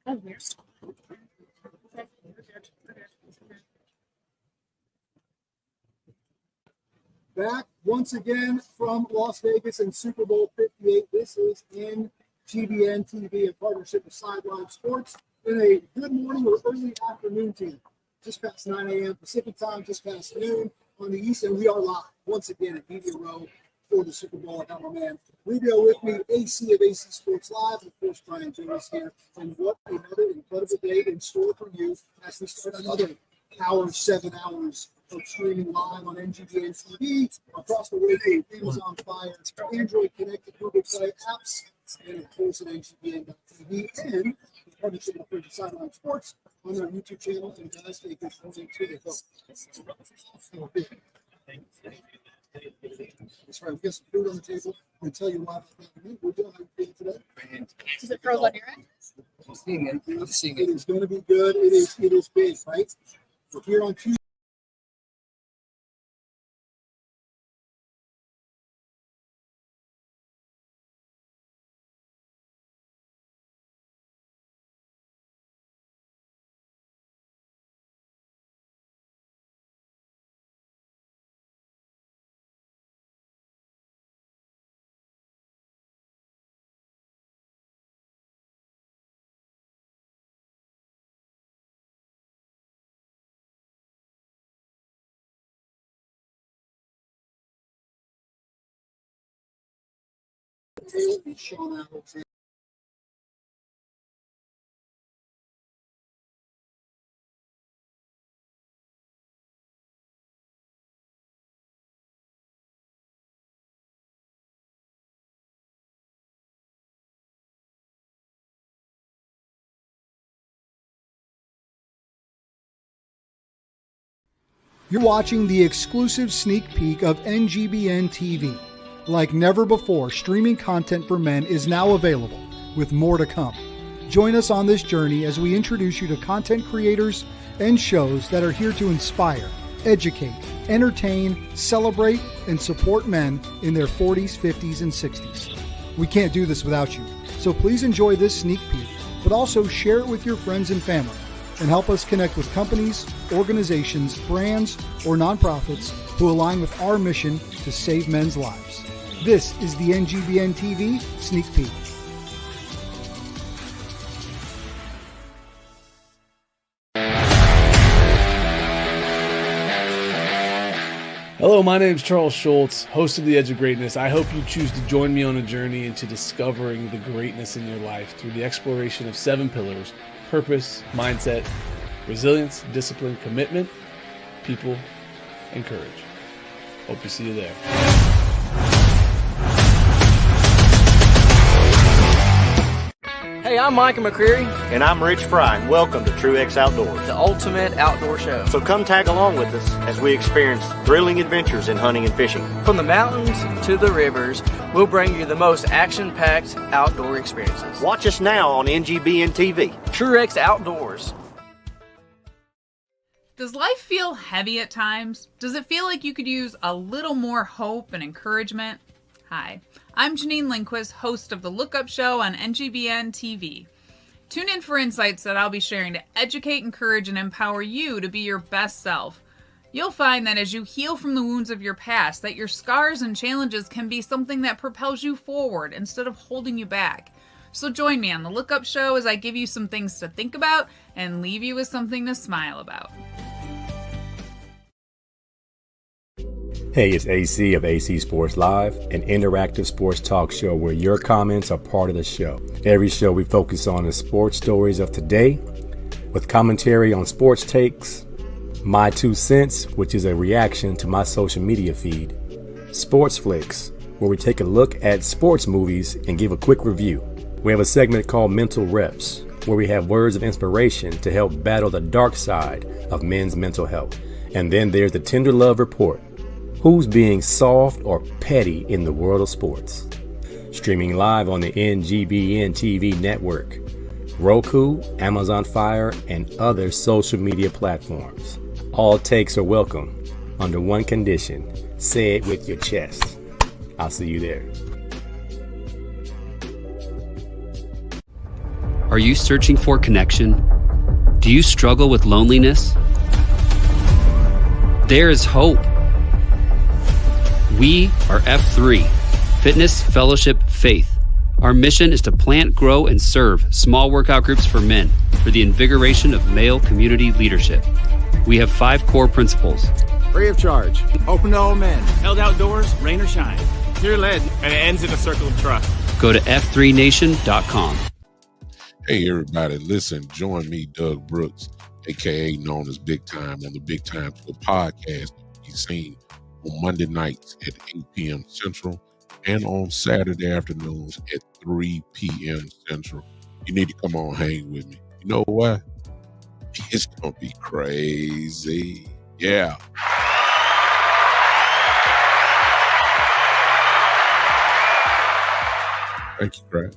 Oh, yes. Back once again from Las Vegas and Super Bowl 58. This is NGBN TV in partnership with Sideline Sports in a good morning or early afternoon team. Just past 9 a.m. Pacific time, just past noon on the East, and we are live once again at Media Row for the Super Bowl. I got my man Rubio with me, AC of AC Sports Live, and of course Brian Jones here. And what another incredible day in store for you as we start another 7 hours of streaming live on NGBN TV across the way. Amazon Fire, Android connected Google Play apps, and of course at NGBN.TV and in partnership with Sideline Sports on their YouTube channel. And guys, take this to the hook. That's right. We got some food on the table. We'll tell you why. We're doing how you feeling today. Is it frozen on your end? I'm seeing it. It is going to be good. It is big, right? We're here on Tuesday. SHAUN ALEXANDER. You're watching the exclusive sneak peek of NGBN TV. Like never before, streaming content for men is now available, with more to come. Join us on this journey as we introduce you to content creators and shows that are here to inspire, educate, entertain, celebrate, and support men in their 40s, 50s, and 60s. We can't do this without you, so please enjoy this sneak peek, but also share it with your friends and family, and help us connect with companies, organizations, brands, or nonprofits who align with our mission to save men's lives. This is the NGBN TV Sneak Peek. Hello, my name is Charles Schultz, host of The Edge of Greatness. I hope you choose to join me on a journey into discovering the greatness in your life through the exploration of 7 pillars: purpose, mindset, resilience, discipline, commitment, people, and courage. Hope to see you there. Hey, I'm Micah McCreary. And I'm Rich Fry, and welcome to TrueX Outdoors, The ultimate outdoor show. So come tag along with us as we experience thrilling adventures in hunting and fishing. From the mountains to the rivers, we'll bring you the most action-packed outdoor experiences. Watch us now on NGBN TV. TrueX Outdoors. Does life feel heavy at times? Does it feel like you could use a little more hope and encouragement? Hi, I'm Janine Lindquist, host of The Lookup Show on NGBN TV. Tune in for insights that I'll be sharing to educate, encourage, and empower you to be your best self. You'll find that as you heal from the wounds of your past, that your scars and challenges can be something that propels you forward instead of holding you back. So join me on The Lookup Show as I give you some things to think about and leave you with something to smile about. Hey, it's AC of AC Sports Live, an interactive sports talk show where your comments are part of the show. Every show we focus on the sports stories of today, with commentary on sports takes, My 2 Cents, which is a reaction to my social media feed, Sports Flicks, where we take a look at sports movies and give a quick review. We have a segment called Mental Reps, where we have words of inspiration to help battle the dark side of men's mental health. And then there's the Tender Love Report. Who's being soft or petty in the world of sports? Streaming live on the NGBN TV network, Roku, Amazon Fire, and other social media platforms. All takes are welcome under one condition: say it with your chest. I'll see you there. Are you searching for connection? Do you struggle with loneliness? There is hope. We are F3, Fitness Fellowship Faith. Our mission is to plant, grow, and serve small workout groups for men for the invigoration of male community leadership. We have 5 core principles. Free of charge. Open to all men. Held outdoors, rain or shine. Pure lead, and it ends in a circle of trust. Go to f3nation.com. Hey, everybody, listen, join me, Doug Brooks, a.k.a. known as Big Time, on the Big Time Tour podcast. He's seen on Monday nights at 8 p.m. Central and on Saturday afternoons at 3 p.m. Central. You need to come on, hang with me. You know what? It's going to be crazy. Yeah. Thank you, Craig.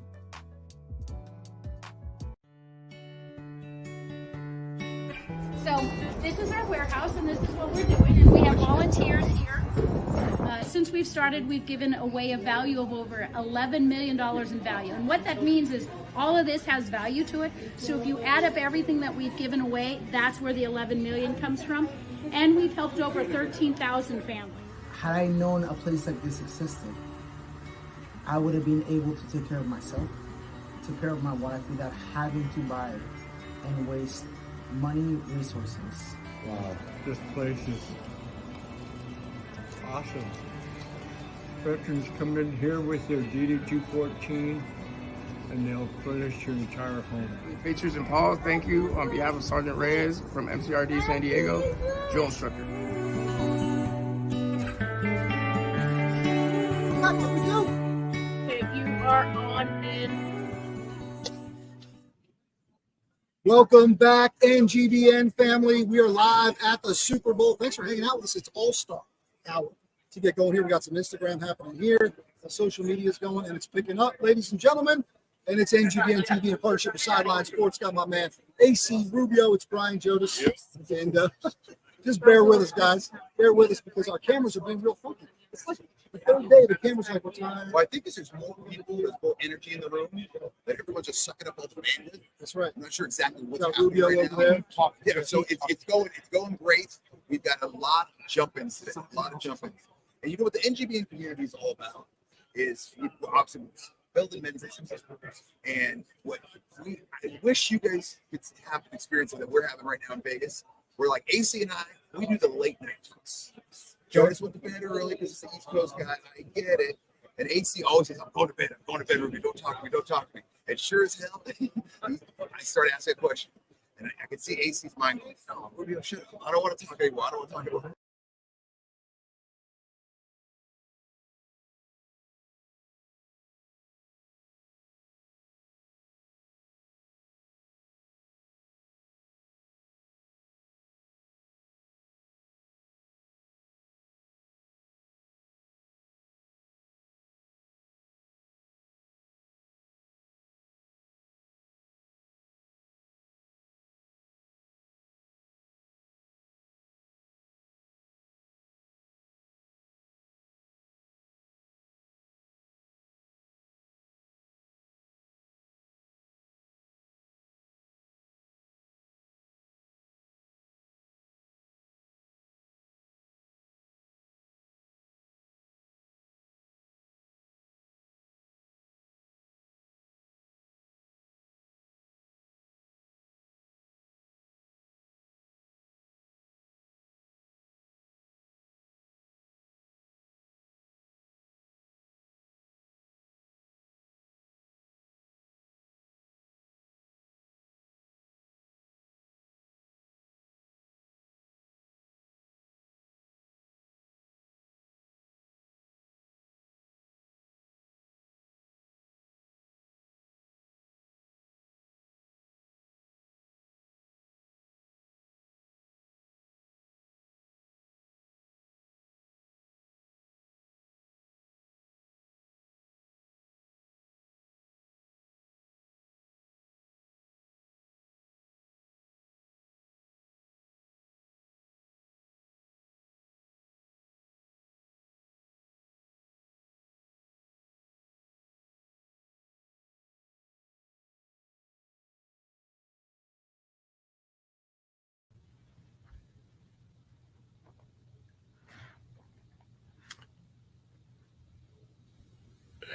So this is our warehouse, and this is what we're doing, and we have volunteers here. Since we've started, we've given away a value of over $11 million in value, and what that means is all of this has value to it. So if you add up everything that we've given away, that's where the 11 million comes from, and we've helped over 13,000 families. Had I known a place like this existed, I would have been able to take care of myself, take care of my wife without having to buy and waste money, resources. Wow, this place is awesome. Veterans come in here with their DD-214 and they'll furnish your entire home. Patriots and Paul, thank you on behalf of Sergeant Reyes from MCRD San Diego, drill instructor. What do we do? If you are on in. Welcome back, NGBN family. We are live at the Super Bowl. Thanks for hanging out with us. It's All-Star Hour. To get going here, we got some Instagram happening here. The social media is going, and it's picking up, ladies and gentlemen. And it's NGBN TV in partnership with Sideline Sports. Got my man AC Rubio. It's Brian Jodas. And just bear with us, guys. Bear with us because our cameras are being real funky. It's like the third day, the camera's like, what time? Well, I think there's more people, there's more energy in the room. That everyone's just sucking up all the bandwidth. That's right. I'm not sure exactly what's Got happening Rubio right over now. there. Yeah, so it's going great. We've got a lot of jump-ins today, a lot of jump-ins. And you know what the NGBN community is all about? Is obviously building men's businesses. And what I wish you guys could have an experience that we're having right now in Vegas. We're like AC and I, we do the late night talks. Jonas went to bed early because he's the East Coast guy. I get it. And AC always says, I'm going to bed, Ruby. Don't talk to me, don't talk to me. And sure as hell, I started asking a question. And I could see AC's mind going, no, Rubio, shut up. I don't want to talk anymore. I don't want to talk anymore.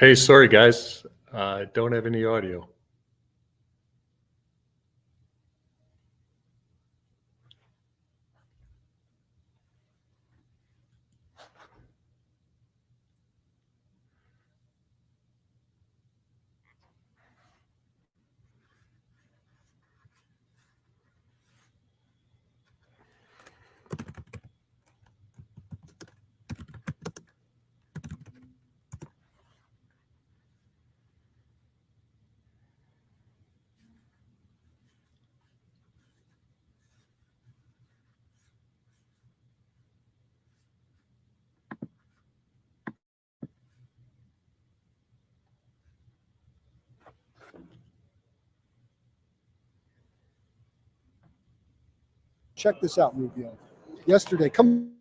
Hey, sorry guys, don't have any audio. Check this out, Rubio. Yesterday, come.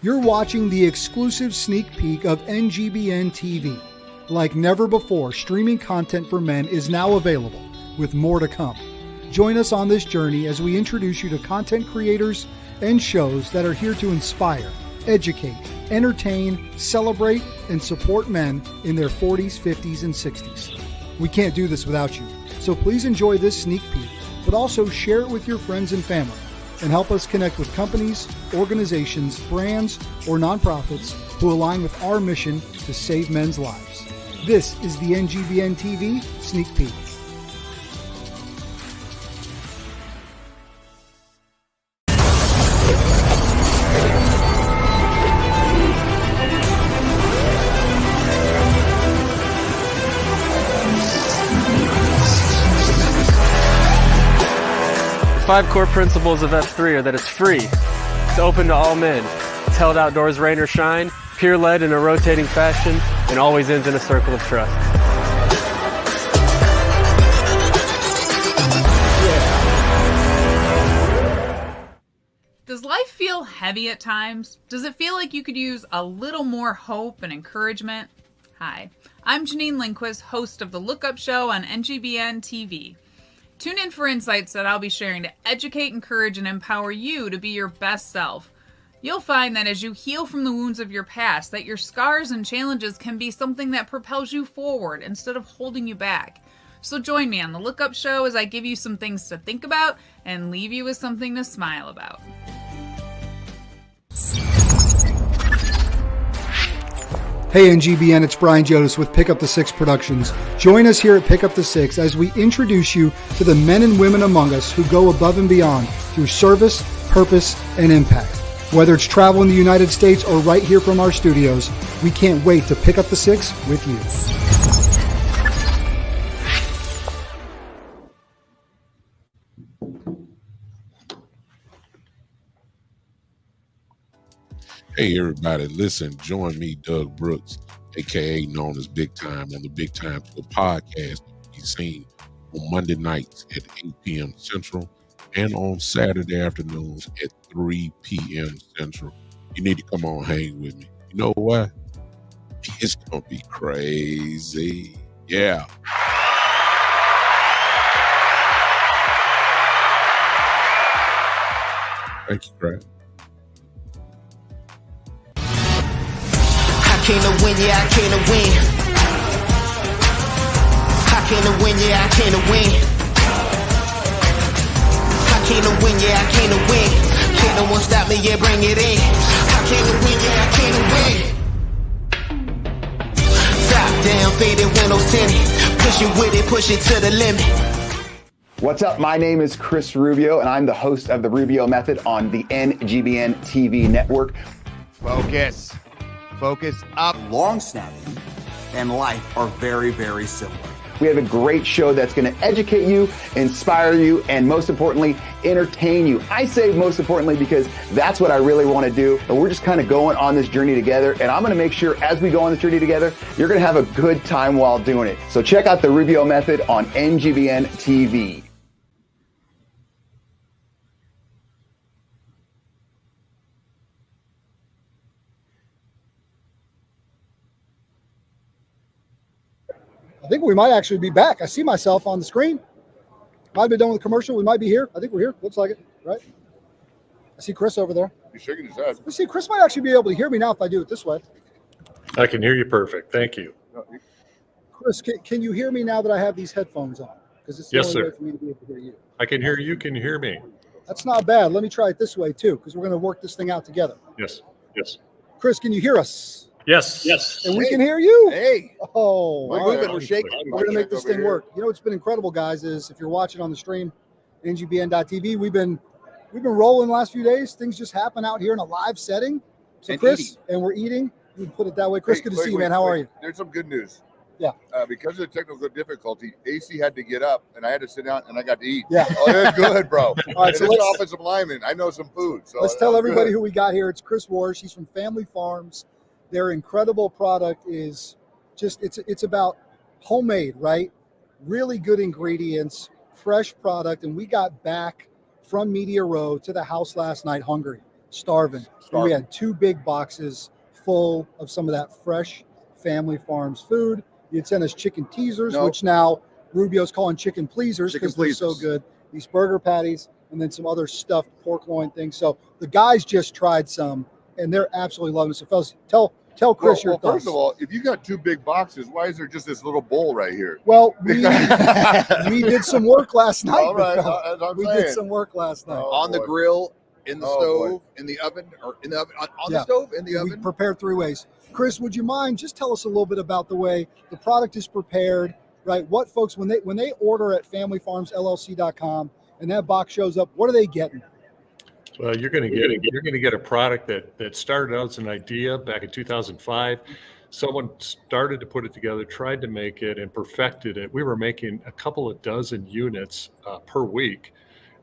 You're watching the exclusive sneak peek of NGBN TV. Like never before, streaming content for men is now available, with more to come. Join us on this journey as we introduce you to content creators and shows that are here to inspire, educate, entertain, celebrate, and support men in their 40s, 50s, and 60s. We can't do this without you, so please enjoy this sneak peek, but also share it with your friends and family, and help us connect with companies, organizations, brands, or nonprofits who align with our mission to save men's lives. This is the NGBN TV Sneak Peek. The 5 core principles of F3 are that it's free, it's open to all men, it's held outdoors rain or shine, peer-led in a rotating fashion, and always ends in a circle of trust. Does life feel heavy at times? Does it feel like you could use a little more hope and encouragement? Hi, I'm Janine Lindquist, host of the Look Up Show on NGBN TV. Tune in for insights that I'll be sharing to educate, encourage, and empower you to be your best self. You'll find that as you heal from the wounds of your past, that your scars and challenges can be something that propels you forward instead of holding you back. So join me on the Look Up Show as I give you some things to think about and leave you with something to smile about. Hey NGBN, it's Brian Jodas with Pick Up the Six Productions. Join us here at Pick Up the Six as we introduce you to the men and women among us who go above and beyond through service, purpose, and impact. Whether it's travel in the United States or right here from our studios, we can't wait to pick up the 6 with you. Hey, everybody, listen, join me, Doug Brooks, a.k.a. known as Big Time, on the Big Time Show podcast to be seen on Monday nights at 8 p.m. Central and on Saturday afternoons at 3 p.m. Central. You need to come on hang with me. You know what? It's going to be crazy. Yeah. Thank you, Craig. I came to win, yeah, I came to win. I came to win, yeah, I came to win. I came to win, yeah, I came to win. Can't no one stop me, yeah, bring it in. I came to win, yeah, I came to win. Top down, faded windows tinted. Push it with it, push it to the limit. What's up? My name is Chris Rubio, and I'm the host of The Rubio Method on the NGBN TV network. Focus. Focus up. Long snapping and life are very, very similar. We have a great show that's going to educate you, inspire you, and most importantly, entertain you. I say most importantly because that's what I really want to do. And we're just kind of going on this journey together. And I'm going to make sure as we go on this journey together, you're going to have a good time while doing it. So check out The Rubio Method on NGBN TV. I think we might actually be back. I see myself on the screen. Might have been done with the commercial. We might be here. I think we're here. Looks like it, right? I see Chris over there. He's shaking his head. You see, Chris might actually be able to hear me now if I do it this way. I can hear you perfect. Thank you. Chris, can you hear me now that I have these headphones on? Because it's the only way for me to be able to hear you. I can hear you. Can you hear me? That's not bad. Let me try it this way too, because we're going to work this thing out together. Yes. Yes. Chris, can you hear us? Yes. Yes. And we can hear you. Hey. Oh, We're all moving. right. We're shaking. We're going to make this thing work. You know what's been incredible, guys, is if you're watching on the stream, NGBN.TV, we've been rolling the last few days. Things just happen out here in a live setting. So And Chris, eating. and we're eating. We put it that way. Chris, good to see you, man. How are you? There's some good news. Yeah. Because of the technical difficulty, AC had to get up, and I had to sit down, and I got to eat. Yeah. Oh, that's good, bro. All right, so and it's let's- offensive lineman. I know some food. So Let's that tell was everybody good. who we got here. It's Chris Wars. She's from Family Farms. Their incredible product is just, it's about homemade, right? Really good ingredients, fresh product. And we got back from Media Row to the house last night hungry, starving. And we had 2 big boxes full of some of that fresh Family Farms food. You'd sent us chicken teasers, which now Rubio's calling chicken pleasers because they're so good. These burger patties and then some other stuffed pork loin things. So the guys just tried some and they're absolutely loving it. So fellas, tell Chris your thoughts. First of all, if you got 2 big boxes, why is there just this little bowl right here? Well, we did some work last night. All right, Bill. I'm we saying. did some work last night. On the grill, in the stove, in the oven, or in the oven, on the stove, in the We oven. prepared 3 ways. Chris, would you mind just tell us a little bit about the way the product is prepared, right? What folks, when they order at familyfarmsllc.com and that box shows up, what are they getting? Well, you're going to get a product that started out as an idea back in 2005. Someone started to put it together, tried to make it, and perfected it. We were making a couple of dozen units per week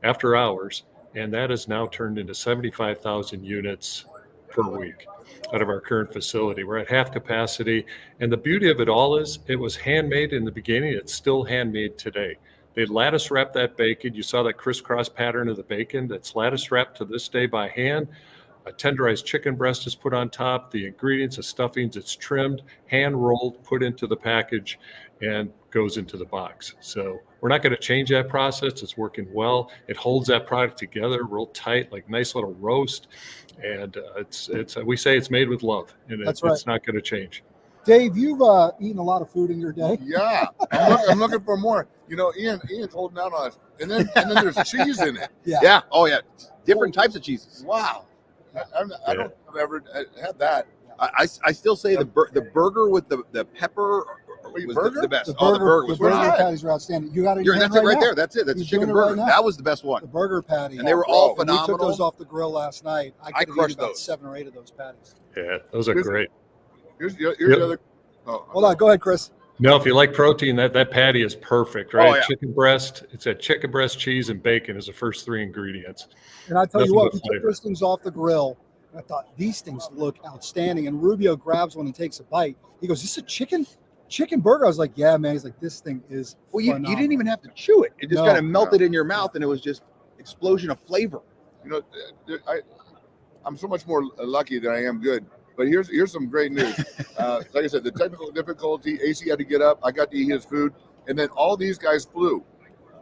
after hours, and that has now turned into 75,000 units per week out of our current facility. We're at half capacity, and the beauty of it all is it was handmade in the beginning. It's still handmade today. They lattice wrap that bacon. You saw that crisscross pattern of the bacon that's lattice wrapped to this day by hand. A tenderized chicken breast is put on top. The ingredients, the stuffings, it's trimmed, hand rolled, put into the package, and goes into the box. So we're not going to change that process. It's working well. It holds that product together real tight, like nice little roast. And we say it's made with love, and That's right. It's not going to change. Dave, you've eaten a lot of food in your day. Yeah, I'm looking for more. You know, Ian's holding out on us, and then there's cheese in it. Yeah. Oh yeah, different types of cheeses. Wow, I don't have ever had that. I still say the burger with the pepper burger? the best. The Oh, the burger the was burger really good. patties are outstanding. You got it. That's it right there. That's it. That's a He's chicken doing it right burger. now. That was the best one. The burger patty. And they were all And we phenomenal. took those off the grill last night. I crushed about those. 7 or 8 of those patties. Yeah, those are great. Here's the other. Oh, Hold on. Go ahead, Chris. No, if you like protein, that patty is perfect, right? Oh, yeah. Chicken breast. It's a chicken breast, cheese, and bacon is the first 3 ingredients. And I tell you Nothing what, but we took flavor. those things off the grill. I thought these things look outstanding. And Rubio grabs one and takes a bite. He goes, "This is a chicken burger?" I was like, "Yeah, man." He's like, "This thing is Well, you phenomenal." didn't even have to chew it. It just No. kind of melted in your mouth, and it was just explosion of flavor. You know, I'm so much more lucky than I am good. But here's some great news. Like I said, the technical difficulty, AC had to get up. I got to eat his food. And then all these guys flew.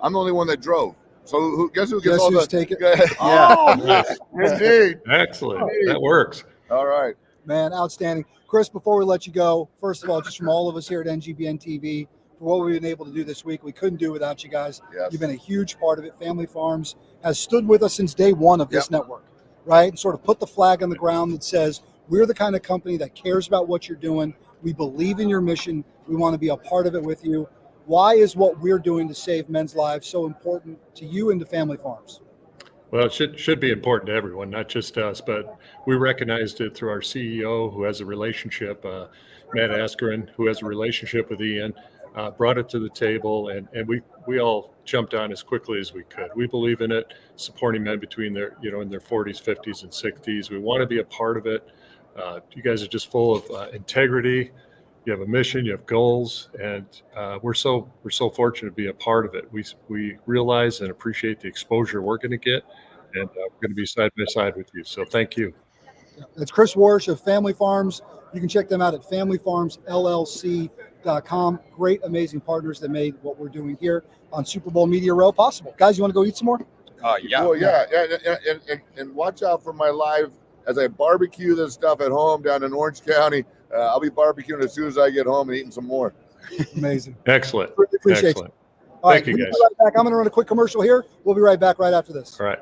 I'm the only one that drove. So guess who gets Guess all who's the taking? Oh, Nice. indeed. Excellent. That works. All right. Man, outstanding. Chris, before we let you go, first of all, just from all of us here at NGBN TV, for what we've been able to do this week, we couldn't do without you guys. Yes. You've been a huge part of it. Family Farms has stood with us since day one of this network, right? And sort of put the flag on the ground that says, we're the kind of company that cares about what you're doing. We believe in your mission. We want to be a part of it with you. Why is what we're doing to save men's lives so important to you and to Family Farms? Well, it should be important to everyone, not just us, but we recognized it through our CEO, who has a relationship, Matt Askren, who has a relationship with Ian, brought it to the table, and we all jumped on as quickly as we could. We believe in it, supporting men between their, in their 40s, 50s, and 60s. We want to be a part of it. You guys are just full of integrity. You have a mission, you have goals, and we're so fortunate to be a part of it. We realize and appreciate the exposure we're going to get, and we're going to be side by side with you. So thank you. That's Chris Warsh of Family Farms. You can check them out at familyfarmsllc.com. Great, amazing partners that made what we're doing here on Super Bowl Media Row possible. Guys, you want to go eat some more? Yeah. Well, yeah. And watch out for my live as I barbecue this stuff at home down in Orange County. I'll be barbecuing as soon as I get home and eating some more. Amazing. Excellent. Appreciate Excellent. you. All Thank right, you, we'll guys. be right back. I'm going to run a quick commercial here. We'll be right back right after this. All right.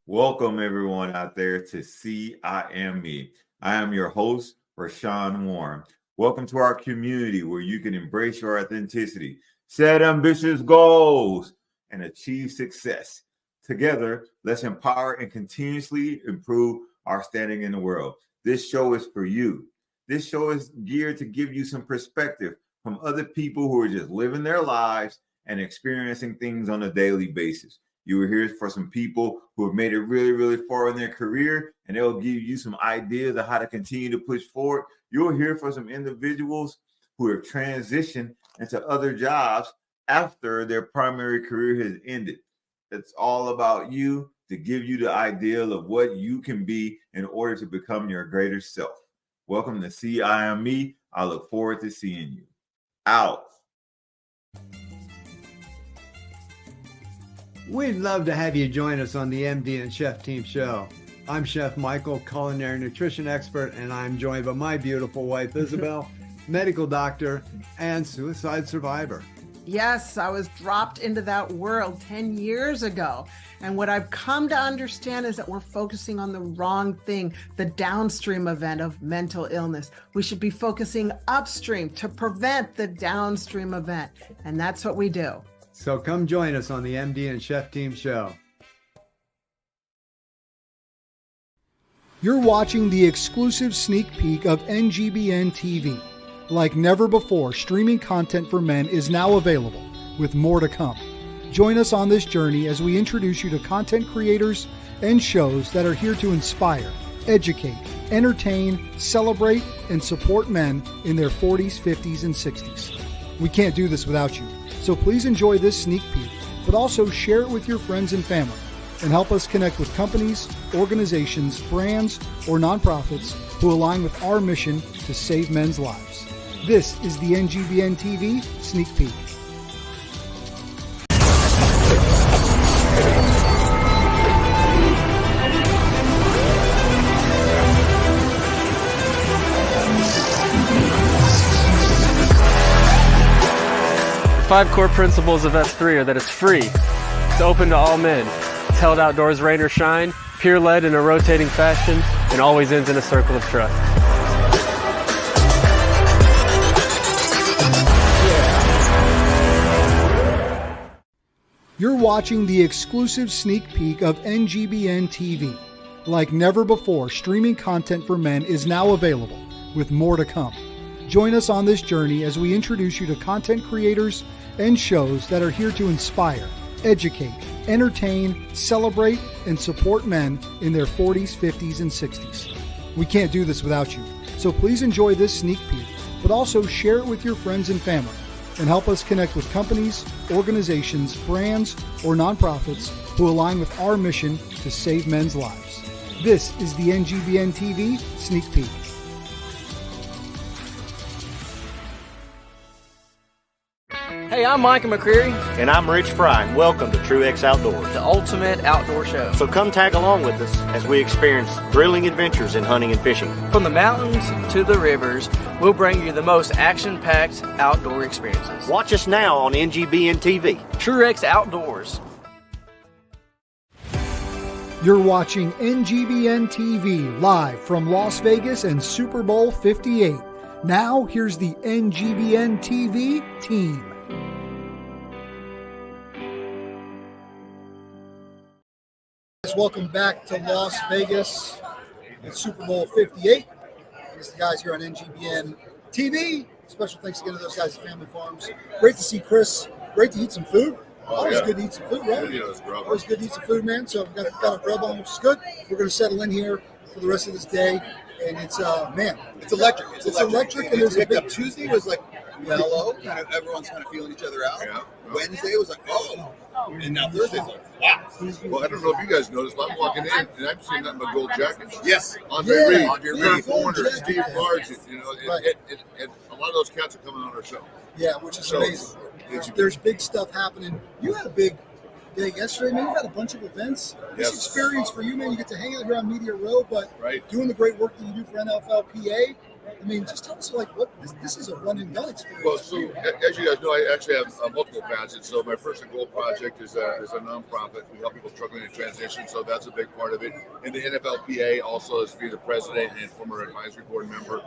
Welcome, everyone out there to See I Am Me. I am your host, Rashawn Warren. Welcome to our community where you can embrace your authenticity, set ambitious goals, and achieve success. Together, let's empower and continuously improve our standing in the world. This show is for you. This show is geared to give you some perspective from other people who are just living their lives and experiencing things on a daily basis. You will hear for some people who have made it really, really far in their career, and they'll give you some ideas of how to continue to push forward. You'll hear from some individuals who have transitioned into other jobs after their primary career has ended. It's all about you, to give you the ideal of what you can be in order to become your greater self. Welcome to See I Am Me. I look forward to seeing you. Out. We'd love to have you join us on the MD and Chef Team Show. I'm Chef Michael, culinary nutrition expert, and I'm joined by my beautiful wife, Isabel, medical doctor and suicide survivor. Yes, I was dropped into that world 10 years ago. And what I've come to understand is that we're focusing on the wrong thing, the downstream event of mental illness. We should be focusing upstream to prevent the downstream event. And that's what we do. So come join us on the MD and Chef Team Show. You're watching the exclusive sneak peek of NGBN TV. Like never before, streaming content for men is now available, with more to come. Join us on this journey as we introduce you to content creators and shows that are here to inspire, educate, entertain, celebrate, and support men in their 40s, 50s, and 60s. We can't do this without you, so please enjoy this sneak peek, but also share it with your friends and family, and help us connect with companies, organizations, brands, or nonprofits who align with our mission to save men's lives. This is the NGBN TV Sneak Peek. The 5 core principles of S3 are that it's free, it's open to all men, it's held outdoors rain or shine, peer-led in a rotating fashion, and always ends in a circle of trust. You're watching the exclusive sneak peek of NGBN TV. Like never before, streaming content for men is now available, with more to come. Join us on this journey as we introduce you to content creators and shows that are here to inspire, educate, entertain, celebrate, and support men in their 40s, 50s, and 60s. We can't do this without you, so please enjoy this sneak peek, but also share it with your friends and family, and help us connect with companies, organizations, brands, or nonprofits who align with our mission to save men's lives. This is the NGBN TV Sneak Peek. Hey, I'm Micah McCreary. And I'm Rich Fry, and welcome to Truex Outdoors, the ultimate outdoor show. So come tag along with us as we experience thrilling adventures in hunting and fishing. From the mountains to the rivers, we'll bring you the most action-packed outdoor experiences. Watch us now on NGBN TV. Truex Outdoors. You're watching NGBN TV live from Las Vegas and Super Bowl 58. Now, here's the NGBN TV team. Welcome back to Las Vegas and Super Bowl 58. It's the guys here on NGBN TV. Special thanks again to those guys at Family Farms. Great to see Chris. Great to eat some food. Always good to eat some food, right? Always good to eat some food, man. So we've got a grub on, which is good. We're going to settle in here for the rest of this day. And it's, man. It's electric. It's electric. And there's a big... Tuesday was like mellow. Kind of, everyone's kind of feeling each other out. Yeah. Wednesday was like, oh. And now Thursday's like, wow. Well, I don't know if you guys noticed, but I'm walking in and I'm seeing nothing but gold jackets. Yes. Andre Reed, Rick Warner, Steve Largent, you know, and a lot of those cats are coming on our show. Yeah, which is amazing. There's big stuff happening. You had a big day yesterday, man. You've had a bunch of events. This experience for you, man, you get to hang out here on Media Row, but doing the great work that you do for NFLPA, I mean, just tell us, like, what this is a one-and-done experience. Well, so as you guys know, I actually have multiple facets. So my First and Goal project is a nonprofit. We help people struggling in transition, so that's a big part of it. And the NFLPA also is being the president and former advisory board member.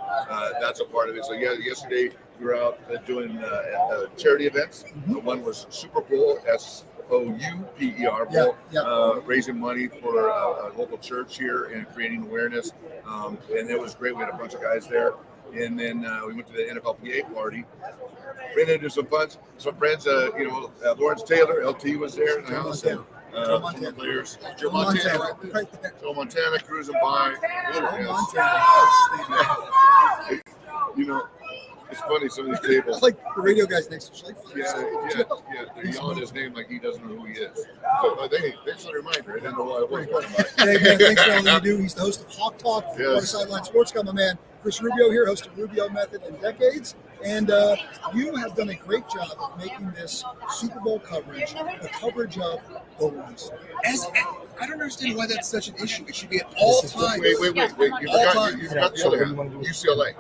That's a part of it. So yeah, yesterday we were out doing charity events. One was Super Bowl, SOUPER Bowl, raising money for a local church here and creating awareness. And it was great. We had a bunch of guys there. And then we went to the NFLPA party. Ran into some friends. Lawrence Taylor, LT was there in the house. Joe Montana. Players. Joe Montana cruising by. You know, it's funny, some of these tables. Like the radio guys next to us. They're yelling his name like he doesn't know who he is. So thanks for the reminder. I didn't know why I was talking about it. Hey, man, thanks for all that you do. He's the host of Hawk Talk, part of Sideline Sports. Got my man Chris Rubio here, host of Rubio Method in decades. And you have done a great job of making this Super Bowl coverage the coverage of the ones. I don't understand why that's such an issue. It should be at all times. Wait. You forgot the other hand. UCLA.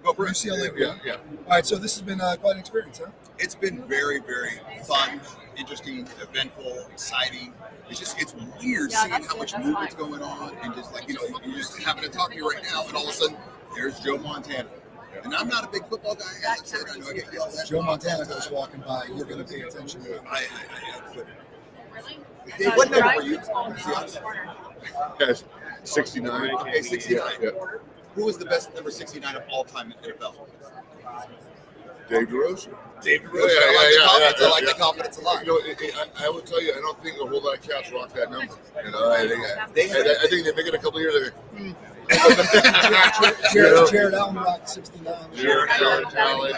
Go for UCLA. Yeah. All right, so this has been quite an experience, huh? It's been very, very fun, interesting, eventful, exciting. It's weird seeing how much movement's going on and just like, you're just having to talk to you right now, and all of a sudden, there's Joe Montana. And I'm not a big football guy, as I said. I know I get yelled at. Joe Montana goes walking by. You're going to pay attention to it. Hey, what number were you? Yes, 69. Okay, 69. Yeah. Who was the best number 69 of all time in NFL? Dave DeRozan. I like the confidence a lot. I will tell you, I don't think a whole lot of cats rock that number. I think they make it a couple of years. Jared Allen rocked 69. Jared Allen,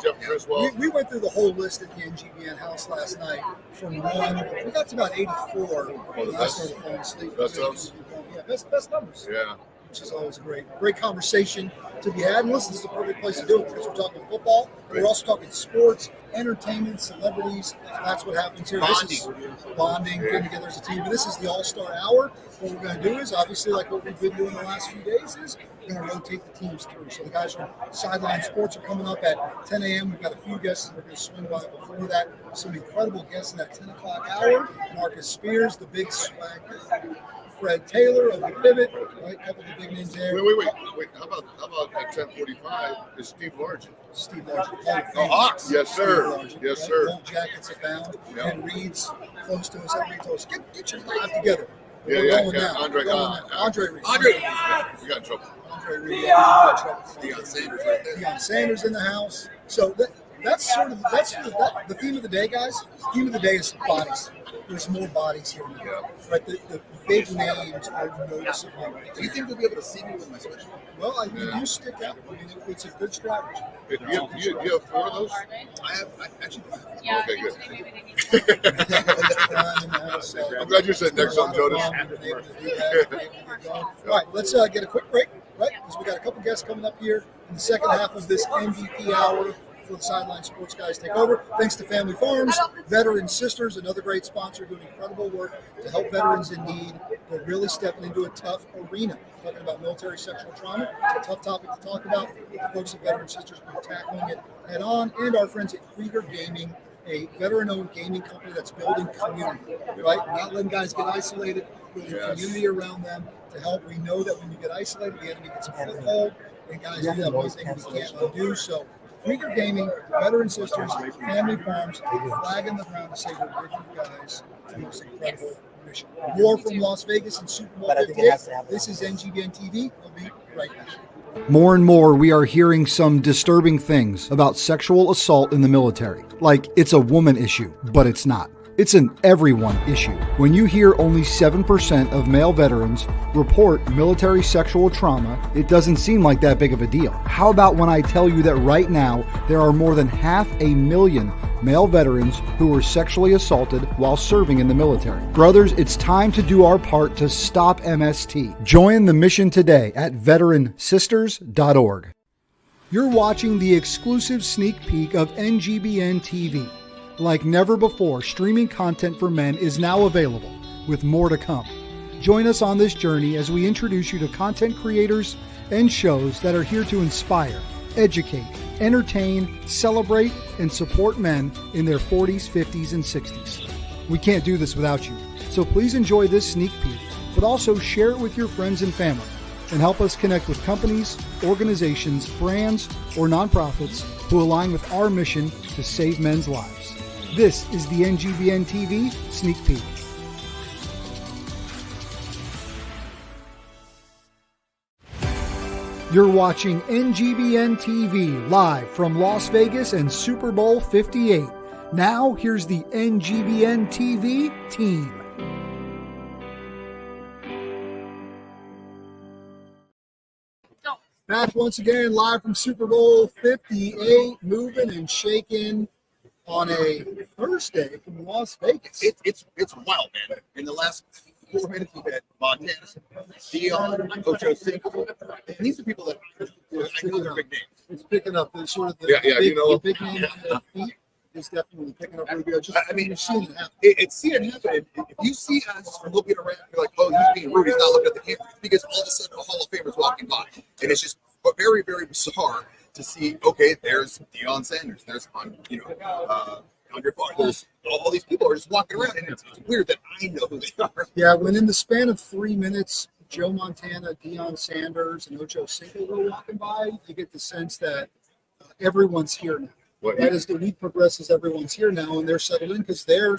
Jeff Criswell. We went through the whole list at the NGBN house last night. From 1, we got to about 84. I started falling asleep. Best numbers. Yeah. Which is always a great conversation to be had. And listen, this is the perfect place to do it because we're talking football. We're also talking sports, entertainment, celebrities. That's what happens here. This is bonding, getting together as a team. But this is the All-Star Hour. What we're going to do is, obviously, like what we've been doing the last few days, is we're going to rotate the teams through. So the guys from Sideline Sports are coming up at 10 a.m. We've got a few guests that are going to swing by before that. Some incredible guests in that 10 o'clock hour. Marcus Spears, the big swag. Fred Taylor of the Pivot, right? A couple of the big names there. Wait. How about at 10:45 is Steve Largent? Steve Largent. Hawks. Yes, sir. Gold jackets abound. And Reed's close to us. Everybody told us, get your life together. Yeah, We're yeah, going yeah. now. Andre, We're going now. Andre Reed. you got in trouble. Andre Reed. Deion Sanders right there. Deion Sanders in the house. So that's sort of the theme of the day, guys. The theme of the day is bodies. There's more bodies here now. Right? The big names are noticeable. Do you think we'll be able to see me with my sweatshirt? Well, I mean, you stick out. I mean, it's a good strategy. You have 4 of those? I actually. Yeah. Okay, good. I'm glad you said next on Jonas. All right, let's get a quick break, right? Because we got a couple guests coming up here in the second half of this MVP hour for the Sideline Sports Guys Take Over. Thanks to Family Farms, Veteran Sisters, another great sponsor doing incredible work to help veterans in need. They're really stepping into a tough arena. Talking about military sexual trauma. It's a tough topic to talk about. The folks at Veteran Sisters are tackling it head on, and our friends at Krieger Gaming, a veteran-owned gaming company that's building community, right? Not letting guys get isolated, building community around them to help. We know that when you get isolated, the enemy gets a foothold, and guys do that one thing we can't undo. So Krieger Gaming, Veteran Sisters, Family Farms, flag in the ground to say we're with you guys in this incredible mission. More from Las Vegas and Super Bowl 58. This is NGBN TV. We'll be right back. More and more, we are hearing some disturbing things about sexual assault in the military. Like it's a woman issue, but it's not. It's an everyone issue. When you hear only 7% of male veterans report military sexual trauma, it doesn't seem like that big of a deal. How about when I tell you that right now, there are more than 500,000 male veterans who were sexually assaulted while serving in the military? Brothers, it's time to do our part to stop MST. Join the mission today at veteransisters.org. You're watching the exclusive sneak peek of NGBN TV. Like never before, streaming content for men is now available, with more to come. Join us on this journey as we introduce you to content creators and shows that are here to inspire, educate, entertain, celebrate, and support men in their 40s, 50s, and 60s. We can't do this without you, so please enjoy this sneak peek, but also share it with your friends and family, and help us connect with companies, organizations, brands, or nonprofits who align with our mission to save men's lives. This is the NGBN TV Sneak Peek. You're watching NGBN TV live from Las Vegas and Super Bowl 58. Now, here's the NGBN TV team. Back once again, live from Super Bowl 58, moving and shaking on a Thursday from Las Vegas. It's wild, man. In the last 4 minutes, we've had Montana, Deion, Ocho Cinco. And these are people that I know they're big names. It's picking up the sort of the big name on their feet. Is definitely picking up really good. I mean, it's seen it happen. If you see us looking around, you're like, oh, he's being rude. He's not looking at the camera. It's because all of a sudden a Hall of Famer's walking by. And it's just very, very bizarre to see, okay, there's Deion Sanders. There's, Andre Farr. There's all these people are just walking around. And it's weird that I know who they are. Yeah, when in the span of 3 minutes, Joe Montana, Deion Sanders, and Ocho Cinco were walking by, you get the sense that everyone's here now. That as the week progresses, everyone's here now, and they're settled in because they're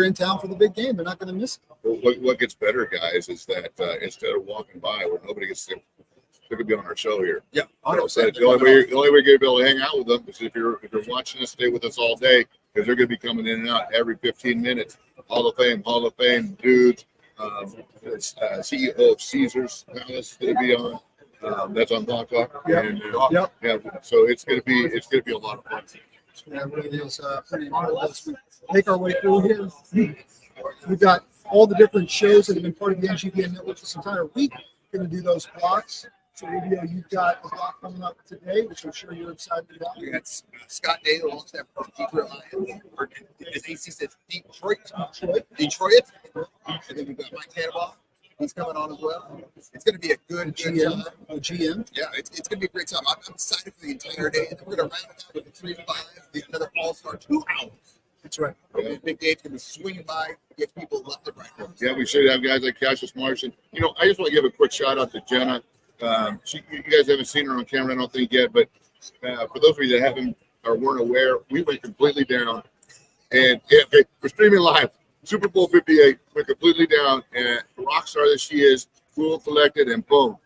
in town for the big game. They're not going to miss it. Well, what gets better, guys, is that instead of walking by where nobody gets to, they could be on our show here. Yeah, the only way you're going to be able to hang out with them is if you're watching us, stay with us all day, because they're going to be coming in and out every 15 minutes. Hall of Fame dudes. CEO of Caesar's Palace going to be on. That's on Blog Talk. Yep. Yeah. So it's gonna be a lot of fun. Yeah, it really is pretty incredible as we make our way through here. We've got all the different shows that have been part of the NGBN network this entire week. Going to do those blocks. So, Rubio, you've got a block coming up today, which I'm sure you're excited about. We got Scott Day, the long snapper from Detroit Lions, or as AC says, Detroit. And then we've got Mike Tannenbaum. He's coming on as well. It's going to be a good GM. Yeah, it's going to be a great time. I'm excited for the entire day. And then we're going to round it out with a 3 to 5, another All-Star 2 hours. That's right. Big Dave's going to be swinging by, get people left and right. Yeah, we should have guys like Cassius Martian. I just want to give a quick shout out to Jenna. You guys haven't seen her on camera, I don't think yet, but for those of you that haven't or weren't aware, we went completely down. And we're streaming live. Super Bowl 58 went completely down, and rock star that she is, cool, collected, and boom.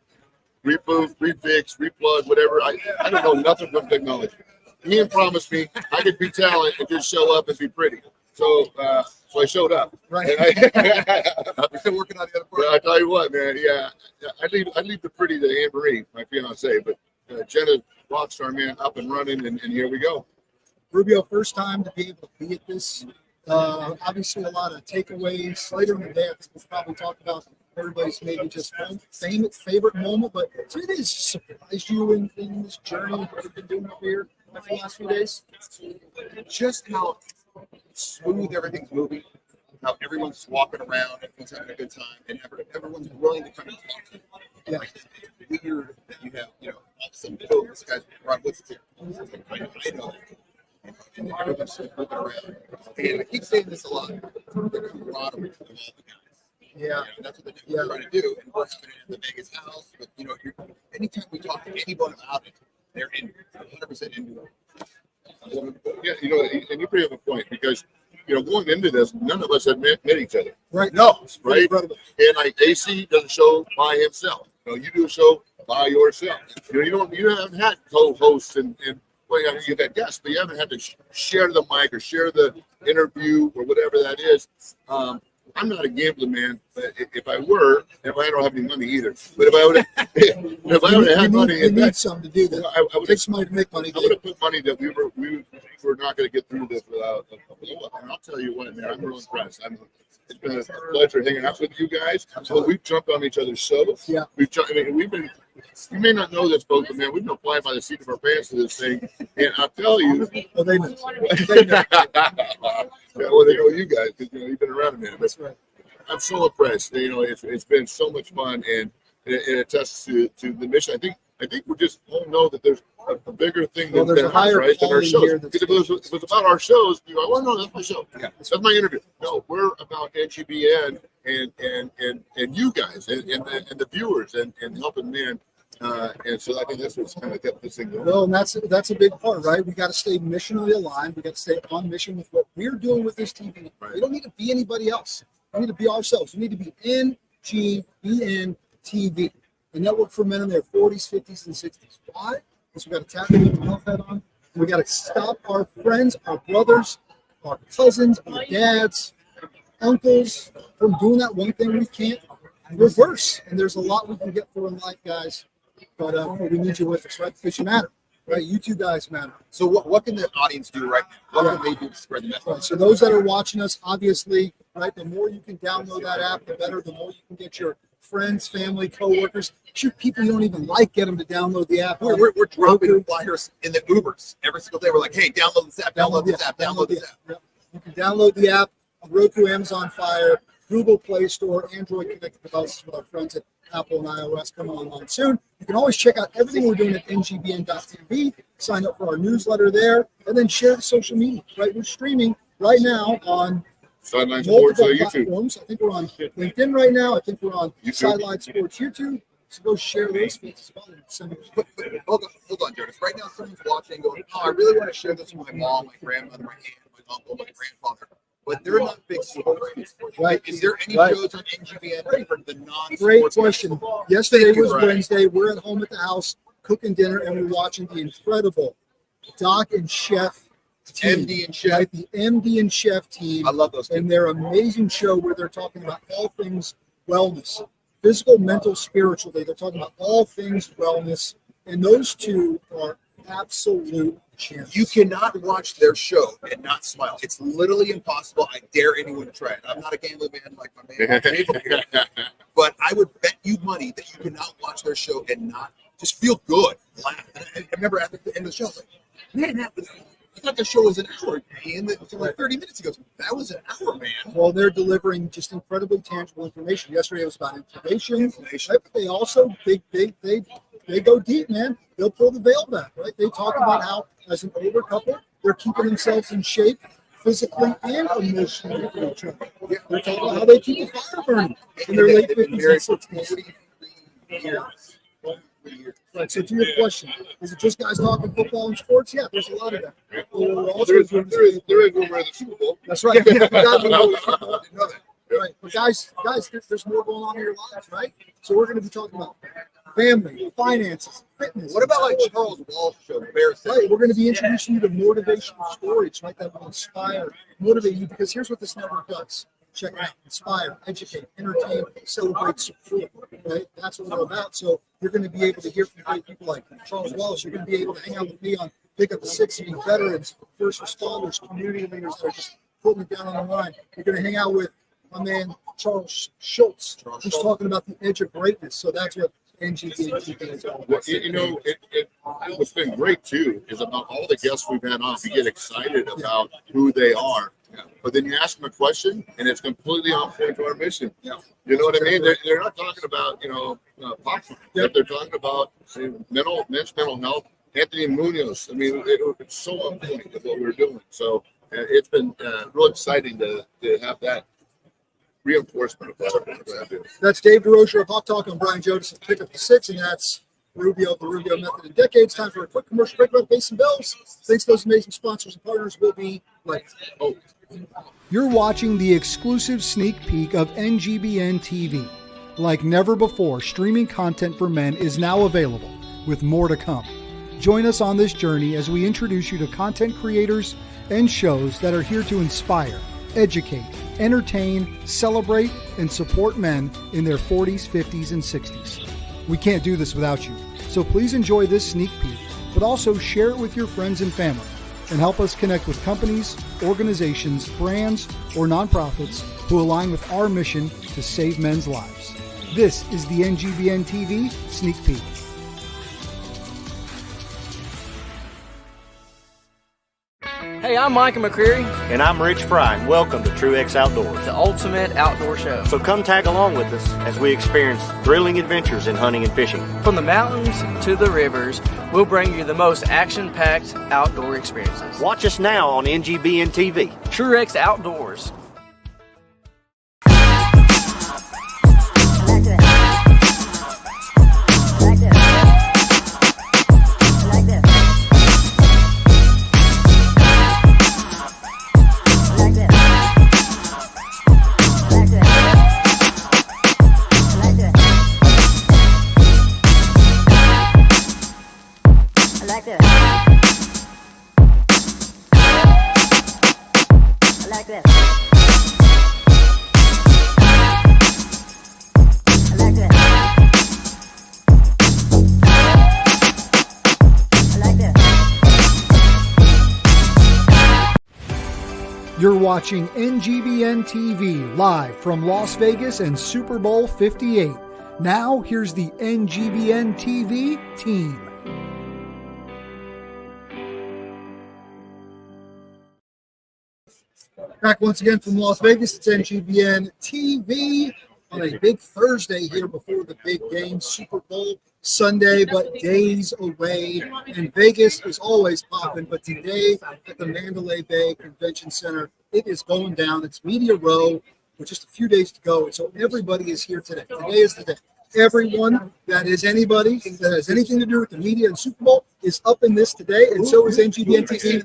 Repoof, refix, replug, whatever. I don't know nothing from technology. Ian promised me I could be talent and just show up and be pretty. So I showed up. Right. We're still working on the other part. Well, I tell you what, man. Yeah, I leave the pretty to Anne Marie, my fiance, but Jenna, rockstar, man, up and running, and here we go. Rubio, first time to be able to be at this. Obviously, a lot of takeaways. Later in the day, I think we'll probably talk about everybody's maybe just favorite moment. But so it has surprised you in this journey that you've been doing up here for the last few days? Just how smooth everything's moving, how everyone's walking around, everyone's having a good time, and everyone's willing to come and talk to you. Yeah. Like, it's weird that you have, all of a sudden, oh, this guy's Rod Woods here. I know. And everyone's just moving around. And I keep saying this a lot, the camaraderie of all the guys. Yeah. That's what they're trying to do. And we're having it at the Vegas house. But, anytime we talk to anyone about it, they're 100% into it. Yeah, and you bring up a point because, going into this, none of us had met each other. Right. No, right? And like AC does a show by himself. You do a show by yourself. You haven't had co-hosts and well, you've had guests, but you haven't had to share the mic or share the interview or whatever that is. I'm not a gambling man, but if I were, I don't have any money either. But if I would have had money, you need something to do that. I would take some money to make money. I would have put money that we were not going to get through this without a blow up. And I'll tell you what, man, I'm real impressed. It's been a pleasure hanging out with you guys. So we've jumped on each other's shows. Yeah, we've been. You may not know this, folks, but man, we've been flying by the seat of our pants to this thing. And I'll tell you, well, they know. Well, they know you guys because you've been around a minute. That's right. I'm so impressed. It's been so much fun, and it attests to the mission. I think we just all know that there's a bigger thing than our shows. Because if it was about our shows, you're like, well, no, that's my show. Yeah. That's my interview. No, we're about NGBN and you guys and the viewers and helping men. And so I think that's what's kind of kept this thing going. Well, and that's a big part, right? We got to stay missionally aligned. We got to stay on mission with what we're doing with this TV. Right. We don't need to be anybody else. We need to be ourselves. We need to be NGBN TV, the network for men in their 40s, 50s, and 60s. Why? Because we got to tap the mental health head on. We got to stop our friends, our brothers, our cousins, our dads, uncles from doing that one thing we can't reverse. And there's a lot we can get through in life, guys. But we need you with us, right? Because you matter, right? You two guys matter. So what can the audience do right now? What can they do to spread the message? Right. So those that are watching us, obviously, right, the more you can download that app, the better. The more you can get your friends, family, coworkers, shoot, people you don't even like, get them to download the app. We're dropping flyers in the Ubers every single day. We're like, hey, download this app, download this app. Yep. You can download the app on Roku, Amazon Fire, Google Play Store, Android connected devices with our friends at Apple and iOS coming online soon. You can always check out everything we're doing at NGBN.TV. Sign up for our newsletter there, and then share the social media. Right, we're streaming right now on Sideline Sports platforms. YouTube. I think we're on LinkedIn right now. I think we're on Sideline Sports YouTube. So go share those feeds as well. But hold on, Jonas. Right now, someone's watching, going, "Oh, I really want to share this with my mom, my grandmother, my aunt, my uncle, my grandfather." But they're not big sports. Right. Is there any shows on NGBN for the non-sports? Great question. Yesterday was Wednesday. We're at home at the house cooking dinner, and we're watching the incredible Doc and Chef team. MD and Chef. Right? The MD and Chef team. I love those. And their amazing show where they're talking about all things wellness, physical, mental, spiritual. They're talking about all things wellness. And those two are absolute champions. You cannot watch their show and not smile. It's literally impossible. I dare anyone to try it. I'm not a gambling man like my man on the table here, but I would bet you money that you cannot watch their show and not just feel good, laugh. And I remember at the end of the show, I was like, man, I thought the show was an hour, and it was like 30 minutes. He goes, that was an hour, man. Well, they're delivering just incredibly tangible information. Yesterday it was about information. Right? But they also they go deep, man. They'll pull the veil back, right? They talk about how, as an older couple, they're keeping themselves in shape physically and emotionally for each other. They're talking about how they keep the fire burning in their late 50s and 60s. for years. Right. So to your question, is it just guys talking football and sports? Yeah, there's a lot of that. There is when we're at the Super Bowl. That's right. Yeah, we got to know that. Right. But guys, there's more going on in your lives, right? So we're going to be talking about family, finances, fitness. What about like Charles Walsh show? Right. We're going to be introducing you to motivational stories, right? That will inspire, motivate you. Because here's what this network does. Check it out. Inspire, educate, entertain, celebrate, support. Right? That's what we're about. So you're going to be able to hear from great people like Charles Walsh. You're going to be able to hang out with me on Pick Up the Six, meet veterans, first responders, community leaders that are just putting it down on the line. You're going to hang out with my man Charles Schultz, who's talking about the edge of greatness. So that's what NGBN TV is all about. You know, what's been great too is about all the guests we've had on. We get excited about who they are, but then you ask them a question, and it's completely on point to our mission. You know what I mean? They're not talking about pop. They're talking about men's mental health. Anthony Munoz. I mean, it's so on point with what we're doing. So it's been real exciting to have that reinforcement of that. That's Dave DeRocher of Hawk Talk. I'm Brian Jonas of Pick Up the Six, and that's Rubio of the Rubio Method in Decades. Time for a quick commercial break about Base and Bells. Thanks to those amazing sponsors and partners. Will be like, You're watching the exclusive sneak peek of NGBN TV. Like never before, streaming content for men is now available, with more to come. Join us on this journey as we introduce you to content creators and shows that are here to inspire, educate, entertain, celebrate, and support men in their 40s, 50s, and 60s. We can't do this without you, so please enjoy this sneak peek, but also share it with your friends and family, and help us connect with companies, organizations, brands, or nonprofits who align with our mission to save men's lives. This is the NGBN TV Sneak Peek. Hey, I'm Micah McCreary. And I'm Rich Fry, and welcome to True X Outdoors, the ultimate outdoor show. So come tag along with us as we experience thrilling adventures in hunting and fishing. From the mountains to the rivers, we'll bring you the most action-packed outdoor experiences. Watch us now on NGBN TV. True X Outdoors. You're watching NGBN TV live from Las Vegas and Super Bowl 58. Now, here's the NGBN TV team. Back once again from Las Vegas. It's NGBN TV on a big Thursday here before the big game, Super Bowl Sunday, but days away. And Vegas is always popping, but today at the Mandalay Bay Convention Center, it is going down. It's Media Row with just a few days to go. And so everybody is here today. Today is the day. Everyone that is anybody that has anything to do with the media and Super Bowl is up in this today, and so is NGBN TV.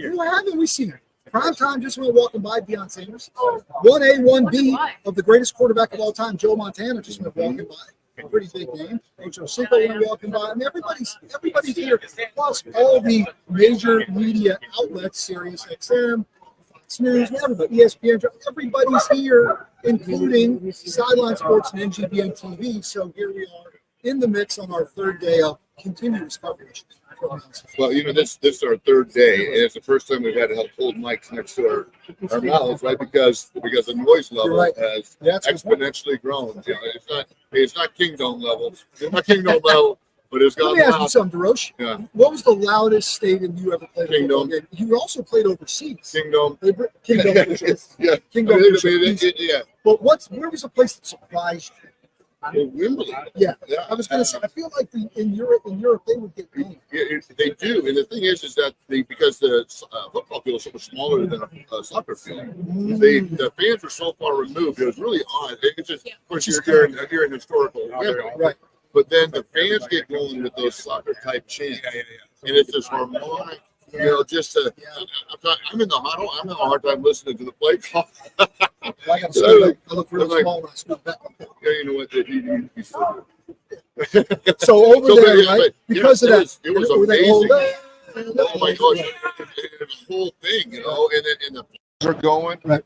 Who haven't we seen? Primetime just went walking by Deion Sanders. 1A, 1B of the greatest quarterback of all time, Joe Montana, just went walking by. A pretty big name. Ocho Cinco went walking by. I mean, everybody's here. Plus all the major media outlets, Sirius XM, Fox News, everybody, ESPN, everybody's here, including Sideline Sports and NGBN TV. So here we are in the mix on our third day of continuous coverage. Well, you know, this is our third day, and it's the first time we've had to help hold mics next to our mouths, right? Because the noise level has exponentially grown. You know, it's not Kingdom level. It's not Kingdom level, but it's gone. Let me ask you something, DeRoche. Yeah. What was the loudest stadium you ever played? Kingdom. You also played overseas. Kingdom. Kingdom. Yeah. Kingdom. Yeah. But where was the place that surprised you? Wimbledon. Yeah, I was going to say. I feel like in Europe they would get going. They do, and the thing is that because the football field is so much smaller than a soccer field, the fans are so far removed. It was really odd. It's just, of course, you're in historical Wembley, right? but then the fans get going with those soccer type chants, and it's this harmonic. Just to, I'm in the huddle. I'm having a hard time listening to the play call. I got to look really small when I scoot back. Yeah, you know what? You So over there, right? Because of that, it was amazing. Oh my gosh, the whole thing, and the are going, right?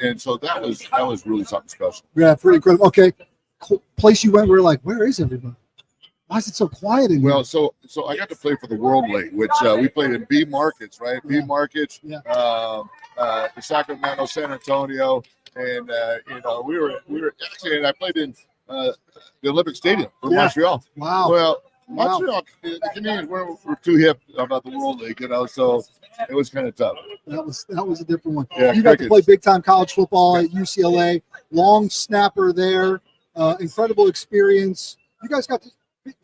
And so that was really something special. Yeah, pretty cool. Okay, place you went, we're like, where is everybody? Why is it so quiet in here? Well, so I got to play for the World League, which we played in B markets, right? B markets, the Sacramento, San Antonio, and we were actually, and I played in the Olympic Stadium in Montreal. Wow. Well, Montreal, the Canadians were too hip about the World League, so it was kind of tough. That was a different one. Yeah, you got to play big time college football at UCLA. Long snapper there. Incredible experience. You guys got to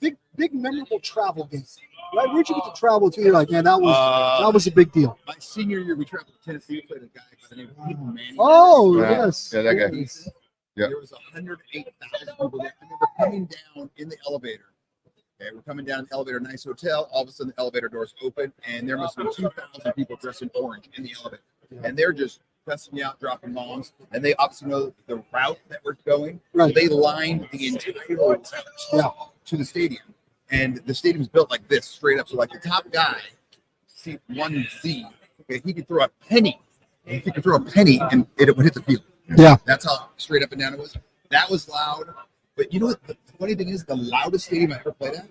big memorable travel games, right? Where'd you get to travel to? You're like, man, that was a big deal. My senior year, we traveled to Tennessee. We played a guy by the name of Peyton Manning. Oh, yes. Yeah, that guy. Yeah. There was 108,000 people there. I remember coming down in the elevator. Okay, we're coming down in the elevator, nice hotel. All of a sudden, the elevator doors open, and there must have been 2,000 people dressed in orange in the elevator. And they're just pressing me out, dropping bombs, and they obviously know the route that we're going. Right. So they lined the entire route to the stadium, and the stadium's built like this, straight up. So like the top guy, seat 1Z, okay, he could throw a penny. He could throw a penny, and it would hit the field. Yeah, that's how straight up and down it was. That was loud, but you know what? The funny thing is, the loudest stadium I ever played at,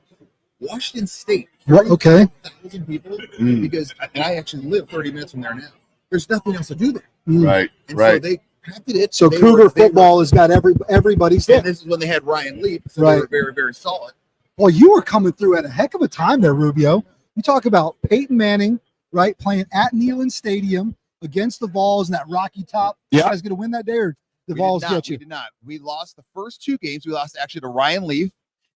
Washington State. What? Okay. 1,000 people, because and I actually live 30 minutes from there now. There's nothing else to do there. Right. And so they crafted it. So They Cougar were- football has got everybody's there. And this is when they had Ryan Leaf, so Right. they were very, very solid. Well, you were coming through at a heck of a time there, Rubio. You talk about Peyton Manning, right, playing at Neyland Stadium against the Vols and that Rocky Top. You guys going to win that day, or the Vols get you? We did not. We lost the first two games. We lost actually to Ryan Leaf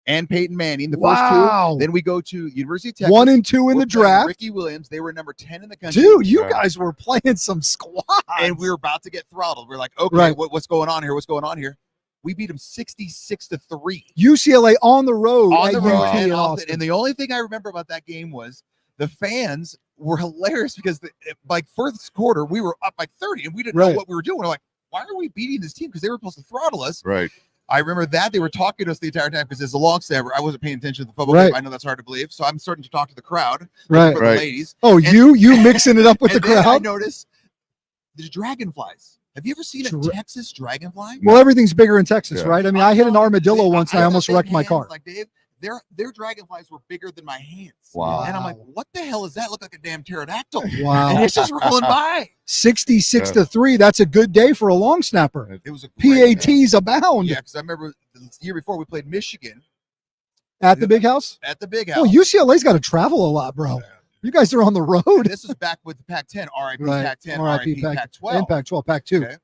and Peyton Manning. The Wow. first two. Then we go to University of Texas. 1 and 2 in We're the playing draft. Ricky Williams. They were number 10 in the country. Dude, you guys were playing some squads. And we were about to get throttled. We're like, okay, Right. what's going on here? What's going on here? We beat them 66-3 UCLA on the road. on at the road. UT in And, Austin. and the only thing I remember about that game was the fans were hilarious because like first quarter we were up like 30 and we didn't know Right. what we were doing. We're like, why are we beating this team? Because they were supposed to throttle us. Right. I remember that they were talking to us the entire time because as a long snapper, I wasn't paying attention to the football Right. game. I know that's hard to believe. So I'm starting to talk to the crowd, Right. for the ladies. Oh, And- you mixing it up with the and then I crowd? noticed the dragonflies. Have you ever seen a Texas dragonfly? Well, everything's bigger in Texas, Yeah. right? I mean, I hit an armadillo once and I almost wrecked my hands, car. Like Dave, their dragonflies were bigger than my hands. Wow. And I'm like, what the hell is that? Look like a damn pterodactyl. Wow. And it's just rolling by. 66-3. That's a good day for a long snapper. It was a great PATs abound. Yeah, because I remember the year before we played Michigan At the big house? at the Big House. Well, UCLA's got to travel a lot, bro. You guys are on the road. This was back with the Pac-10, RIP Right. Pac-10, RIP RIP Pac- Pac-12. and Pac-12, Pac-2. Okay.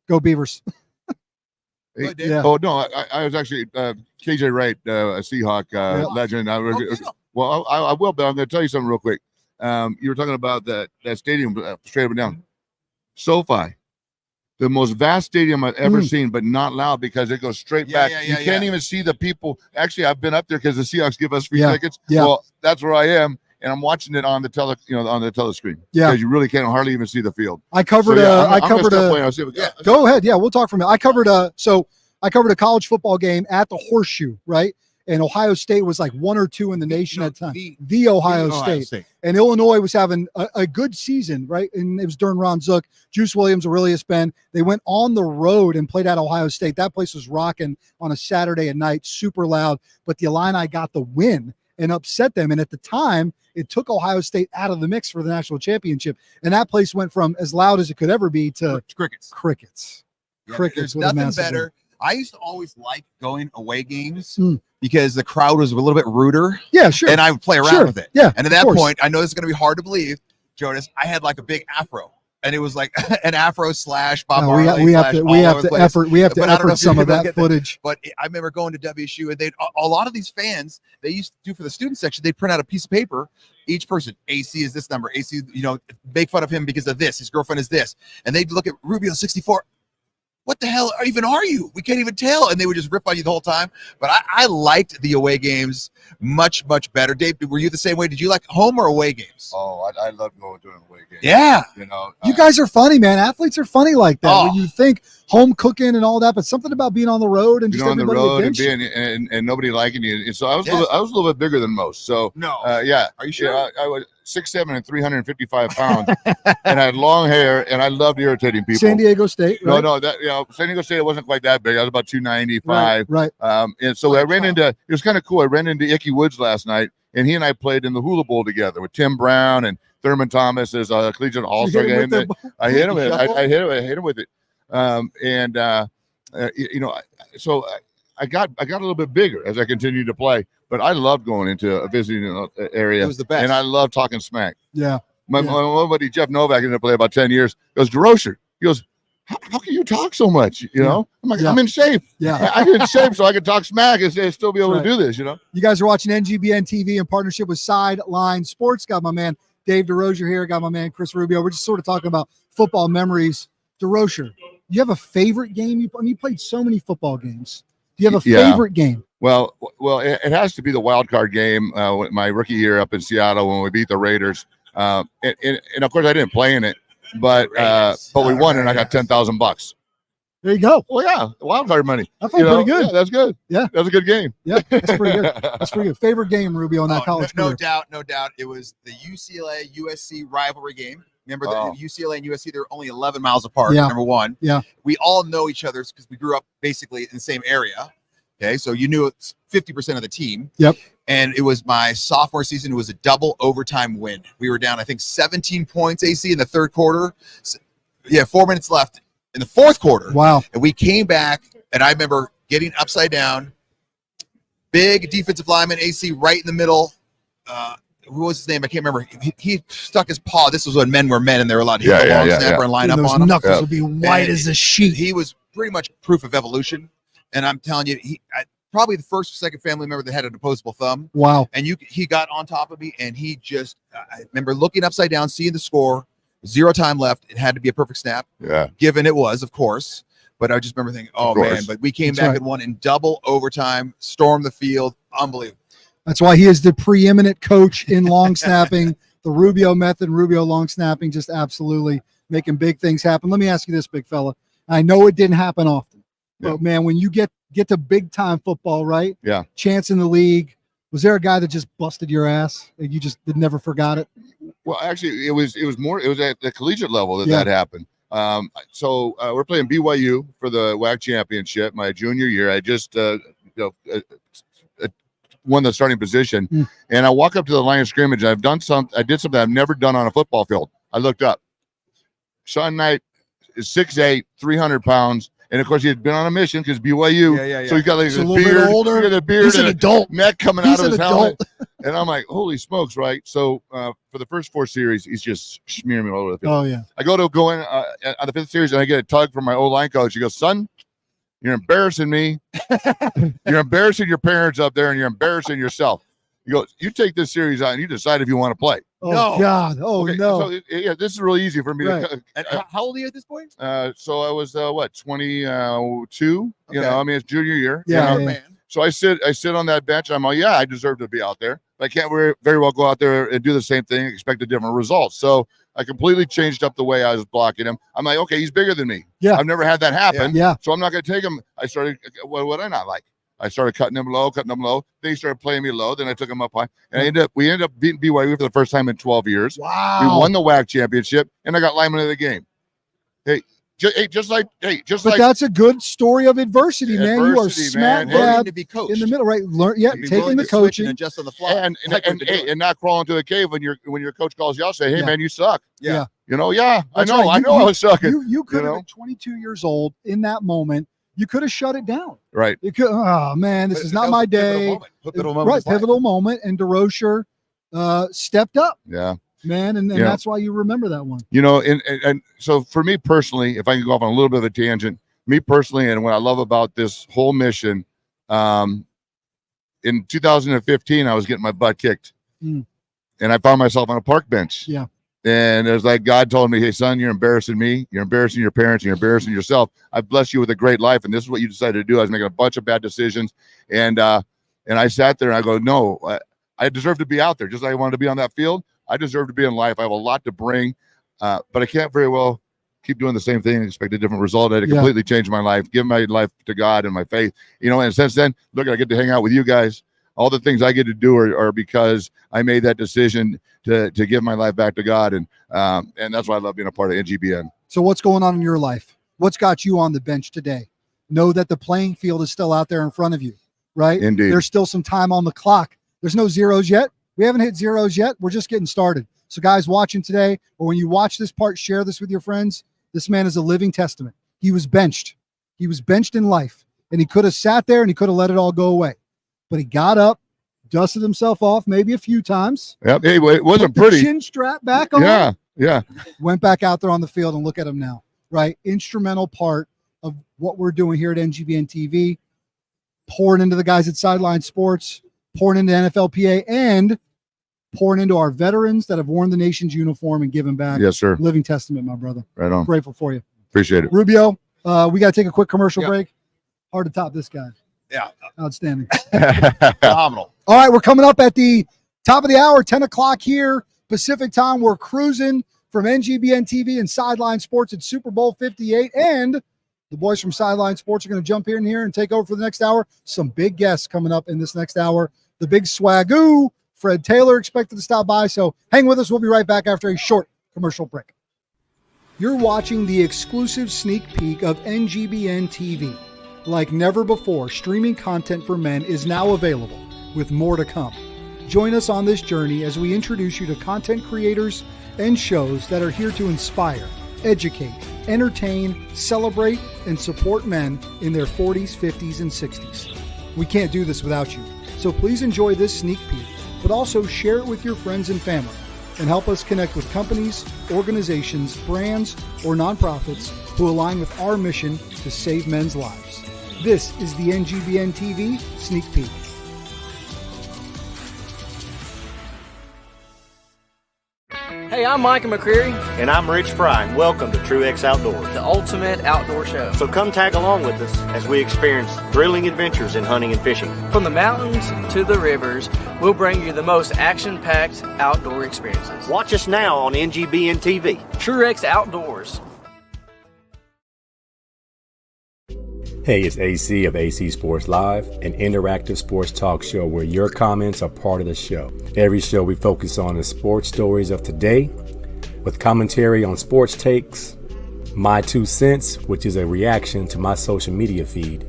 Go Beavers. Hey, Yeah. Oh no, I was actually KJ Wright, a Seahawk legend. Well, I will, but I'm going to tell you something real quick. You were talking about that stadium straight up and down. SoFi, the most vast stadium I've ever seen, but not loud because it goes straight back. You can't even see the people. Actually, I've been up there because the Seahawks give us free tickets. Yeah. Well, that's where I am, and I'm watching it on the on the telescreen. Yeah. Because you really can't hardly even see the field. I covered So, yeah, I I'm gonna covered stop a playing. I'll see if we got- Go ahead. Yeah, we'll talk from it. I covered a college football game at the Horseshoe, right? And Ohio State was like 1 or 2 in the nation at the time. The Ohio State. And Illinois was having a good season, right? And it was during Ron Zook, Juice Williams, Aurelius Ben. They went on the road and played at Ohio State. That place was rocking on a Saturday at night, super loud. But the Illini got the win and upset them. And at the time, it took Ohio State out of the mix for the national championship. And that place went from as loud as it could ever be to crickets. Yeah, Crickets there's with a nothing massive better. I used to always like going away games because the crowd was a little bit ruder. Yeah, sure. And I would play around Sure. with it. Yeah, And at of that course. point, I know this is going to be hard to believe, Jonas. I had like a big afro. And it was like an afro / Bob No, Marley. we have to effort But I don't know if some you're of gonna that get footage. But I remember going to WSU, and a lot of these fans, they used to do for the student section, they'd print out a piece of paper, each person, AC is this number, AC, make fun of him because of this, his girlfriend is this. And they'd look at Rubio 64. what the hell even are you? We can't even tell. And they would just rip on you the whole time. But I liked the away games much, much better. Dave, were you the same way? Did you like home or away games? Oh, I love going to an away game. Yeah. You know, You guys are funny, man. Athletes are funny like that. Oh. When you think home cooking and all that, but something about being on the road and being just on the everybody road and against you. being and nobody liking you. And so I was Yes. I was a little bit bigger than most. So No. yeah. Are you sure? Yeah, I was 6'7" and 355 pounds, and I had long hair, and I loved irritating people. San Diego State, right? No, that San Diego State wasn't quite that big. I was about 295. Right. And so I ran into. It was kind of cool. I ran into Icky Woods last night, and he and I played in the Hula Bowl together with Tim Brown and Thurman Thomas as a collegiate all-star hit him game. with I hit him. I hit him with it. So I got a little bit bigger as I continued to play, but I loved going into a visiting area. It was the best. And I loved talking smack. Yeah. My buddy Jeff Novak ended up playing about 10 years. Goes, DeRocher. He goes, how can you talk so much? You know, I'm like, I'm in shape. Yeah. I'm in shape so I can talk smack and still be able to do this, you know? You guys are watching NGBN TV in partnership with Sideline Sports. Got my man Dave DeRocher here. Got my man Chris Rubio. We're just sort of talking about football memories. DeRocher, you have a favorite game? You played so many football games. Do you have a favorite game? Well, it has to be the wild card game. My rookie year up in Seattle when we beat the Raiders. And of course I didn't play in it, but we won and I got $10,000. There you go. Well, yeah, wild card money. I felt pretty good. Yeah, that's good. Yeah, that's a good game. Yeah, that's pretty good. That's pretty good. Favorite game, Rubio, on that college career? No doubt. It was the UCLA USC rivalry game. Remember the UCLA and USC, they're only 11 miles apart. Yeah. Number one. Yeah. We all know each other because we grew up basically in the same area. Okay, so you knew it's 50% of the team. Yep. And it was my sophomore season. It was a double overtime win. We were down, I think, 17 points AC in the third quarter. 4 minutes left in the fourth quarter. Wow. And we came back, and I remember getting upside down. Big defensive lineman, AC, right in the middle. Who was his name? I can't remember. He stuck his paw. This was when men were men, and they were allowed to hit the long snapper and line up those on him. knuckles would be white as a sheet. He was pretty much proof of evolution. And I'm telling you, probably the first or second family member that had an opposable thumb. Wow. And he got on top of me, and he just, I remember looking upside down, seeing the score, 0 time left. It had to be a perfect snap. Yeah. Given it was, of course. But I just remember thinking, oh, man. But we came back and won in double overtime, stormed the field. Unbelievable. That's why he is the preeminent coach in long snapping, the Rubio method, Rubio long snapping, just absolutely making big things happen. Let me ask you this, big fella. I know it didn't happen often, but man, when you get to big time football, right? Yeah. Chance in the league. Was there a guy that just busted your ass and you just never forgot it? Well, actually, it was at the collegiate level that happened. So we're playing BYU for the WAC championship my junior year. I just won the starting position, and I walk up to the line of scrimmage. I did something I've never done on a football field. I looked up. Sean Knight is 6'8", 300 pounds. And of course, he had been on a mission because BYU. So he's got like this beard, older. The beard, he's an adult. Neck coming out of his helmet. And I'm like, holy smokes, right? So for the first 4 series, he's just smearing me all over the field. Oh yeah. I go in on the 5th series, and I get a tug from my O-line coach. He goes, "Son, you're embarrassing me. You're embarrassing your parents up there, and you're embarrassing yourself." He goes, "You take this series out, and you decide if you want to play." Oh no. God! Oh okay, no! So this is really easy for me to. And how old are you at this point? So I was 22. You know, I mean, it's junior year. Yeah, you know? Man. So I sit on that bench. I'm like, yeah, I deserve to be out there. But I can't very well go out there and do the same thing, expect a different result. So I completely changed up the way I was blocking him. I'm like, okay, he's bigger than me. Yeah. I've never had that happen. Yeah. So I'm not going to take him. I started, what would I not like? I started cutting him low. Then he started playing me low. Then I took him up high. And we ended up beating BYU for the first time in 12 years. Wow. We won the WAC championship, and I got lineman of the game. But that's a good story of adversity, man. You are smack dab to be coached in the middle, right? Taking the coaching and just on the fly, and not crawling to the cave when your coach calls you out. Say, hey man, you suck. Yeah. You know, I That's know, right. I was sucking. You could have been 22 years old in that moment. You could have shut it down. Right. You could. Oh man, this is not my day. Pivotal moment, and DeRocher stepped up. Yeah. Man, and that's why you remember that one. You know, and so for me personally, if I can go off on a little bit of a tangent, me personally, and what I love about this whole mission, in 2015, I was getting my butt kicked, and I found myself on a park bench. Yeah. And it was like God told me, hey, son, you're embarrassing me. You're embarrassing your parents. You're embarrassing yourself. I've blessed you with a great life, and this is what you decided to do. I was making a bunch of bad decisions. And I sat there and I go, no, I deserve to be out there. Just like I wanted to be on that field, I deserve to be in life. I have a lot to bring, but I can't very well keep doing the same thing and expect a different result. I had to completely change my life, give my life to God and my faith. And since then, look, I get to hang out with you guys. All the things I get to do are because I made that decision to give my life back to God. And that's why I love being a part of NGBN. So what's going on in your life? What's got you on the bench today? Know that the playing field is still out there in front of you, right? Indeed. There's still some time on the clock. There's no zeros yet. We haven't hit zeros yet. We're just getting started. So guys watching today, or when you watch this part, share this with your friends. This man is a living testament. He was benched. He was benched in life, and he could have sat there and he could have let it all go away. But he got up, dusted himself off maybe a few times. Yep. Hey, it wasn't pretty. Chin strap back on. Yeah. Went back out there on the field, and look at him now, right? Instrumental part of what we're doing here at NGBN TV, pouring into the guys at Sideline Sports, pouring into NFLPA, and pouring into our veterans that have worn the nation's uniform and given back. Yes, sir. Living testament, my brother. Right on. Grateful for you. Appreciate it. Rubio, we got to take a quick commercial break. Hard to top this guy. Yeah. Outstanding. Phenomenal. All right, we're coming up at the top of the hour, 10 o'clock here, Pacific time. We're cruising from NGBN TV and Sideline Sports at Super Bowl 58. And the boys from Sideline Sports are going to jump in here and take over for the next hour. Some big guests coming up in this next hour. The big swagoo, Fred Taylor, expected to stop by. So hang with us. We'll be right back after a short commercial break. You're watching the exclusive sneak peek of NGBN TV. Like never before, streaming content for men is now available, with more to come. Join us on this journey as we introduce you to content creators and shows that are here to inspire, educate, entertain, celebrate, and support men in their 40s, 50s, and 60s. We can't do this without you, so please enjoy this sneak peek, but also share it with your friends and family, and help us connect with companies, organizations, brands, or nonprofits who align with our mission to save men's lives. This is the NGBN TV Sneak Peek. Hey, I'm Micah McCreary. And I'm Rich Fry, and welcome to TrueX Outdoors, the ultimate outdoor show. So come tag along with us as we experience thrilling adventures in hunting and fishing. From the mountains to the rivers, we'll bring you the most action-packed outdoor experiences. Watch us now on NGBN TV. TrueX Outdoors. Hey, it's AC of AC Sports Live, an interactive sports talk show where your comments are part of the show. Every show we focus on the sports stories of today, with commentary on sports takes, My 2 Cents, which is a reaction to my social media feed,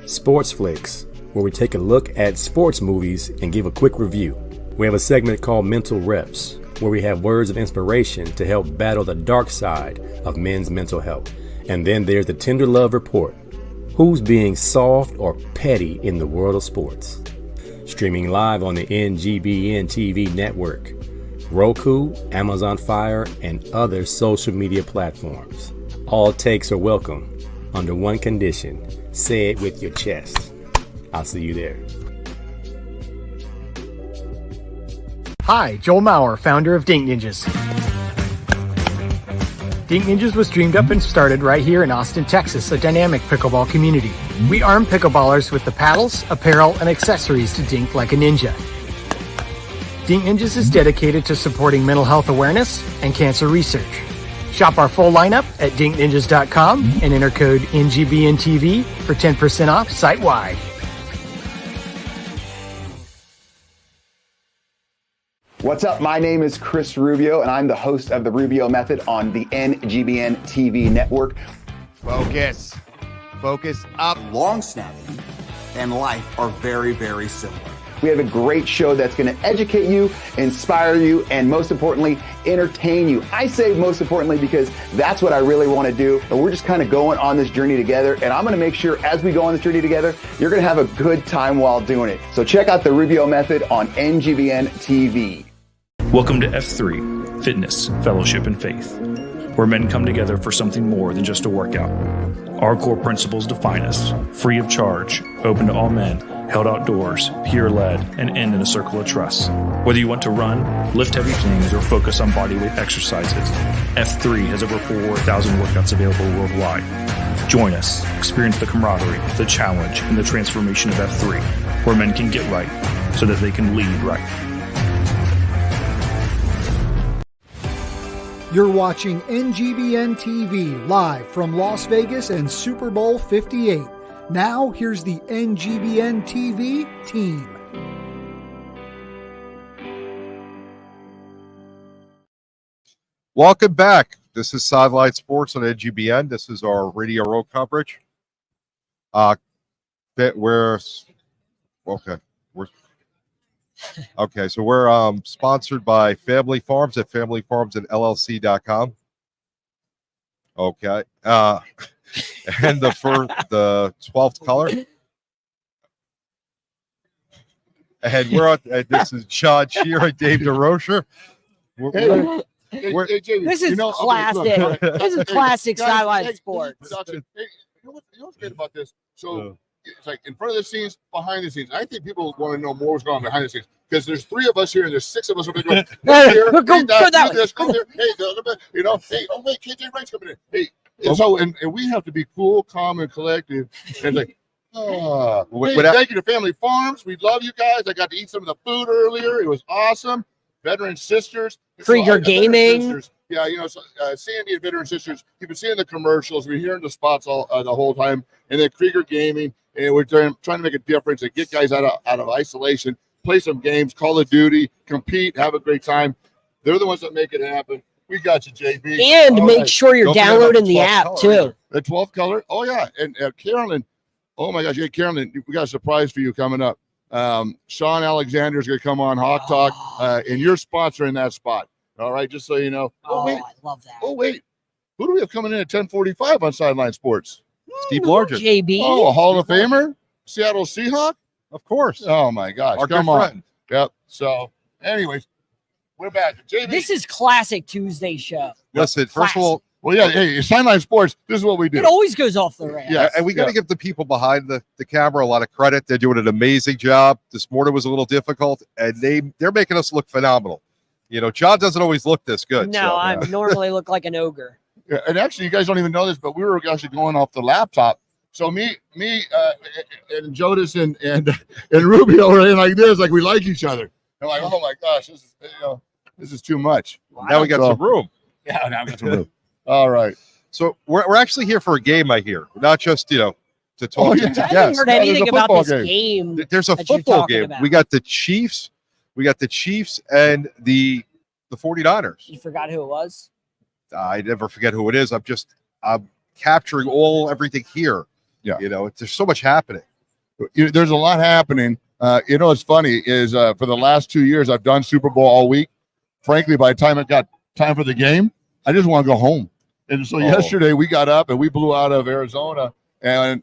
Sports Flicks, where we take a look at sports movies and give a quick review. We have a segment called Mental Reps, where we have words of inspiration to help battle the dark side of men's mental health. And then there's the Tender Love Report. Who's being soft or petty in the world of sports? Streaming live on the NGBN TV network, Roku, Amazon Fire, and other social media platforms. All takes are welcome under one condition. Say it with your chest. I'll see you there. Hi, Joel Maurer, founder of Dink Ninjas. Dink Ninjas was dreamed up and started right here in Austin, Texas, a dynamic pickleball community. We arm pickleballers with the paddles, apparel, and accessories to dink like a ninja. Dink Ninjas is dedicated to supporting mental health awareness and cancer research. Shop our full lineup at dinkninjas.com and enter code NGBNTV for 10% off site-wide. What's up? My name is Chris Rubio, and I'm the host of The Rubio Method on the NGBN TV network. Focus. Focus up. Long snapping and life are very, very similar. We have a great show that's going to educate you, inspire you, and most importantly, entertain you. I say most importantly because that's what I really want to do. And we're just kind of going on this journey together. And I'm going to make sure as we go on this journey together, you're going to have a good time while doing it. So check out The Rubio Method on NGBN TV. Welcome to F3, Fitness, Fellowship, and Faith, where men come together for something more than just a workout. Our core principles define us: free of charge, open to all men, held outdoors, pure lead, and end in a circle of trust. Whether you want to run, lift heavy things, or focus on bodyweight exercises, F3 has over 4,000 workouts available worldwide. Join us, experience the camaraderie, the challenge, and the transformation of F3, where men can get right so that they can lead right. You're watching NGBN TV live from Las Vegas and Super Bowl 58. Now, here's the NGBN TV team. Welcome back. This is Sideline Sports on NGBN. This is our Radio Row coverage. So we're sponsored by Family Farms at familyfarmsandllc.com. Okay. And the 12th color. And we're on, this is John Shear and Dave DeRocher. This is classic. This is classic Sideline Sports. You know what's great about this? So it's like in front of the scenes, behind the scenes. I think people want to know more what's going on behind the scenes because there's 3 of us here and there's 6 of us over there. Hey, oh wait, KJ Wright's coming in. Hey, and we have to be cool, calm, and collective. And like, thank you to Family Farms. We love you guys. I got to eat some of the food earlier. It was awesome. Veteran Sisters. Krieger Gaming. Yeah, Sandy and Veteran Sisters, you've been seeing the commercials. We're hearing the spots all the whole time. And then Krieger Gaming, and we're trying to make a difference and get guys out of isolation, play some games, Call of Duty, compete, have a great time. They're the ones that make it happen. We got you, JB. And make sure you're downloading the app, too. The 12th color? Oh, yeah. And Carolyn, oh, my gosh. Yeah, Carolyn, we got a surprise for you coming up. SHAUN Alexander is going to come on Hawk Talk, and you're sponsoring that spot. All right, just so you know. I love that. Oh, wait. Who do we have coming in at 10:45 on Sideline Sports? Steve Largent. JB. Oh, a Hall of Famer? Seattle Seahawk? Of course. Oh, my gosh. Our Come good on. friend. Yep. So, anyways, we're back. JB. This is classic Tuesday show. Listen, first of all, well, yeah, hey, Sideline Sports, this is what we do. It always goes off the rails. Yeah, and we got to give the people behind the camera a lot of credit. They're doing an amazing job. This morning was a little difficult, and they're making us look phenomenal. John doesn't always look this good. No, I normally look like an ogre. Yeah, and actually, you guys don't even know this, but we were actually going off the laptop. So me, and Jonas and Rubio are in like this, like we like each other. I'm like, oh my gosh, this is too much. Now we got some room. Yeah, now we got some room. All right. So we're actually here for a game, I hear, not just to talk to I haven't heard anything about this game. There's a football game. We got the Chiefs. We got the Chiefs and the 49ers. You forgot who it was? I never forget who it is. I'm capturing everything here. Yeah. There's so much happening. There's a lot happening. What's funny is for the last 2 years, I've done Super Bowl all week. Frankly, by the time it got time for the game, I just want to go home. And so yesterday we got up and we blew out of Arizona and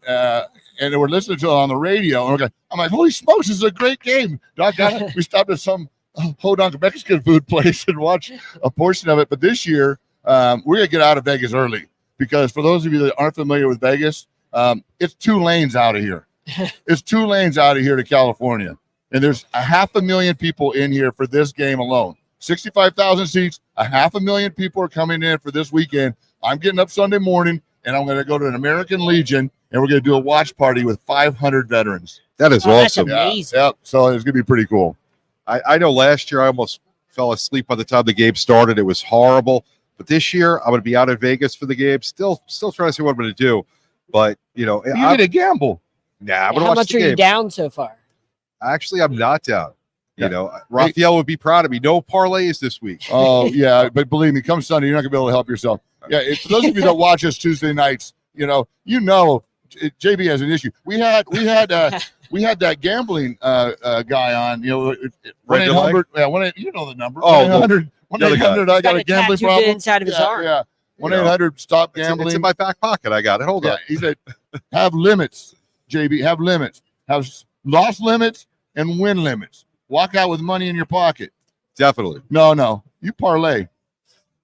we're listening to it on the radio. And I'm like, holy smokes, this is a great game. We stopped at some Hodunk Mexican food place and watched a portion of it. But this year, we're going to get out of Vegas early because for those of you that aren't familiar with Vegas, it's 2 lanes out of here. It's 2 lanes out of here to California. And there's 500,000 people in here for this game alone. 65,000 seats, 500,000 people are coming in for this weekend. I'm getting up Sunday morning, and I'm going to go to an American Legion, and we're going to do a watch party with 500 veterans. That is awesome. That's amazing. Yeah, so it's going to be pretty cool. I know last year I almost fell asleep by the time the game started. It was horrible. But this year I'm going to be out in Vegas for the game. Still trying to see what I'm going to do. But, you need to gamble. Nah, I'm going to How watch much the are game. you down so far? Actually, I'm not down. Raphael would be proud of me. No parlays this week. Oh, yeah. But believe me, come Sunday, you're not going to be able to help yourself. Yeah, for those of you that watch us Tuesday nights, JB has an issue. We had that gambling guy on. 1-800. Yeah, you know the number. Oh, 1-800. I got a gambling problem inside of his arm. Yeah. 1-800. Stop gambling. It's in my back pocket. I got it. Hold on. He said, have limits, JB. Have limits. Have loss limits and win limits. Walk out with money in your pocket. Definitely. No. You parlay.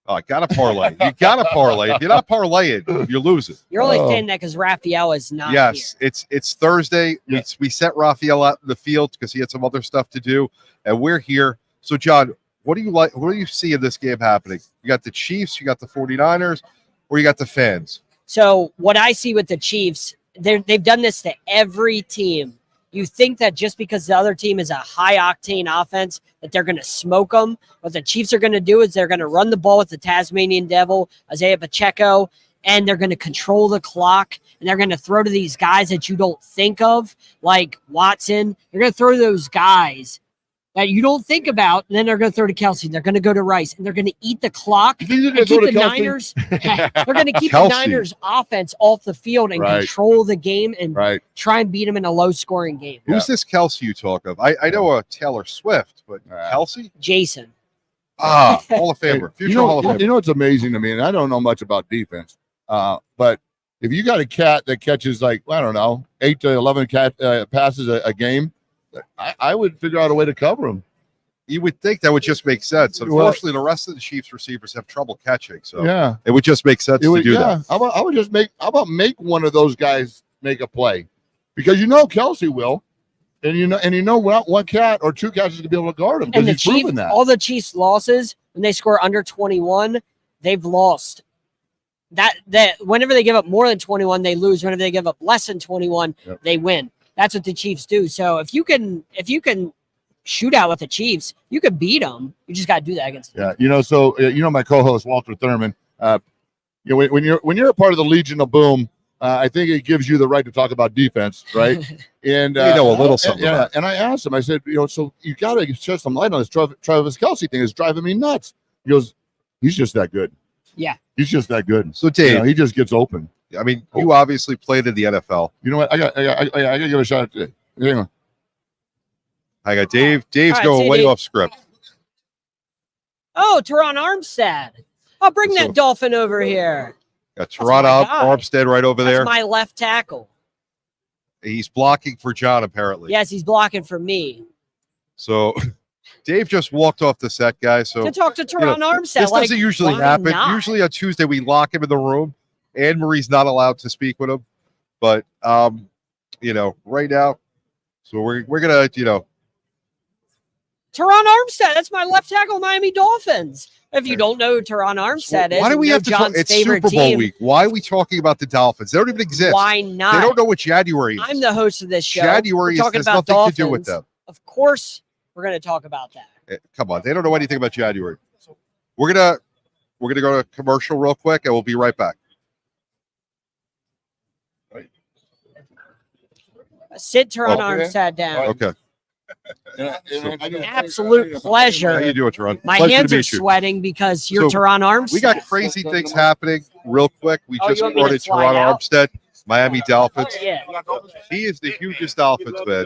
Oh, I got to parlay. You got to parlay. If you're not parlaying, you're losing. You're only saying that because Raphael is not Yes, here. it's Thursday. We set Raphael out in the field because he had some other stuff to do, and we're here. So, John, what do you like? What do you see in this game happening? You got the Chiefs, you got the 49ers, or you got the fans? So what I see with the Chiefs, they've done this to every team. You think that just because the other team is a high-octane offense that they're going to smoke them. What the Chiefs are going to do is they're going to run the ball with the Tasmanian Devil, Isaiah Pacheco, and they're going to control the clock, and they're going to throw to these guys that you don't think of, like Watson. They're going to throw to those guys that you don't think about, and then they're going to throw to Kelsey. They're going to go to Rice, and they're going to eat the clock and keep the Niners. They're going to keep the Niners offense off the field and control the game and try and beat them in a low-scoring game. Who's this Kelsey you talk of? I know a Taylor Swift, but Kelsey? Jason. Hall of Famer. Future Hall of Famer. You know what's amazing to me, and I don't know much about defense, but if you got a cat that catches 8 to 11 passes a game, I would figure out a way to cover him. You would think that would just make sense. Unfortunately, the rest of the Chiefs receivers have trouble catching, so it would just make sense to do that. How about make one of those guys make a play, because Kelsey will, and you know one cat or two cats is gonna be able to guard him because he's proven that. All the Chiefs' losses when they score under 21, they've lost. That whenever they give up more than 21, they lose. Whenever they give up less than 21, they win. That's what the Chiefs do. So if you can shoot out with the Chiefs, you can beat them. You just got to do that against them. Yeah, my co-host Walter Thurman. When you're a part of the Legion of Boom, I think it gives you the right to talk about defense, right? And a little something. Yeah. And I asked him. I said, so you got to shed some light on this Travis Kelsey thing. It's driving me nuts. He goes, he's just that good. Yeah, he's just that good. So Dave, he just gets open. I mean, you obviously played in the NFL. You know what? I got to give a shot at Hang on. I got Dave. Dave's going way off script. Oh, Teron Armstead. I'll bring that Dolphin over here. Got Teron Armstead right over there. That's my left tackle. He's blocking for John, apparently. Yes, he's blocking for me. So Dave just walked off the set, guys. So to talk to Teron Armstead. This doesn't usually happen. Usually on Tuesday, we lock him in the room. Anne Marie's not allowed to speak with him, but right now, so we're gonna Teron Armstead. That's my left tackle, Miami Dolphins. If you don't know who Teron Armstead is, why do we have to talk? It's Super Bowl team. week. Why are we talking about the Dolphins? They don't even exist. Why not? They don't know what January is. I'm the host of this show. January we're talking has about nothing Dolphins. to do with them. Of course, we're going to talk about that. Come on, they don't know anything about January. We're gonna go to commercial real quick, and we'll be right back. Sit Teron Armstead down. Okay. Absolute pleasure. How you doing, Teron? My Pleasure hands to are meet you. sweating because you're Teron Armstead. We got crazy things happening real quick. We just brought in Teron Armstead, Miami Dolphins. Yeah. He is the hugest Dolphins fan.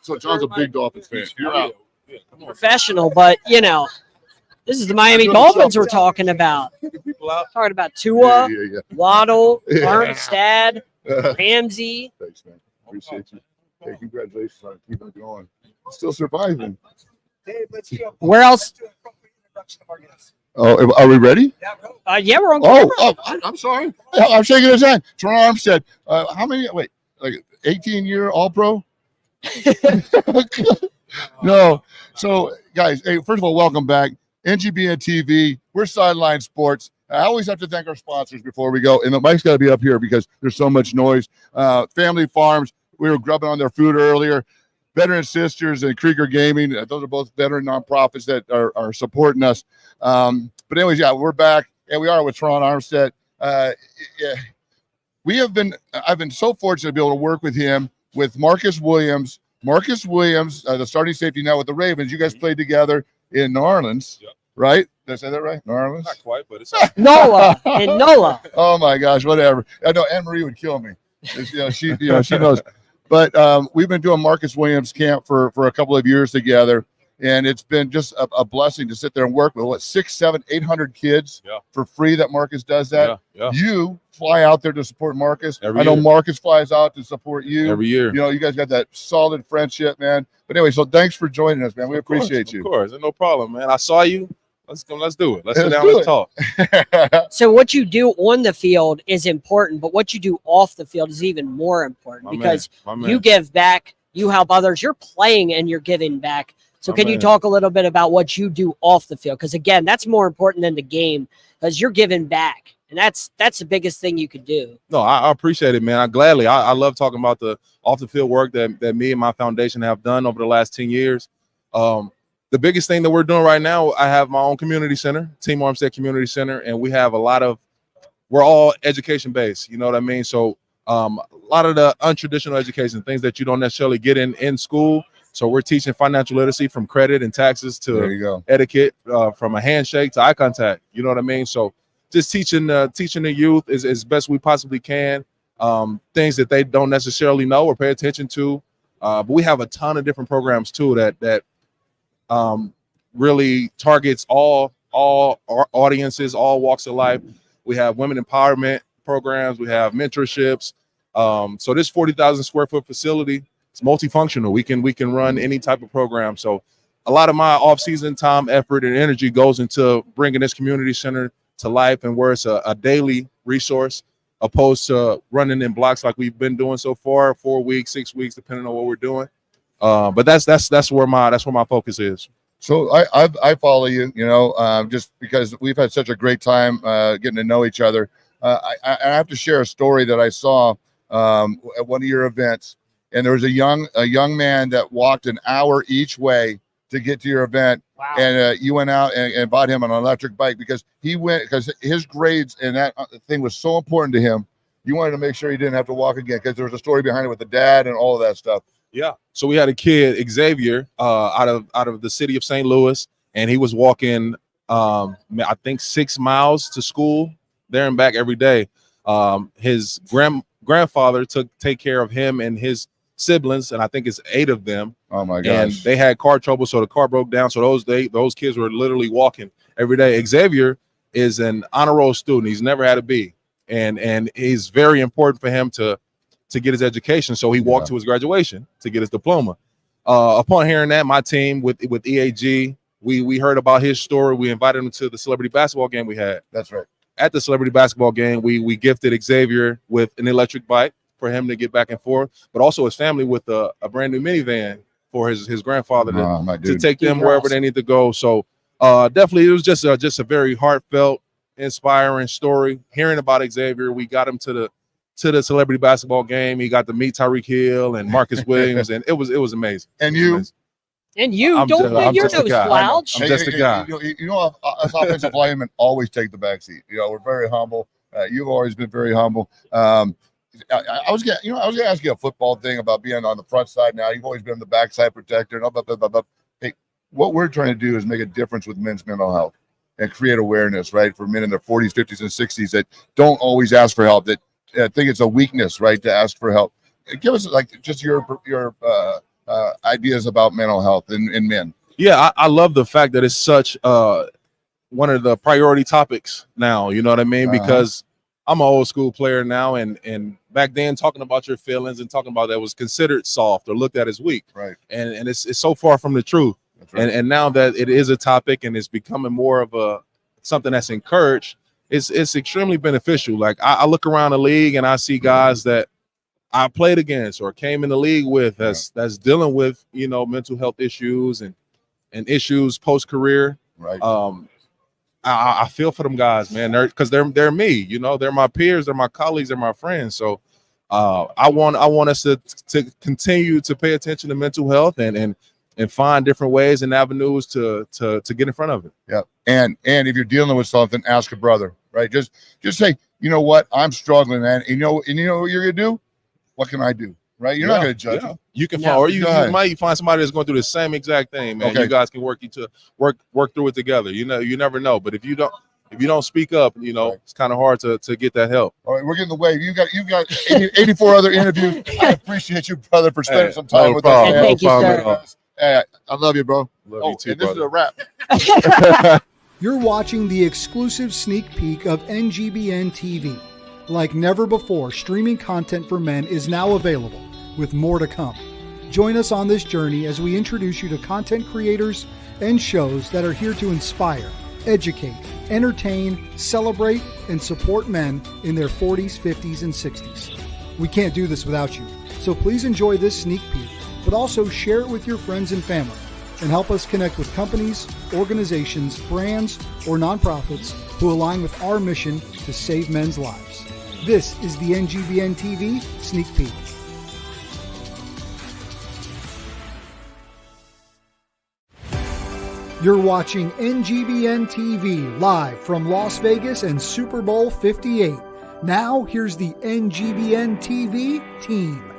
So John's a big Dolphins fan. You're out. Professional, but this is the Miami Dolphins we're talking about. Talking about Tua, Waddle, Armstead, Ramsey. Thanks, man. Appreciate you. Hey, congratulations on keeping it going. Still surviving. Where else? Oh, are we ready? Yeah, we're on camera. I'm sorry. I'm shaking his hand. Teron Armstead. How many? Wait, 18-year All-Pro? No. So, guys, hey, first of all, welcome back. NGBN TV. We're Sideline Sports. I always have to thank our sponsors before we go. And the mic's got to be up here because there's so much noise. Family Farms. We were grubbing on their food earlier. Veteran Sisters and Krieger Gaming. Those are both veteran nonprofits that are supporting us. But anyways, we're back, and we are with Teron Armstead. I've been so fortunate to be able to work with him, with Marcus Williams. Marcus Williams, the starting safety now with the Ravens. You guys played together in New Orleans, right? Did I say that right? New Orleans? Not quite, but it's NOLA. In NOLA. Oh my gosh, whatever. I know Anne Marie would kill me. She knows. But we've been doing Marcus Williams camp for a couple of years together. And it's been just a blessing to sit there and work with 600, 700, 800 kids for free that Marcus does that. You fly out there to support Marcus. I know Marcus flies out to support you every year. You know, you guys got that solid friendship, man. But anyway, so thanks for joining us, man. We appreciate you. Of course, no problem, man. I saw you. Let's go. Let's do it. Let's sit down. Let's talk. So what you do on the field is important, but what you do off the field is even more important because you give back, you help others, you're playing and you're giving back. So can you talk a little bit about what you do off the field? Because again, that's more important than the game because you're giving back. And that's the biggest thing you could do. No, I appreciate it, man. I love talking about the off the field work that me and my foundation have done over the last 10 years. The biggest thing that we're doing right now, I have my own community center, Team Armstead Community Center, and we have we're all education based, you know what I mean? So a lot of the untraditional education, things that you don't necessarily get in school. So we're teaching financial literacy from credit and taxes to etiquette, from a handshake to eye contact. You know what I mean? So just teaching the youth as best we possibly can, things that they don't necessarily know or pay attention to. But we have a ton of different programs too that really targets all audiences, all walks of life. We have women empowerment programs. We have mentorships. So this 40,000 square foot facility, it's multifunctional. We can run any type of program. So a lot of my off-season time, effort, and energy goes into bringing this community center to life and where it's a daily resource opposed to running in blocks like we've been doing so far, 4 weeks, 6 weeks, depending on what we're doing. But that's where my focus is. So I follow you, you know, just because we've had such a great time getting to know each other. I have to share a story that I saw at one of your events. And there was a young man that walked an hour each way to get to your event. Wow. And you went out and bought him an electric bike because his grades and that thing was so important to him. You wanted to make sure he didn't have to walk again because there was a story behind it with the dad and all of that stuff. Yeah. So we had a kid, Xavier, out of the city of St. Louis, and he was walking, I think 6 miles to school there and back every day. His grandfather take care of him and his siblings, and I think it's 8 of them. Oh my gosh! And they had car trouble, so the car broke down. So those kids were literally walking every day. Xavier is an honor roll student. He's never had a B, and it's very important for him to get his education. So he walked to his graduation to get his diploma. Upon hearing that, my team with EAG, we heard about his story. We invited him to the celebrity basketball game we had. That's right. At the celebrity basketball game, we gifted Xavier with an electric bike for him to get back and forth, but also his family with a brand new minivan for his grandfather to take them wherever they need to go. So definitely, it was just a very heartfelt, inspiring story. Hearing about Xavier, we got him to the celebrity basketball game. He got to meet Tyreek Hill and Marcus Williams, and it was amazing. And you. And you don't make your nose slouch. I'm just a guy. You know, us offensive linemen always take the back seat. You know, we're very humble. You've always been very humble. I was gonna ask you a football thing about being on the front side. Now you've always been the backside protector. And blah, blah, blah, blah. Hey, what we're trying to do is make a difference with men's mental health and create awareness, right, for men in their 40s, 50s, and 60s that don't always ask for help. That think it's a weakness, right, to ask for help. Give us like just your ideas about mental health in men. Yeah, I love the fact that it's such one of the priority topics now. You know what I mean? Because I'm an old school player now, and back then talking about your feelings and talking about that was considered soft or looked at as weak. Right. And it's so far from the truth. That's right. And now that it is a topic and it's becoming more of something that's encouraged, it's extremely beneficial. Like I look around the league and I see guys that I played against or came in the league with that's dealing with, you know, mental health issues and issues post-career. Right. I feel for them guys, man. They're me, you know, they're my peers, they're my colleagues, they're my friends. So I want us to continue to pay attention to mental health and find different ways and avenues to get in front of it. Yeah. And if you're dealing with something, ask a brother, right? Just say, you know what, I'm struggling, man. And you know what you're gonna do? What can I do? Right? You're not gonna judge them. You can find, or you might find somebody that's going through the same exact thing, man. Okay. You guys can work through it together. You know, you never know. But if you don't speak up, you know, it's kind of hard to get that help. All right, we're getting the wave. You got 84 other interviews. I appreciate you, brother, for spending some time with us. Thank you, sir. Hey, I love you, bro. Love you too, and this is brother. a wrap. You're watching the exclusive sneak peek of NGBN TV. Like never before, streaming content for men is now available, with more to come. Join us on this journey as we introduce you to content creators and shows that are here to inspire, educate, entertain, celebrate, and support men in their 40s, 50s, and 60s. We can't do this without you, so please enjoy this sneak peek, but also share it with your friends and family, and help us connect with companies, organizations, brands, or nonprofits who align with our mission to save men's lives. This is the NGBN TV Sneak Peek. You're watching NGBN TV live from Las Vegas and Super Bowl 58. Now, here's the NGBN TV team.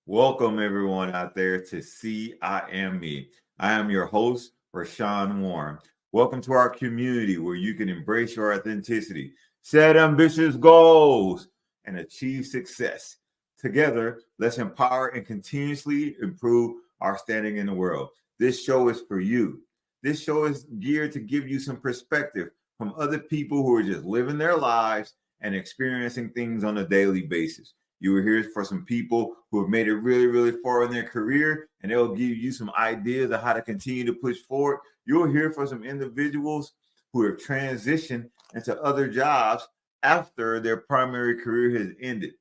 Welcome everyone out there to See I Am Me. I am your host, Rashawn Warren. Welcome to our community where you can embrace your authenticity, set ambitious goals, and achieve success. Together, let's empower and continuously improve our standing in the world. This show is for you. This show is geared to give you some perspective from other people who are just living their lives and experiencing things on a daily basis. You will hear for some people who have made it really, really far in their career, and they'll give you some ideas of how to continue to push forward. You'll hear from some individuals who have transitioned into other jobs after their primary career has ended.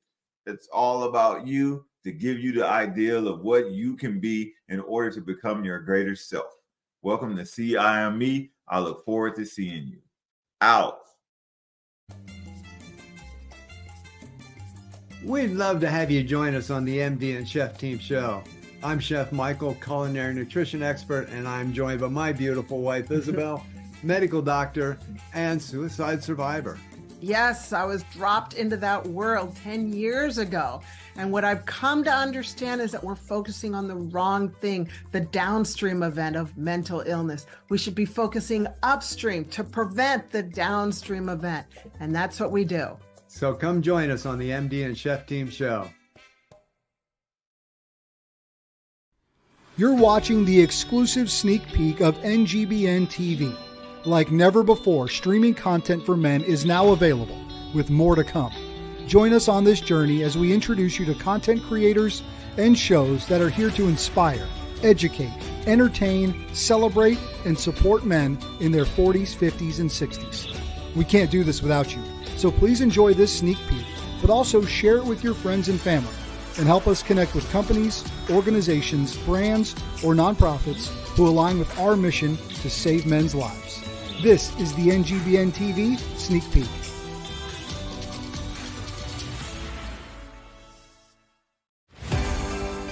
It's all about you to give you the ideal of what you can be in order to become your greater self. Welcome to See I Am Me. I look forward to seeing you. Out. We'd love to have you join us on the MD and Chef Team Show. I'm Chef Michael, culinary nutrition expert, and I'm joined by my beautiful wife, Isabel, medical doctor and suicide survivor. Yes, I was dropped into that world 10 years ago. And what I've come to understand is that we're focusing on the wrong thing, the downstream event of mental illness. We should be focusing upstream to prevent the downstream event. And that's what we do. So come join us on the MD and Chef Team Show. You're watching the exclusive sneak peek of NGBN TV. Like never before, streaming content for men is now available, with more to come. Join us on this journey as we introduce you to content creators and shows that are here to inspire, educate, entertain, celebrate, and support men in their 40s, 50s, and 60s. We can't do this without you, so please enjoy this sneak peek, but also share it with your friends and family, and help us connect with companies, organizations, brands, or nonprofits who align with our mission to save men's lives. This is the NGBN TV Sneak Peek.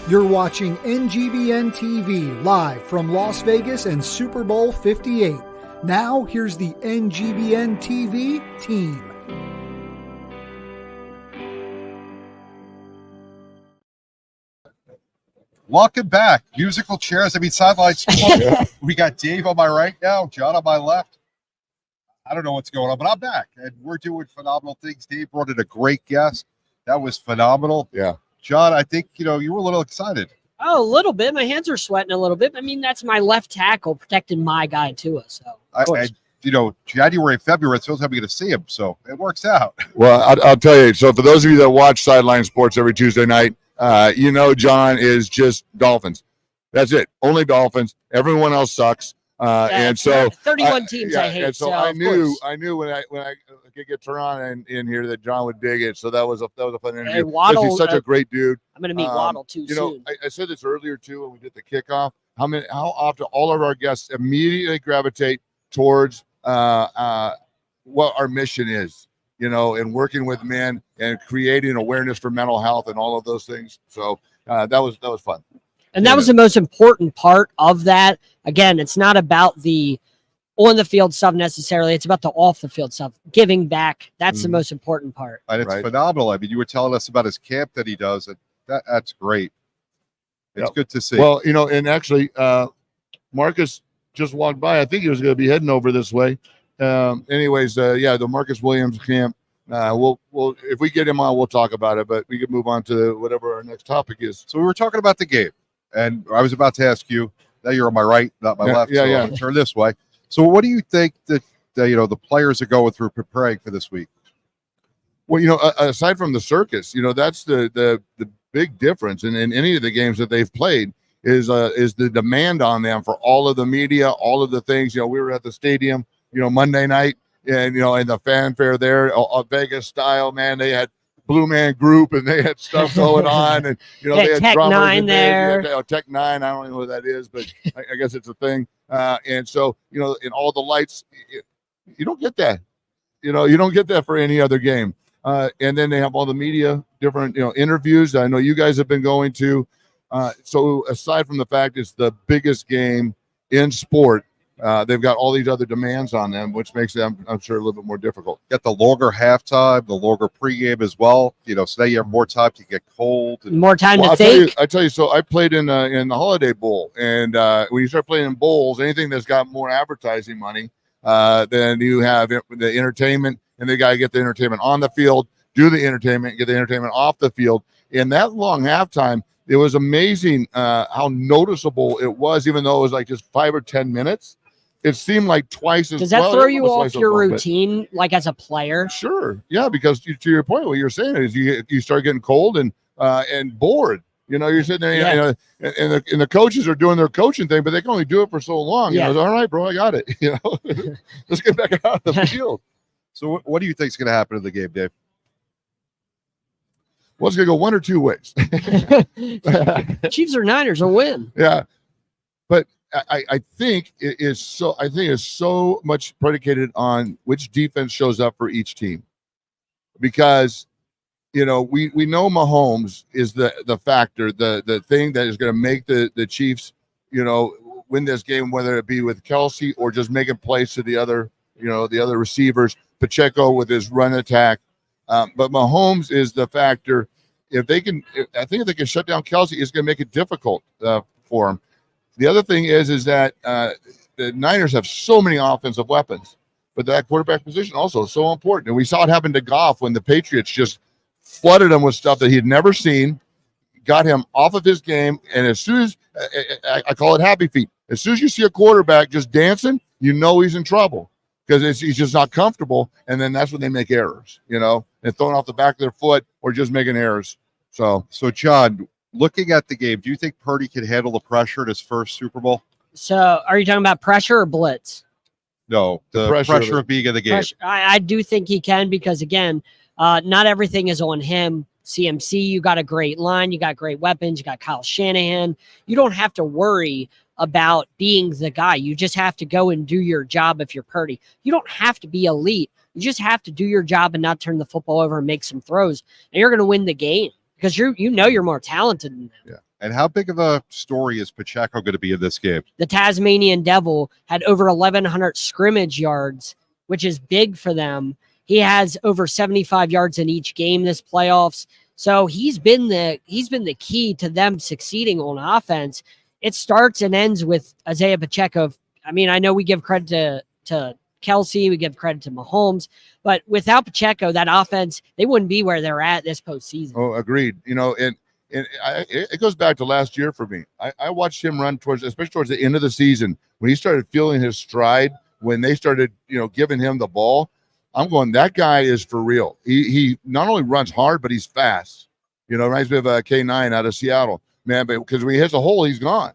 You're watching NGBN TV live from Las Vegas and Super Bowl 58. Now, here's the NGBN TV team. Welcome back. Musical chairs. Sideline sports. We got Dave on my right now, John on my left. I don't know what's going on, but I'm back, and we're doing phenomenal things. Dave brought in a great guest. That was phenomenal. Yeah. John, I think, you were a little excited. Oh, a little bit. My hands are sweating a little bit. I mean, that's my left tackle protecting my guy, Tua. So, January and February, it's the only time we get to see him, so it works out. Well, I'll tell you. So for those of you that watch Sideline Sports every Tuesday night, John is just Dolphins. That's it. Only Dolphins. Everyone else sucks. And so 31 teams I hate. And so I knew when I could get Teron in here that John would dig it. So that was a fun interview. Waddle, he's such a great dude. I'm going to meet Waddle too soon. I said this earlier too when we did the kickoff. How often all of our guests immediately gravitate towards what our mission is, and working with men and creating awareness for mental health and all of those things. So that was fun. And that was the most important part of that. Again, it's not about the on the field stuff necessarily. It's about the off the field stuff, giving back. That's the most important part. And it's phenomenal. I mean, you were telling us about his camp that he does. And that's great. It's good to see. Well, and actually, Marcus just walked by. I think he was going to be heading over this way. The Marcus Williams camp we'll if we get him on, we'll talk about it. But we can move on to whatever our next topic is. So we were talking about the game, and I was about to ask you. Now you're on my right, not my left. Yeah, so yeah. I'm gonna turn this way. So what do you think that the players are going through preparing for this week? Well, aside from the circus, that's the big difference in any of the games that they've played is the demand on them for all of the media, all of the things. We were at the stadium, Monday night, and and the fanfare there, Vegas style, man. They had Blue Man Group, and they had stuff going on, and they had Tech drummers Nine and there. Tech Nine, I don't know who that is, but I guess it's a thing. And so in all the lights, you don't get that. You don't get that for any other game. And then they have all the media, different interviews. I know you guys have been going to. So aside from the fact it's the biggest game in sport, they've got all these other demands on them, which makes them, I'm sure, a little bit more difficult. Get the longer halftime, the longer pregame as well. So now you have more time to get cold. And More time to I think. tell you. So I played in the Holiday Bowl, and when you start playing in bowls, anything that's got more advertising money, then you have the entertainment, and they got to get the entertainment on the field, do the entertainment, get the entertainment off the field. In that long halftime, it was amazing how noticeable it was, even though it was like just 5 or 10 minutes. It seemed like twice as. Does that well, throw you almost off twice your as long, but- routine, like as a player? Sure, yeah, because to your point, what you're saying is you start getting cold and bored. You're sitting there, and the coaches are doing their coaching thing, but they can only do it for so long. Yeah. All right, bro, I got it. Let's get back out of the field. So what do you think is going to happen in the game, Dave? Well, it's going to go one or two ways. Chiefs or Niners will win. Yeah, but I think it is so. I think it's so much predicated on which defense shows up for each team, because we know Mahomes is the factor, the thing that is going to make the Chiefs win this game, whether it be with Kelsey or just making plays to the other receivers. Pacheco with his run attack, but Mahomes is the factor. I think if they can shut down Kelsey, it's going to make it difficult for him. The other thing is that the Niners have so many offensive weapons, but that quarterback position also is so important. And we saw it happen to Goff when the Patriots just flooded him with stuff that he'd never seen, got him off of his game. And as soon as I call it happy feet, as soon as you see a quarterback just dancing, he's in trouble because he's just not comfortable. And then that's when they make errors, and throwing off the back of their foot or just making errors. So John, looking at the game, do you think Purdy can handle the pressure in his first Super Bowl? So are you talking about pressure or blitz? No, the pressure of being in the game. I do think he can, because again, not everything is on him. CMC, you got a great line, you got great weapons, you got Kyle Shanahan. You don't have to worry about being the guy. You just have to go and do your job if you're Purdy. You don't have to be elite. You just have to do your job and not turn the football over and make some throws, and you're going to win the game because you're more talented than them. Yeah. And how big of a story is Pacheco going to be in this game? The Tasmanian Devil had over 1,100 scrimmage yards, which is big for them. He has over 75 yards in each game this playoffs. So he's been the key to them succeeding on offense. It starts and ends with Isaiah Pacheco. I mean, I know we give credit to Kelsey, we give credit to Mahomes, but without Pacheco, that offense, they wouldn't be where they're at this postseason. Oh, agreed. It goes back to last year for me. I watched him run especially towards the end of the season, when he started feeling his stride, when they started, giving him the ball. I'm going, that guy is for real. He not only runs hard, but he's fast. Reminds me of K9 out of Seattle, man. But because when he hits a hole, he's gone.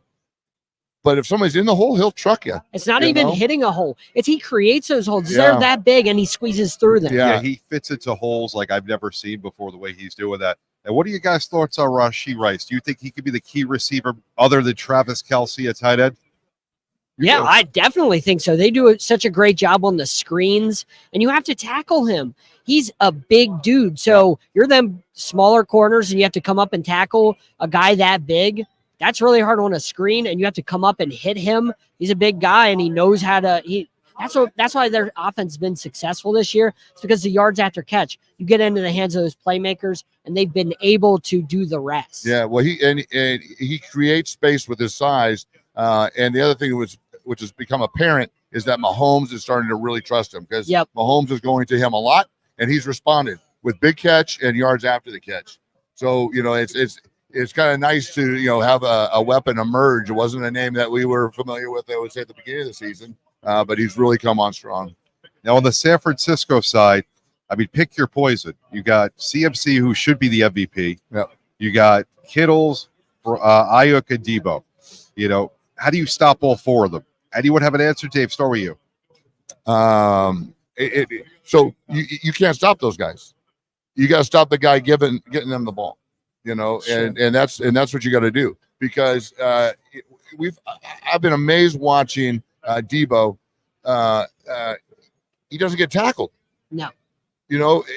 But if somebody's in the hole, he'll truck you. It's not even hitting a hole. It's he creates those holes. They're that big, and he squeezes through them. Yeah, he fits into holes like I've never seen before, the way he's doing that. And what are you guys' thoughts on Rashee Rice? Do you think he could be the key receiver other than Travis Kelce at tight end? Yeah, I definitely think so. They do such a great job on the screens, and you have to tackle him. He's a big dude. So you're them smaller corners, and you have to come up and tackle a guy that big. That's really hard on a screen, and you have to come up and hit him. He's a big guy, and he knows how to that's why their offense has been successful this year. It's because the yards after catch. You get into the hands of those playmakers, and they've been able to do the rest. Yeah, well, he creates space with his size. And the other thing which has become apparent is that Mahomes is starting to really trust him, because Mahomes is going to him a lot. and he's responded with big catch and yards after the catch. So, it's kind of nice to, have a weapon emerge. It wasn't a name that we were familiar with, I would say, at the beginning of the season, but he's really come on strong. Now, on the San Francisco side, I mean, pick your poison. You got CMC, who should be the MVP. Yep. You got Kittles, Ayuk, and Debo. How do you stop all four of them? Anyone have an answer? Dave, start with you. So you can't stop those guys. You got to stop the guy getting them the ball, and that's what you got to do, because I've been amazed watching Debo. He doesn't get tackled. No.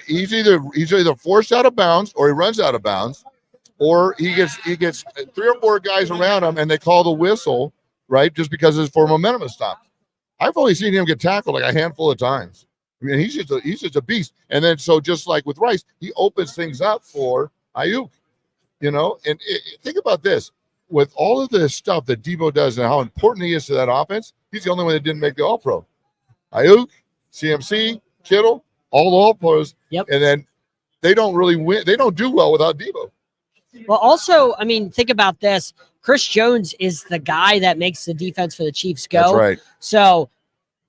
He's either forced out of bounds, or he runs out of bounds, or he gets 3 or 4 guys around him and they call the whistle, right? Just because his for momentum is stopped. I've only seen him get tackled like a handful of times. I mean, he's just a beast. And then, so just like with Rice, he opens things up for Ayuk, and think about this. With all of the stuff that Debo does and how important he is to that offense, he's the only one that didn't make the All-Pro. Ayuk, CMC, Kittle, all the All-Pros. Yep. And then they don't really win. They don't do well without Debo. Well, also, I mean, think about this. Chris Jones is the guy that makes the defense for the Chiefs go. That's right. So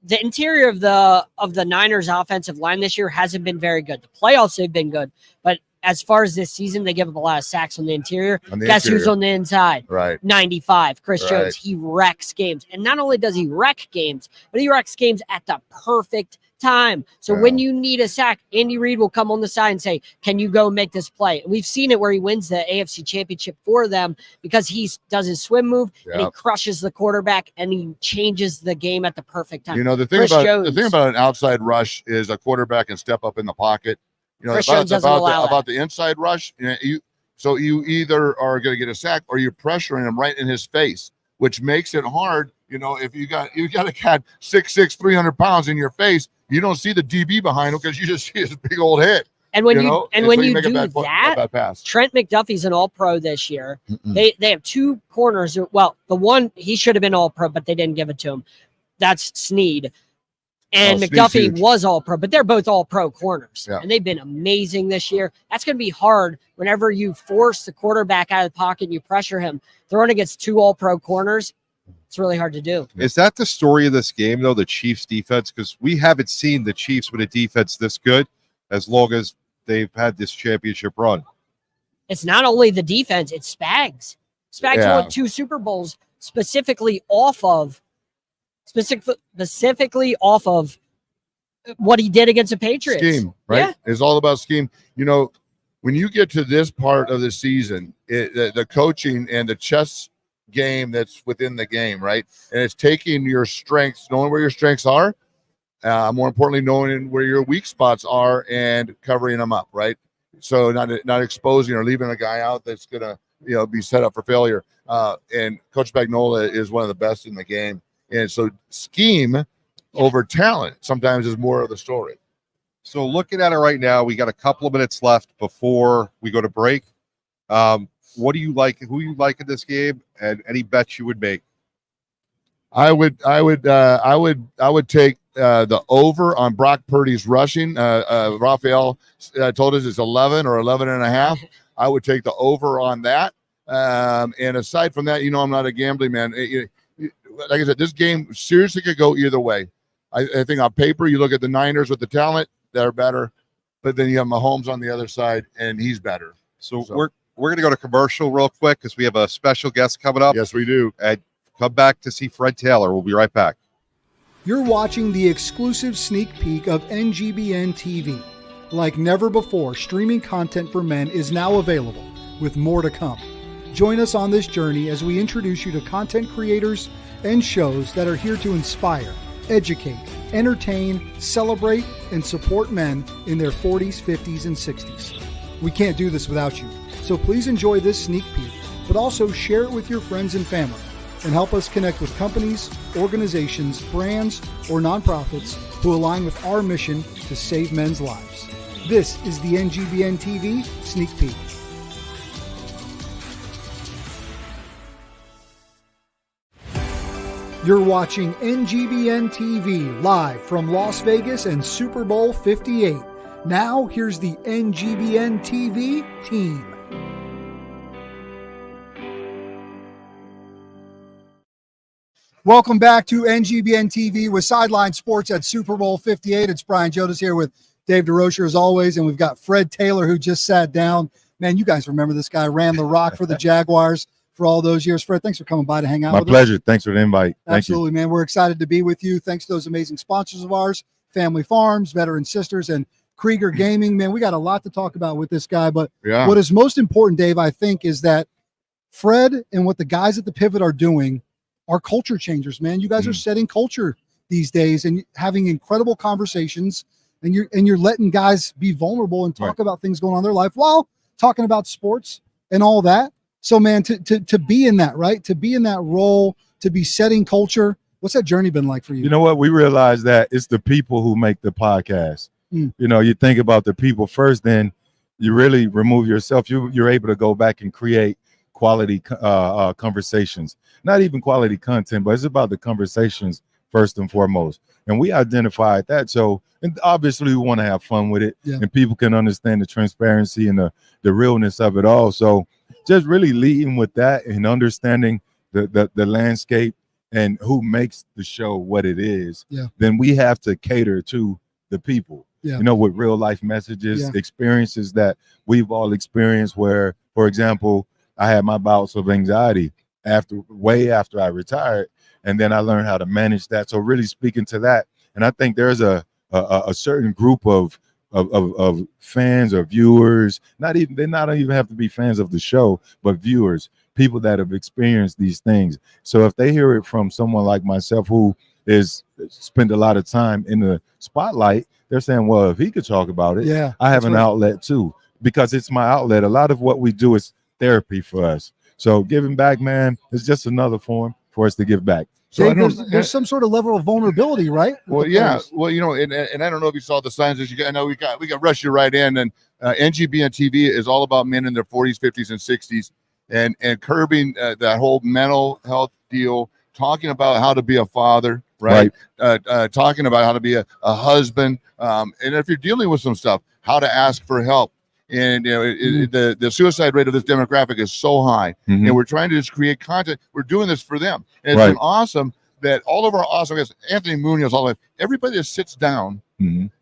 the interior of the Niners offensive line this year hasn't been very good. The playoffs, they've been good. But as far as this season, they give up a lot of sacks on the interior. Guess who's on the inside? Right. 95. Chris Right. Jones. He wrecks games. And not only does he wreck games, but he wrecks games at the perfect time. So when you need a sack, Andy Reid will come on the side and say, can you go make this play? And we've seen it where he wins the AFC Championship for them because he does his swim move and he crushes the quarterback and he changes the game at the perfect time. The thing about an outside rush is a quarterback can step up in the pocket. Chris Jones doesn't allow about the inside rush. So you either are going to get a sack or you're pressuring him right in his face, which makes it hard. If you got a cat 6'6", 300 pounds in your face, you don't see the DB behind him because you just see his big old head. And when you make do a bad pass. Trent McDuffie's an All-Pro this year. They have 2 corners. Well, the one he should have been All-Pro, but they didn't give it to him. That's Snead. And McDuffie was All-Pro, but they're both All-Pro corners. Yeah. And they've been amazing this year. That's going to be hard whenever you force the quarterback out of the pocket and you pressure him. Throwing against 2 All-Pro corners, it's really hard to do. Is that the story of this game, though, the Chiefs' defense? Because we haven't seen the Chiefs with a defense this good as long as they've had this championship run. It's not only the defense, it's Spags. Spags won 2 Super Bowls specifically off of what he did against the Patriots. Scheme, right? Yeah. It's all about scheme. When you get to this part of the season, the coaching and the chess game that's within the game, right? And it's taking your strengths, knowing where your strengths are, more importantly, knowing where your weak spots are and covering them up, right? So not exposing or leaving a guy out that's gonna be set up for failure. And Coach Spagnuolo is one of the best in the game, and so scheme over talent sometimes is more of the story. So looking at it right now, we got a couple of minutes left before we go to break. What do you like? Who you like in this game, and any bets you would make? I would take the over on Brock Purdy's rushing. Raphael told us it's 11 or 11.5. I would take the over on that. And aside from that, I'm not a gambling man. Like I said, this game seriously could go either way. I think on paper, you look at the Niners with the talent, they're better, but then you have Mahomes on the other side, and he's better. So we're going to go to commercial real quick because we have a special guest coming up. Yes, we do. And come back to see Fred Taylor. We'll be right back. You're watching the exclusive sneak peek of NGBN TV. Like never before, streaming content for men is now available, with more to come. Join us on this journey as we introduce you to content creators and shows that are here to inspire, educate, entertain, celebrate, and support men in their 40s, 50s, and 60s. We can't do this without you, so please enjoy this sneak peek, but also share it with your friends and family, and help us connect with companies, organizations, brands, or nonprofits who align with our mission to save men's lives. This is the NGBN TV Sneak Peek. You're watching NGBN TV live from Las Vegas and Super Bowl 58. Now, here's the NGBN TV team. Welcome back to NGBN TV with Sideline Sports at Super Bowl 58. It's Brian Jodas here with Dave DeRocher as always, and we've got Fred Taylor who just sat down. Man, you guys remember this guy, ran the rock for the Jaguars for all those years. Fred, thanks for coming by to hang out with us. My pleasure. Thanks for the invite. Thank Absolutely, man. We're excited to be with you. Thanks to those amazing sponsors of ours, Family Farms, Veteran Sisters, and Krieger Gaming. Man, we got a lot to talk about with this guy, but what is most important, Dave, I think, is that Fred and what the guys at the Pivot are doing are culture changers, man. You guys are setting culture these days and having incredible conversations, and you're letting guys be vulnerable and talk about things going on in their life while talking about sports and all that. So, man, to be in that, right? To be in that role, to be setting culture. What's that journey been like for you? You know what? We realize that it's the people who make the podcast. You know, you think about the people first, then you really remove yourself. You're able to go back and create quality conversations, not even quality content, but it's about the conversations first and foremost. And we identified that. So, and obviously we want to have fun with it, and people can understand the transparency and the realness of it all. So just really leading with that and understanding the landscape and who makes the show what it is, then we have to cater to the people, you know, with real life messages, experiences that we've all experienced where, for example, I had my bouts of anxiety way after I retired, and then I learned how to manage that. So really speaking to that, and I think there's a certain group of fans or viewers, they not even have to be fans of the show, but viewers, people that have experienced these things. So if they hear it from someone like myself who is spent a lot of time in the spotlight, they're saying, well, if he could talk about it, I have an outlet too, because it's my outlet. A lot of what we do is therapy for us. So giving back, man, is just another form for us to give back. So Dave, there's some sort of level of vulnerability, right? Well, yeah. Well, you know, and I don't know if you saw the signs as you got. I know we got rushed you right in, and NGBN TV is all about men in their 40s, 50s, and 60s, and curbing that whole mental health deal. Talking about how to be a father, right? Talking about how to be a husband, and if you're dealing with some stuff, how to ask for help. And you know, the suicide rate of this demographic is so high, and we're trying to just create content. We're doing this for them, and it's been awesome that all of our awesome guys, Anthony Munoz, all of it, everybody that sits down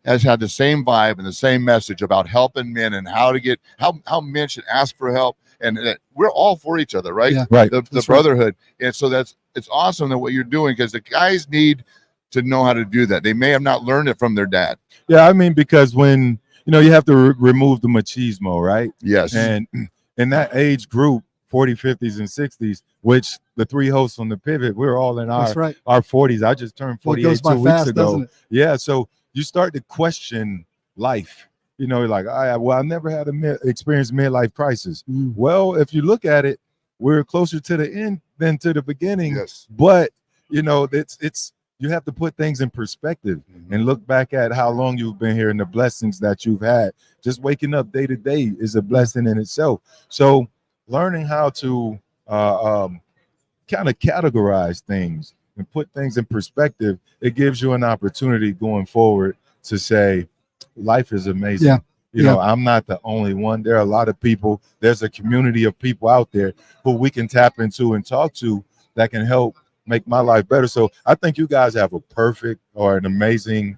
has had the same vibe and the same message about helping men and how to get how men should ask for help, and that we're all for each other, right? The brotherhood, and so it's awesome that what you're doing, because the guys need to know how to do that. They may have not learned it from their dad. Yeah, I mean, because when you know, you have to remove the machismo, right? Yes. And in that age group, 40, 50s, and 60s, which the three hosts on the Pivot, we're all in our 40s. I just turned 48 2 weeks ago. Yeah, so you start to question life. You know, you're like, I never had experienced midlife crisis. Well, if you look at it, we're closer to the end than to the beginning. Yes. But, you know, it's you have to put things in perspective and look back at how long you've been here and the blessings that you've had. Just waking up day to day is a blessing in itself. So learning how to kind of categorize things and put things in perspective, it gives you an opportunity going forward to say, life is amazing. You know, I'm not the only one. There are a lot of people. There's a community of people out there who we can tap into and talk to that can help make my life better. So I think you guys have a perfect or an amazing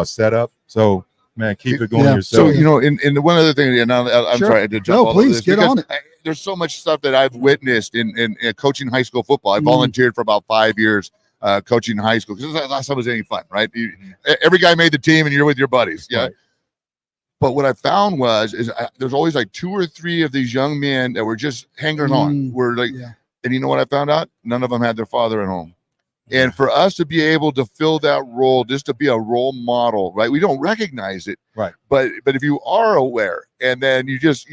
setup. So man, keep it going yourself. So you know, in one other thing, and I'm trying to jump. Please get on it. There's so much stuff that I've witnessed in coaching high school football. I volunteered for about 5 years coaching high school, because the last time was any fun, right? Every guy made the team, and you're with your buddies, But what I found is there's always like 2 or 3 of these young men that were just hangers on. We're like. And you know what I found out? None of them had their father at home. And for us to be able to fill that role, just to be a role model, right? We don't recognize it, But if you are aware, and then you just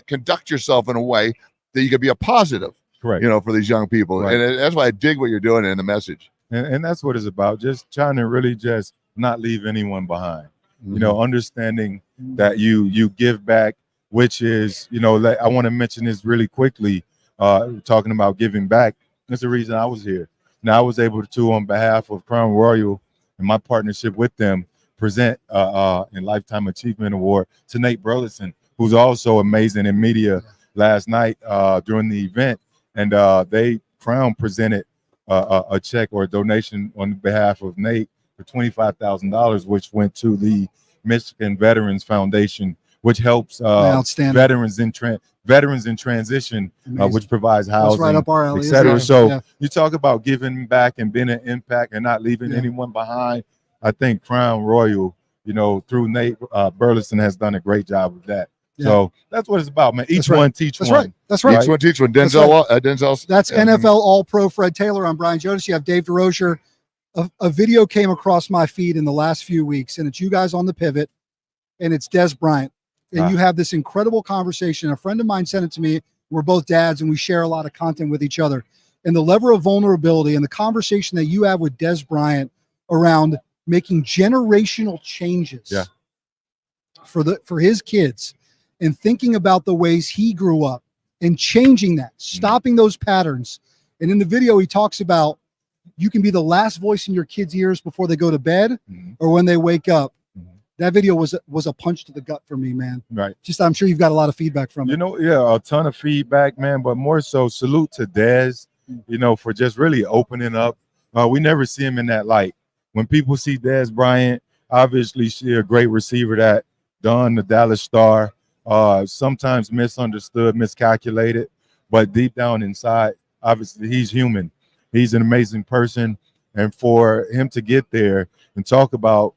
conduct yourself in a way that you can be a positive, you know, for these young people. And that's why I dig what you're doing in the message. And that's what it's about. Just trying to really just not leave anyone behind. You know, understanding that you give back, which is, you know, I want to mention this really quickly. Talking about giving back, that's the reason I was here. Now I was able to, on behalf of Crown Royal and my partnership with them, present in Lifetime Achievement Award to Nate Burleson, who's also amazing in media last night during the event. And Crown presented a check or a donation on behalf of Nate for $25,000, which went to the Michigan Veterans Foundation, which helps veterans in transition, which provides housing, right up our alley, et cetera. isn't it? So Yeah. you talk about giving back and being an impact and not leaving anyone behind. I think Crown Royal, through Nate Burleson, has done a great job of that. Yeah. So that's what it's about, man. Each one teach That's one. right. That's right. Each one teach one. That's Denzel. right. Denzel. That's NFL All-Pro Fred Taylor. I'm Brian Jonas. You have Dave DeRozier. A video came across my feed in the last few weeks, and it's you guys on the pivot, and it's Des Bryant. And you have this incredible conversation. A friend of mine sent it to me. We're both dads, and we share a lot of content with each other. And the level of vulnerability and the conversation that you have with Des Bryant around making generational changes for his kids and thinking about the ways he grew up and changing that, stopping those patterns. And in the video, he talks about you can be the last voice in your kids' ears before they go to bed or when they wake up. That video was a punch to the gut for me, man. Right. Just, I'm sure you've got a lot of feedback from it. A ton of feedback, man, but more so salute to Dez, for just really opening up. We never see him in that light. When people see Dez Bryant, obviously she's a great receiver that done the Dallas Star, sometimes misunderstood, miscalculated, but deep down inside, obviously he's human. He's an amazing person. And for him to get there and talk about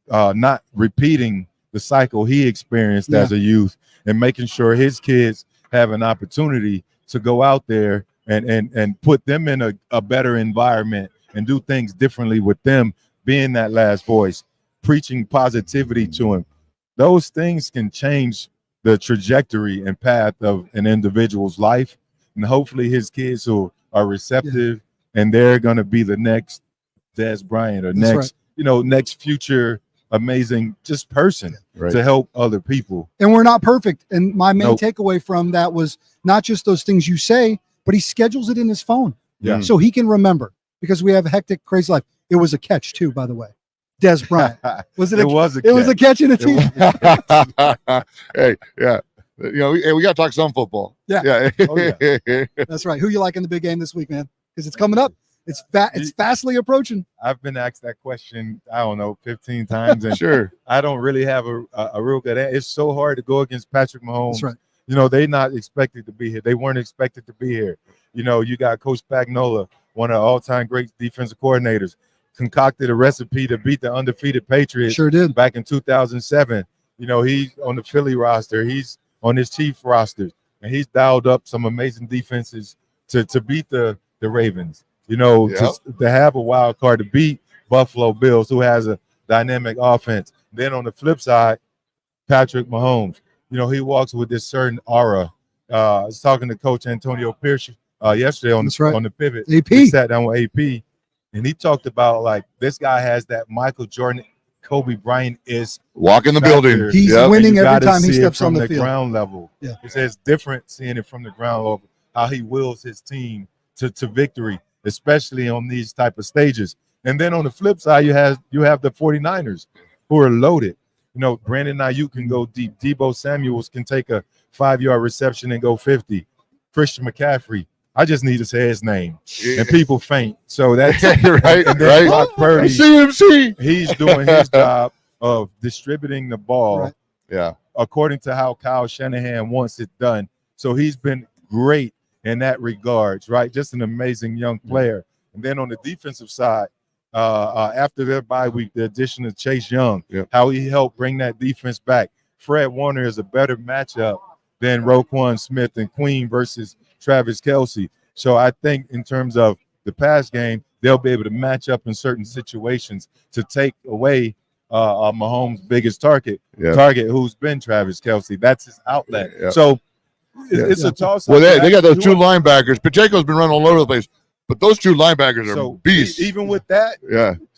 not repeating the cycle he experienced as a youth and making sure his kids have an opportunity to go out there and put them in a better environment and do things differently with them, being that last voice, preaching positivity to him. Those things can change the trajectory and path of an individual's life. And hopefully his kids who are receptive and they're going to be the next Des Bryant or next future amazing just person to help other people. And we're not perfect. And my main takeaway from that was not just those things you say, but he schedules it in his phone. Yeah. So he can remember, because we have a hectic, crazy life. It was a catch too, by the way. Des Bryant. Was it? It was a catch in a team. Hey, yeah. We got to talk some football. Yeah. That's right. Who you like in the big game this week, man? Because it's coming up. It's fastly approaching. I've been asked that question, I don't know, 15 times. And sure. I don't really have a real good answer. It's so hard to go against Patrick Mahomes. That's right. They're not expected to be here. They weren't expected to be here. You got Coach Spagnuolo, one of the all-time great defensive coordinators, concocted a recipe to beat the undefeated Patriots. Sure did. Back in 2007. He's on the Philly roster. He's on his Chiefs roster. And he's dialed up some amazing defenses to beat the Ravens. To have a wild card to beat Buffalo Bills, who has a dynamic offense. Then on the flip side, Patrick Mahomes, he walks with this certain aura. I was talking to Coach Antonio Pierce yesterday on the pivot. AP. We sat down with AP, and he talked about this guy has that Michael Jordan, Kobe Bryant is walk in the building. He's winning every time he steps on the field. Ground level. Yeah. He says different seeing it from the ground level, how he wills his team to victory, especially on these type of stages. And then on the flip side, you have the 49ers who are loaded. Brandon Ayuk can go deep. Deebo Samuels can take a 5-yard reception and go 50. Christian McCaffrey, I just need to say his name, and people faint. So that's right. And then Brock Purdy, CMC. He's doing his job of distributing the ball. Right. Yeah. According to how Kyle Shanahan wants it done. So he's been great in that regards, right? Just an amazing young player. And then on the defensive side, after their bye week, the addition of Chase Young, how he helped bring that defense back. Fred Warner is a better matchup than Roquan Smith and Queen versus Travis Kelce. So I think in terms of the pass game, they'll be able to match up in certain situations to take away Mahomes' biggest target, who's been Travis Kelce. That's his outlet. Yeah. So it's a toss-up. Well, they got those two linebackers. Pacheco's been running all over the place. But those two linebackers are beasts. Even with that,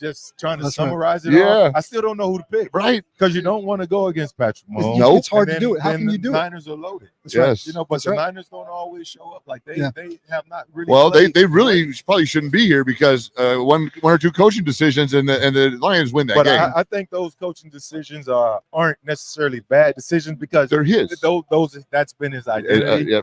just trying to summarize it all, I still don't know who to pick. Right. Because you don't want to go against Patrick Mahomes. Nope. It's hard to do it. How can you do it? Niners are loaded. That's right. You know, but the Niners don't always show up. Like they have not really. Well, played. they really probably shouldn't be here because one or two coaching decisions and the Lions win that But game. I think those coaching decisions aren't necessarily bad decisions because they're his. Those that's been his identity.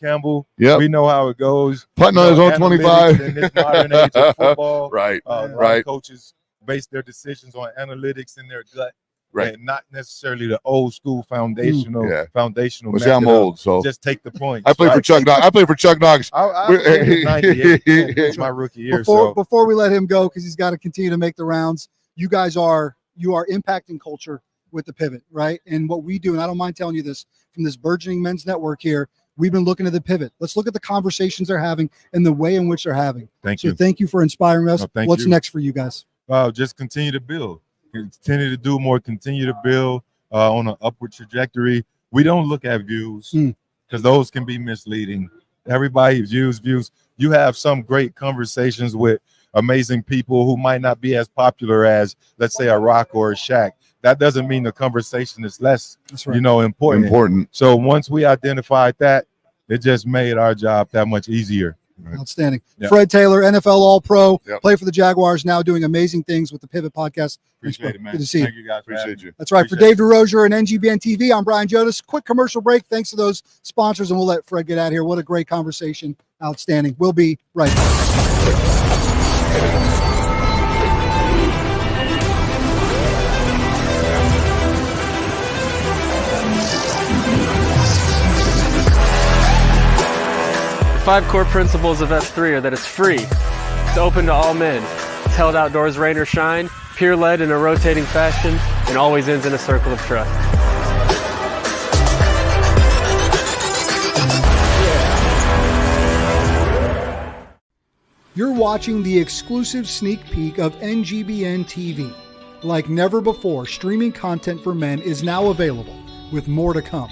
Campbell. Yep. We know how it goes. Putting on his own 25. In this modern age of football, right. A lot of coaches base their decisions on analytics in their gut. Right. And not necessarily the old school foundational. Well, see, I'm old, so just take the points. I played for Chuck Knox. I played for Chuck Knox. I played in 98. It's my rookie year. Before we let him go, because he's got to continue to make the rounds, you are impacting culture with the pivot, right? And what we do, and I don't mind telling you this, from this burgeoning men's network here, we've been looking at the pivot. Let's look at the conversations they're having and the way in which they're having. Thank you. Thank you for inspiring us. What's next for you guys? Just continue to build. Continue to do more, continue to build on an upward trajectory. We don't look at views because those can be misleading. Everybody views. You have some great conversations with amazing people who might not be as popular as, let's say, a Rock or a Shaq. That doesn't mean the conversation is less, important. So once we identified that, it just made our job that much easier. Right. Outstanding. Yep. Fred Taylor, NFL All-Pro, play for the Jaguars, now doing amazing things with the Pivot Podcast. Appreciate it, man. Good to see Thank you guys. Appreciate you. That's right. For Dave DeRozier and NGBN TV, I'm Brian Jodas. Quick commercial break. Thanks to those sponsors, and we'll let Fred get out of here. What a great conversation. Outstanding. We'll be right back. The 5 core principles of S3 are that it's free, it's open to all men, it's held outdoors rain or shine, peer-led in a rotating fashion, and always ends in a circle of trust. You're watching the exclusive sneak peek of NGBN TV. Like never before, streaming content for men is now available, with more to come.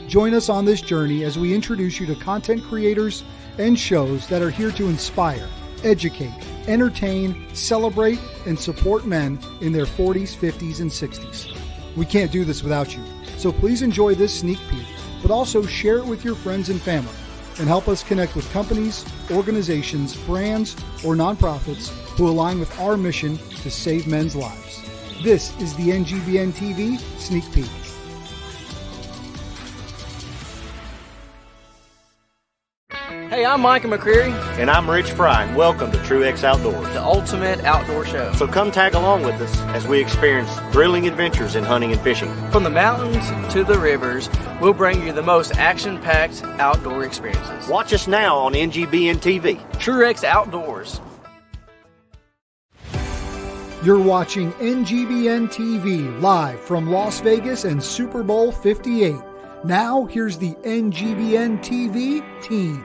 Join us on this journey as we introduce you to content creators and shows that are here to inspire, educate, entertain, celebrate, and support men in their 40s, 50s, and 60s. We can't do this without you, so please enjoy this sneak peek, but also share it with your friends and family, and help us connect with companies, organizations, brands, or nonprofits who align with our mission to save men's lives. This is the NGBN TV Sneak Peek. Hey, I'm Micah McCreary. And I'm Rich Fry, and welcome to Truex Outdoors, the ultimate outdoor show. So come tag along with us as we experience thrilling adventures in hunting and fishing. From the mountains to the rivers, we'll bring you the most action-packed outdoor experiences. Watch us now on NGBN TV. Truex Outdoors. You're watching NGBN TV live from Las Vegas and Super Bowl 58. Now, here's the NGBN TV team.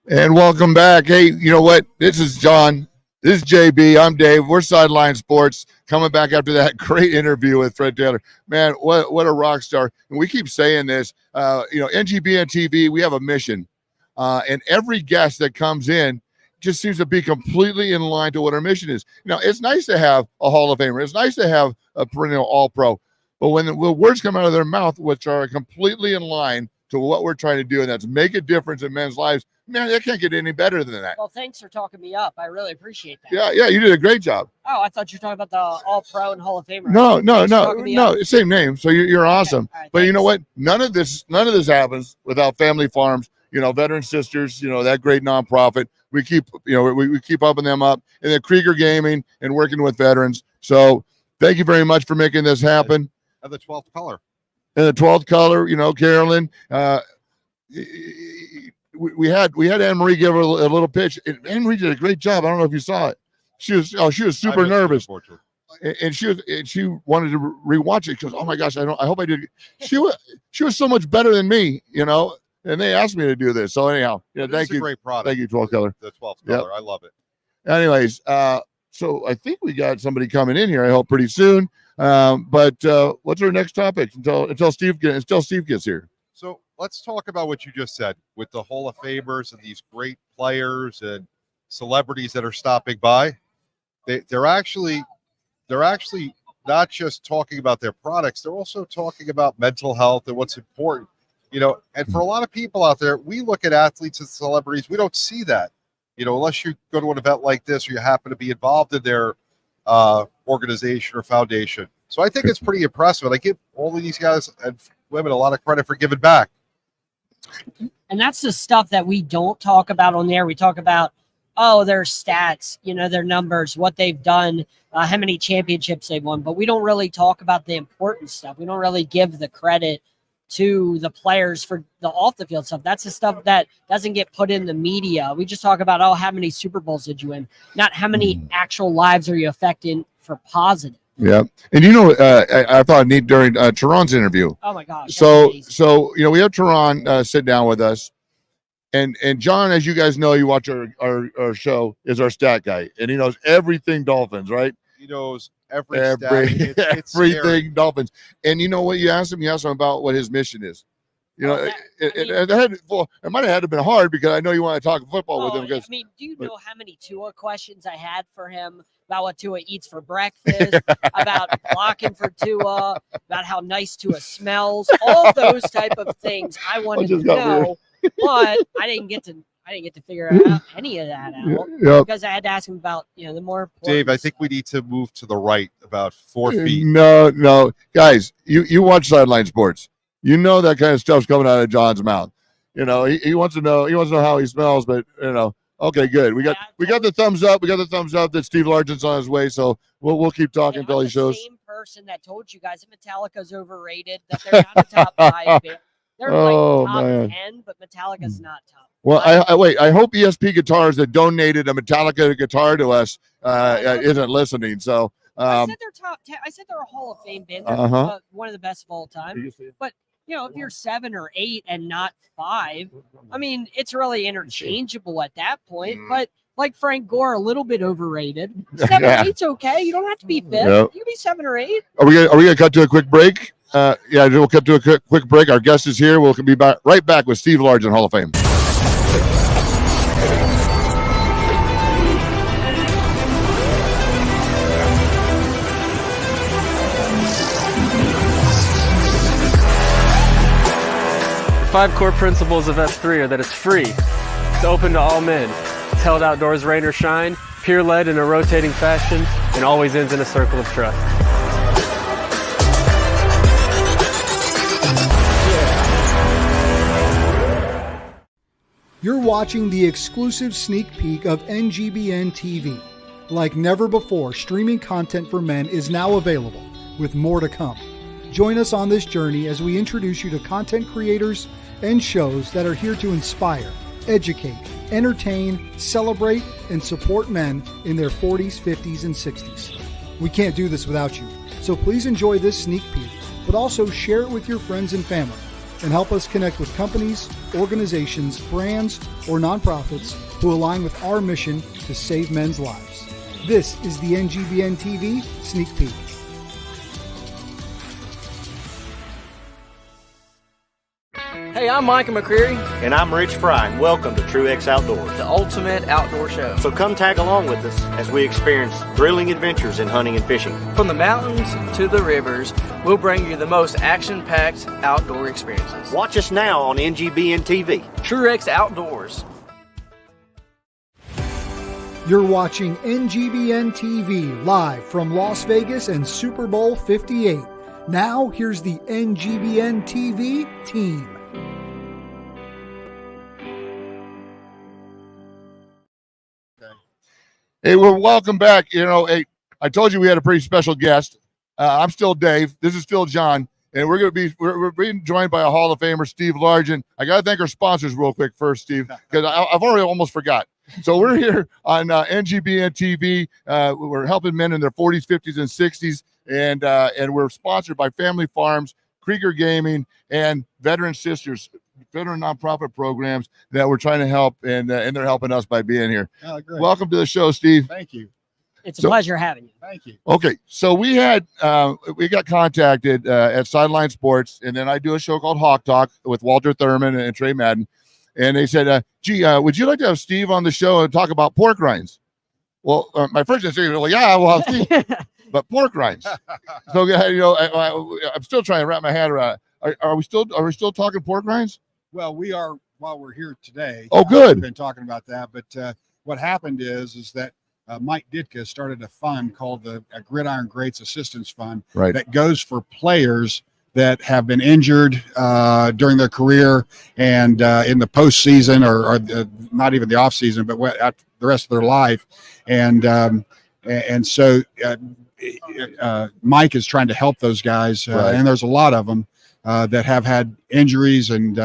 And welcome back. Hey, you know what? This is John. This is JB. I'm Dave. We're Sideline Sports, coming back after that great interview with Fred Taylor. Man, what a rock star. And we keep saying this. NGBN TV, we have a mission. And every guest that comes in just seems to be completely in line to what our mission is. It's nice to have a Hall of Famer. It's nice to have a perennial All-Pro. But when the words come out of their mouth, which are completely in line to what we're trying to do, and that's make a difference in men's lives, man, that can't get any better than that. Well, thanks for talking me up. I really appreciate that. Yeah, you did a great job. Oh, I thought you were talking about the All-Pro and Hall of Famer. No, same name. So you're awesome. All right, but you know what? None of this happens without Family Farms. Veteran Sisters. that great nonprofit. We keep we keep upping them up, and then Krieger Gaming and working with veterans. So thank you very much for making this happen. Of the 12th color. And the 12th color, Carolyn. We had Anne-Marie give her a little pitch. And Anne-Marie did a great job. I don't know if you saw it. She was super nervous. And she wanted to rewatch it because, oh my gosh, I hope I did. She was so much better than me, and they asked me to do this. So anyhow, thank you. Great product. Thank you, 12th color. The 12th color. I love it. Anyways, so I think we got somebody coming in here, I hope pretty soon. But what's our next topic until Steve gets here? So let's talk about what you just said with the Hall of Famers and these great players and celebrities that are stopping by. They're actually not just talking about their products, they're also talking about mental health and what's important. And for a lot of people out there, we look at athletes and celebrities, we don't see that, unless you go to an event like this or you happen to be involved in their organization or foundation. So I think it's pretty impressive. And I give all of these guys and women a lot of credit for giving back. And that's the stuff that we don't talk about on there. We talk about, their stats, their numbers, what they've done, how many championships they've won. But we don't really talk about the important stuff. We don't really give the credit to the players for the off the field stuff. That's the stuff that doesn't get put in the media. We just talk about, how many Super Bowls did you win? Not how many actual lives are you affecting for positive. Yeah. And I thought neat during Teron's interview. Oh my gosh. So we have Teron sit down with us. And John, as you guys know, you watch our show, is our stat guy. And he knows everything Dolphins, right? He knows every stat. It's everything scary. Dolphins. And you know what you asked him? You asked him about what his mission is. It might have had to been hard because I know you want to talk football with him. Because, do you know how many Tua questions I had for him about what Tua eats for breakfast, about blocking for Tua, about how nice Tua smells, all those type of things I wanted to know, but I didn't get to figure out any of that out because I had to ask him about the more important Dave, I think we need to move to the right about 4 feet. No, guys, you watch sideline sports. You know that kind of stuff's coming out of John's mouth. He wants to know how he smells, but okay, good. We got the thumbs up. We got the thumbs up that Steve Largent's on his way, so we'll keep talking until he shows. Same person that told you guys that Metallica's overrated, that they're not a top 5 band. They're top 10, but Metallica's not top. Well, I hope ESP Guitars that donated a Metallica guitar to us isn't listening. So I said they're top 10. I said they're a Hall of Fame band. They're one of the best of all time. But if you're 7 or 8 and not 5, I mean, it's really interchangeable at that point. But like Frank Gore, a little bit overrated. 7 or 8's okay. You don't have to be 5th. You can be 7 or 8. Are we gonna cut to a quick break? We'll cut to a quick break. Our guest is here. We'll be right back with Steve Largent, Hall of Fame. The 5 core principles of S3 are that it's free, it's open to all men, it's held outdoors rain or shine, peer-led in a rotating fashion, and always ends in a circle of trust. You're watching the exclusive sneak peek of NGBN TV. Like never before, streaming content for men is now available, with more to come. Join us on this journey as we introduce you to content creators and shows that are here to inspire, educate, entertain, celebrate, and support men in their 40s, 50s, and 60s. We can't do this without you, so please enjoy this sneak peek, but also share it with your friends and family, and help us connect with companies, organizations, brands, or nonprofits who align with our mission to save men's lives. This is the NGBN TV Sneak Peek. Hey, I'm Micah McCreary. And I'm Rich Fry, and welcome to Truex Outdoors, the ultimate outdoor show. So come tag along with us as we experience thrilling adventures in hunting and fishing. From the mountains to the rivers, we'll bring you the most action-packed outdoor experiences. Watch us now on NGBN TV. Truex Outdoors. You're watching NGBN TV live from Las Vegas and Super Bowl 58. Now, here's the NGBN TV team. Hey, well, welcome back. Hey, I told you we had a pretty special guest. I'm still Dave. This is still John, and we're being joined by a Hall of Famer, Steve Largent. I got to thank our sponsors real quick first, Steve, because I've already almost forgot. So we're here on NGBN TV. We're helping men in their 40s, 50s, and 60s, and we're sponsored by Family Farms, Krieger Gaming, and Veteran Sisters, veteran nonprofit programs that we're trying to help, and they're helping us by being here. Oh, great. Welcome to the show, Steve. Thank you. It's a pleasure having you. Thank you. Okay, so we got contacted at Sideline Sports, and then I do a show called Hawk Talk with Walter Thurman and Trey Madden, and they said, "Gee, would you like to have Steve on the show and talk about pork rinds?" Well, my first instinct was, "Well, yeah, we'll have Steve," but pork rinds. So I'm still trying to wrap my head around it. Are we still talking pork rinds? Well, we are while we're here today. Oh, good. We've been talking about that, but what happened is that Mike Ditka started a fund called the Gridiron Greats Assistance Fund that goes for players that have been injured during their career and in the postseason or not even the off season, but the rest of their life. And so Mike is trying to help those guys, and there's a lot of them that have had injuries and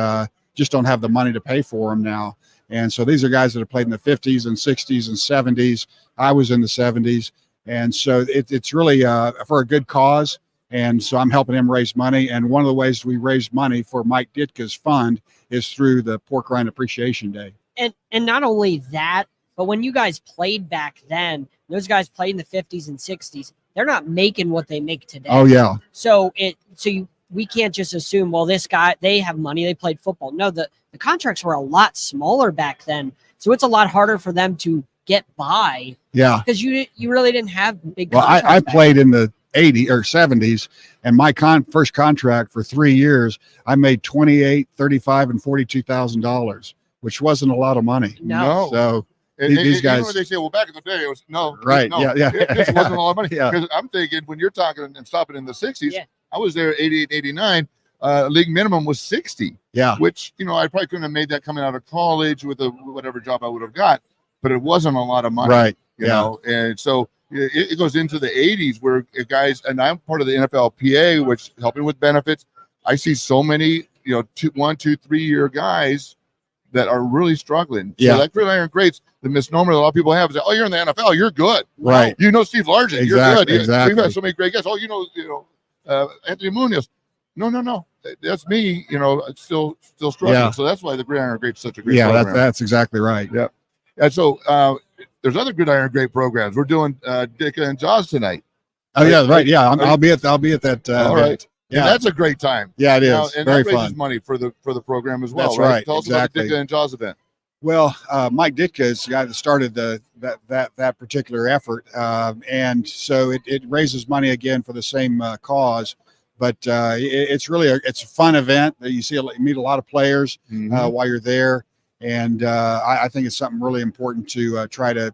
just don't have the money to pay for them now. And so these are guys that have played in the 50s and 60s and 70s. I was in the 70s. And so it's really for a good cause. And so I'm helping him raise money. And one of the ways we raise money for Mike Ditka's fund is through the Pork Rind Appreciation Day. And not only that, but when you guys played back then, those guys played in the 50s and 60s. They're not making what they make today. Oh, yeah. We can't just assume, well, this guy, they have money, they played football. No, the contracts were a lot smaller back then. So it's a lot harder for them to get by. Yeah. Because you really didn't have big Well, contracts. I played in the 80s or 70s, and my first contract for 3 years, I made $28,000, $35,000, and $42,000, which wasn't a lot of money. No. So And these guys. they say, well, back in the day, it was Right, no, yeah. This wasn't a lot of money. Yeah. Because I'm thinking when you're talking and stopping in the 60s, I was there 88, 89. League minimum was 60. Yeah. Which, I probably couldn't have made that coming out of college with whatever job I would have got, but it wasn't a lot of money. Right. You know, and so it goes into the 80s where guys, and I'm part of the NFLPA, which helping with benefits. I see so many, 1, 2, 3 year guys that are really struggling. Yeah. So that Gridiron Greats, the misnomer that a lot of people have is that, oh, you're in the NFL, you're good. Right. You know Steve Largent, you're good. Exactly. We've had so many great guys. Oh, Anthony Munoz. No. That's me, still struggling. Yeah. So that's why the Gridiron Great is such a great Yeah, program. that's exactly right. Yeah. And so there's other Gridiron Great programs. We're doing Dicka and Jaws tonight. Oh, yeah, right. Yeah, I'll be at that. All right. event. Yeah, and that's a great time. Yeah, it is. And Very that raises fun. money for the program as well. That's right. Tell us about the Dicka and Jaws event. Well, Mike Ditka is the guy that started that particular effort, and so it raises money again for the same cause. But it's really a fun event. You meet a lot of players while you're there, and I think it's something really important to try to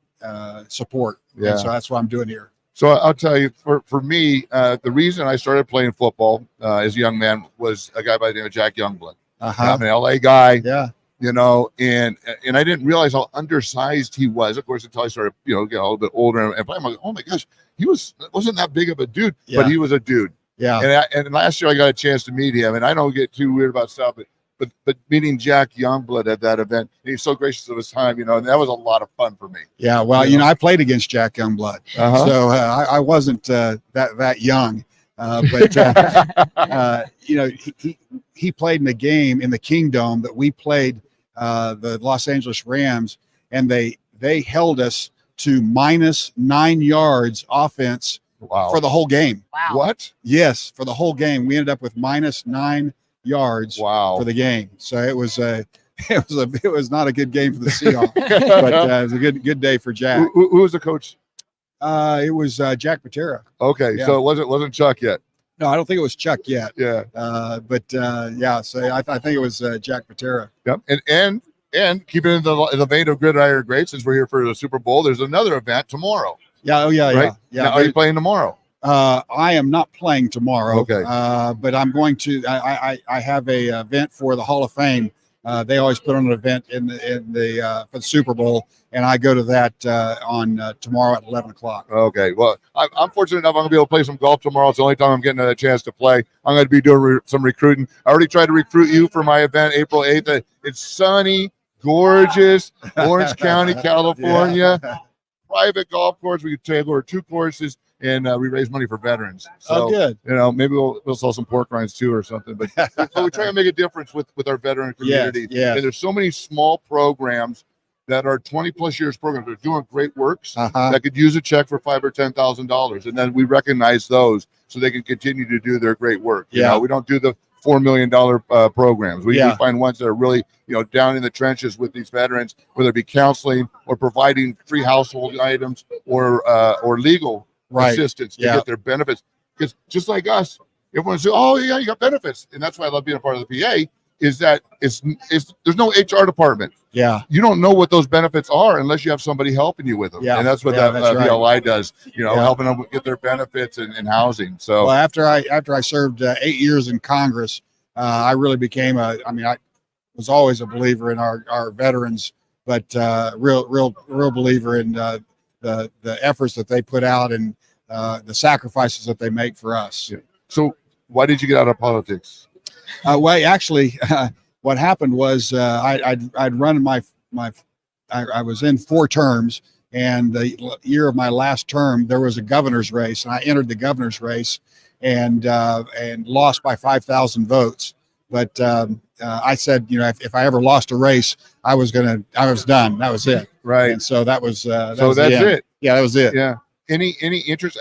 support. Yeah. And so that's what I'm doing here. So I'll tell you, for me, the reason I started playing football as a young man was a guy by the name of Jack Youngblood. I'm an LA guy. Yeah. And I didn't realize how undersized he was, of course, until I started, getting a little bit older and playing. I'm like, oh my gosh, he wasn't that big of a dude, but he was a dude. Yeah. And last year I got a chance to meet him, and I don't get too weird about stuff, but meeting Jack Youngblood at that event, he's so gracious of his time, and that was a lot of fun for me. Yeah. Well, I played against Jack Youngblood, so I wasn't that young, but he played in a game in the Kingdome that we played the Los Angeles Rams, and they held us to -9 yards offense. Wow. For the whole game. Wow. What? Yes, for the whole game. We ended up with -9 yards for the game. So it was not a good game for the Seahawks, but it was a good day for Jack. Who was the coach? It was Jack Patera. Okay, Yeah. so it wasn't Chuck yet. No, I don't think it was Chuck yet. Yeah. So I think it was Jack Patera. Yep. And keeping in the vein of Gridiron Greats, since we're here for the Super Bowl, there's another event tomorrow. Yeah. Oh, yeah. Right? Yeah. Now, are you playing tomorrow? I am not playing tomorrow. Okay. But I'm going to. I have a event for the Hall of Fame. They always put on an event for the Super Bowl, and I go to that on tomorrow at 11 o'clock. Okay. Well, I'm fortunate enough. I'm going to be able to play some golf tomorrow. It's the only time I'm getting a chance to play. I'm going to be doing some recruiting. I already tried to recruit you for my event April 8th. It's sunny, gorgeous, Orange County, California. Yeah. Private golf course. We could take over 2 courses, and we raise money for veterans. So, good. Maybe we'll sell some pork rinds too or something. But we try to make a difference with our veteran community. Yes. And there's so many small programs that are 20 plus years programs. They're doing great works that could use a check for $5,000 or $10,000, and then we recognize those so they can continue to do their great work. You know, we don't do the $4 million programs. We find ones that are really, down in the trenches with these veterans, whether it be counseling or providing free household items or legal assistance to get their benefits. Because just like us, everyone says, "Oh yeah, you got benefits," and that's why I love being a part of the PA. Is that it's there's no HR department. Yeah, you don't know what those benefits are unless you have somebody helping you with them. And that's what that VLI does. Helping them get their benefits and housing. So well, after I served 8 years in Congress, I really became I was always a believer in our veterans, but real believer in the efforts that they put out and the sacrifices that they make for us. So why did you get out of politics? Well, actually, what happened was I'd run I was in 4 terms, and the year of my last term there was a governor's race, and I entered the governor's race and lost by 5,000 votes. But I said, if I ever lost a race, I was done. That was it. Right. And so that was that's it. Yeah, that was it. Yeah. Any interest?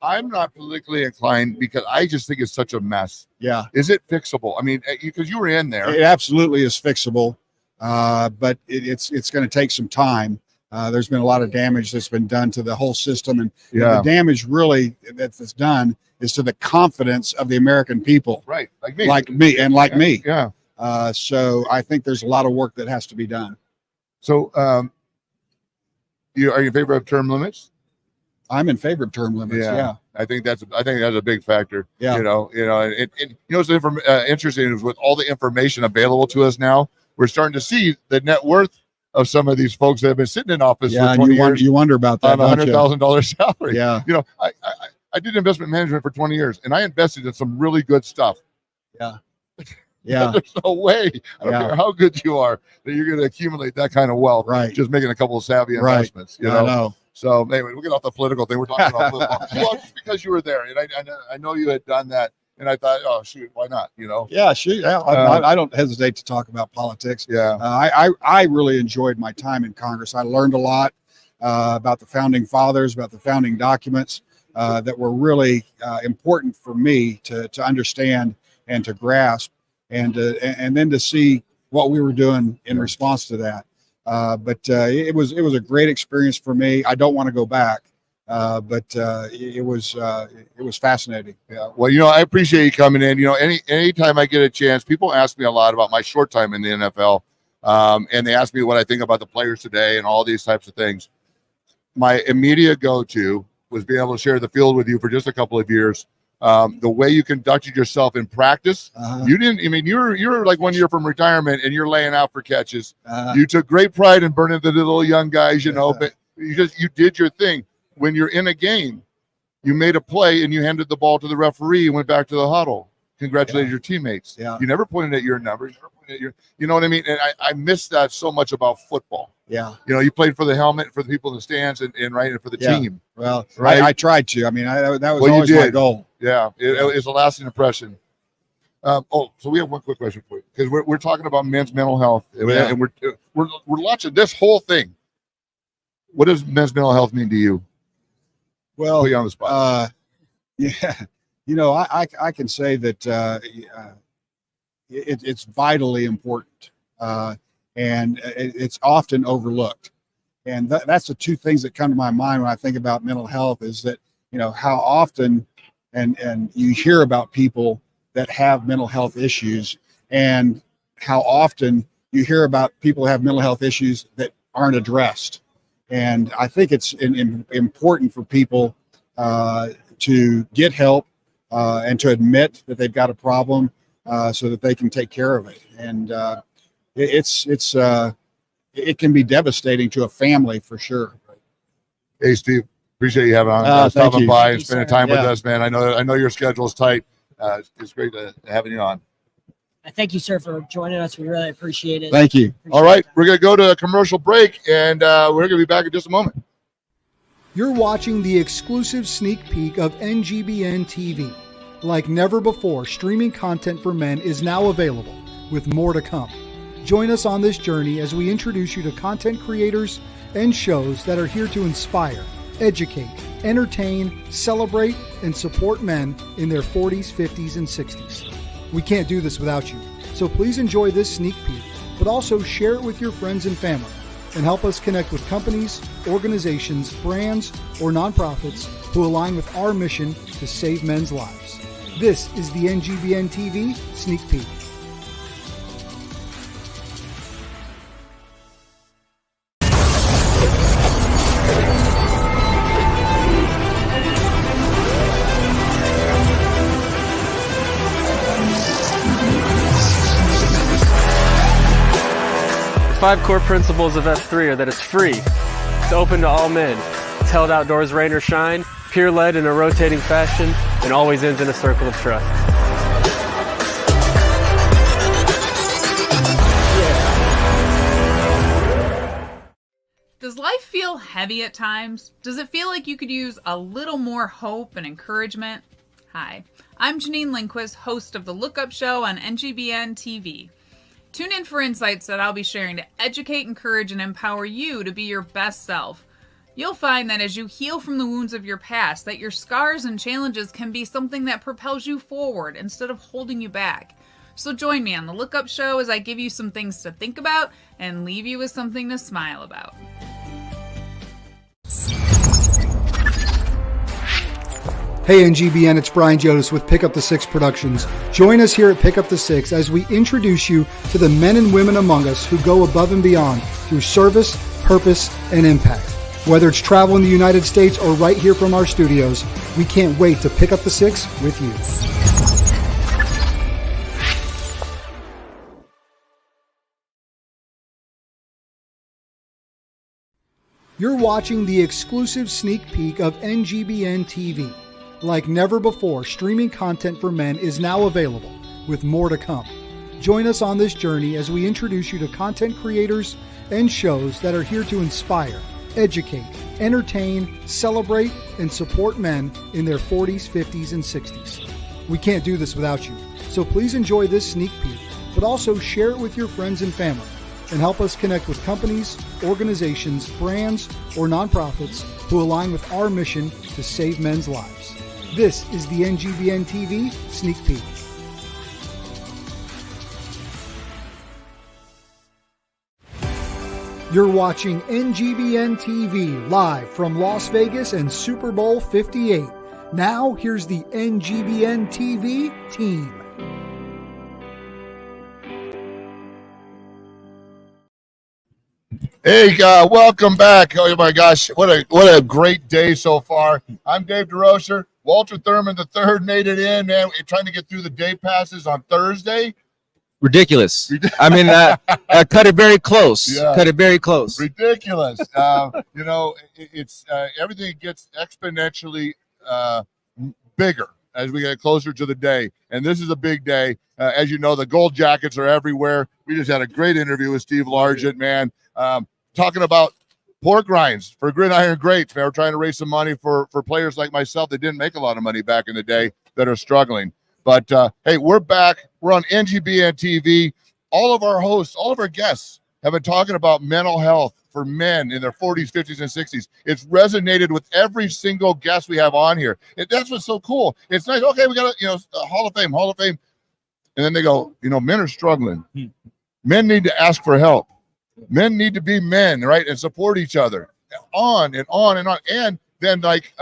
I'm not politically inclined because I just think it's such a mess. Yeah. Is it fixable? I mean, because you were in there. It absolutely is fixable, but it's going to take some time. There's been a lot of damage that's been done to the whole system, and the damage really that's done is to the confidence of the American people. Right, like me, me. Yeah. So I think there's a lot of work that has to be done. So, are you in favor of term limits? I'm in favor of term limits. Yeah. I think that's a big factor. Yeah. What's interesting is with all the information available to us now, we're starting to see the net worth of some of these folks that have been sitting in office for 20 years. You wonder about that on $100,000 salary. Yeah. I did investment management for 20 years, and I invested in some really good stuff. Yeah. Yeah. There's no way, I don't care how good you are, that you're going to accumulate that kind of wealth. Right. Just making a couple of savvy investments. I know. So anyway, we'll get off the political thing. We're talking about football. Well, just because you were there, and I know you had done that, and I thought, oh shoot, why not? Yeah, shoot. Yeah, I don't hesitate to talk about politics. Yeah. I really enjoyed my time in Congress. I learned a lot about the founding fathers, about the founding documents that were really important for me to understand and to grasp, and then to see what we were doing in response to that. But it was a great experience for me. I don't want to go back, but it was fascinating. Yeah. Well, I appreciate you coming in. Anytime I get a chance, people ask me a lot about my short time in the NFL, and they ask me what I think about the players today and all these types of things. My immediate go-to was being able to share the field with you for just a couple of years. The way you conducted yourself in practice, you didn't. I mean, you're like 1 year from retirement, and you're laying out for catches. You took great pride in burning the little young guys, but you did your thing. When you're in a game, you made a play and you handed the ball to the referee and went back to the huddle. Congratulated your teammates. Yeah. You never pointed at your numbers. You never pointed at your, you know what I mean? And I miss that so much about football. Yeah. You played for the helmet, for the people in the stands, and for the team. Well, right? I tried to. I mean, that was always my goal. Yeah, it's a lasting impression. So we have one quick question for you, because we're talking about men's mental health, and we're launching this whole thing. What does men's mental health mean to you? Well, put you on the spot. I can say that it's vitally important, and it's often overlooked. And that's the two things that come to my mind when I think about mental health, is that, how often and you hear about people that have mental health issues, and how often you hear about people who have mental health issues that aren't addressed. And I think it's important for people to get help and to admit that they've got a problem, so that they can take care of it. And it can be devastating to a family, for sure. Hey, Steve, appreciate you stopping by and spending time with us, man. I know your schedule is tight. It's great having you on. Thank you, sir, for joining us. We really appreciate it. Thank you. All right, we're going to go to a commercial break, and we're going to be back in just a moment. You're watching the exclusive sneak peek of NGBN TV. Like never before, streaming content for men is now available, with more to come. Join us on this journey as we introduce you to content creators and shows that are here to inspire, educate, entertain, celebrate, and support men in their 40s, 50s, and 60s. We can't do this without you, so please enjoy this sneak peek, but also share it with your friends and family, and help us connect with companies, organizations, brands, or nonprofits who align with our mission to save men's lives. This is the NGBN TV Sneak Peek. The 5 core principles of F3 are that it's free, it's open to all men, it's held outdoors rain or shine, peer-led in a rotating fashion, and always ends in a circle of trust. Does life feel heavy at times? Does it feel like you could use a little more hope and encouragement? Hi, I'm Janine Lindquist, host of The Look Up Show on NGBN TV. Tune in for insights that I'll be sharing to educate, encourage, and empower you to be your best self. You'll find that as you heal from the wounds of your past, that your scars and challenges can be something that propels you forward instead of holding you back. So join me on The Look Up Show as I give you some things to think about and leave you with something to smile about. Hey NGBN, it's Brian Jonas with Pick Up the Six Productions. Join us here at Pick Up the Six as we introduce you to the men and women among us who go above and beyond through service, purpose, and impact. Whether it's travel in the United States or right here from our studios, we can't wait to pick up the six with you. You're watching the exclusive sneak peek of NGBN TV. Like never before, streaming content for men is now available, with more to come. Join us on this journey as we introduce you to content creators and shows that are here to inspire, educate, entertain, celebrate, and support men in their 40s, 50s, and 60s. We can't do this without you, so please enjoy this sneak peek, but also share it with your friends and family, and help us connect with companies, organizations, brands, or nonprofits who align with our mission to save men's lives. This is the NGBN TV Sneak Peek. You're watching NGBN TV live from Las Vegas and Super Bowl 58. Now, here's the NGBN TV team. Hey, welcome back. Oh my gosh, what a great day so far. I'm Dave DeRocher. Walter Thurman III made it in, man. We're trying to get through the day passes on Thursday. Ridiculous. I mean, I cut it very close. Yeah. Cut it very close. Ridiculous. It's everything gets exponentially bigger as we get closer to the day. And this is a big day. As you know, the gold jackets are everywhere. We just had a great interview with Steve Largent, man. Talking about pork rinds for Gridiron Greats, man. We're trying to raise some money for players like myself that didn't make a lot of money back in the day that are struggling. But, hey, we're back. We're on NGBN TV. All of our hosts, all of our guests have been talking about mental health for men in their 40s, 50s, and 60s. It's resonated with every single guest we have on here. That's what's so cool. It's nice. Okay, we got a Hall of Fame. And then they go, men are struggling. Men need to ask for help. Men need to be men, right, and support each other. On and on and on. And then, like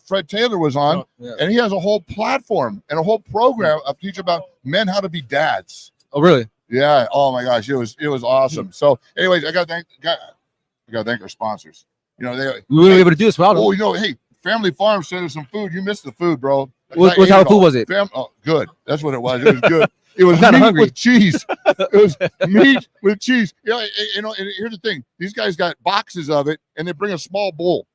Fred Taylor was on, and he has a whole platform and a whole program of teaching about men how to be dads. Oh, really? Yeah. Oh my gosh, it was awesome. So, anyways, I gotta thank our sponsors. We were able to do this without them. Hey, Family Farm sent us some food. You missed the food, bro. What type of food was it? Good. That's what it was. It was good. It was meat with cheese. It was meat with cheese. Yeah, and here's the thing: these guys got boxes of it, and they bring a small bowl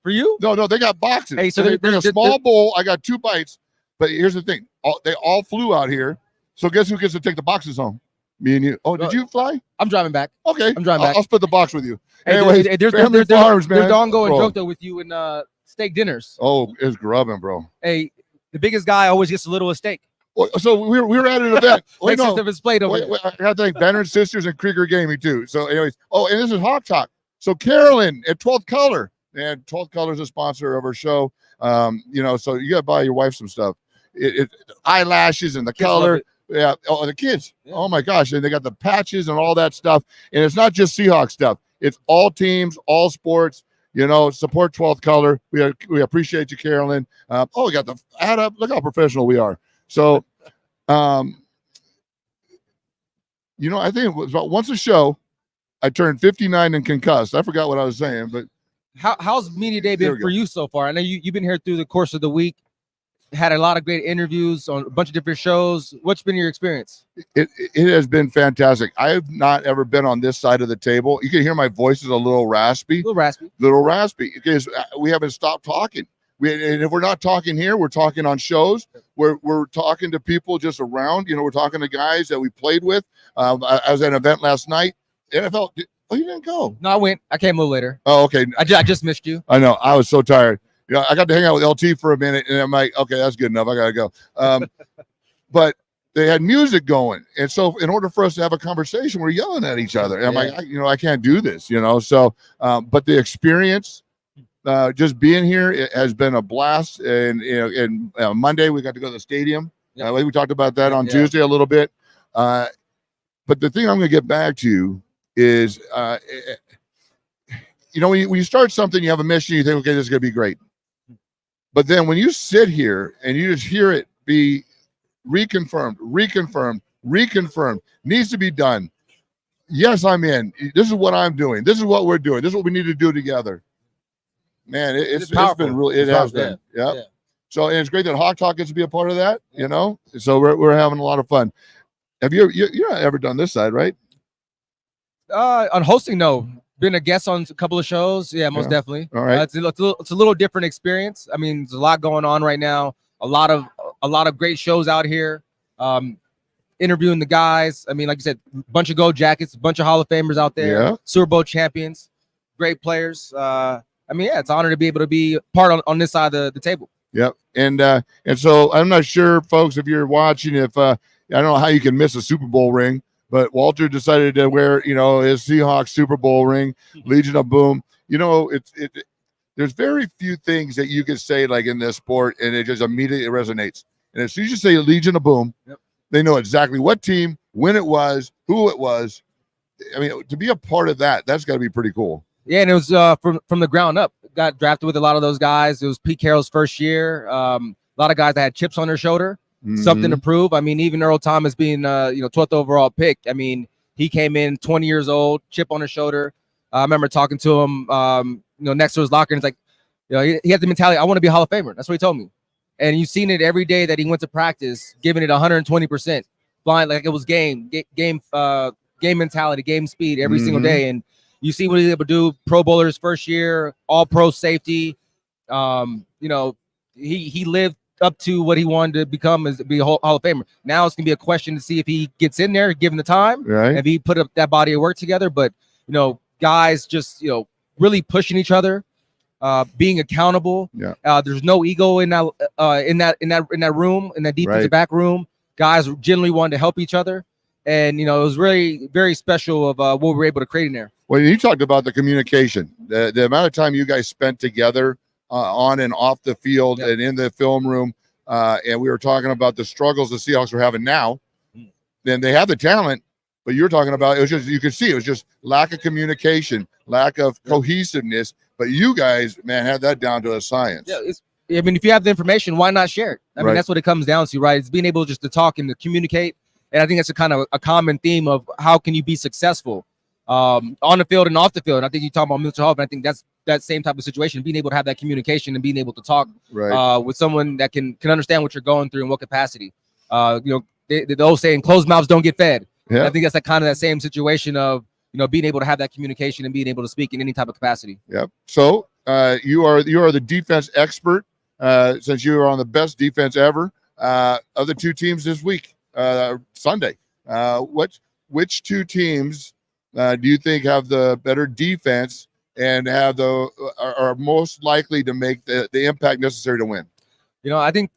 for you. No, they got boxes. Hey, so they bring a small bowl. I got 2 bites, but here's the thing: they all flew out here. So guess who gets to take the boxes home? Me and you. Oh, did you fly? I'm driving back. Okay, I'm driving back. I'll split the box with you. Hey, anyways, there's Farms, man. There's the ongoing joke though with you and steak dinners. Oh, it's grubbing, bro. Hey, the biggest guy always gets the littlest steak. So we were at an event. Makes sense if it's played over wait, I got to thank Banner Sisters and Krieger Gaming too. So, anyways, and this is Hawk Talk. So Carolyn at 12th Color, and 12th Color is a sponsor of our show. So you got to buy your wife some stuff. Eyelashes and the Kids color. love it. Yeah. Oh, the kids. Yeah. Oh my gosh. And they got the patches and all that stuff. And it's not just Seahawks stuff. It's all teams, all sports. Support 12th Color. We appreciate you, Carolyn. We got the add up. Look how professional we are. So, I think it was about once a show, I turned 59 and concussed. I forgot what I was saying, but how's media day been for you so far? I know you've been here through the course of the week, had a lot of great interviews on a bunch of different shows. What's been your experience? It has been fantastic. I have not ever been on this side of the table. You can hear my voice is a little raspy. Little raspy because we haven't stopped talking. And if we're not talking here, we're talking on shows. We're talking to people just around. We're talking to guys that we played with. I was at an event last night. NFL. Oh, you didn't go? No, I went. I came a little later. Oh, okay. I just missed you. I know. I was so tired. I got to hang out with LT for a minute, and I'm like, okay, that's good enough. I gotta go. But they had music going, and so in order for us to have a conversation, we're yelling at each other. And I'm like, I can't do this. So, but the experience, just being here, it has been a blast. And Monday we got to go to the stadium. We talked about that on Tuesday a little bit. But the thing I'm going to get back to is, when you start something, you have a mission, you think, okay, this is going to be great. But then when you sit here and you just hear it be reconfirmed, needs to be done. Yes, I'm in. This is what I'm doing. This is what we're doing. This is what we need to do together. Man, it's been really, it has been. Yeah. So and it's great that Hawk Talk gets to be a part of that, So we're having a lot of fun. Have you're not ever done this side, right? On hosting, no. Been a guest on a couple of shows. Yeah, most definitely. All right. It's a little different experience. I mean, there's a lot going on right now. A lot of great shows out here. Interviewing the guys. I mean, like you said, a bunch of gold jackets, a bunch of Hall of Famers out there. Yeah. Super Bowl champions, great players. It's an honor to be able to be part on this side of the table. Yep. And so I'm not sure, folks, if you're watching, if I don't know how you can miss a Super Bowl ring. But Walter decided to wear, his Seahawks Super Bowl ring, Legion of Boom. There's very few things that you can say like in this sport, and it just immediately resonates. And as soon as you say Legion of Boom, they know exactly what team, when it was, who it was. I mean, to be a part of that's got to be pretty cool. Yeah, and it was from the ground up. Got drafted with a lot of those guys. It was Pete Carroll's first year. A lot of guys that had chips on their shoulder. Something to prove. I mean, even Earl Thomas being 12th overall pick. I mean, he came in 20 years old, chip on his shoulder. I remember talking to him, next to his locker, and it's like, he had the mentality, I want to be a Hall of Famer. That's what he told me. And you've seen it every day that he went to practice, giving it 120%, flying like it was game mentality, game speed every single day. And you see what he's able to do. Pro Bowler his first year, all pro safety. He lived up to what he wanted to become, is be a Hall of Famer. Now it's gonna be a question to see if he gets in there, given the time, right? If he put up that body of work together. But guys just really pushing each other, being accountable. Yeah. There's no ego in that room, in that defensive back room. Guys generally wanted to help each other, and it was really very special of what we were able to create in there. Well, you talked about the communication, the amount of time you guys spent together. On and off the field and in the film room. And we were talking about the struggles the Seahawks are having now. Then they have the talent, but you're talking about, it was just, you could see it was just lack of communication, lack of cohesiveness. But you guys, man, had that down to a science. Yeah, if you have the information, why not share it? I mean, that's what it comes down to, right? It's being able just to talk and to communicate. And I think that's a kind of a common theme of how can you be successful on the field and off the field. And I think you talk about mental health, and I think that's that same type of situation, being able to have that communication and being able to talk with someone that can understand what you're going through in what capacity. The old saying, closed mouths don't get fed. I think that's that same situation of being able to have that communication and being able to speak in any type of capacity. Yep. So you are the defense expert since you are on the best defense ever of the two teams this week, Sunday. Which two teams do you think have the better defense and are most likely to make the impact necessary to win? I think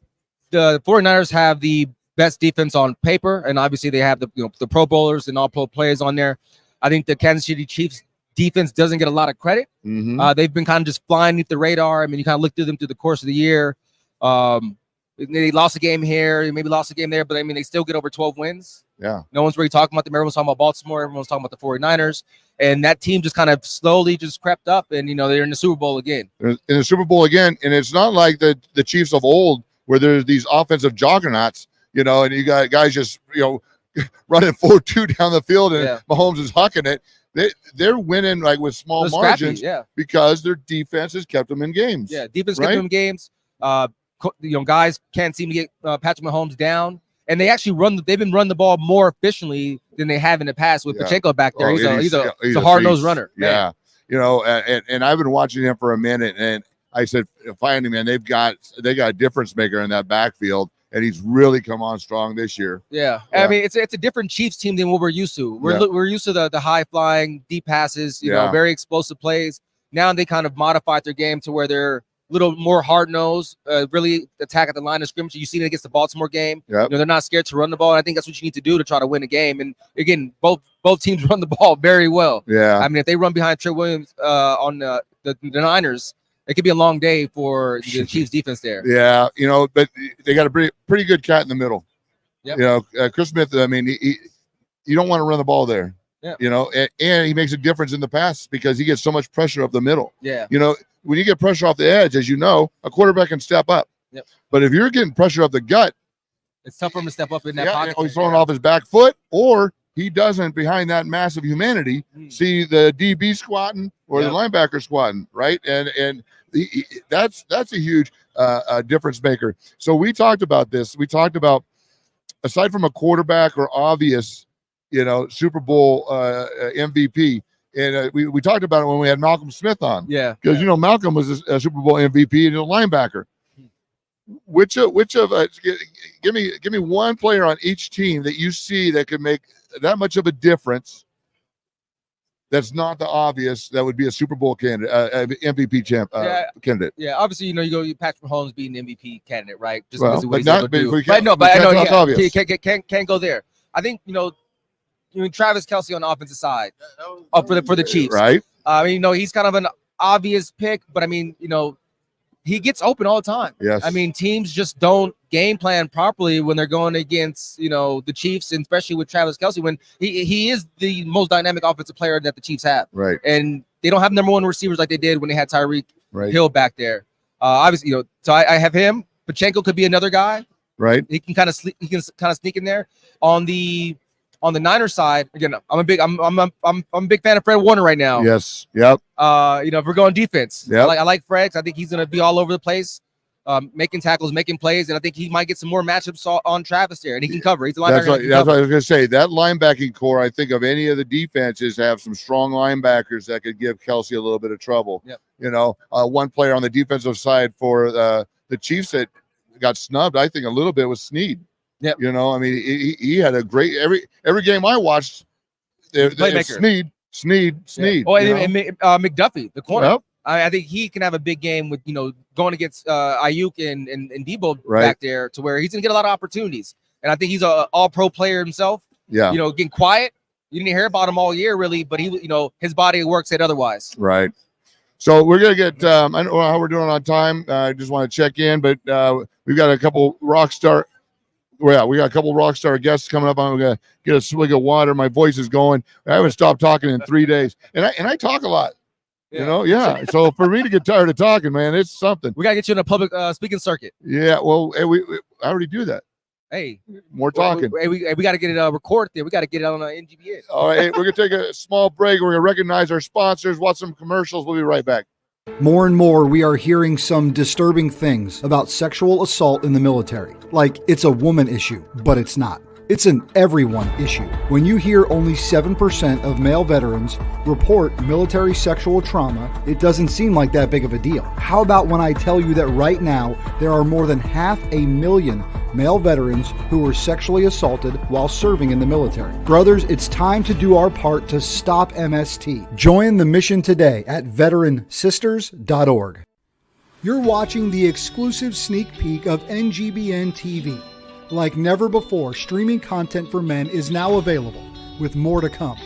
the 49ers have the best defense on paper, and obviously they have the Pro Bowlers and all pro players on there. I think the Kansas City Chiefs defense doesn't get a lot of credit. They've been kind of just flying underneath the radar. I mean, you kind of look through them through the course of the year. They lost a game here, maybe lost a game there, but I mean, they still get over 12 wins. Yeah. No one's really talking about them. Everyone's talking about Baltimore. Everyone's talking about the 49ers. And that team just kind of slowly just crept up, and, they're in the Super Bowl again. In the Super Bowl again, and it's not like the Chiefs of old where there's these offensive juggernauts, and you got guys just, running 4-2 down the field, and Mahomes is hucking it. They're winning like with small margins because their defense has kept them in games. Yeah, defense kept them in games. Guys can't seem to get Patrick Mahomes down. And they actually they've been running the ball more efficiently than they have in the past with Pacheco back there. He's a hard-nosed runner. Yeah. And I've been watching him for a minute, and I said, finally, man, they got a difference maker in that backfield, and he's really come on strong this year. Yeah. I mean, it's a different Chiefs team than what we're used to. We're used to the high-flying, deep passes, very explosive plays. Now they kind of modified their game to where they're little more hard-nosed, really attack at the line of scrimmage. You've seen it against the Baltimore game. They're not scared to run the ball, and I think that's what you need to do to try to win a game. And again, both teams run the ball very well. Yeah. I mean, if they run behind Trey Williams on the Niners, it could be a long day for the Chiefs defense there. Yeah, but they got a pretty good cat in the middle. Yep. Chris Smith, I mean, you don't want to run the ball there. Yeah. And he makes a difference in the pass because he gets so much pressure up the middle. Yeah. When you get pressure off the edge, as a quarterback can step up. Yep. But if you're getting pressure up the gut, it's tough for him to step up in that pocket. He's throwing off his back foot, or he doesn't, behind that massive humanity, see the DB squatting or the linebacker squatting, right? And that's a huge difference maker. So we talked about this. We talked about, aside from a quarterback or obvious, Super Bowl MVP. And we talked about it when we had Malcolm Smith on. Yeah. Because, Malcolm was a Super Bowl MVP and a linebacker. Which of give me one player on each team that you see that could make that much of a difference that's not the obvious that would be a Super Bowl candidate, MVP candidate. Yeah, obviously, you go Patrick Mahomes being an MVP candidate, right? Just well, because of what but he's not, able to do. But I know, can't go there. I think, Travis Kelce on the offensive side for the Chiefs. Right. I mean, he's kind of an obvious pick, but I mean, he gets open all the time. Yes. I mean, teams just don't game plan properly when they're going against, the Chiefs, and especially with Travis Kelce, when he is the most dynamic offensive player that the Chiefs have. Right. And they don't have number one receivers like they did when they had Tyreek right. Hill back there. Obviously, so I have him. Pacheco could be another guy. Right. He can kind of sneak in there. On the Niners side, again, I'm a big fan of Fred Warner right now. Yes. Yep. If we're going defense, yep. I like Fred. I think he's going to be all over the place, making tackles, making plays, and I think he might get some more matchups on Travis there, and he can cover. He's a linebacker. That's what I was going to say. That linebacking core, I think, of any of the defenses have some strong linebackers that could give Kelce a little bit of trouble. Yep. One player on the defensive side for the Chiefs that got snubbed, I think, a little bit was Snead. Yeah, I mean, he had a great every game I watched. Snead. Yeah. Oh, and McDuffie, the corner. Yep. I think he can have a big game with going against Ayuk and Debo right. back there, to where he's gonna get a lot of opportunities. And I think he's an all-pro player himself. Yeah, getting quiet. You didn't hear about him all year, really, but he, his body work said otherwise. Right. So we're gonna get. I don't know how we're doing on time. I just want to check in, but we've got a couple rock star. Well, we got a couple rock star guests coming up. I'm gonna get a swig of water. My voice is going. I haven't stopped talking in 3 days, and I talk a lot. Yeah. So for me to get tired of talking, man, it's something. We gotta get you in a public speaking circuit. Yeah. Well, we I already do that. Hey, more talking. We got to get it recorded there. We got to get it on NGBN. All right, we're gonna take a small break. We're gonna recognize our sponsors. Watch some commercials. We'll be right back. More and more, we are hearing some disturbing things about sexual assault in the military. Like it's a woman issue, but it's not. It's an everyone issue. When you hear only 7% of male veterans report military sexual trauma, it doesn't seem like that big of a deal. How about when I tell you that right now, there are more than 500,000 male veterans who were sexually assaulted while serving in the military? Brothers, it's time to do our part to stop MST. Join the mission today at veteransisters.org. You're watching the exclusive sneak peek of NGBN TV. Like never before, streaming content for men is now available, with more to come.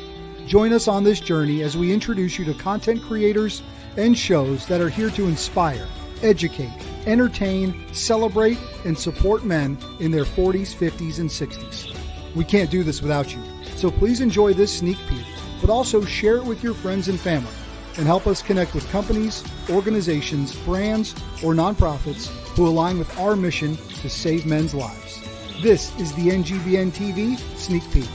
Join us on this journey as we introduce you to content creators and shows that are here to inspire, educate, entertain, celebrate, and support men in their 40s, 50s, and 60s. We can't do this without you, so please enjoy this sneak peek, but also share it with your friends and family, and help us connect with companies, organizations, brands, or nonprofits who align with our mission to save men's lives. This is the NGBN TV Sneak Peek.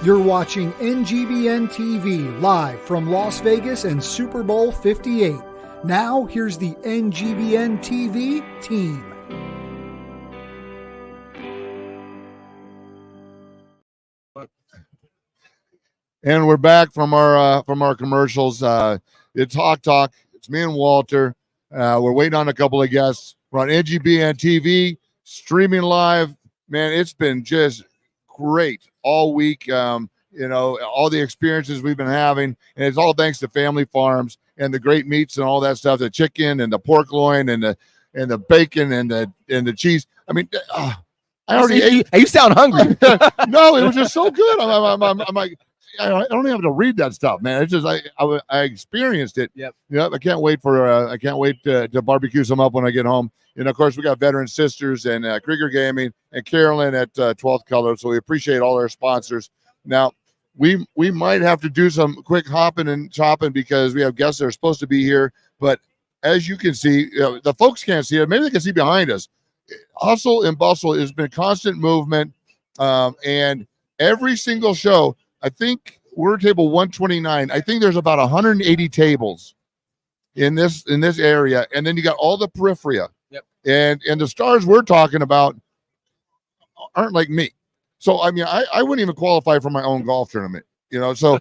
You're watching NGBN TV live from Las Vegas and Super Bowl 58. Now, here's the NGBN TV team. And we're back from our commercials. It's Hawk Talk. It's me and Walter. We're waiting on a couple of guests. We're on NGBN TV, streaming live. Man, it's been just great all week. All the experiences we've been having, and it's all thanks to Family Farms and the great meats and all that stuff, the chicken and the pork loin and the bacon and the cheese. I mean, I already ate. You sound hungry. No, it was just so good. I'm like, I don't even have to read that stuff, man. It's just I experienced it. Yep. I can't wait to barbecue some up when I get home. And of course, we got Veteran Sisters and Krieger Gaming and Carolyn at 12th Color. So we appreciate all our sponsors. Now, we might have to do some quick hopping and chopping because we have guests that are supposed to be here. But as you can see, the folks can't see it. Maybe they can see behind us. Hustle and bustle has been constant movement, and every single show. I think we're table 129. I think there's about 180 tables in this area, and then you got all the periphery. Yep. And the stars we're talking about aren't like me. So I mean, I wouldn't even qualify for my own golf tournament. So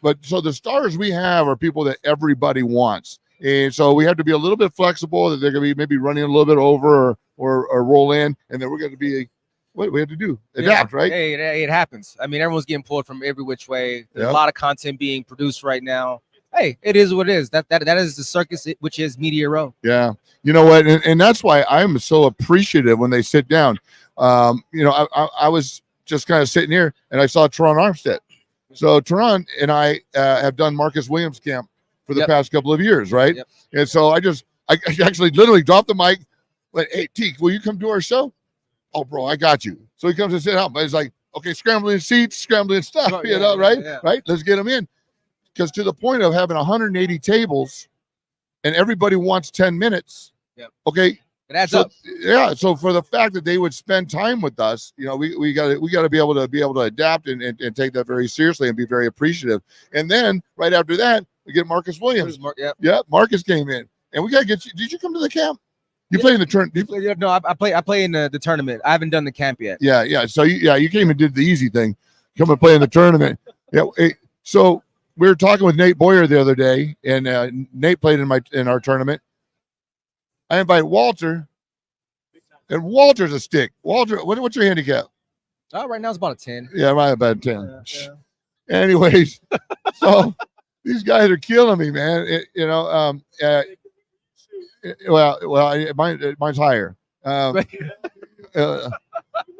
but so the stars we have are people that everybody wants, and so we have to be a little bit flexible. That they're going to be maybe running a little bit over or roll in, and then we're going to be. What do we have to do? Adapt, right? Hey, it happens. I mean, everyone's getting pulled from every which way. There's a lot of content being produced right now. Hey, it is what it is. That is the circus, which is Media Row. Yeah. You know what? And that's why I'm so appreciative when they sit down. I was just kind of sitting here and I saw Teron Armstead. So Teron and I have done Marcus Williams camp for the past couple of years, right? Yep. And so I actually literally dropped the mic, went, "Hey, Teak, will you come do our show?" "Oh, bro, I got you." So he comes and sit down. But he's like, "Okay, scrambling seats, scrambling stuff, right? Yeah. Right? Let's get him in." Because to the point of having 180 tables and everybody wants 10 minutes. Yep. Okay. It adds up. Yeah. So for the fact that they would spend time with us, we got to be able to adapt and take that very seriously and be very appreciative. And then right after that, we get Marcus Williams. Yeah. Marcus came in. And we got to get you. Did you come to the camp? You play in the tournament? No, I play in the tournament. I haven't done the camp yet. Yeah. So you came and did the easy thing, come and play in the tournament. Yeah. So we were talking with Nate Boyer the other day, and Nate played in our tournament. I invite Walter, and Walter's a stick. Walter, what's your handicap? Right now it's about a 10. Yeah, right about 10. Yeah. Anyways, so these guys are killing me, man. Mine's higher.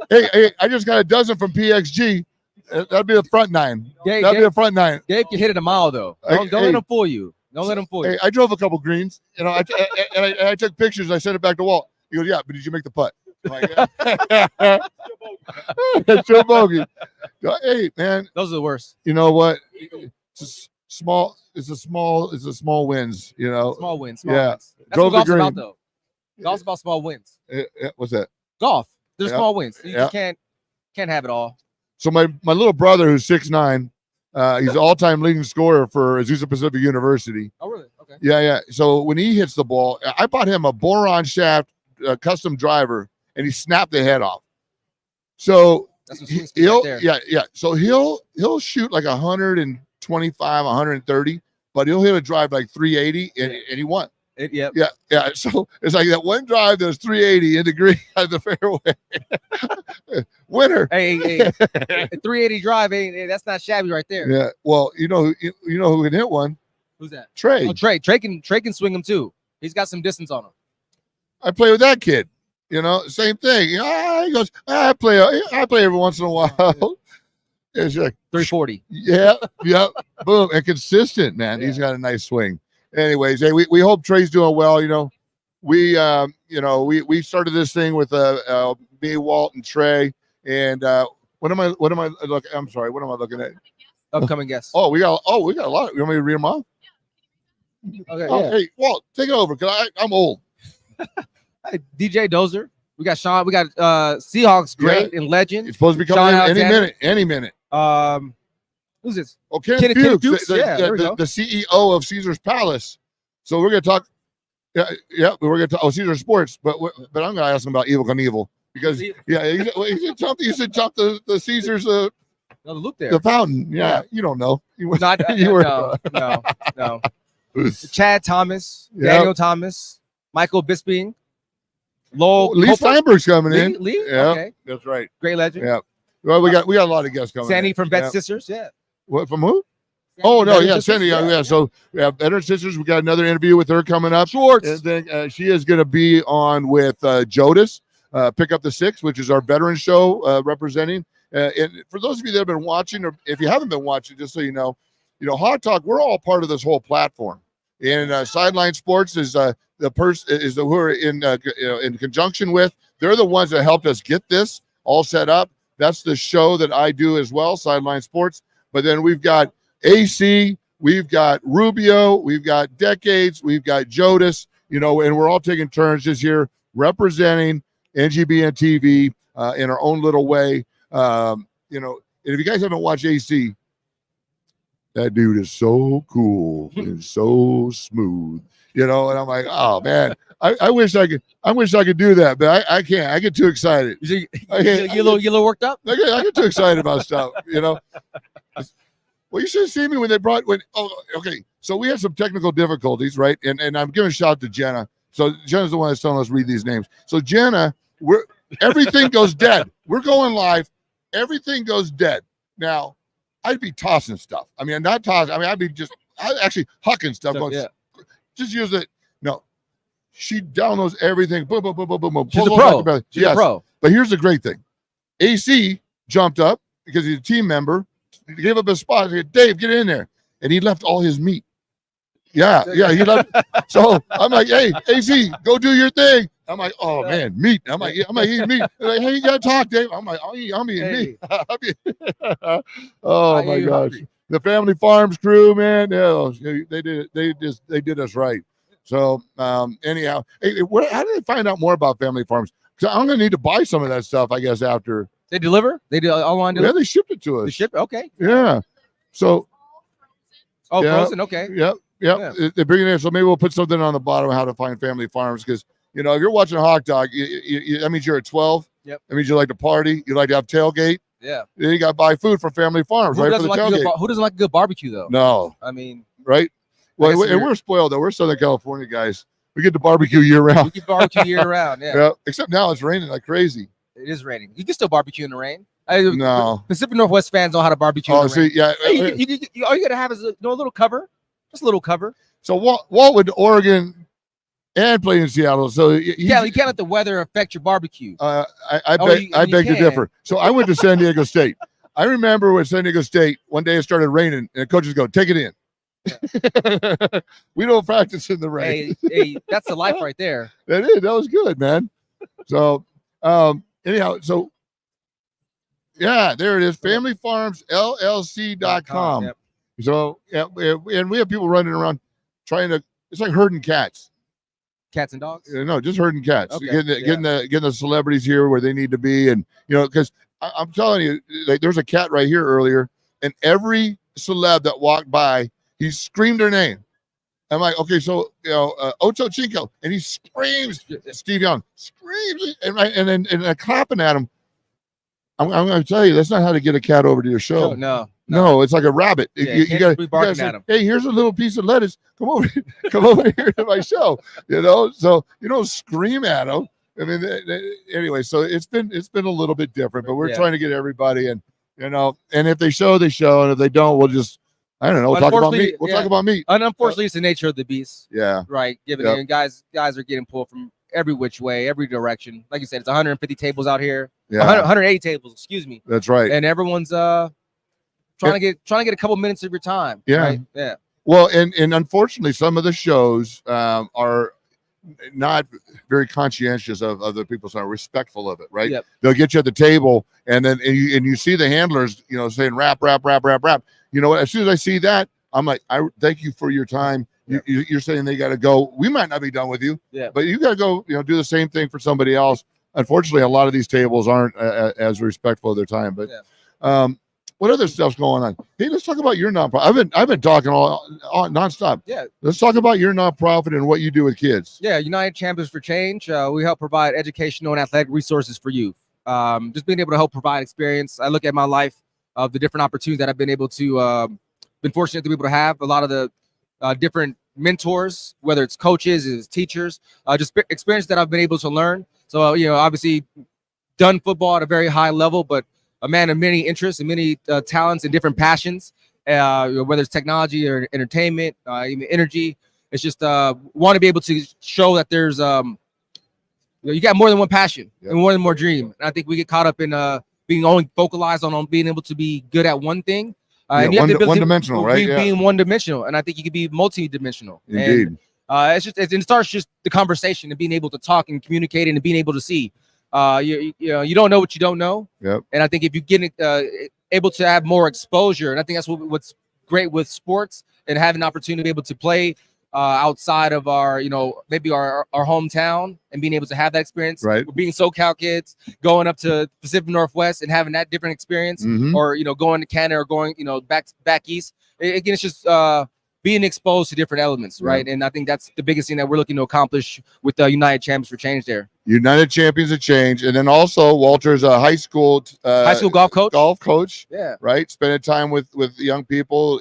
Hey, I just got a dozen from PXG. That'd be a front nine. That'd be a front nine. Dave can hit it a mile though. Don't let him fool you. Don't let him fool you. Hey, I drove a couple greens. I took pictures. I sent it back to Walt. He goes, "Yeah, but did you make the putt?" I'm like, it's your bogey. Hey, man, those are the worst. You know what? It's a small wins. Small wins. Small yeah. wins. That's what golf's about, though. Golf's about small wins. What's that? Golf. There's small wins. You just can't have it all. So my little brother, who's 6'9", he's an all-time leading scorer for Azusa Pacific University. Oh, really? Okay. Yeah. So when he hits the ball, I bought him a boron shaft custom driver, and he snapped the head off. So he'll So he'll shoot like 125, 130, but he'll hit a drive like 380, and he won. Yeah. So it's like that one drive that was 380 in the green at the fairway. Winner. Hey, a 380 drive, that's not shabby right there. Yeah. Well, you know who can hit one? Who's that? Trey. Oh, Trey. Trey can swing him too. He's got some distance on him. I play with that kid. Same thing. He goes, I play every once in a while. It's like 340. Yeah, boom, and consistent, man. He's got a nice swing. Anyways, hey, we hope Trey's doing well. We started this thing with me, Walt, and Trey. And what am I looking? I'm sorry. What am I looking at? Upcoming guests. Oh, we got a lot. You want me to read them off? Okay. Oh, hey, Walt, take it over because I'm old. Hey, DJ Dozer. We got Sean. We got Seahawks great and legend. It's supposed to be coming in any minute. Who's this? Oh, Ken Fuchs. Fuchs, the CEO of Caesar's Palace. So we're gonna talk. Yeah, we're gonna talk. Oh, Caesar Sports, but I'm gonna ask him about Evel Knievel because he said jump the Caesar's the loop there, the fountain. Yeah, you don't know. No. Chad Thomas, Daniel Thomas, Michael Bisping, Leigh Steinberg's coming in. Leigh? Yeah, Okay. that's right. Great legend. Yeah. Well, we got a lot of guests coming. Sandy in. from Bet Sisters. Yeah. What from who? Oh no, Veteran Sandy. Sisters, Yeah. So we have Veteran Sisters. We got another interview with her coming up. Schwartz. And then she is going to be on with Jodis. Pick Up the Six, which is our veteran show representing. And for those of you that have been watching, or if you haven't been watching, just so you know, Hawk Talk, we're all part of this whole platform. And Sideline Sports is who are in conjunction with. They're the ones that helped us get this all set up. That's the show that I do as well, Sideline Sports. But then we've got AC, we've got Rubio, we've got Decades, we've got Jodis, and we're all taking turns this year representing NGBN TV in our own little way. And if you guys haven't watched AC, that dude is so cool and so smooth, and I'm like, oh man, I wish I could do that, but I can't. I get too excited. You a little worked up? I get too excited about stuff, Well, you should have seen me when okay. So we had some technical difficulties, right? And I'm giving a shout out to Jenna. So Jenna's the one that's telling us to read these names. So Jenna, everything goes dead. We're going live. Everything goes dead. Now, I'd be tossing stuff. I mean, not tossing. I mean, I'd actually hucking stuff. Just use it. No. She downloads everything. Boom, boom, boom, boom, boom, boom. She's a pro. She's a pro. But here's the great thing. AC jumped up because he's a team member. He gave up his spot. He said, Dave, get in there. And he left all his meat. Yeah, he left. So I'm like, hey, AC, go do your thing. I'm like, oh man, meat. I'm like eating meat. They're like, hey, you gotta talk, Dave. I'm like, I'm eating meat. Oh my gosh. The Family Farms crew, man, they did it. They did us right. So anyhow, hey, how do they find out more about Family Farms? Because I'm gonna need to buy some of that stuff, I guess, after. They deliver? They do online delivery? Yeah, they shipped it to us. They ship it? Okay. Yeah. So. Oh, frozen? Okay. Yep. They bring it in. So maybe we'll put something on the bottom of how to find Family Farms because, if you're watching a Hawk Dog, that means you're at 12. Yep. That means you like to party. You like to have tailgate. Yeah. Then you got to buy food from Family Farms, Who right? doesn't like a good barbecue, though? No. I mean. Right? Well, and we're spoiled, though. We're Southern California guys. We get to barbecue year round. We get barbecue year round, yeah. Except now it's raining like crazy. It is raining. You can still barbecue in the rain. No. Pacific Northwest fans know how to barbecue. Oh, see, yeah. Hey, all you gotta have is a little cover, just a little cover. So Walt went to Oregon and played in Seattle. So you can't let the weather affect your barbecue. I beg to differ. So I went to San Diego State. I remember with San Diego State, one day it started raining, and coaches go, "Take it in." Yeah. We don't practice in the rain. Hey, that's the life right there. That was good, man. So anyhow, so. Yeah, there it is. FamilyFarmsLLC.com. Yep. So, and we have people running around it's like herding cats. Cats and dogs? No, just herding cats. Okay. Getting the celebrities here where they need to be. And, because I'm telling you, like, there's a cat right here earlier, and every celeb that walked by, he screamed her name. I'm like, okay, so, Ocho Cinco, and he screams, Steve Young, screams, and I'm clapping at him. I'm going to tell you, that's not how to get a cat over to your show. No, it's like a rabbit. Yeah, you got to say, hey, here's a little piece of lettuce. Come over here to my show. So you don't scream at them. I mean, anyway, so it's been a little bit different, but we're trying to get everybody, and and if they show, and if they don't, we'll just I don't know. We'll talk about meat. We'll talk about meat. And unfortunately, it's the nature of the beast. Yeah. Right. Given and guys are getting pulled from every which way, every direction. Like you said, it's 150 tables out here. Yeah. 180 tables. Excuse me. That's right. And everyone's trying to get a couple minutes of your time. Yeah. Right? Yeah. Well, and unfortunately, some of the shows are not very conscientious of the people, so are respectful of it, right? Yep. They'll get you at the table, and then you see the handlers, saying rap. You know what? As soon as I see that, I'm like, I thank you for your time. You're saying they got to go. We might not be done with you, but you got to go. Do the same thing for somebody else. Unfortunately, a lot of these tables aren't as respectful of their time. But what other stuff's going on? Hey, let's talk about your nonprofit. I've been talking all nonstop. Yeah. Let's talk about your nonprofit and what you do with kids. Yeah, United Champions for Change. We help provide educational and athletic resources for youth. Just being able to help provide experience. I look at my life of the different opportunities that I've been able to, been fortunate to be able to have. A lot of the different mentors, whether it's coaches, it's teachers, just experience that I've been able to learn. So, obviously done football at a very high level, but a man of many interests and many talents and different passions, whether it's technology or entertainment, even energy. It's just want to be able to show that there's, you got more than one passion and more than one dream. And I think we get caught up in being only focalized on being able to be good at one thing. And you have the ability one-dimensional, right? Being one-dimensional. And I think you can be multi-dimensional. Indeed. And, it starts just the conversation and being able to talk and communicate and being able to see. You don't know what you don't know. Yep. And I think if you get able to have more exposure, and I think that's what's great with sports and having an opportunity to be able to play outside of our, maybe our hometown and being able to have that experience. Right. Being SoCal kids, going up to Pacific Northwest and having that different experience, or going to Canada or going back east. Again, it's just being exposed to different elements, right? And I think that's the biggest thing that we're looking to accomplish with the United Champions for Change there. United Champions of Change. And then also Walter's a high school golf coach. Golf coach. Yeah. Right. Spending time with young people,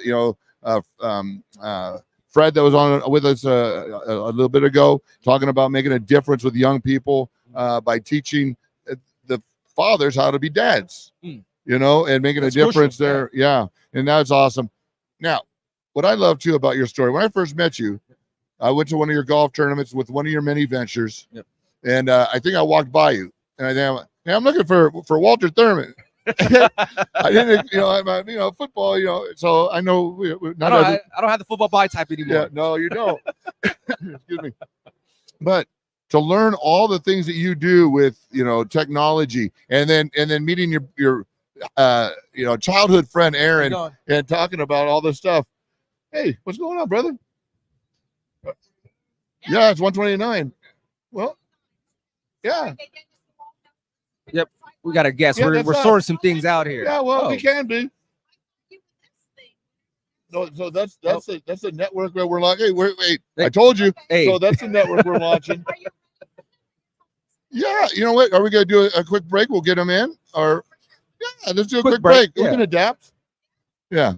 Fred that was on with us a little bit ago, talking about making a difference with young people by teaching the fathers how to be dads, and making a difference there. Yeah. And that's awesome. Now, what I love too about your story, when I first met you, I went to one of your golf tournaments with one of your many ventures. Yep. And I think I walked by you and I think, I'm looking for Walter Thurman. I didn't, football, so I know I don't have the football body type anymore. Yeah, no, you don't. Excuse me. But to learn all the things that you do with, technology and then meeting your childhood friend Aaron and talking about all this stuff. Hey, what's going on, brother? Yeah, it's 129. Well, yeah. Yep. We got to guess. Yeah, we're sorting some things out here. Yeah, well, we can be. No, so that's the network that we're launching. Hey, I told you. Hey. So that's the network we're launching. Yeah, you know what? Are we gonna do a quick break? We'll get them in, or let's do a quick break. We can adapt. Yeah.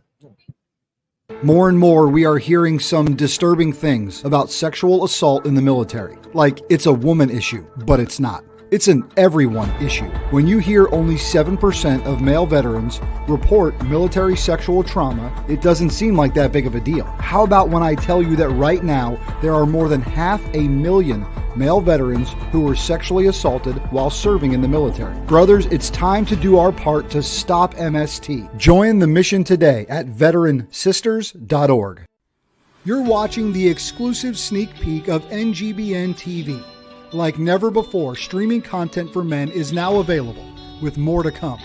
More and more, we are hearing some disturbing things about sexual assault in the military. Like it's a woman issue, but it's not. It's an everyone issue. When you hear only 7% of male veterans report military sexual trauma, it doesn't seem like that big of a deal. How about when I tell you that right now, there are more than 500,000 male veterans who were sexually assaulted while serving in the military? Brothers, it's time to do our part to stop MST. Join the mission today at veteransisters.org. You're watching the exclusive sneak peek of NGBN TV. Like never before, streaming content for men is now available, with more to come.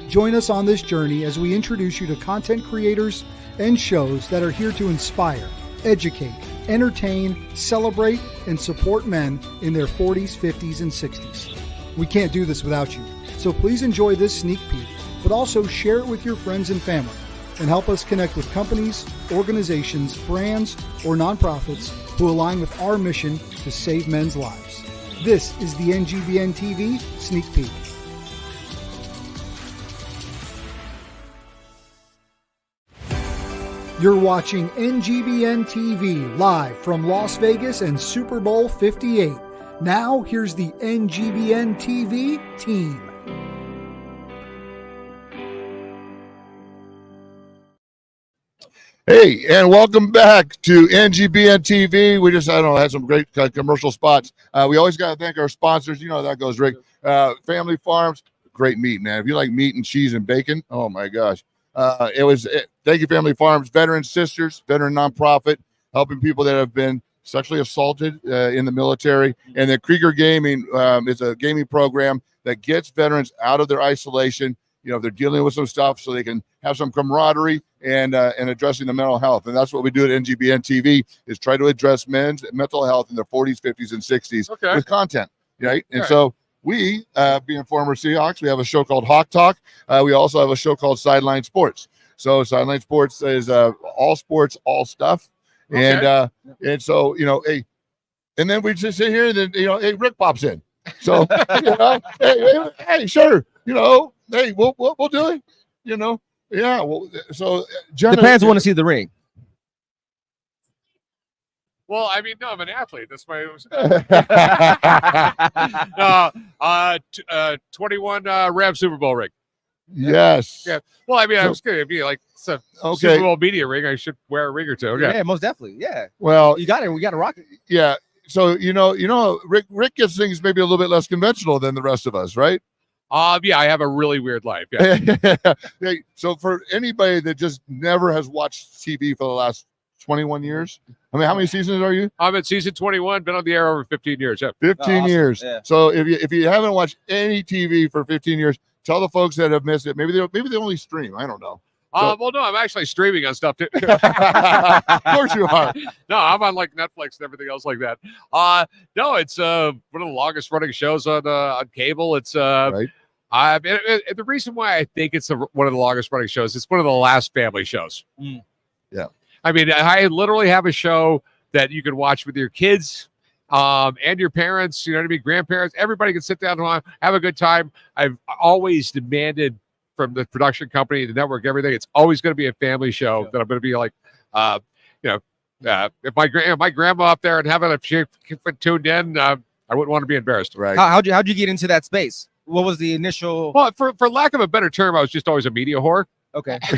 Join us on this journey as we introduce you to content creators and shows that are here to inspire, educate, entertain, celebrate, and support men in their 40s, 50s, and 60s. We can't do this without you, so please enjoy this sneak peek, but also share it with your friends and family, and help us connect with companies, organizations, brands, or nonprofits who align with our mission to save men's lives. This is the NGBN TV Sneak Peek. You're watching NGBN TV live from Las Vegas and Super Bowl 58. Now, here's the NGBN TV team. Hey, and welcome back to NGBN TV. We just, I don't know, had some great commercial spots. We always got to thank our sponsors. You know how that goes, Rick. Family Farms, great meat, man. If you like meat and cheese and bacon, oh my gosh. Thank you, Family Farms, Veteran Sisters, veteran nonprofit, helping people that have been sexually assaulted in the military. And then Krieger Gaming is a gaming program that gets veterans out of their isolation. You know, they're dealing with some stuff so they can have some camaraderie and addressing the mental health. And that's what we do at NGBN TV is try to address men's mental health in their 40s, 50s, and 60s with content, right? And so we, being former Seahawks, we have a show called Hawk Talk. We also have a show called Sideline Sports. So Sideline Sports is all sports, all stuff. And so, you know, hey, and then we just sit here and then, you know, hey, Rick pops in. So, you know, hey, sure, you know, hey, we'll do it, you know. Yeah, well, so The fans want to see the ring. Well, I mean, no, I'm an athlete. That's my 21 Ram Super Bowl ring. Yes. Yeah. Well, I mean, I was going to be like it's a Super Bowl media ring. I should wear a ring or two. Okay. Yeah, most definitely. Yeah. Well, you got it. We got to rock it. Yeah. So you know, Rick gets things maybe a little bit less conventional than the rest of us, right? Yeah, I have a really weird life. Yeah. Hey, so for anybody that just never has watched TV for the last 21 years, I mean, how many seasons are you? I'm at season 21. Been on the air over 15 years. Yeah. 15 years. Yeah. So if you haven't watched any TV for 15 years, tell the folks that have missed it. Maybe they only stream. I don't know. Well, no, I'm actually streaming on stuff too. Of course you are. No, I'm on like Netflix and everything else like that. No, it's one of the longest running shows on cable. It's right. And the reason why I think it's one of the longest running shows, it's one of the last family shows. Yeah. I mean, I literally have a show that you can watch with your kids and your parents, you know what I mean, grandparents. Everybody can sit down and have a good time. I've always demanded from the production company, the network, everything, it's always going to be a family show that I'm going to be like, if my grandma up there and having she tuned in, I wouldn't want to be embarrassed. Right. How'd you get into that space? What was the initial? Well, for lack of a better term, I was just always a media whore. Okay. So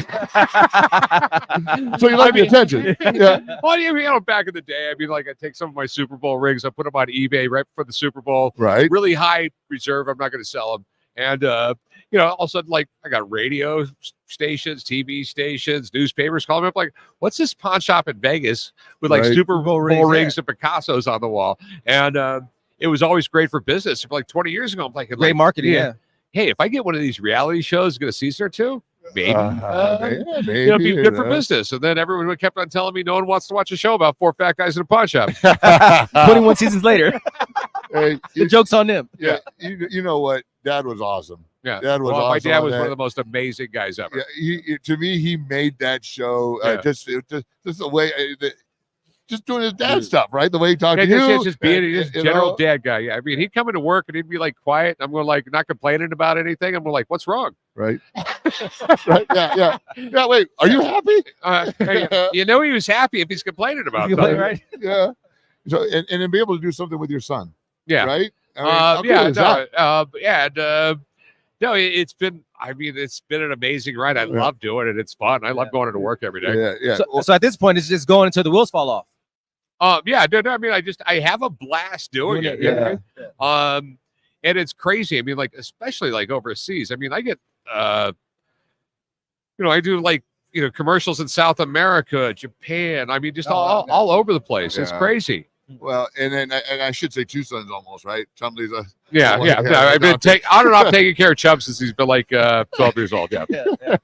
you like the attention. Yeah. Well, you know, back in the day, I mean, like I take some of my Super Bowl rings, I put them on eBay right before the Super Bowl. Right. Really high reserve. I'm not going to sell them. And, you know, all of a sudden, like I got radio stations, TV stations, newspapers calling me up like, what's this pawn shop in Vegas with like Super Bowl rings and Picassos on the wall? And it was always great for business. For like 20 years ago, I'm like, great marketing. Yeah. Hey, if I get one of these reality shows, get a season or two, maybe, maybe you know, be good for business. And then everyone kept on telling me no one wants to watch a show about 4 fat guys in a pawn shop. 21 seasons later. Hey, the joke's on them. Yeah. You know what? Dad was awesome. Yeah. Dad was awesome. My dad was one of the most amazing guys ever. Yeah, to me, he made that show just the way just doing his dad stuff, right? The way he talked to you. Just being a general dad guy. Yeah. I mean, he'd come into work and he'd be like quiet. I'm going like not complaining about anything. I'm going like, what's wrong? Right. Right. Yeah. Wait, are you happy? You know he was happy if he's complaining about something, right? Yeah. So and then be able to do something with your son. Yeah. Right. No, it's been an amazing ride. I love doing it. It's fun. I love going into work every day. Yeah. So at this point, it's just going until the wheels fall off. Yeah. I mean, I have a blast doing it. Yeah. And it's crazy. I mean, like, especially like overseas. I mean, I get, I do like, commercials in South America, Japan. I mean, just all over the place. It's crazy. Well, and I should say 2 sons almost, right? Somebody's a I've been on and off taking care of Chubb since he's been like 12 years old. Yeah.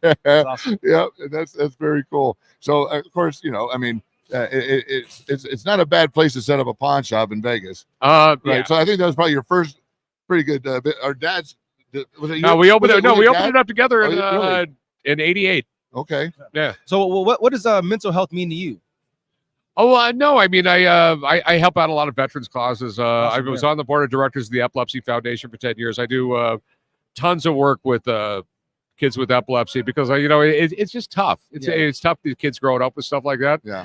That's awesome. Yeah, that's very cool. So of course, I mean, it's not a bad place to set up a pawn shop in Vegas. Right. Yeah. So I think that was probably your first pretty good. Our dad's. Was it you? No, we opened it. No, we opened it up together in '88. Okay. Yeah. So what does mental health mean to you? Oh, no. I mean, I help out a lot of veterans causes. I was on the board of directors of the Epilepsy Foundation for 10 years. I do tons of work with kids with epilepsy because, it's just tough. It's tough, these kids growing up with stuff like that. Yeah.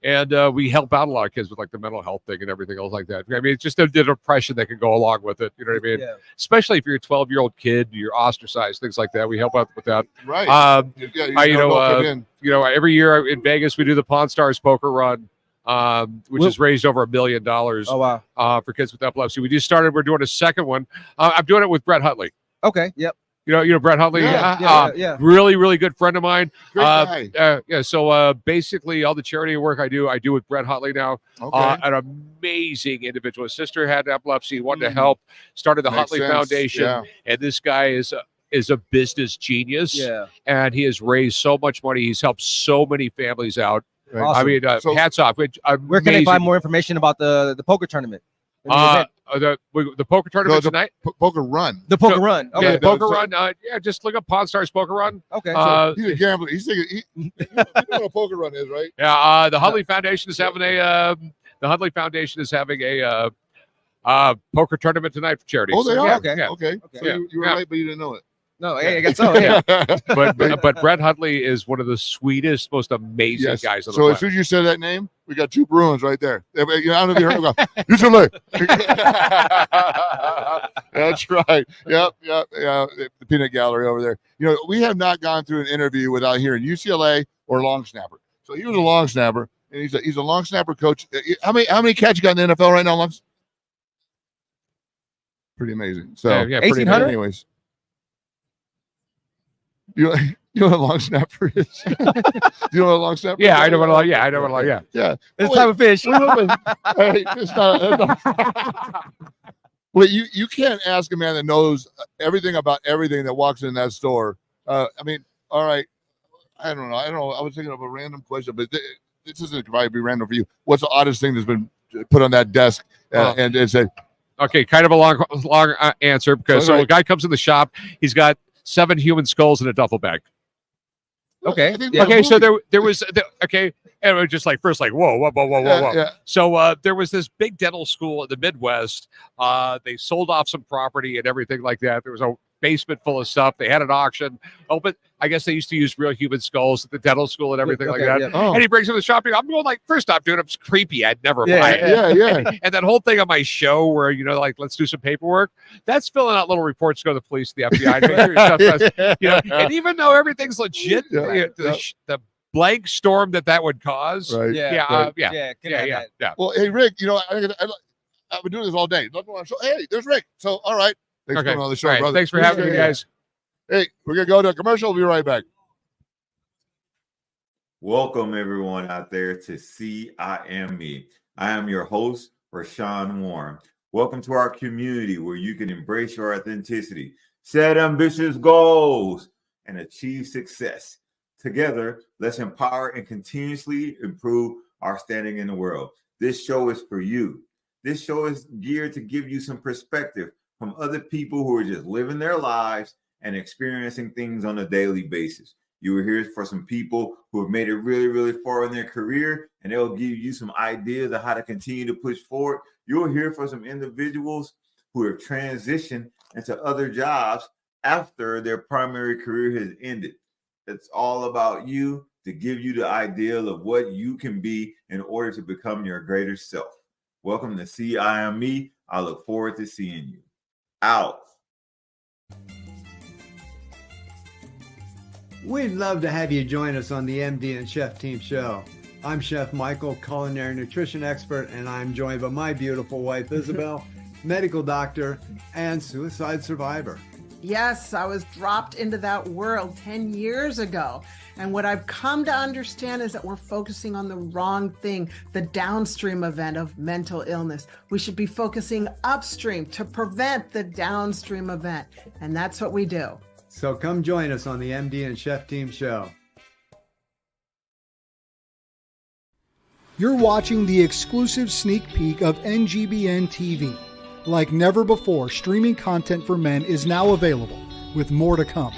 And we help out a lot of kids with like the mental health thing and everything else like that. I mean, it's just the depression that can go along with it. You know what I mean? Yeah. Especially if you're a 12-year-old kid, you're ostracized, things like that. We help out with that. Right. Every year in Vegas, we do the Pawn Stars Poker Run, which has raised over $1 million. Oh, wow. For kids with epilepsy. We just started. We're doing a second one. I'm doing it with Brett Hutley. Okay. Yep. You know Brett Hutley. Yeah. Really, really good friend of mine. Great guy. So basically, all the charity work I do with Brett Hutley now. Okay. An amazing individual. His sister had epilepsy, wanted to help. Started the Makes Hutley sense. Foundation, Yeah. and this guy is a business genius. Yeah. And he has raised so much money. He's helped so many families out. Awesome. I mean, hats off. Where can I find more information about the poker tournament? The poker tournament tonight. Poker Run. The poker run. Okay. Yeah, poker run. Just look up Pawn Stars Poker Run. Okay. He's a gambler. He's thinking, you know what a poker run is, right? Yeah. The Hutley Foundation is having a poker tournament tonight for charity. Oh, they So, are. yeah, Okay. So Yeah. you were Yeah. right, but you didn't know it. No, I guess so. Yeah. but Brett Hutley is one of the sweetest, most amazing guys on the So planet. as soon as you said that name, we got two Bruins right there. I don't know if you heard about UCLA. That's right. Yep. The peanut gallery over there. You know, we have not gone through an interview without hearing UCLA or long snapper. So he was a long snapper, and he's a long snapper coach. How many catch you got in the NFL right now, Lunks? Pretty amazing. So Yeah, pretty 1800? anyways. You know what a long snapper is? You know what a long snapper is? I know what a long. Yeah, I know what a long. Yeah. Yeah. It's type of fish. Hey, it's not. Well, you can't ask a man that knows everything about everything that walks in that store. I mean, all right. I don't know. I was thinking of a random question, but this isn't probably be random for you. What's the oddest thing that's been put on that desk and it said? Okay, kind of a long answer because Okay. so a guy comes in the shop. He's got 7 human skulls in a duffel bag. Okay. Okay, so there was and it was just like first like whoa. Yeah. So there was this big dental school in the Midwest. They sold off some property and everything like that. There was a basement full of stuff. They had an auction open. I guess they used to use real human skulls at the dental school and everything like that. Yeah. Oh. And he brings them to the shopping. I'm going like, first off, dude, it's creepy. I'd never Yeah, buy it. Yeah. And that whole thing on my show where, like, let's do some paperwork, that's filling out little reports to go to the police, the FBI, to make sure your stuff does, and even though everything's legit, the blank storm that would cause. Right. Yeah. Well, hey, Rick, I've been doing this all day. Look on the show. Hey, there's Rick. So, all right. Thanks for coming on the show, All right, brother. thanks for having me, guys. Hey, we're going to go to a commercial. We'll be right back. Welcome everyone out there to See I Am Me. I am your host, Rashawn Warren. Welcome to our community where you can embrace your authenticity, set ambitious goals, and achieve success. Together, let's empower and continuously improve our standing in the world. This show is for you. This show is geared to give you some perspective from other people who are just living their lives and experiencing things on a daily basis. You are here for some people who have made it really, really far in their career, and they'll give you some ideas of how to continue to push forward. You'll hear from some individuals who have transitioned into other jobs after their primary career has ended. It's all about you to give you the ideal of what you can be in order to become your greater self. Welcome to See I Am Me. I look forward to seeing you. Out. We'd love to have you join us on the MD and Chef Team Show. I'm Chef Michael, culinary nutrition expert, and I'm joined by my beautiful wife, Isabel, medical doctor and suicide survivor. Yes, I was dropped into that world 10 years ago. And what I've come to understand is that we're focusing on the wrong thing, the downstream event of mental illness. We should be focusing upstream to prevent the downstream event. And that's what we do. So come join us on the MD and Chef Team Show. You're watching the exclusive sneak peek of NGBN TV. Like never before, streaming content for men is now available, with more to come.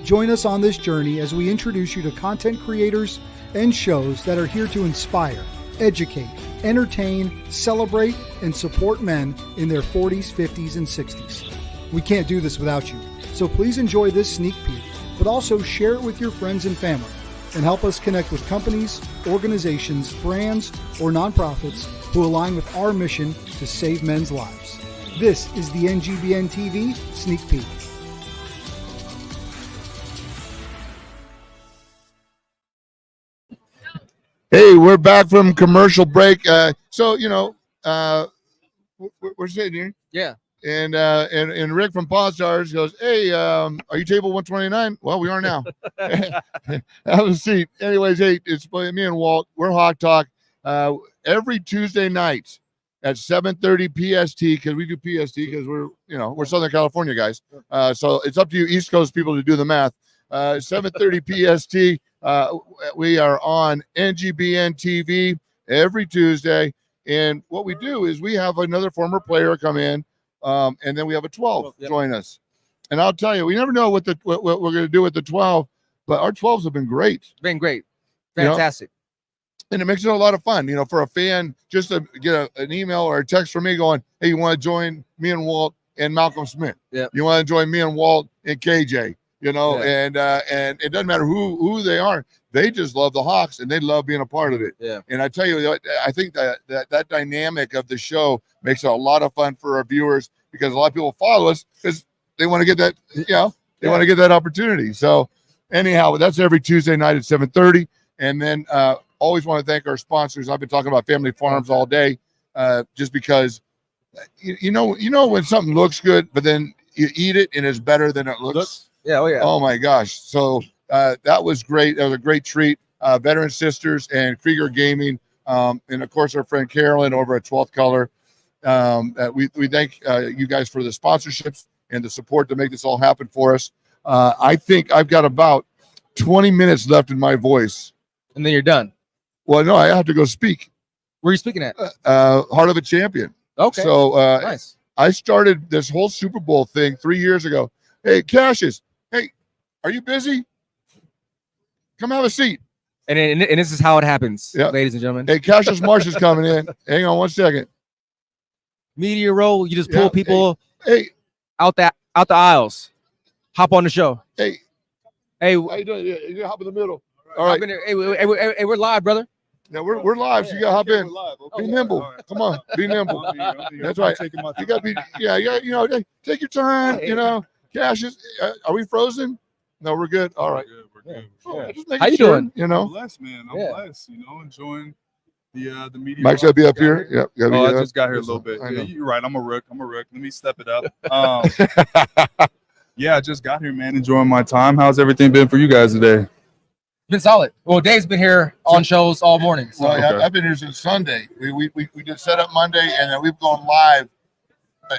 Join us on this journey as we introduce you to content creators and shows that are here to inspire, educate, entertain, celebrate, and support men in their 40s, 50s, and 60s. We can't do this without you, so please enjoy this sneak peek, but also share it with your friends and family. and help us connect with companies, organizations, brands, or nonprofits who align with our mission to save men's lives. This is the NGBN TV Sneak Peek. Hey, we're back from commercial break. So we're sitting here. Yeah. And Rick from Pawn Stars goes, "Hey, are you table 129?" Well, we are now. Have a seat. Anyways, hey, it's me and Walt. We're Hawk Talk every Tuesday night at 7:30 PST, because we do PST because we're Southern California guys. So it's up to you East Coast people to do the math. 7:30 PST. We are on NGBN TV every Tuesday, and what we do is we have another former player come in, and then we have a 12 join us. And I'll tell you, we never know what we're going to do with the 12, but our 12s have been great. Been great, fantastic, and it makes it a lot of fun. For a fan just to get an email or a text from me going, "Hey, you want to join me and Walt and Malcolm Smith? Yeah, you want to join me and Walt and KJ?" And it doesn't matter who they are. They just love the Hawks and they love being a part of it. Yeah. And I tell you, I think that dynamic of the show makes it a lot of fun for our viewers, because a lot of people follow us because they want to get that, they want to get that opportunity. So anyhow, that's every Tuesday night at 7:30. And then always want to thank our sponsors. I've been talking about family farms all day, just because you know when something looks good, but then you eat it and it's better than it looks. Yeah, oh yeah. Oh my gosh. So that was great. That was a great treat. Veteran Sisters and Krieger Gaming, and of course our friend Carolyn over at 12th Color. We thank you guys for the sponsorships and the support to make this all happen for us. I think I've got about 20 minutes left in my voice. And then you're done. Well, no, I have to go speak. Where are you speaking at? Heart of a Champion. Okay. So nice. I started this whole Super Bowl thing 3 years ago. Hey, Cassius. Hey, are you busy? Come have a seat. And this is how it happens, ladies and gentlemen. Hey, Cassius Marsh is coming in. Hang on one second. Media roll. You just pull people hey out the aisles. Hop on the show. Hey, how you doing? You hop in the middle. All right. Hey, we're live, brother. Yeah, we're live, so you gotta hop in. Be nimble. Right. Come on, be nimble. That's right. You gotta be. Yeah, take your time. Cassius, are we frozen? No, we're good. All right. We're good. How you doing? I'm blessed, man. I'm blessed. Enjoying the media. Mike's gotta be up here. Yep. I just got here a little bit. Yeah, you're right. I'm a rook. Let me step it up. I just got here, man. Enjoying my time. How's everything been for you guys today? Been solid. Well, Dave's been here on shows all morning. So. Well, I've been here since Sunday. We did setup Monday, and then we've gone live.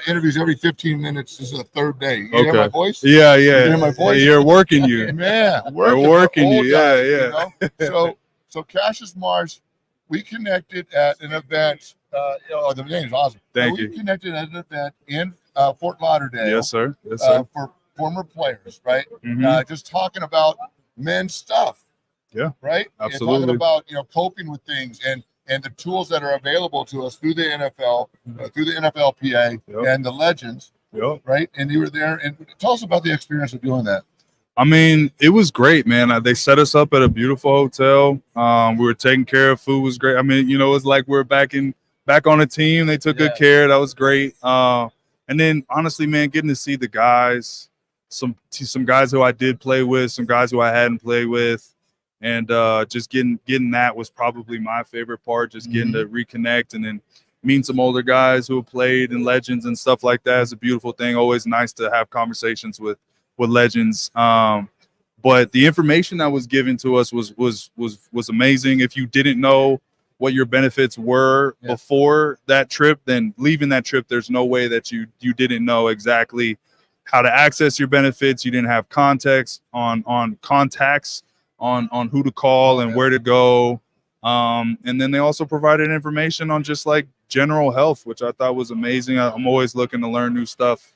Interviews every 15 minutes. This is the third day. You hear my voice? Yeah. You hear my voice? Hey, you're working you. Yeah, working you. Yeah. So Cassius Marsh, we connected at an event. The name's awesome. Thank you. We connected at an event in Fort Lauderdale. Yes, sir. For former players, right? Mm-hmm. Just talking about men's stuff. Yeah. Right. Absolutely. And talking about coping with things and the tools that are available to us through the NFL, through the NFLPA, and the Legends. Yep. Right. And you were there. And tell us about the experience of doing that. I mean, it was great, man. They set us up at a beautiful hotel. We were taken care of. Food was great. I mean, it's like we're back on a team. They took good care. That was great. And then honestly, man, getting to see the guys, some guys who I did play with, some guys who I hadn't played with. And just getting that was probably my favorite part, just getting to reconnect and then meeting some older guys who have played in Legends and stuff like that is a beautiful thing. Always nice to have conversations with Legends. But the information that was given to us was amazing. If you didn't know what your benefits were before that trip, then leaving that trip, there's no way that you didn't know exactly how to access your benefits. You didn't have context on contacts on who to call and where to go. And then they also provided information on just like general health, which I thought was amazing. I'm always looking to learn new stuff.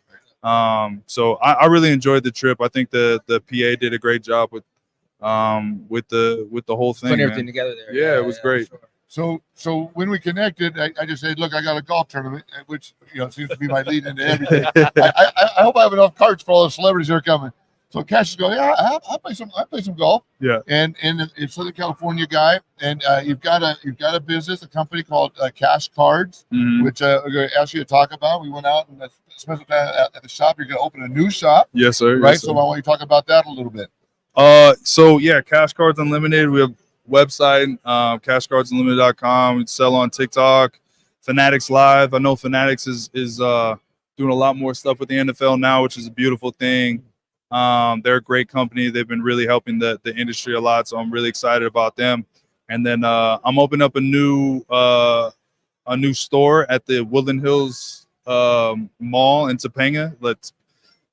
So I really enjoyed the trip. I think the PA did a great job with the whole thing. Putting everything together there. Yeah, it was great. Sure. So when we connected, I just said, look, I got a golf tournament, which seems to be my lead into everything. I hope I have enough carts for all the celebrities that are coming. So Cash is going, yeah, I play some golf. Yeah. And in Southern California guy, and you've got a business, a company called Cash Cards, which we're going to ask you to talk about. We went out and spent some time at the shop. You're going to open a new shop. Yes, sir. Right. Yes, sir. So I want you to talk about that a little bit. So yeah, Cash Cards Unlimited. We have website, cashcardsunlimited.com. We sell on TikTok, Fanatics Live. I know Fanatics is doing a lot more stuff with the NFL now, which is a beautiful thing. They're a great company. They've been really helping the industry a lot, so I'm really excited about them. And then I'm opening up a new store at the Woodland Hills Mall in Topanga.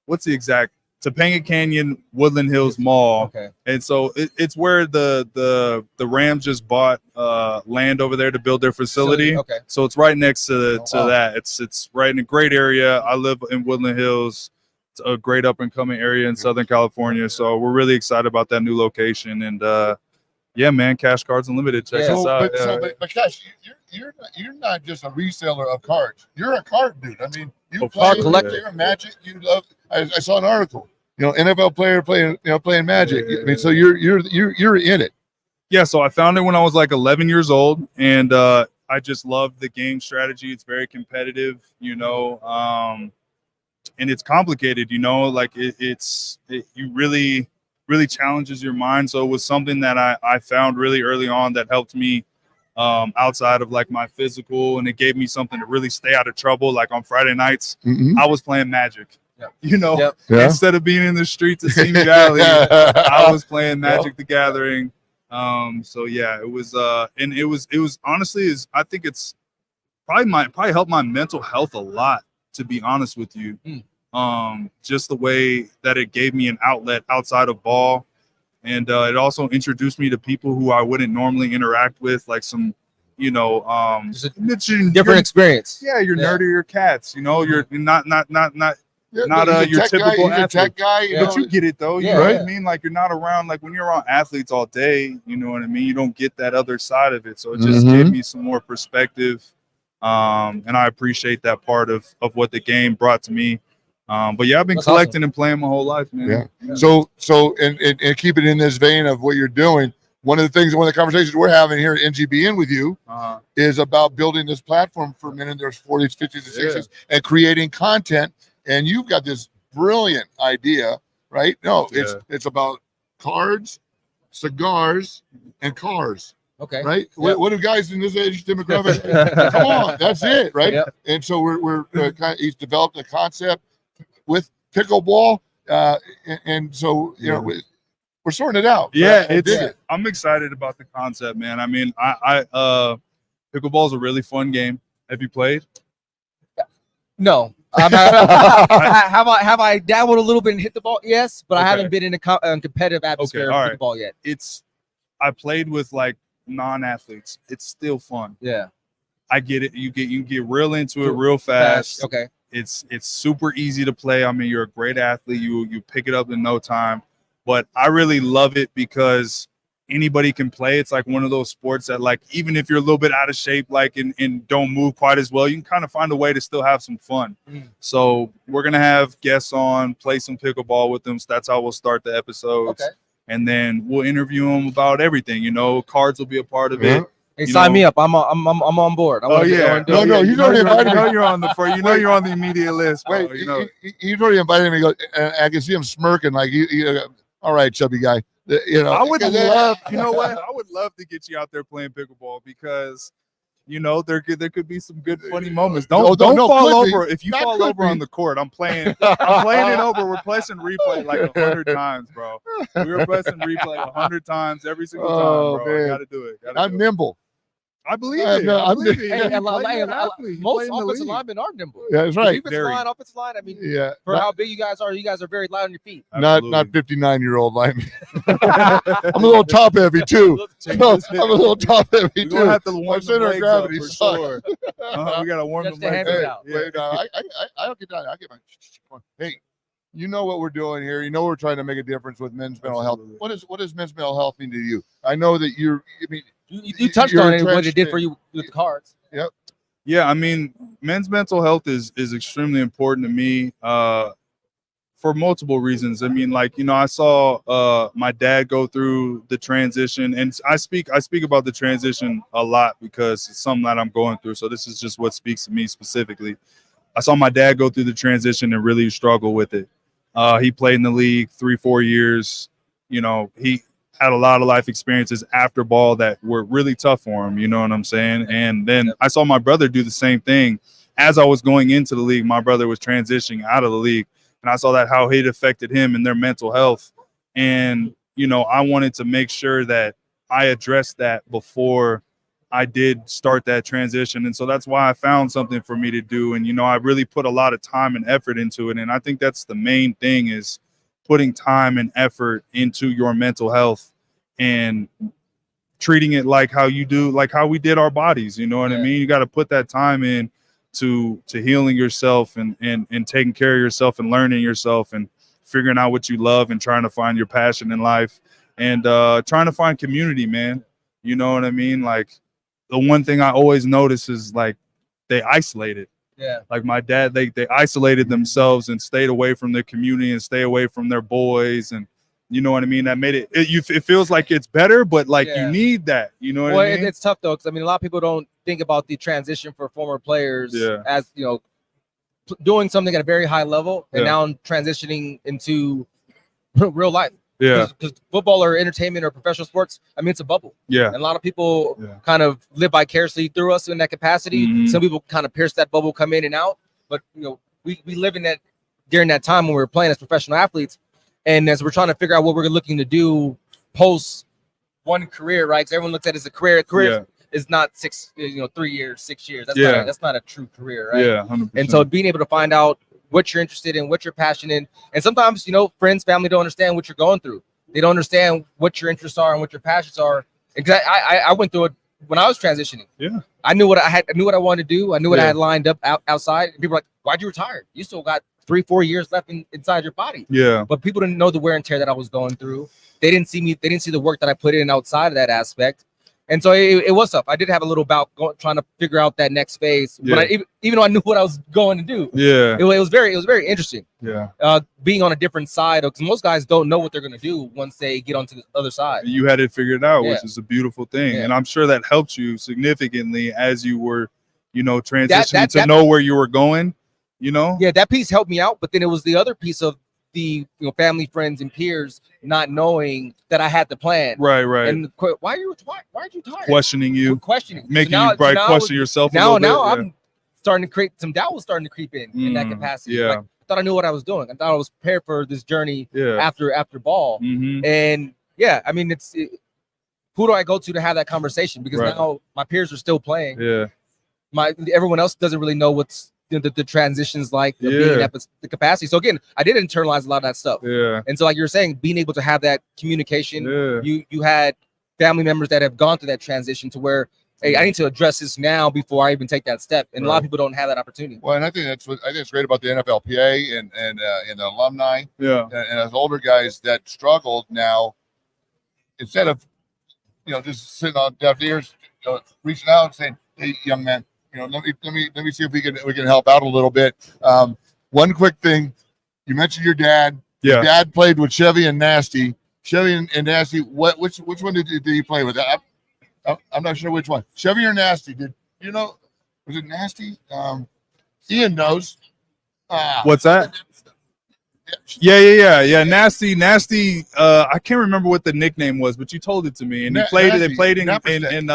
What's the exact Topanga Canyon Woodland Hills Mall? Okay. And so it's where the Rams just bought land over there to build their facility. Okay. So it's right next to that. It's right in a great area. I live in Woodland Hills. It's a great up and coming area in Southern California. So we're really excited about that new location. And yeah, man, Cash Cards Unlimited. Check us out. But Cash, you're not just a reseller of cards. You're a card dude. I mean, you card play collector. you're a Magic. You love. I saw an article. NFL player playing Magic. I mean, so you're in it. Yeah, so I found it when I was like 11 years old, and I just love the game strategy. It's very competitive, and it's complicated, like it really challenges your mind. So it was something that I found really early on that helped me outside of like my physical, and it gave me something to really stay out of trouble. Like on Friday nights, I was playing Magic. Instead of being in the streets of Simi Valley, I was playing Magic the Gathering. So yeah, it was and it was honestly I think it's probably helped my mental health a lot, to be honest with you. Just the way that it gave me an outlet outside of ball, and it also introduced me to people who I wouldn't normally interact with, like some just a different experience. Yeah, you're nerdier cats, you're not your typical guy, tech guy, but you get it though. You Yeah, know what yeah. I mean? Like you're not around, like when you're around athletes all day, you know what I mean? You don't get that other side of it. So it just gave me some more perspective. And I appreciate that part of what the game brought to me. But yeah, I've been collecting and playing my whole life, man. Yeah. So and keep it in this vein of what you're doing. One of the conversations we're having here at NGBN with you is about building this platform for men in their 40s, 50s, and 60s and creating content. And you've got this brilliant idea, right? No, it's about cards, cigars, and cars. Okay. Right? What do guys in this age demographic? Come on, that's it, right? Yep. And so he's developed a concept with pickleball, and so we're sorting it out. Yeah, I'm excited about the concept, man. I mean, I pickleball is a really fun game. Have you played? No. Have I dabbled a little bit and hit the ball? Yes, but I haven't been in a competitive atmosphere of pickleball yet. I played with like non-athletes. It's still fun. Yeah, I get it. You get real into it real fast. Okay. It's super easy to play. I mean, you're a great athlete. You pick it up in no time. But I really love it because anybody can play. It's like one of those sports that, like, even if you're a little bit out of shape, like, and don't move quite as well, you can kind of find a way to still have some fun. So we're going to have guests on, play some pickleball with them. So that's how we'll start the episodes. Okay. And then we'll interview them about everything. Cards will be a part of it. Hey, sign me up. I'm on board. No, you already invited me. You're on the immediate list. Bro. Wait, you already invited me. I can see him smirking like you. All right, chubby guy. I would love, I would love to get you out there playing pickleball because, there could be some good funny moments. Don't fall over. If you fall over on the court, I'm playing it over. We're pressing replay like 100 times, bro. We were pressing replay 100 times every single time, bro. Man. I gotta do it. I'm nimble. I believe it. Most offensive linemen are nimble. Yeah, that's right. Offensive line. I mean, for how big you guys are very light on your feet. Not 59-year-old lineman. I'm a little top heavy too. I'm a little top heavy too. We have to warm center of gravity for sure. We gotta warm the legs up. I'll get down. I'll get my. Hey, you know what we're doing here. You know we're trying to make a difference with men's mental health. What does men's mental health mean to you? I know that you touched on it, what it did for you with the cards. Yep. Yeah, I mean, men's mental health is extremely important to me. for multiple reasons. I mean, like, you know, I saw my dad go through the transition, and I speak about the transition a lot because it's something that I'm going through. So this is just what speaks to me specifically. I saw my dad go through the transition and really struggle with it. He played in the league 3-4 years. You know, he had a lot of life experiences after ball that were really tough for him. You know what I'm saying? And then I saw my brother do the same thing. As I was going into the league, my brother was transitioning out of the league. And I saw that how it affected him and their mental health. And, you know, I wanted to make sure that I addressed that before I did start that transition. And so that's why I found something for me to do. And, you know, I really put a lot of time and effort into it. And I think that's the main thing, is putting time and effort into your mental health and treating it like how you do, like how we did our bodies. You know what I mean? You got to put that time in to healing yourself and taking care of yourself and learning yourself and figuring out what you love and trying to find your passion in life and trying to find community, man. You know what I mean? Like, the one thing I always notice is, like, they isolated. Yeah. Like my dad, they isolated themselves and stayed away from their community and stay away from their boys. And you know what I mean? That made it feels like it's better, but like you need that. You know what I mean? It's tough though, because I mean, a lot of people don't think about the transition for former players as, you know, doing something at a very high level and now transitioning into real life. Yeah. Because football or entertainment or professional sports, I mean, it's a bubble. Yeah. And a lot of people kind of live vicariously through us in that capacity. Mhm. Some people kind of pierce that bubble, come in and out. But, you know, we live in that during that time when we were playing as professional athletes. And as we're trying to figure out what we're looking to do post one career, right? Because everyone looks at it as a career. Career is not 3 years, 6 years. That's not a true career, right? Yeah, 100%. And so being able to find out what you're interested in, what you're passionate in, and sometimes, you know, friends, family don't understand what you're going through. They don't understand what your interests are and what your passions are. Because I went through it when I was transitioning. Yeah, I knew what I knew what I wanted to do. I knew what I had lined up outside. And people were like, "Why'd you retire? You still got 3-4 years left inside your body." Yeah. But people didn't know the wear and tear that I was going through. They didn't see me. They didn't see the work that I put in outside of that aspect. And so it was tough. I did have a little bout trying to figure out that next phase. Yeah. But even though I knew what I was going to do, it was very interesting. Yeah. Being on a different side, because most guys don't know what they're going to do once they get onto the other side. You had it figured out, Yeah. which is a beautiful thing. Yeah. And I'm sure that helped you significantly as you were, you know, transitioning to that- know where you were going, you know? Yeah, that piece helped me out. But then it was the other piece of the family, friends, and peers not knowing that I had the plan. Right. And why are you tired? Questioning you, Questioning, making So you probably now question yourself. Now a little bit. I'm starting to create some doubt. Was starting to creep in that capacity. yeah. Like, I thought I knew what I was doing. I thought I was prepared for this journey. Yeah. After ball. Mhm. And I mean, who do I go to have that conversation? Because now my peers are still playing. Yeah. Everyone else doesn't really know what's the transitions like of being at the capacity. So again, I did internalize a lot of that stuff. Yeah. And so, like you were saying, being able to have that communication, Yeah. you had family members that have gone through that transition to where, hey, I need to address this now before I even take that step. And a lot of people don't have that opportunity. Well, and I think it's great about the NFLPA and the alumni. Yeah. And as older guys that struggled now, instead of just sitting on deaf ears, reaching out and saying, "Hey, young man, let me see if we can help out a little bit." One quick thing, you mentioned your dad. Yeah. Your dad played with Chevy and Nasty. Chevy and Nasty. Which one did he play with? I'm not sure which one. Chevy or Nasty? Did you know? Was it Nasty? Ian knows. What's that? Yeah. Nasty. I can't remember what the nickname was, but you told it to me. And they played in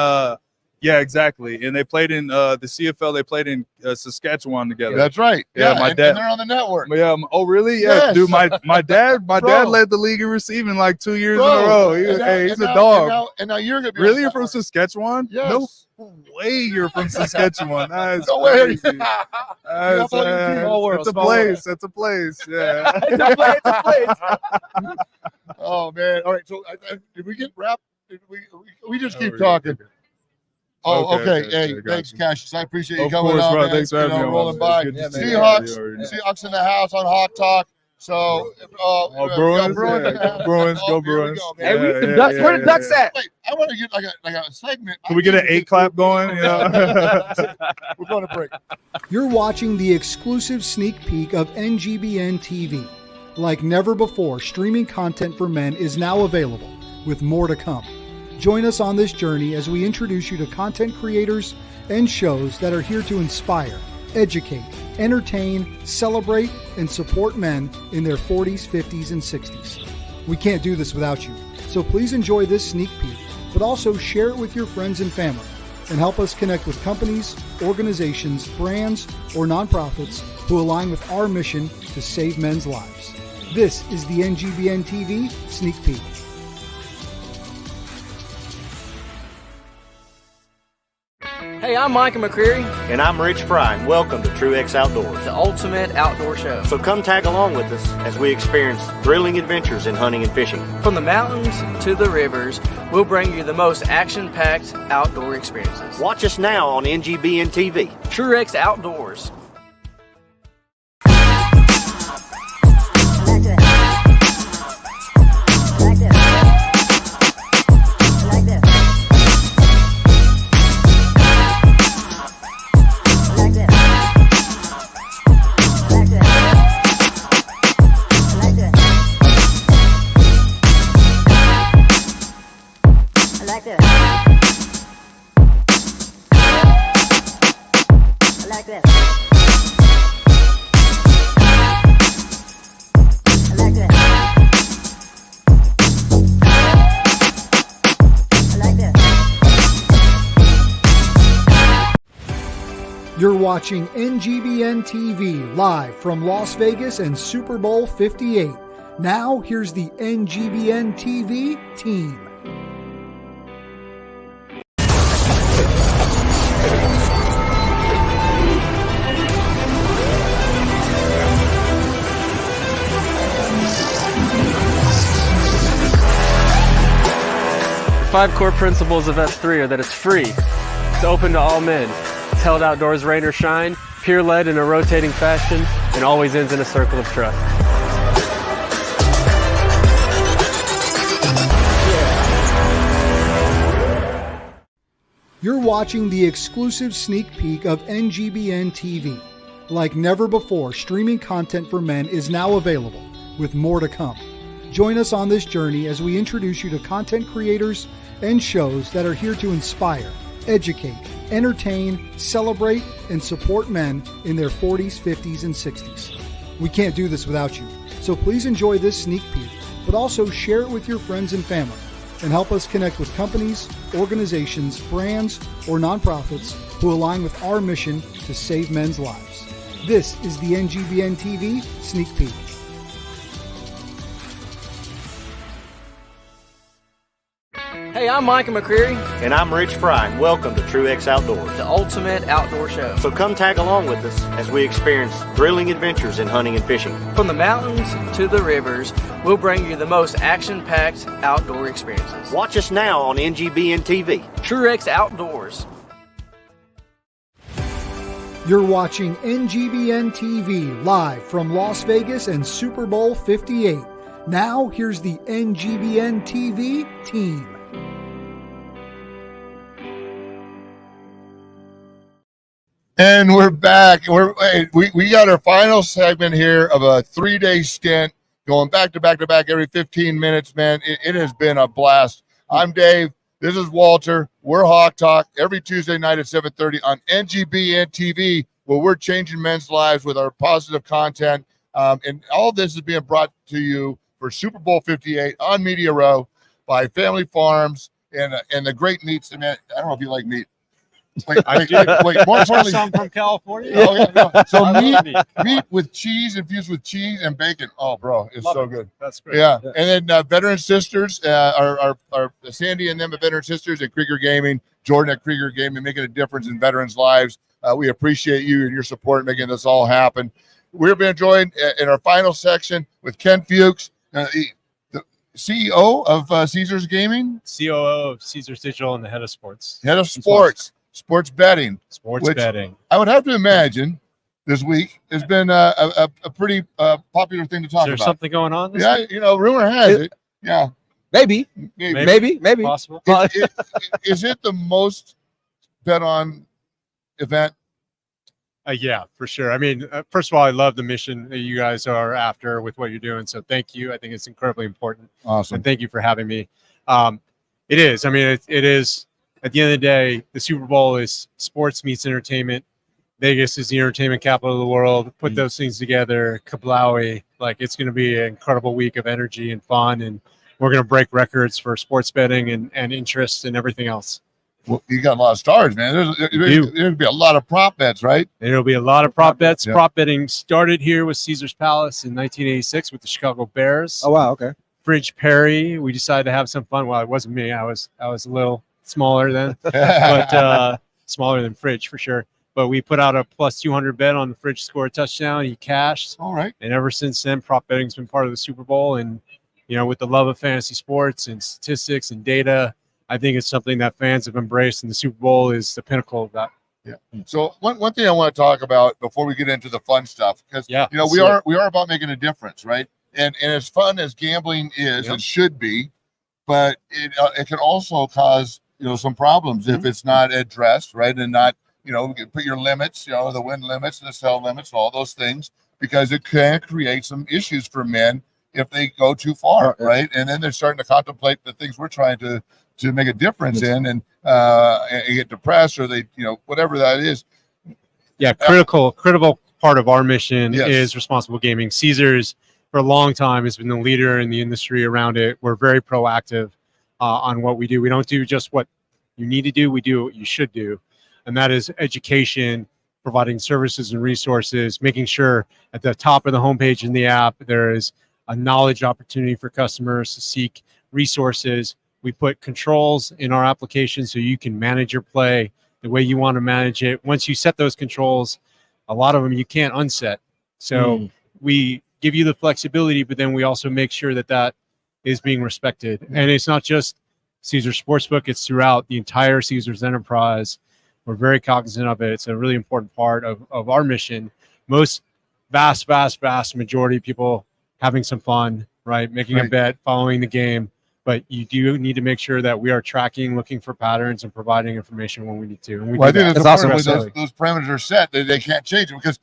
yeah, exactly. And they played in the CFL. They played in Saskatchewan together. That's right. Yeah, my dad. And they're on the network. Yeah. Oh, really? Yeah, Yes. dude. My dad Bro. led the league in receiving like 2 years Bro. in a row. And He's now- a dog. And now you're gonna be Really? You're from Saskatchewan? Yes. No way you're from Saskatchewan. That's No way. crazy. That's, Small world, that's a small place. world. That's a place. Yeah. It's a place. Oh man! All right. So did we get wrapped? Did we just keep talking? Oh, okay. Hey, thanks, Cassius. I appreciate you Of coming course, on, bro. man. Thanks for having me on. rolling It's by. good to see you. Seahawks in the house on Hot Talk. So, Bruins, Bruins, yeah. Bruins, go here we Bruins. go, man. Hey, we the Ducks. Where the Ducks at? Wait, I want to get like a segment. Can we get an 8 clap going? You know? We're going to break. You're watching the exclusive sneak peek of NGBN TV. Like never before, streaming content for men is now available, with more to come. Join us on this journey as we introduce you to content creators and shows that are here to inspire, educate, entertain, celebrate, and support men in their 40s, 50s, and 60s. We can't do this without you, so please enjoy this sneak peek, but also share it with your friends and family, and help us connect with companies, organizations, brands, or nonprofits who align with our mission to save men's lives. This is the NGBN TV Sneak Peek. Hey, I'm Micah McCreary. And I'm Rich Fry, and welcome to Truex Outdoors, the ultimate outdoor show. So come tag along with us as we experience thrilling adventures in hunting and fishing. From the mountains to the rivers, we'll bring you the most action-packed outdoor experiences. Watch us now on NGBN TV. Truex Outdoors. You're watching NGBN TV live from Las Vegas and Super Bowl 58. Now, here's the NGBN TV team. The 5 core principles of S3 are that it's free, it's open to all men, it's held outdoors rain or shine, peer-led in a rotating fashion, and always ends in a circle of trust. You're watching the exclusive sneak peek of NGBN TV. Like never before, streaming content for men is now available, with more to come. Join us on this journey as we introduce you to content creators and shows that are here to inspire, educate, entertain, celebrate, and support men in their 40s, 50s, and 60s. We can't do this without you, so please enjoy this sneak peek, but also share it with your friends and family, and help us connect with companies, organizations, brands, or nonprofits who align with our mission to save men's lives. This is the NGBN TV Sneak Peek. Hey, I'm Micah McCreary. And I'm Rich Fry, and welcome to Truex Outdoors, the ultimate outdoor show. So come tag along with us as we experience thrilling adventures in hunting and fishing. From the mountains to the rivers, we'll bring you the most action-packed outdoor experiences. Watch us now on NGBN TV. Truex Outdoors. You're watching NGBN TV live from Las Vegas and Super Bowl 58. Now, here's the NGBN TV team. And we're back. We got our final segment here of a 3-day stint, going back to back to back every 15 minutes, man. It has been a blast. I'm Dave. This is Walter. We're Hawk Talk every Tuesday night at 7:30 on NGBN TV, where we're changing men's lives with our positive content. And all this is being brought to you for Super Bowl 58 on Media Row by Family Farms and the great meats. And man, I don't know if you like meat. Wait, more importantly, I'm from California. Oh, yeah, no. So meat with cheese, infused with cheese and bacon. Oh, bro, it's so good. That's great. Yeah. And then Veteran Sisters, our Sandy and them at Veteran Sisters at Krieger Gaming, Jordan at Krieger Gaming, making a difference in veterans' lives. We appreciate you and your support in making this all happen. We've been joined in our final section with Ken Fuchs, the CEO of Caesars Gaming, COO of Caesars Digital, and the head of sports. Head of sports betting. Sports betting. I would have to imagine this week has been a pretty popular thing to talk Is there about. Something going on? Yeah, week? Rumor has it. Yeah, maybe. Possible. Is it the most bet on event Yeah, for sure. I mean, first of all, I love the mission that you guys are after with what you're doing. So thank you. I think it's incredibly important. Awesome. And thank you for having me. It is. I mean, it is. At the end of the day, the Super Bowl is sports meets entertainment. Vegas is the entertainment capital of the world. Put those things together, kablowie. Like, it's going to be an incredible week of energy and fun, and we're going to break records for sports betting and interest and everything else. Well, you got a lot of stars, man. There'll be a lot of prop bets, right? There'll be a lot of prop bets. Yeah. Prop betting started here with Caesar's Palace in 1986 with the Chicago Bears. Oh wow, okay. Fridge Perry. We decided to have some fun. Well, it wasn't me. I was a little smaller then, but smaller than Fridge for sure. But we put out a plus 200 bet on the Fridge to score a touchdown. He cashed. All right. And ever since then, prop betting's been part of the Super Bowl. And with the love of fantasy sports and statistics and data, I think it's something that fans have embraced, and the Super Bowl is the pinnacle of that. Yeah. So one thing I want to talk about before we get into the fun stuff, because we are about making a difference, right? And as fun as gambling is, it should be, but it can also cause some problems if it's not addressed, right? And not put your limits, the win limits, the sell limits, all those things, because it can create some issues for men if they go too far, right? And then they're starting to contemplate the things we're trying to make a difference in, and get depressed, or they, whatever that is. Yeah, critical part of our mission is responsible gaming. Caesars, for a long time, has been the leader in the industry around it. We're very proactive on what we do. We don't do just what you need to do. We do what you should do, and that is education, providing services and resources, making sure at the top of the homepage in the app there is a knowledge opportunity for customers to seek resources. We put controls in our application so you can manage your play the way you want to manage it. Once you set those controls, a lot of them you can't unset. So we give you the flexibility, but then we also make sure that is being respected. And it's not just Caesars Sportsbook, it's throughout the entire Caesars enterprise. We're very cognizant of it. It's a really important part of our mission. Most vast majority of people having some fun, right? Making a bet, following the game. But you do need to make sure that we are tracking, looking for patterns, and providing information when we need to. And we I think that's awesome. Those parameters are set. They can't change it because,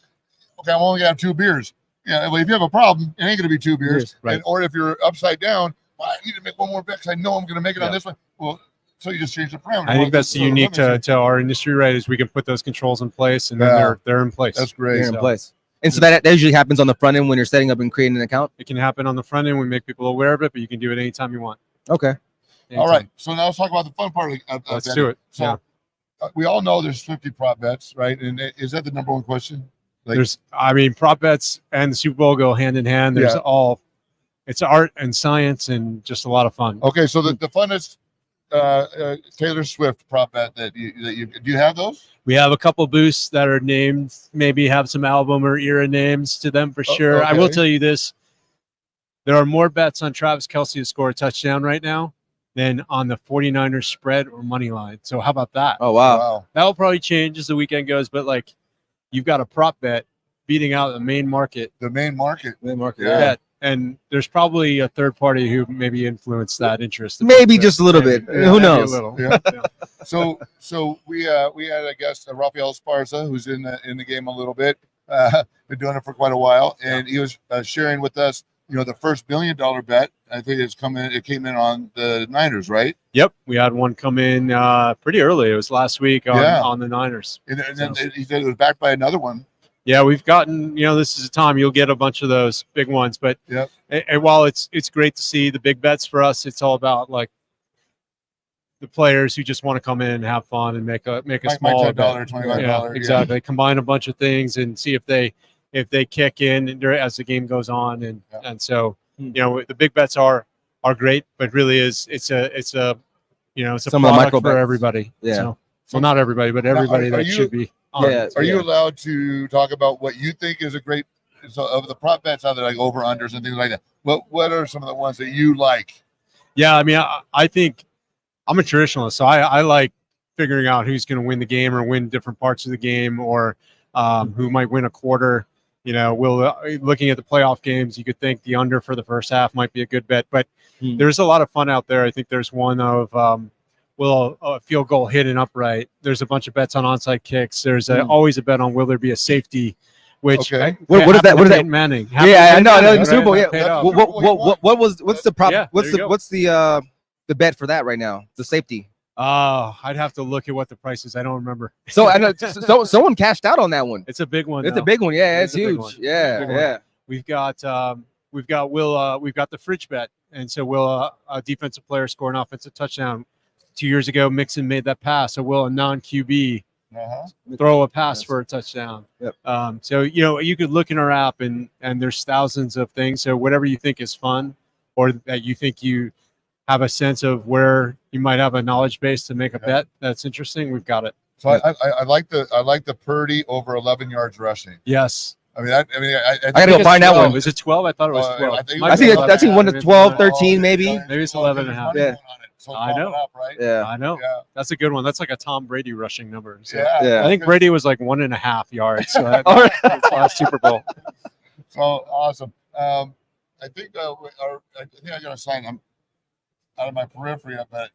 okay, I'm only going to have 2 beers. Yeah, well, if you have a problem, it ain't going to be 2 beers. Right. Or if you're upside down, well, I need to make one more bet because I know I'm going to make it on this one. Well, so you just change the parameter. I think that's unique to our industry, right? Is we can put those controls in place, and then they're in place. That's great. They're in place. And so that usually happens on the front end when you're setting up and creating an account? It can happen on the front end. We make people aware of it, but you can do it anytime you want. Okay. All right. So now let's talk about the fun part of Let's do it. So we all know there's 50 prop bets, right? And is that the number one question? Prop bets and the Super Bowl go hand in hand. There's it's art and science and just a lot of fun. Okay. So the funnest Taylor Swift prop bet that you do you have those? We have a couple boosts that are named, maybe have some album or era names to them for sure. Okay. I will tell you this. There are more bets on Travis Kelce to score a touchdown right now than on the 49ers spread or money line. So how about that? Oh, wow. That will probably change as the weekend goes, but you've got a prop bet beating out the main market. The main market. Bet. And there's probably a third party who maybe influenced that interest. Maybe just a little bit. Who knows? A little. Yeah. So we had a guest, Rafael Esparza, who's in the game a little bit. Been doing it for quite a while, and he was sharing with us, the first $1 million bet. I think it came in on the Niners, right? Yep, we had one come in pretty early. It was last week on the Niners. And then he said it was backed by another one. Yeah, we've gotten, this is a time you'll get a bunch of those big ones. But and while it's great to see the big bets for us, it's all about the players who just want to come in and have fun and make a small $10, $25. Yeah, exactly. Combine a bunch of things and see if they kick in as the game goes on. And so, the big bets are great, but really it's a product for everybody. Yeah. So not everybody, but everybody that should be. Are you allowed to talk about what you think is a great of the prop bets out there, like over unders and things like that? What are some of the ones that you like? Yeah, I mean, I think I'm a traditionalist, so I like figuring out who's going to win the game or win different parts of the game, or who might win a quarter. Looking at the playoff games, you could think the under for the first half might be a good bet, but there's a lot of fun out there. I think there's one of will a field goal hit an upright. There's a bunch of bets on onside kicks. There's always a bet on will there be a safety, which what is that? What is that? Manning. Yeah, I know. Manning, Super Bowl. right? Yeah. Paid off. What's the prop? Yeah, what's there you the go. the bet for that right now? The safety. I'd have to look at what the price is. I don't remember. So I know someone cashed out on that one. It's a big one. It's though. a big one. Yeah, it's a big huge. one. Yeah, Big one. yeah. We've got the fridge bet, and so will a defensive player score an offensive touchdown? 2 years ago, Mixon made that pass. So will a non-QB throw a pass for a touchdown? Yep. So you could look in our app, and there's thousands of things. So whatever you think is fun, or that you think you have a sense of where you might have a knowledge base to make a bet that's interesting, we've got it. So I like the Purdy over 11 yards rushing. Yes. I gotta go find that one. Is it 12? I thought it was 12. I think 1 to 12, 13, maybe. Maybe it's 11 and a half. Yeah. I know. Right? Yeah. I know. Yeah. That's a good one. That's like a Tom Brady rushing number. So Yeah. I think Brady was like 1.5 yards. So that's last Super Bowl. So awesome. I think I got to sign. I'm out of my periphery, but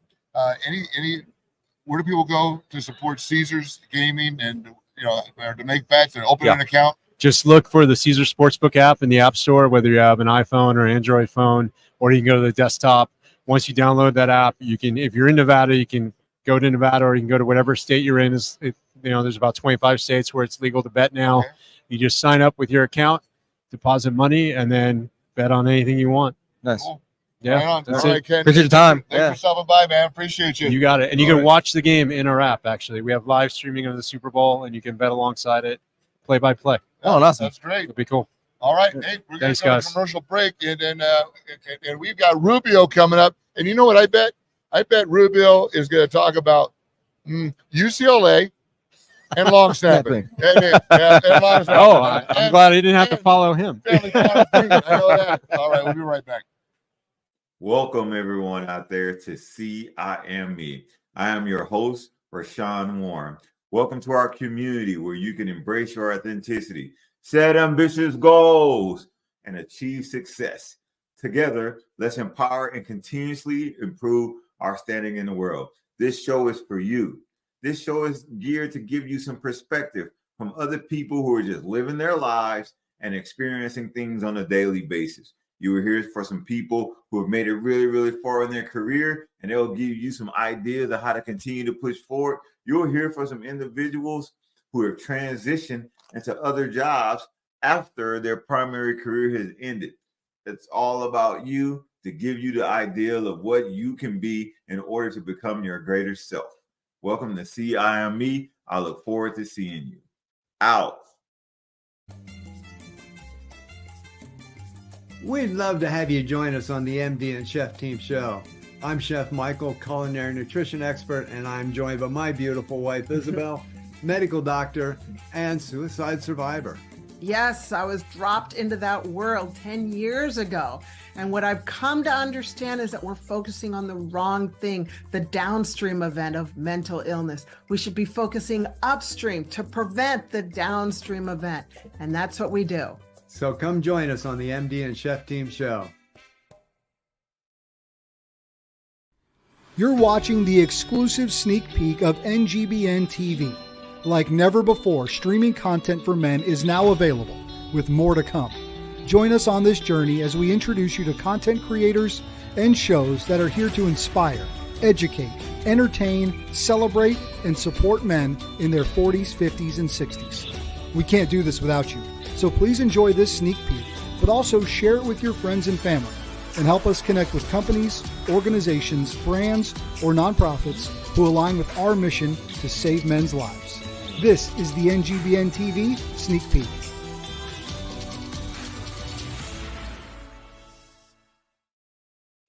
where do people go to support Caesars Gaming and or to make bets and open an account? Just look for the Caesar Sportsbook app in the App Store, whether you have an iPhone or Android phone, or you can go to the desktop. Once you download that app, you can, if you're in Nevada, you can go to Nevada, or you can go to whatever state you're in. There's about 25 states where it's legal to bet now. Okay. You just sign up with your account, deposit money, and then bet on anything you want. Nice. Cool. Yeah, Right on. that's All it. right, Ken. Appreciate your time. Thanks for stopping by, man. Appreciate you. You got it. And you All can right. watch the game in our app, actually. We have live streaming of the Super Bowl, and you can bet alongside it, play by play. Oh, awesome. That's great. It'll be cool. All right, Nate, we're going Thanks, to go to guys. a commercial break, and then and we've got Rubio coming up. And you know what I bet? I bet Rubio is going to talk about UCLA and long snapping. and long snapping. Oh, I'm glad I didn't have to follow him. Family Quantum Thing. I know that. All right, we'll be right back. Welcome everyone out there to See I Am Me. I am your host, Rashawn Warren. Welcome to our community where you can embrace your authenticity, set ambitious goals, and achieve success. Together, let's empower and continuously improve our standing in the world. This show is for you. This show is geared to give you some perspective from other people who are just living their lives and experiencing things on a daily basis. You are here for some people who have made it really, really far in their career, and they'll give you some ideas of how to continue to push forward. You'll hear from some individuals who have transitioned into other jobs after their primary career has ended. It's all about you, to give you the ideal of what you can be in order to become your greater self. Welcome to See I Am Me. I look forward to seeing you. Out. We'd love to have you join us on the MD and Chef Team Show. I'm Chef Michael, culinary nutrition expert, and I'm joined by my beautiful wife, Isabel, medical doctor and suicide survivor. Yes, I was dropped into that world 10 years ago. And what I've come to understand is that we're focusing on the wrong thing, the downstream event of mental illness. We should be focusing upstream to prevent the downstream event. And that's what we do. So come join us on the MD and Chef Team Show. You're watching the exclusive sneak peek of NGBN TV. Like never before, streaming content for men is now available, with more to come. Join us on this journey as we introduce you to content creators and shows that are here to inspire, educate, entertain, celebrate, and support men in their 40s, 50s, and 60s. We can't do this without you, so please enjoy this sneak peek, but also share it with your friends and family, and help us connect with companies, organizations, brands, or nonprofits who align with our mission to save men's lives. This is the NGBN TV Sneak Peek.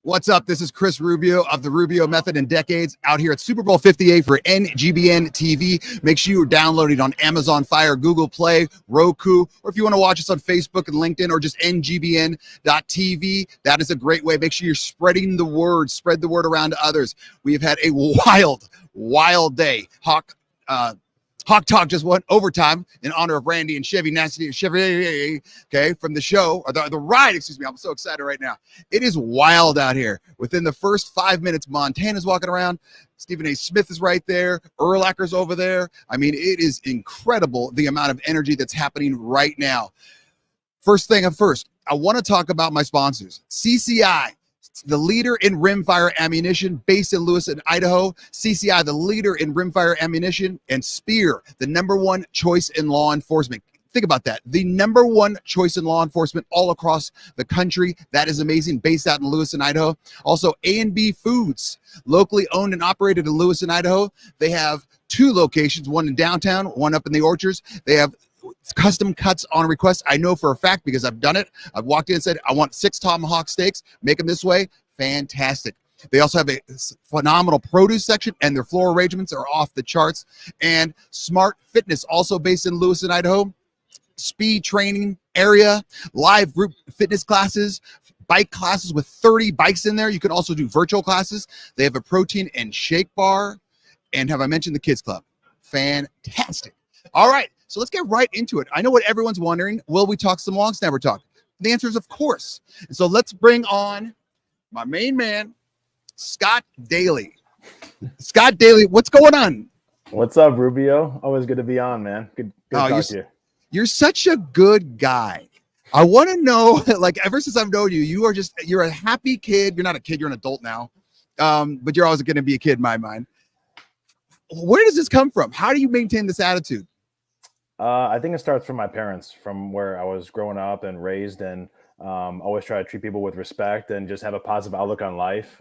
What's up? This is Chris Rubio of the Rubio Method and Decades out here at Super Bowl 58 for NGBN TV. Make sure you're downloading on Amazon Fire, Google Play, Roku, or if you want to watch us on Facebook and LinkedIn or just NGBN.TV, that is a great way. Make sure you're spreading the word, spread the word around to others. We have had a wild day. Hawk Talk just went overtime in honor of Randy and Chevy Nasty, okay, from the show, or the ride, excuse me. I'm so excited right now. It is wild out here. Within the first 5 minutes, Montana's walking around. Stephen A. Smith is right there. Urlacher's over there. I mean, it is incredible the amount of energy that's happening right now. First thing first, I want to talk about my sponsors. CCI, the leader in rimfire ammunition, based in Lewiston, Idaho. CCI, the leader in rimfire ammunition, and Spear, the #1 choice in law enforcement. Think about that. The #1 choice in law enforcement all across the country. That is amazing. Based out in Lewiston, Idaho. Also, A&B Foods, locally owned and operated in Lewiston, Idaho. They have 2 locations, one in downtown, one up in the orchards. They have custom cuts on request. I know for a fact because I've done it. I've walked in and said, I want 6 tomahawk steaks. Make them this way. Fantastic. They also have a phenomenal produce section, and their floral arrangements are off the charts. And Smart Fitness, also based in Lewiston, Idaho. Speed training area, live group fitness classes, bike classes with 30 bikes in there. You can also do virtual classes. They have a protein and shake bar. And have I mentioned the kids club? Fantastic. All right. So let's get right into it. I know what everyone's wondering. Will we talk some long snapper talk? The answer is of course. And so let's bring on my main man, Scott Daly. Scott Daly, what's going on? What's up, Rubio? Always good to be on, man. Good to talk to you. You're such a good guy. I want to know, like, ever since I've known you, you're a happy kid. You're not a kid, you're an adult now. But you're always going to be a kid in my mind. Where does this come from? How do you maintain this attitude? I think it starts from my parents, from where I was growing up and raised, and always try to treat people with respect and just have a positive outlook on life.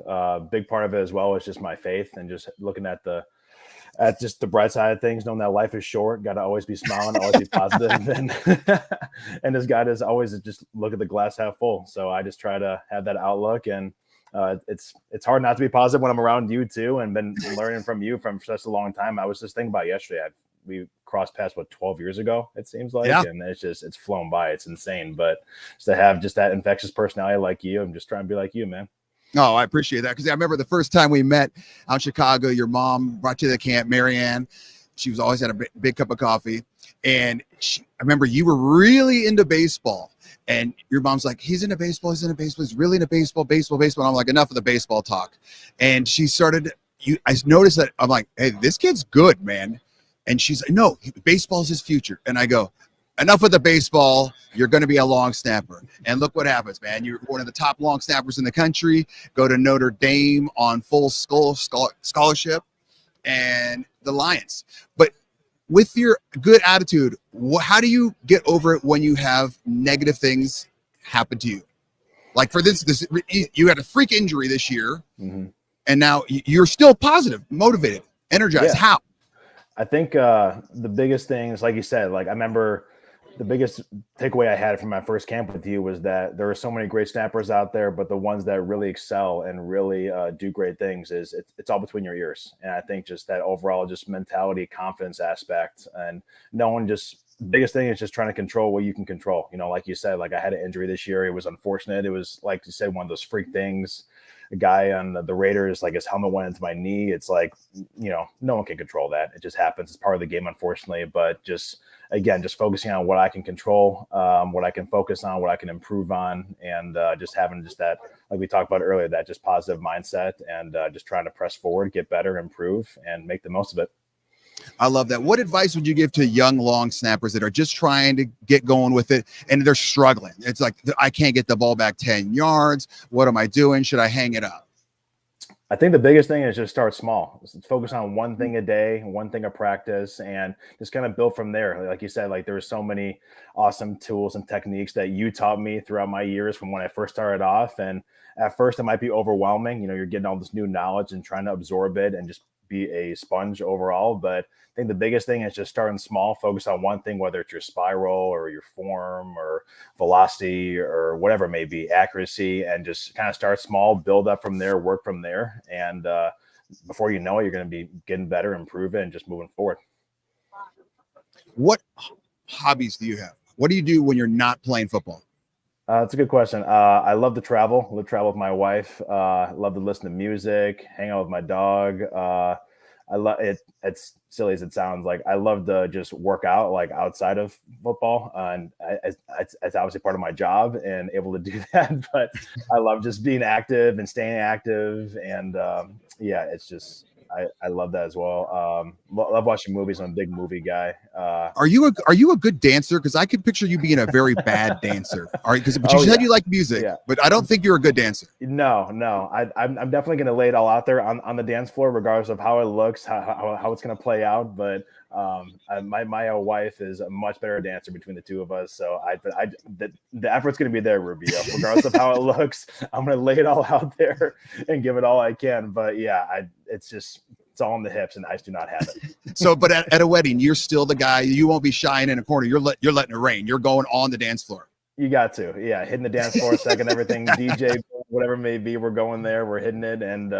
Big part of it as well is just my faith and just looking at just the bright side of things, knowing that life is short, got to always be smiling, always be positive. And this guy does always just look at the glass half full. So I just try to have that outlook, and it's hard not to be positive when I'm around you too, and been learning from you from such a long time. I was just thinking about yesterday, we crossed paths 12 years ago, it seems like. Yeah. And it's flown by. It's insane. But to have just that infectious personality like you, I'm just trying to be like you, man. Oh, I appreciate that. Because I remember the first time we met out in Chicago, your mom brought you to the camp, Marianne. She was always had a big cup of coffee. And I remember you were really into baseball. And your mom's like, he's into baseball. He's really into baseball. And I'm like, enough of the baseball talk. And she started, I noticed that. I'm like, hey, this kid's good, man. And she's like, no, baseball's his future. And I go, enough of the baseball. You're going to be a long snapper. And look what happens, man. You're one of the top long snappers in the country. Go to Notre Dame on full scholarship and the Lions. But with your good attitude, how do you get over it when you have negative things happen to you? Like for this you had a freak injury this year, and now you're still positive, motivated, energized. Yeah. How? I think the biggest thing is, like you said, like I remember the biggest takeaway I had from my first camp with you was that there are so many great snappers out there, but the ones that really excel and really do great things it's all between your ears. And I think just that overall just mentality, confidence aspect, and biggest thing is just trying to control what you can control. You know, like you said, like I had an injury this year. It was unfortunate. It was, like you said, one of those freak things. A guy on the Raiders, like his helmet went into my knee. It's like, you know, no one can control that. It just happens. It's part of the game, unfortunately. But just, again, just focusing on what I can control, what I can focus on, what I can improve on, and just having just that, like we talked about earlier, that just positive mindset, and just trying to press forward, get better, improve, and make the most of it. I love that. What advice would you give to young long snappers that are just trying to get going with it and they're struggling? It's like, I can't get the ball back 10 yards. What am I doing? Should I hang it up? I think the biggest thing is just start small. Focus on one thing a day, one thing of practice, and just kind of build from there. Like you said, like there's so many awesome tools and techniques that you taught me throughout my years from when I first started off. And at first it might be overwhelming. You know, you're getting all this new knowledge and trying to absorb it and just be a sponge overall. But I think the biggest thing is just starting small, focus on one thing, whether it's your spiral or your form or velocity or whatever it may be, accuracy, and just kind of start small, build up from there, work from there. And before you know it, you're going to be getting better, improving, and just moving forward. What hobbies do you have? What do you do when you're not playing football? That's a good question. I love to travel. I love to travel with my wife. Love to listen to music, hang out with my dog. I love it. It's silly as it sounds, like I love to just work out like outside of football, and it's obviously part of my job and able to do that. But I love just being active and staying active, and it's just I love that as well. Love watching movies. I'm a big movie guy. Are you a good dancer? Because I could picture you being a very bad dancer. All right, but you said you like music, but I don't think you're a good dancer. No. I'm definitely going to lay it all out there on the dance floor, regardless of how it looks, how it's going to play out. But my wife is a much better dancer between the two of us. So the effort's going to be there, Rubio. Regardless of how it looks, I'm going to lay it all out there and give it all I can. But it's all in the hips, and I do not have it. So, but at a wedding, you're still the guy. You won't be shying in a corner. You're letting it rain. You're going on the dance floor. You got to, hitting the dance floor, second everything, DJ, whatever it may be, we're going there, we're hitting it, and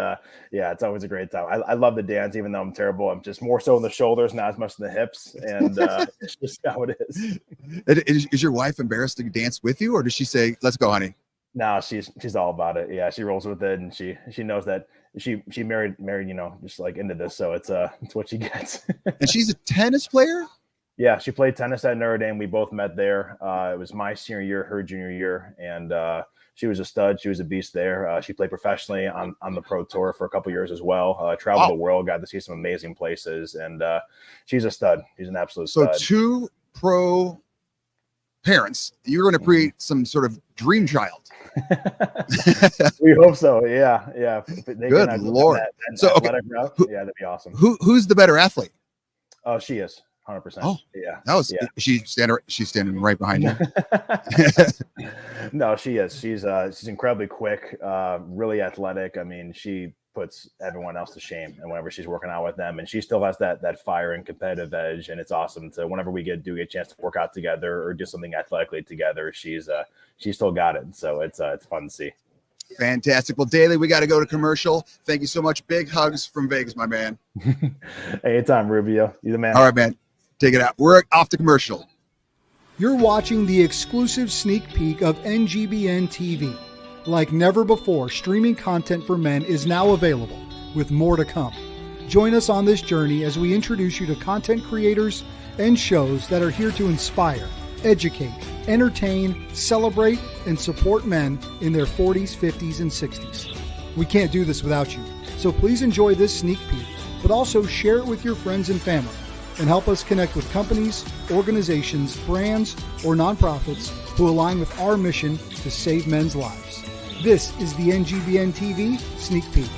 it's always a great time. I love the dance, even though I'm terrible. I'm just more so in the shoulders, not as much in the hips, and it's just how it is. Is your wife embarrassed to dance with you, or does she say, "Let's go, honey"? No, she's all about it. Yeah, she rolls with it, and she knows that she married, just like into this, so it's what she gets. And she's a tennis player. Yeah, she played tennis at Notre Dame. We both met there. It was my senior year, her junior year, and she was a stud. She was a beast there. She played professionally on the pro tour for a couple years as well. Traveled the world, got to see some amazing places, and she's a stud. She's an absolute stud. So 2 pro parents, you're going to create some sort of dream child. We hope so. Yeah. Good Lord. So route, that'd be awesome. Who's the better athlete? Oh, she is 100%. Oh, yeah. That was she's standing right behind you. No, she is. She's incredibly quick, really athletic. I mean, she puts everyone else to shame, and whenever she's working out with them, and she still has that fire and competitive edge, and it's awesome to whenever we get a chance to work out together or do something athletically together, she's still got it. So it's fun to see. Fantastic. Well, Daly, we got to go to commercial. Thank you so much. Big hugs from Vegas, my man. Anytime, Rubio. You the man. All right, man. Take it out. We're off to commercial. You're watching the exclusive sneak peek of NGBN TV. Like never before, streaming content for men is now available, with more to come. Join us on this journey as we introduce you to content creators and shows that are here to inspire, educate, entertain, celebrate, and support men in their 40s, 50s, and 60s. We can't do this without you, so please enjoy this sneak peek, but also share it with your friends and family, and help us connect with companies, organizations, brands, or nonprofits who align with our mission to save men's lives. This is the NGBN TV Sneak Peek.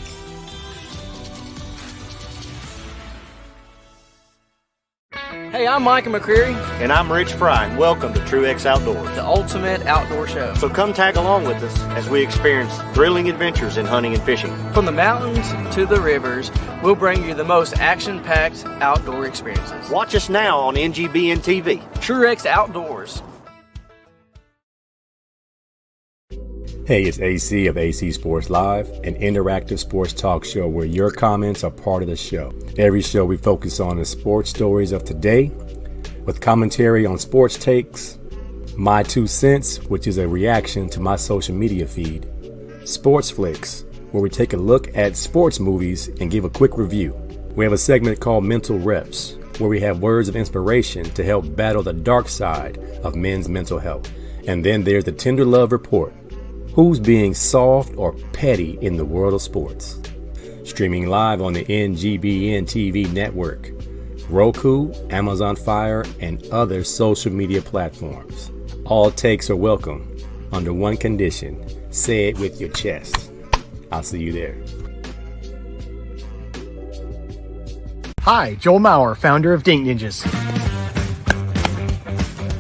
Hey, I'm Micah McCreary. And I'm Rich Fry, and welcome to True X Outdoors, the ultimate outdoor show. So come tag along with us as we experience thrilling adventures in hunting and fishing. From the mountains to the rivers, we'll bring you the most action-packed outdoor experiences. Watch us now on NGBN TV. True X Outdoors. Hey, it's AC of AC Sports Live, an interactive sports talk show where your comments are part of the show. Every show we focus on the sports stories of today, with commentary on sports takes, my 2 cents, which is a reaction to my social media feed, Sports Flicks, where we take a look at sports movies and give a quick review. We have a segment called Mental Reps, where we have words of inspiration to help battle the dark side of men's mental health. And then there's the Tender Love Report. Who's being soft or petty in the world of sports? Streaming live on the NGBN TV network, Roku, Amazon Fire, and other social media platforms. All takes are welcome under one condition. Say it with your chest. I'll see you there. Hi, Joel Maurer, founder of Dink Ninjas.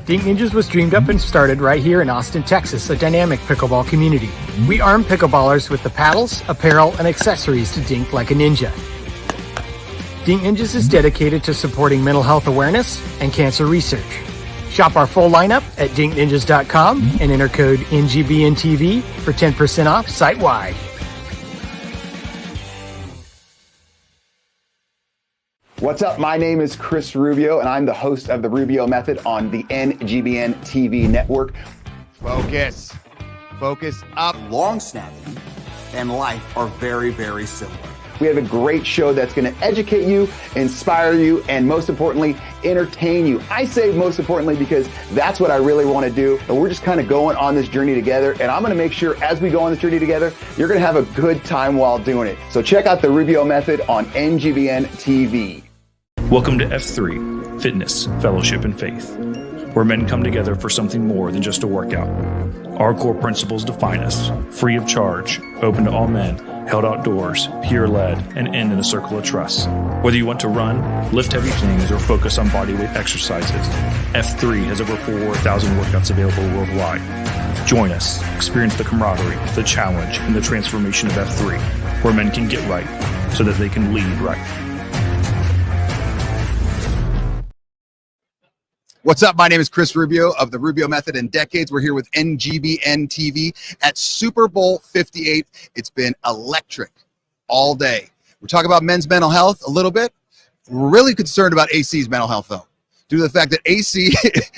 Dink Ninjas was dreamed up and started right here in Austin, Texas, a dynamic pickleball community. We arm pickleballers with the paddles, apparel, and accessories to dink like a ninja. Dink Ninjas is dedicated to supporting mental health awareness and cancer research. Shop our full lineup at dinkninjas.com and enter code NGBNTV for 10% off site-wide. What's up? My name is Chris Rubio, and I'm the host of The Rubio Method on the NGBN TV network. Focus up. Long snapping and life are very, very similar. We have a great show that's going to educate you, inspire you, and most importantly, entertain you. I say most importantly because that's what I really want to do. And we're just kind of going on this journey together. And I'm going to make sure as we go on this journey together, you're going to have a good time while doing it. So check out the Rubio Method on NGBN TV. Welcome to F3, Fitness, Fellowship, and Faith, where men come together for something more than just a workout. Our core principles define us: free of charge, open to all men, held outdoors, peer-led, and end in a circle of trust. Whether you want to run, lift heavy things, or focus on bodyweight exercises, F3 has over 4,000 workouts available worldwide. Join us, experience the camaraderie, the challenge, and the transformation of F3, where men can get right so that they can lead right. What's up? My name is Chris Rubio of the Rubio Method in Decades. We're here with NGBN TV at Super Bowl 58. It's been electric all day. We're talking about men's mental health a little bit. We're really concerned about AC's mental health, though, due to the fact that AC,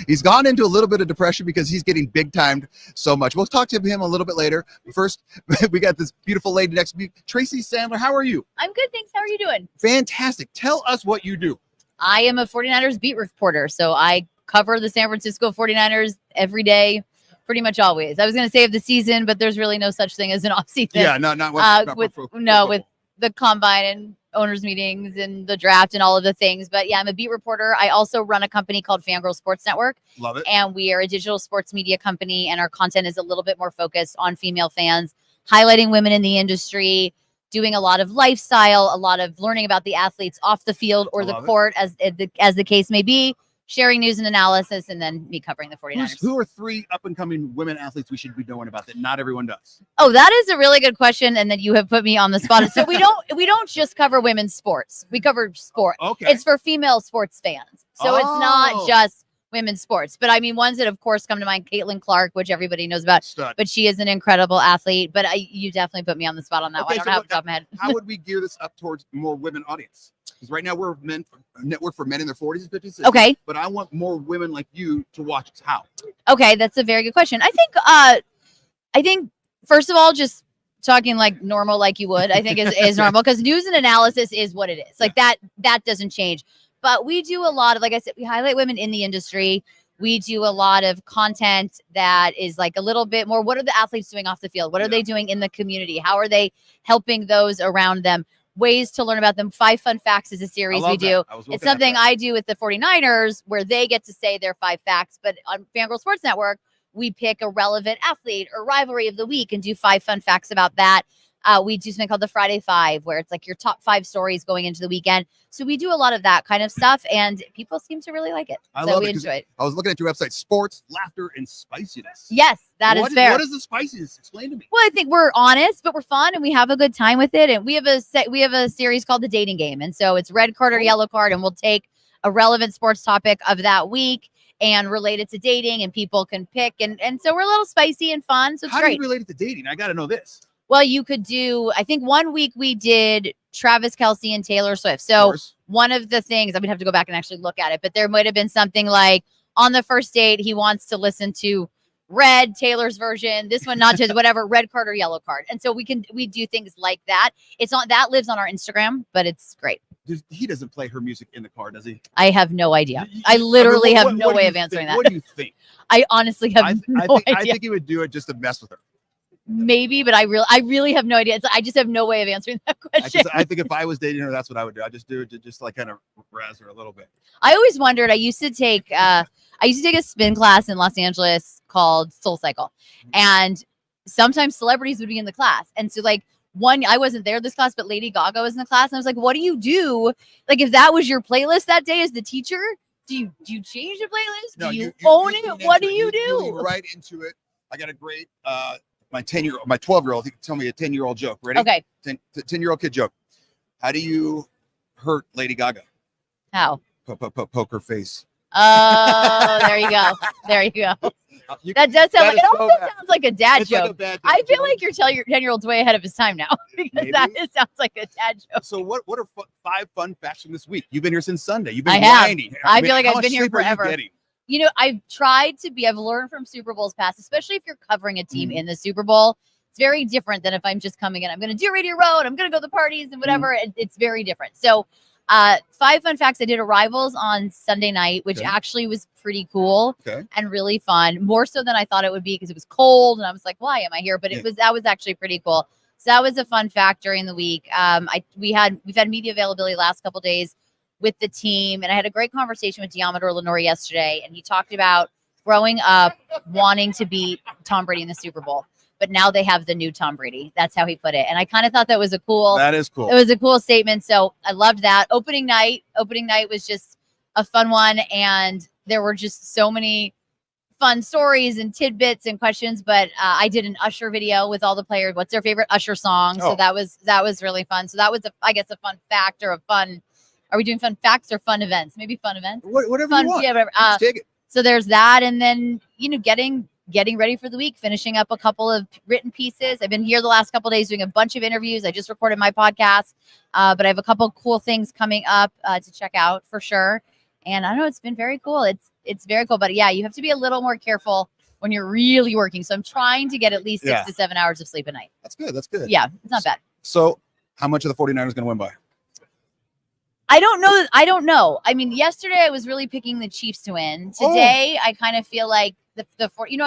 he's gone into a little bit of depression because he's getting big-timed so much. We'll talk to him a little bit later. But first, we got this beautiful lady next to me, Tracy Sandler. How are you? I'm good, thanks. How are you doing? Fantastic. Tell us what you do. I am a 49ers beat reporter, so I cover the San Francisco 49ers every day, pretty much always. I was going to say of the season, but there's really no such thing as an off season. Yeah, not with the combine and owners meetings and the draft and all of the things. But yeah, I'm a beat reporter. I also run a company called Fangirl Sports Network. Love it. And we are a digital sports media company, and our content is a little bit more focused on female fans, highlighting women in the industry, doing a lot of lifestyle, a lot of learning about the athletes off the field or the court, as the case may be, sharing news and analysis, and then me covering the 49ers. Who are 3 up-and-coming women athletes we should be knowing about that not everyone does? Oh, that is a really good question, and that you have put me on the spot. So we don't just cover women's sports. We cover sport. Okay. It's for female sports fans. So it's not just women's sports. But I mean, ones that of course come to mind, Caitlin Clark, which everybody knows about. Stud. But she is an incredible athlete. But you definitely put me on the spot on that one. I don't have it off the top of my head. How would we gear this up towards more women audience? Because right now we're a network for men in their 40s and 50s. 60s, Okay. But I want more women like you to watch us. How? Okay, that's a very good question. I think first of all, just talking like normal, like you would, I think is normal, because news and analysis is what it is. Like that doesn't change. But we do a lot of, like I said, we highlight women in the industry. We do a lot of content that is like a little bit more, what are the athletes doing off the field? What are they doing in the community? How are they helping those around them? Ways to learn about them. 5 Fun Facts is a series we do. It's something I do with the 49ers where they get to say their 5 facts, but on Fangirl Sports Network, we pick a relevant athlete or rivalry of the week and do 5 fun facts about that. We do something called the Friday 5, where it's like your top 5 stories going into the weekend. So we do a lot of that kind of stuff, and people seem to really like it. I so love we it. enjoy it. I was looking at your website, sports, laughter, and spiciness. Yes, that is fair. What is the spiciness? Explain to me. Well, I think we're honest, but we're fun, and we have a good time with it. And we have a series called The Dating Game, and so it's red card or yellow card, and we'll take a relevant sports topic of that week and relate it to dating, and people can pick. And so we're a little spicy and fun. So it's How great. do you relate it to dating? I got to know this. Well, you could do, I think one week we did Travis Kelce and Taylor Swift. So one of the things, I would have to go back and actually look at it, but there might have been something like on the first date, he wants to listen to Red, Taylor's version, this one, not just whatever, red card or yellow card. And so we do things like that. It's not, that lives on our Instagram, but it's great. He doesn't play her music in the car, does he? I have no idea. I literally have no way of answering that. What do you think? I honestly have no idea. I think he would do it just to mess with her. Maybe, but I really have no idea. I just have no way of answering that question. I think if I was dating her, that's what I would do. I just do it to just like kind of razz her a little bit. I always wondered. I used to take a spin class in Los Angeles called Soul Cycle, and sometimes celebrities would be in the class. And so like I wasn't there this class, but Lady Gaga was in the class, and I was like, "What do you do? Like if that was your playlist that day as the teacher, do you change the playlist? No, do you own it? What do you do?" You lean right into it. I got a great my 12-year-old, he can tell me a 10-year-old joke. Ready? Okay. 10-year-old kid joke. How do you hurt Lady Gaga? How? Poker face. Oh, there you go. There you go. That does sound like, it also sounds like a dad joke. Like a bad I feel like your 10-year-old's way ahead of his time now, because that sounds like a dad joke. So what are 5 fun facts from this week? You've been here since Sunday. You've been grinding. I feel like I've been here forever. You know, I've learned from Super Bowls past, especially if you're covering a team in the Super Bowl, It's very different than if I'm just coming in. I'm going to do Radio Row and I'm going to go to the parties and whatever. It's very different. So 5 fun facts. I did Arrivals on Sunday night, which actually was pretty cool and really fun. More so than I thought it would be because it was cold and I was like, why am I here? But that was actually pretty cool. So that was a fun fact during the week. We've had media availability last couple days with the team, and I had a great conversation with Diamador Lenore yesterday, and he talked about growing up wanting to beat Tom Brady in the Super Bowl. But now they have the new Tom Brady. That's how he put it. And I kind of thought that was That is cool. It was a cool statement. So I loved that. Opening night was just a fun one. And there were just so many fun stories and tidbits and questions. But I did an Usher video with all the players. What's their favorite Usher song? So that was really fun. So that was, I guess, a fun fact or a fun. Are we doing fun facts or fun events? Maybe fun events. Whatever fun, you want. Yeah, whatever. Take it. So there's that. And then, getting ready for the week, finishing up a couple of written pieces. I've been here the last couple of days doing a bunch of interviews. I just recorded my podcast, but I have a couple of cool things coming up to check out for sure. And I don't know, it's been very cool. It's very cool, but yeah, you have to be a little more careful when you're really working. So I'm trying to get at least 6 to 7 hours of sleep a night. That's good. That's good. Yeah, it's not bad. So how much are the 49ers going to win by? I don't know. I mean, yesterday I was really picking the Chiefs to win. Today, I kind of feel like I'm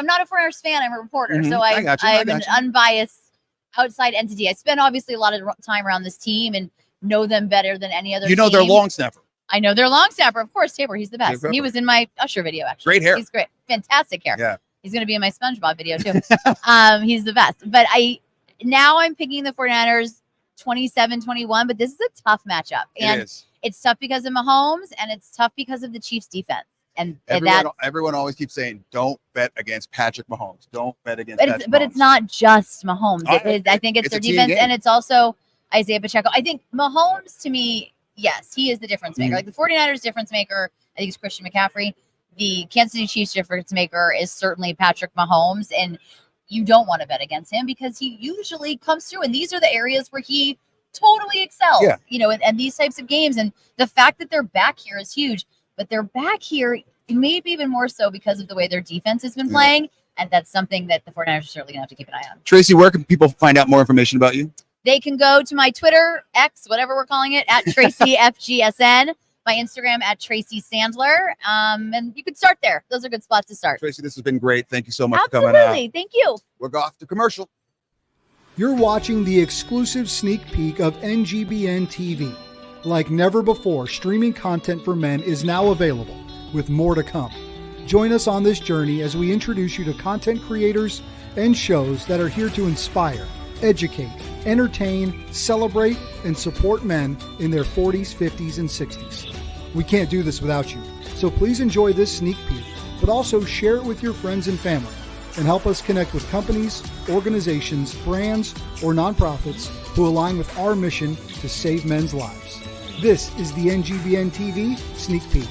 not a 49ers fan. I'm a reporter. So I am an unbiased outside entity. I spend obviously a lot of time around this team and know them better than any other team. Their long snapper. I know their long snapper. Of course, Tabor. He's the best. He was in my Usher video, actually. Great hair. He's great. Fantastic hair. Yeah. He's going to be in my SpongeBob video, too. He's the best. But now I'm picking the 49ers 27-21, but this is a tough matchup. And it's tough because of Mahomes, and it's tough because of the Chiefs' defense. And everyone always keeps saying, don't bet against Patrick Mahomes. Don't bet against Patrick Mahomes. But it's not just Mahomes. I think it's their defense, and it's also Isaiah Pacheco. I think Mahomes, to me, yes, he is the difference maker. Like the 49ers difference maker, I think, is Christian McCaffrey. The Kansas City Chiefs difference maker is certainly Patrick Mahomes, and you don't want to bet against him because he usually comes through, and these are the areas where he totally excels, and these types of games. And the fact that they're back here is huge, but they're back here maybe even more so because of the way their defense has been playing. And that's something that the 49ers are certainly going to have to keep an eye on. Tracy, where can people find out more information about you? They can go to my Twitter, X, whatever we're calling it, at Tracy FGSN, my Instagram at Tracy Sandler. And you can start there. Those are good spots to start. Tracy, this has been great. Thank you so much for coming out. Absolutely. Thank you. We'll go off to commercial. You're watching the exclusive sneak peek of NGBN TV. Like never before, streaming content for men is now available, with more to come. Join us on this journey as we introduce you to content creators and shows that are here to inspire, educate, entertain, celebrate, and support men in their 40s, 50s, and 60s. We can't do this without you, so please enjoy this sneak peek, but also share it with your friends and family, and help us connect with companies, organizations, brands, or nonprofits who align with our mission to save men's lives. This is the NGBN TV Sneak Peek.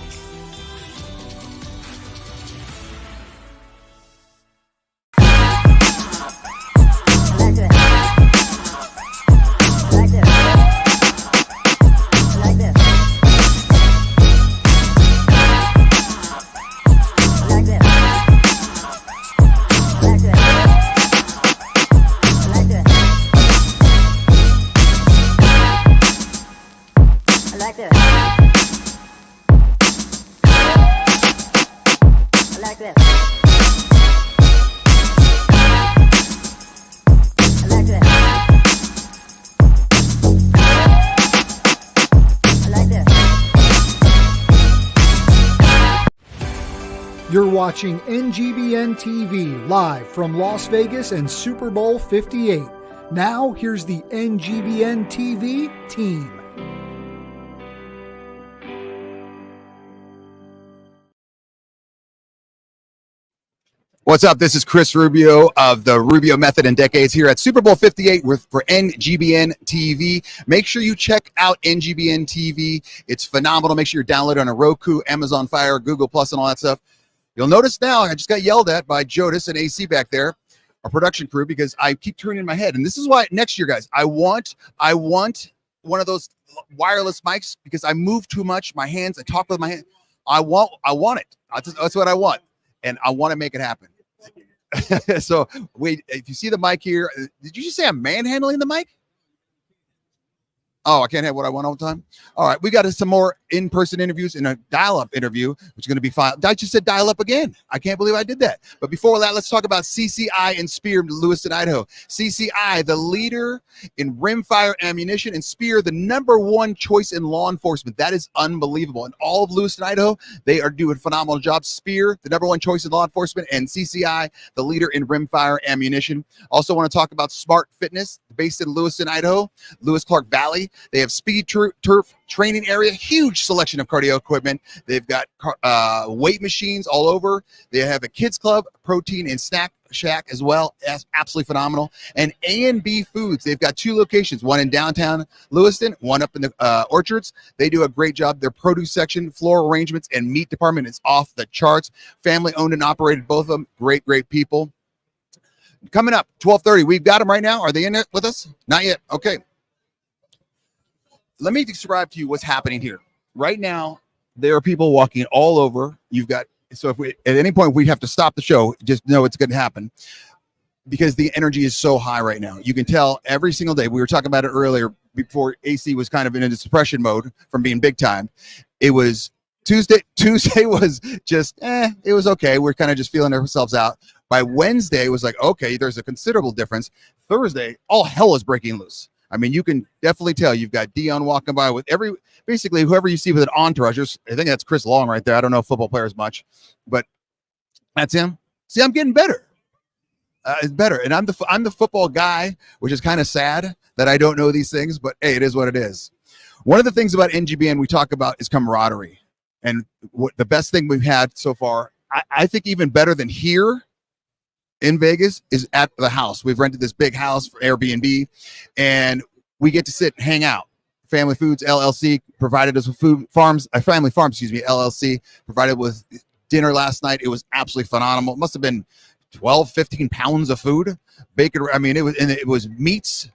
You're watching NGBN TV live from Las Vegas and Super Bowl 58. Now, here's the NGBN TV team. What's up? This is Chris Rubio of the Rubio Method and Decades here at Super Bowl 58 for NGBN TV. Make sure you check out NGBN TV. It's phenomenal. Make sure you're downloaded on a Roku, Amazon Fire, Google Plus, and all that stuff. You'll notice now I just got yelled at by Jodis and AC back there, our production crew, because I keep turning in my head. And this is why next year, guys, I want one of those wireless mics because I move too much. My hands, I talk with my hands. I want it. That's what I want. And I want to make it happen. So wait, if you see the mic here, did you just say I'm manhandling the mic? Oh, I can't have what I want all the time. All right, we got some more in-person interviews and a dial-up interview, which is going to be fine. I just said dial-up again. I can't believe I did that. But before that, let's talk about CCI and Speer in Lewiston, Idaho. CCI, the leader in rimfire ammunition, and Speer, the #1 choice in law enforcement. That is unbelievable. In all of Lewiston, Idaho, they are doing phenomenal jobs. Speer, the #1 choice in law enforcement, and CCI, the leader in rimfire ammunition. Also want to talk about Smart Fitness, based in Lewiston, Idaho, Lewis-Clark Valley. They have speed turf training area, huge selection of cardio equipment. They've got weight machines all over. They have a kids club, protein and snack shack as well. That's absolutely phenomenal. And A&B Foods, they've got 2 locations, one in downtown Lewiston, one up in the orchards. They do a great job. Their produce section, floral arrangements, and meat department is off the charts. Family owned and operated, both of them. Great, great people. Coming up, 12:30. We've got them right now. Are they in it with us? Not yet. Okay. Let me describe to you what's happening here. Right now, there are people walking all over. So if we, at any point we have to stop the show, just know it's going to happen because the energy is so high right now. You can tell every single day. We were talking about it earlier before AC was kind of in a suppression mode from being big time. It was Tuesday was just, it was okay. We're kind of just feeling ourselves out. By Wednesday, it was like, okay, there's a considerable difference. Thursday, all hell is breaking loose. I mean, you can definitely tell. You've got Dion walking by with basically whoever you see with an entourage. I think that's Chris Long right there. I don't know football players much, but that's him. See, I'm getting better. It's better. And I'm the football guy, which is kind of sad that I don't know these things, but hey, it is what it is. One of the things about NGBN we talk about is camaraderie. And what the best thing we've had so far, I think even better than here in Vegas, is at the house. We've rented this big house for Airbnb, and we get to sit and hang out. Family Foods LLC provided us with Family Farms, LLC provided with dinner last night. It was absolutely phenomenal. It must have been 12, 15 pounds of food. Bacon, I mean, it was meats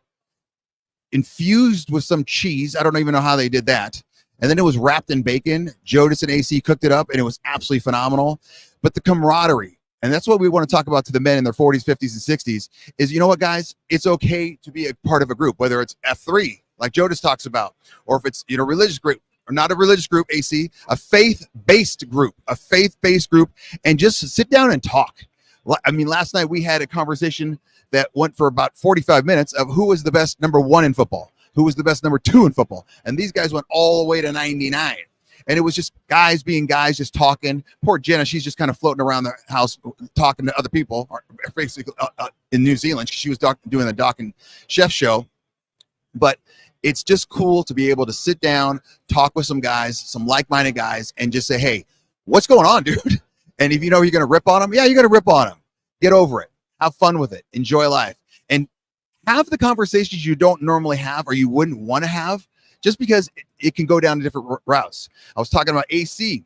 infused with some cheese. I don't even know how they did that. And then it was wrapped in bacon. Jodis and AC cooked it up, and it was absolutely phenomenal. But the camaraderie, and that's what we want to talk about to the men in their 40s, 50s, and 60s, is, you know what, guys? It's okay to be a part of a group, whether it's F3, like Jodis talks about, or if it's, religious group, or not a religious group, AC, a faith-based group, and just sit down and talk. I mean, last night we had a conversation that went for about 45 minutes of who was the best #1 in football, who was the best #2 in football. And these guys went all the way to 99. And it was just guys being guys, just talking. Poor Jenna, she's just kind of floating around the house talking to other people, or basically in New Zealand. She was doing the Doc and Chef show. But it's just cool to be able to sit down, talk with some guys, some like-minded guys, and just say, hey, what's going on, dude? And if you know you're going to rip on them, yeah, you're going to rip on them. Get over it. Have fun with it. Enjoy life. And have the conversations you don't normally have or you wouldn't want to have, just because it can go down to different routes. I was talking about AC.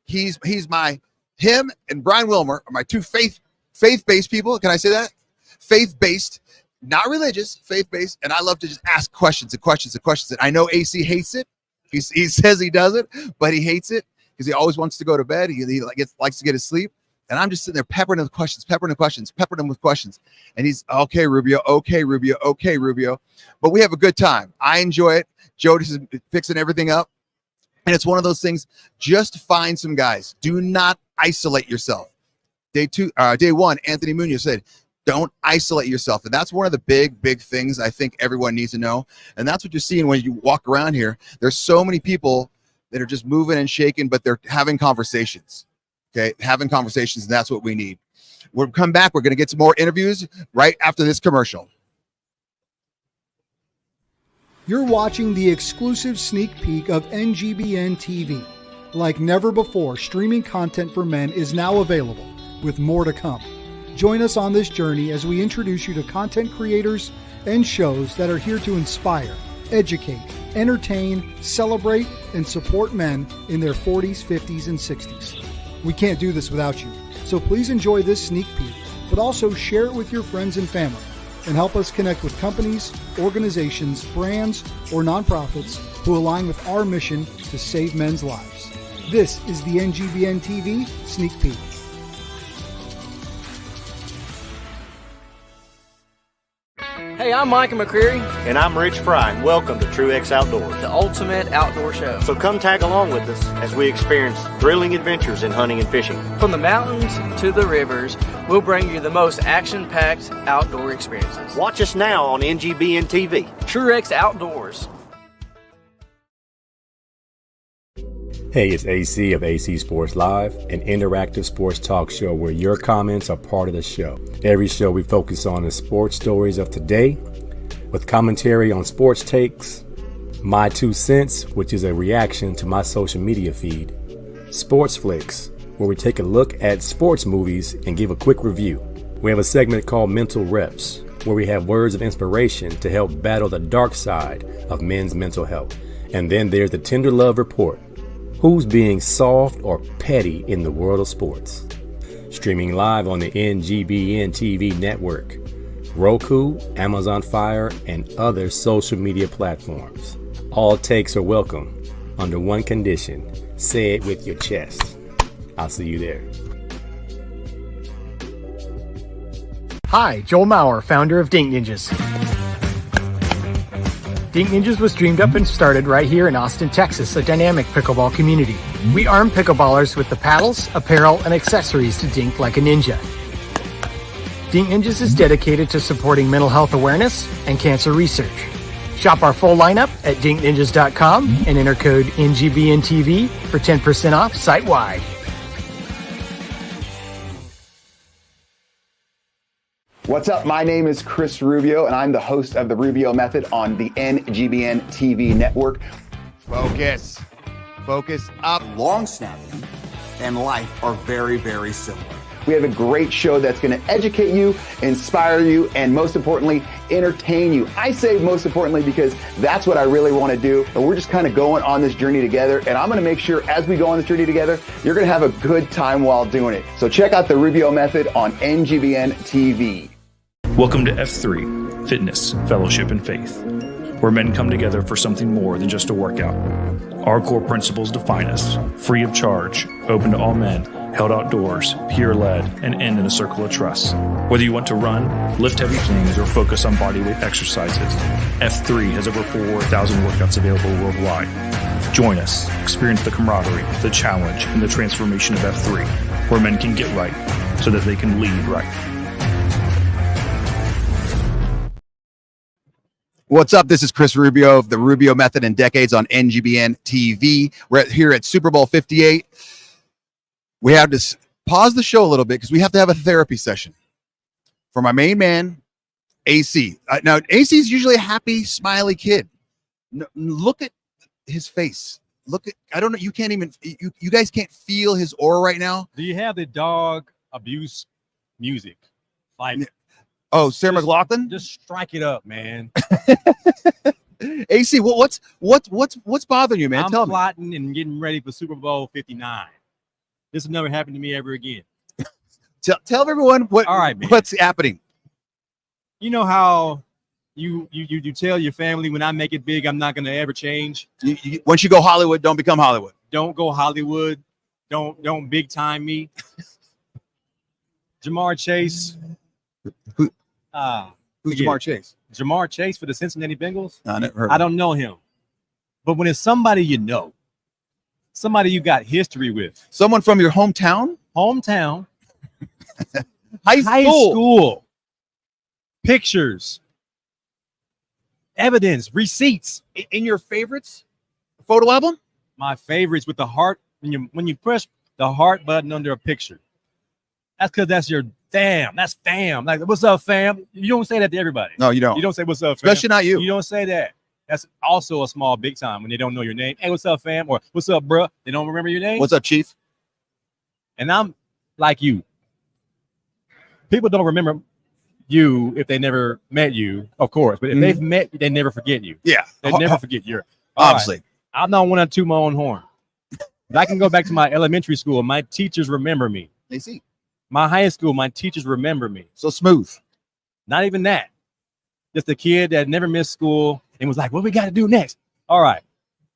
Him and Brian Wilmer are my 2 faith-based people. Can I say that? Faith-based, not religious, faith-based. And I love to just ask questions and questions and questions. And I know AC hates it. He says he does it, but he hates it because he always wants to go to bed. He likes to get his sleep. And I'm just sitting there peppering him with questions. And he's, okay, Rubio. But we have a good time. I enjoy it. Jodis is fixing everything up. And it's one of those things, just find some guys. Do not isolate yourself. Day 1, Anthony Munoz said, don't isolate yourself. And that's one of the big things I think everyone needs to know. And that's what you're seeing when you walk around here. There's so many people that are just moving and shaking, but they're having conversations. Okay, having conversations, and that's what we need. We'll come back. We're going to get some more interviews right after this commercial. You're watching the exclusive sneak peek of NGBN TV. Like never before, streaming content for men is now available, with more to come. Join us on this journey as we introduce you to content creators and shows that are here to inspire, educate, entertain, celebrate, and support men in their 40s, 50s, and 60s. We can't do this without you, so please enjoy this sneak peek, but also share it with your friends and family, and help us connect with companies, organizations, brands, or nonprofits who align with our mission to save men's lives. This is the NGBN TV Sneak Peek. Hey, I'm Micah McCreary. And I'm Rich Fry, and welcome to Truex Outdoors, the ultimate outdoor show. So come tag along with us as we experience thrilling adventures in hunting and fishing. From the mountains to the rivers, we'll bring you the most action-packed outdoor experiences. Watch us now on NGBN TV. Truex Outdoors. Hey, it's AC of AC Sports Live, an interactive sports talk show where your comments are part of the show. Every show we focus on the sports stories of today, with commentary on sports takes, my 2 cents, which is a reaction to my social media feed, Sports Flicks, where we take a look at sports movies and give a quick review. We have a segment called Mental Reps, where we have words of inspiration to help battle the dark side of men's mental health. And then there's the Tender Love Report. Who's being soft or petty in the world of sports? Streaming live on the NGBN TV network, Roku, Amazon Fire, and other social media platforms. All takes are welcome under one condition: say it with your chest. I'll see you there. Hi, Joel Maurer, founder of Dink Ninjas. Dink Ninjas was dreamed up and started right here in Austin, Texas, a dynamic pickleball community. We arm pickleballers with the paddles, apparel, and accessories to dink like a ninja. Dink Ninjas is dedicated to supporting mental health awareness and cancer research. Shop our full lineup at dinkninjas.com and enter code NGBNTV for 10% off site-wide. What's up? My name is Chris Rubio, and I'm the host of The Rubio Method on the NGBN TV network. Focus. Focus up. Long snapping and life are very, very similar. We have a great show that's going to educate you, inspire you, and most importantly, entertain you. I say most importantly because that's what I really want to do. And we're just kind of going on this journey together. And I'm going to make sure as we go on this journey together, you're going to have a good time while doing it. So check out The Rubio Method on NGBN TV. Welcome to F3, Fitness, Fellowship, and Faith, where men come together for something more than just a workout. Our core principles define us: free of charge, open to all men, held outdoors, peer-led, and end in a circle of trust. Whether you want to run, lift heavy things, or focus on bodyweight exercises, F3 has over 4,000 workouts available worldwide. Join us, experience the camaraderie, the challenge, and the transformation of F3, where men can get right so that they can lead right. What's up? This is Chris Rubio of the Rubio Method in Decades on NGBN TV. We're here at Super Bowl 58. We have to pause the show a little bit because we have to have a therapy session for my main man, AC. Now, AC is usually a happy, smiley kid. No, look at his face. Look at, I don't know, you can't even, you guys can't feel his aura right now. Do you have the dog abuse music? Like, oh, Sarah McLachlan? Just strike it up, man. AC, what's bothering you, man? I'm Tell me. plotting and getting ready for Super Bowl 59. This will never happen to me ever again. Tell everyone what's happening. You know how you tell your family, when I make it big, I'm not going to ever change. Once you go Hollywood, don't become Hollywood. Don't go Hollywood. Don't big time me. Jamar Chase. Who's Jamar Chase? Jamar Chase for the Cincinnati Bengals. I never heard. I don't know him, but when it's somebody you know, somebody you got history with, someone from your hometown, high school, pictures, evidence, receipts. In your favorites photo album? My favorites with the heart. When you press the heart button under a picture, that's because that's your fam. That's fam. Like, what's up, fam? You don't say that to everybody. No, you don't. You don't say what's up, fam. Especially not you. You don't say that. That's also a small big time when they don't know your name. Hey, what's up, fam? Or what's up, bruh? They don't remember your name. What's up, chief? And I'm like you. People don't remember you if they never met you, of course. But if they've met you, they never forget you. Yeah. They never forget you. Obviously. Right. I'm not one to toot my own horn. But I can go back to my elementary school. My teachers remember me. They see. My high school, my teachers remember me. So smooth. Not even that. Just a kid that never missed school and was like, what we got to do next? All right.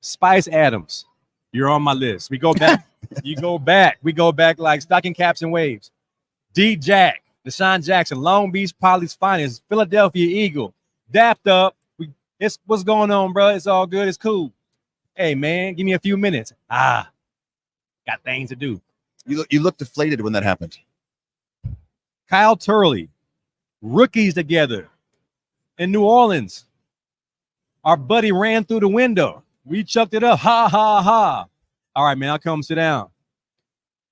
Spice Adams, you're on my list. We go back. We go back like stocking caps and waves. D. Jack, Deshaun Jackson, Long Beach Poly's finest, Philadelphia Eagle, dapped up. It's what's going on, bro? It's all good. It's cool. Hey, man, give me a few minutes. Got things to do. You look deflated when that happened. Kyle Turley, rookies together in New Orleans. Our buddy ran through the window. We chucked it up. Ha, ha, ha. All right, man, I'll come sit down.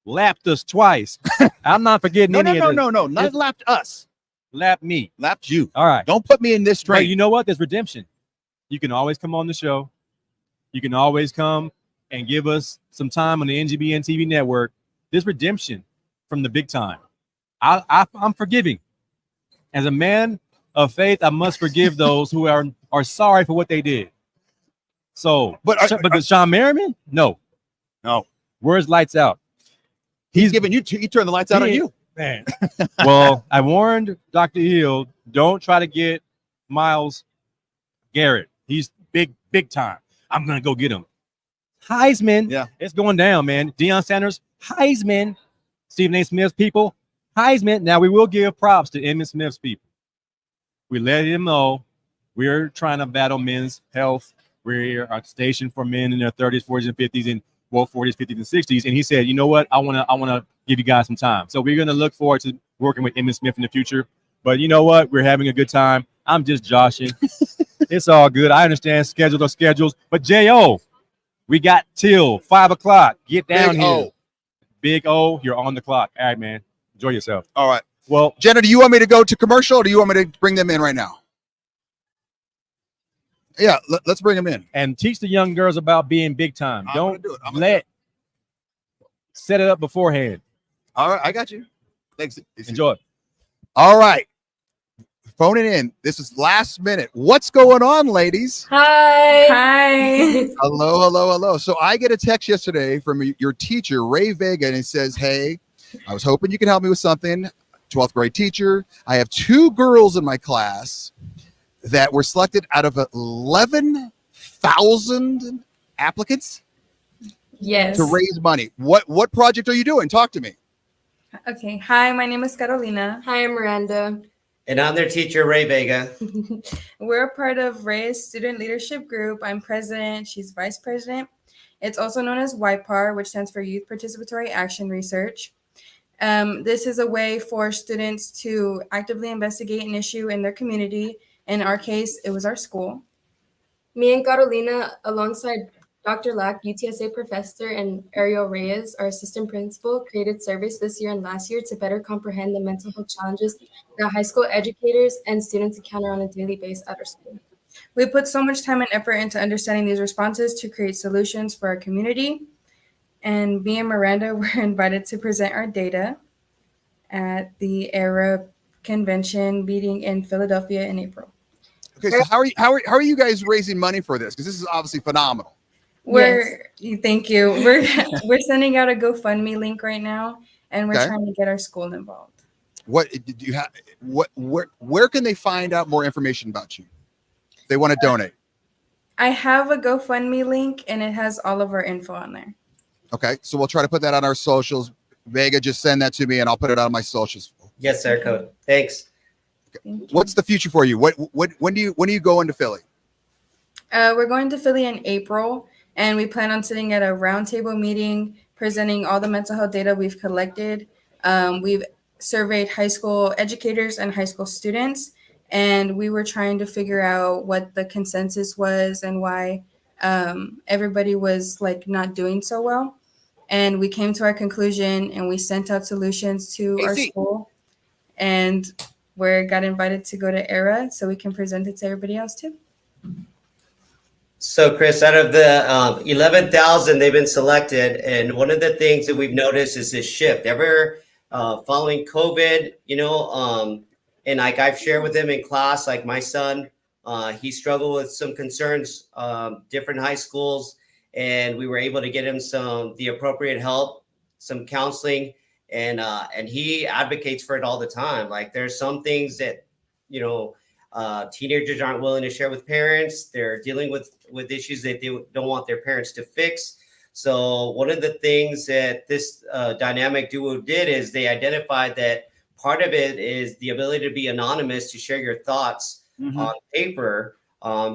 Lapped us twice. I'm not forgetting any of this. No. Not lapped us. Lapped me. Lapped you. All right. Don't put me in this train. But you know what? There's redemption. You can always come on the show. You can always come and give us some time on the NGBN TV network. There's redemption from the big time. I'm forgiving. As a man of faith, I must forgive those who are sorry for what they did. So, but Shaun Merriman, no. Where's lights out? He's giving you. He turned the lights out on you, man. Well, I warned Dr. Hill, don't try to get Myles Garrett. He's big time. I'm gonna go get him. Heisman, it's going down, man. Deion Sanders, Heisman. Stephen A. Smith's people, Heisman. Now we will give props to Emmitt Smith's people. We let him know we're trying to battle men's health. We're a station for men in their 30s, 40s, and 50s, and both 40s, 50s, and 60s. And he said, you know what? I wanna give you guys some time. So we're gonna look forward to working with Emmitt Smith in the future. But you know what? We're having a good time. I'm just joshing. It's all good. I understand schedules are schedules. But J.O., we got till 5 o'clock. Get down here. Big O, you're on the clock. All right, man. Enjoy yourself. All right. Well, Jenna, do you want me to go to commercial or do you want me to bring them in right now? Yeah, let's bring them in. And teach the young girls about being big time. Don't set it up beforehand. All right, I got you. Thanks. Enjoy. All right. Phoning in. This is last minute. What's going on, ladies? Hi. Hello. So I get a text yesterday from your teacher, Ray Vega, and it says, hey, I was hoping you could help me with something. 12th grade teacher. I have 2 girls in my class that were selected out of 11,000 applicants. Yes. To raise money. What project are you doing? Talk to me. Okay. Hi, my name is Carolina. Hi, I'm Miranda. And I'm their teacher, Ray Vega. We're a part of Ray's student leadership group. I'm president. She's vice president. It's also known as YPAR, which stands for Youth Participatory Action Research. This is a way for students to actively investigate an issue in their community. In our case, it was our school. Me and Carolina, alongside Dr. Lack, UTSA professor, and Ariel Reyes, our assistant principal, created surveys this year and last year to better comprehend the mental health challenges that high school educators and students encounter on a daily basis at our school. We put so much time and effort into understanding these responses to create solutions for our community. And me and Miranda were invited to present our data at the ERA convention meeting in Philadelphia in April. Okay, so how are you guys raising money for this? Because this is obviously phenomenal. Thank you. We're sending out a GoFundMe link right now, and we're trying to get our school involved. What do you have? Where can they find out more information about you? If they want to donate. I have a GoFundMe link, and it has all of our info on there. Okay, so we'll try to put that on our socials. Vega, just send that to me, and I'll put it on my socials. Yes, sir, Coach. Thanks. What's the future for you? When do you go into Philly? We're going to Philly in April, and we plan on sitting at a roundtable meeting, presenting all the mental health data we've collected. We've surveyed high school educators and high school students, and we were trying to figure out what the consensus was and why everybody was like not doing so well. And we came to our conclusion, and we sent out solutions to our school, and we got invited to go to ERA so we can present it to everybody else too. So, Chris, out of the 11,000, they've been selected. And one of the things that we've noticed is this shift. Following COVID, and like I've shared with them in class, like my son, he struggled with some concerns, different high schools, and we were able to get him the appropriate help, some counseling, and he advocates for it all the time. Like there's some things that, teenagers aren't willing to share with parents. They're dealing with issues that they don't want their parents to fix. So one of the things that this dynamic duo did is they identified that part of it is the ability to be anonymous, to share your thoughts on paper,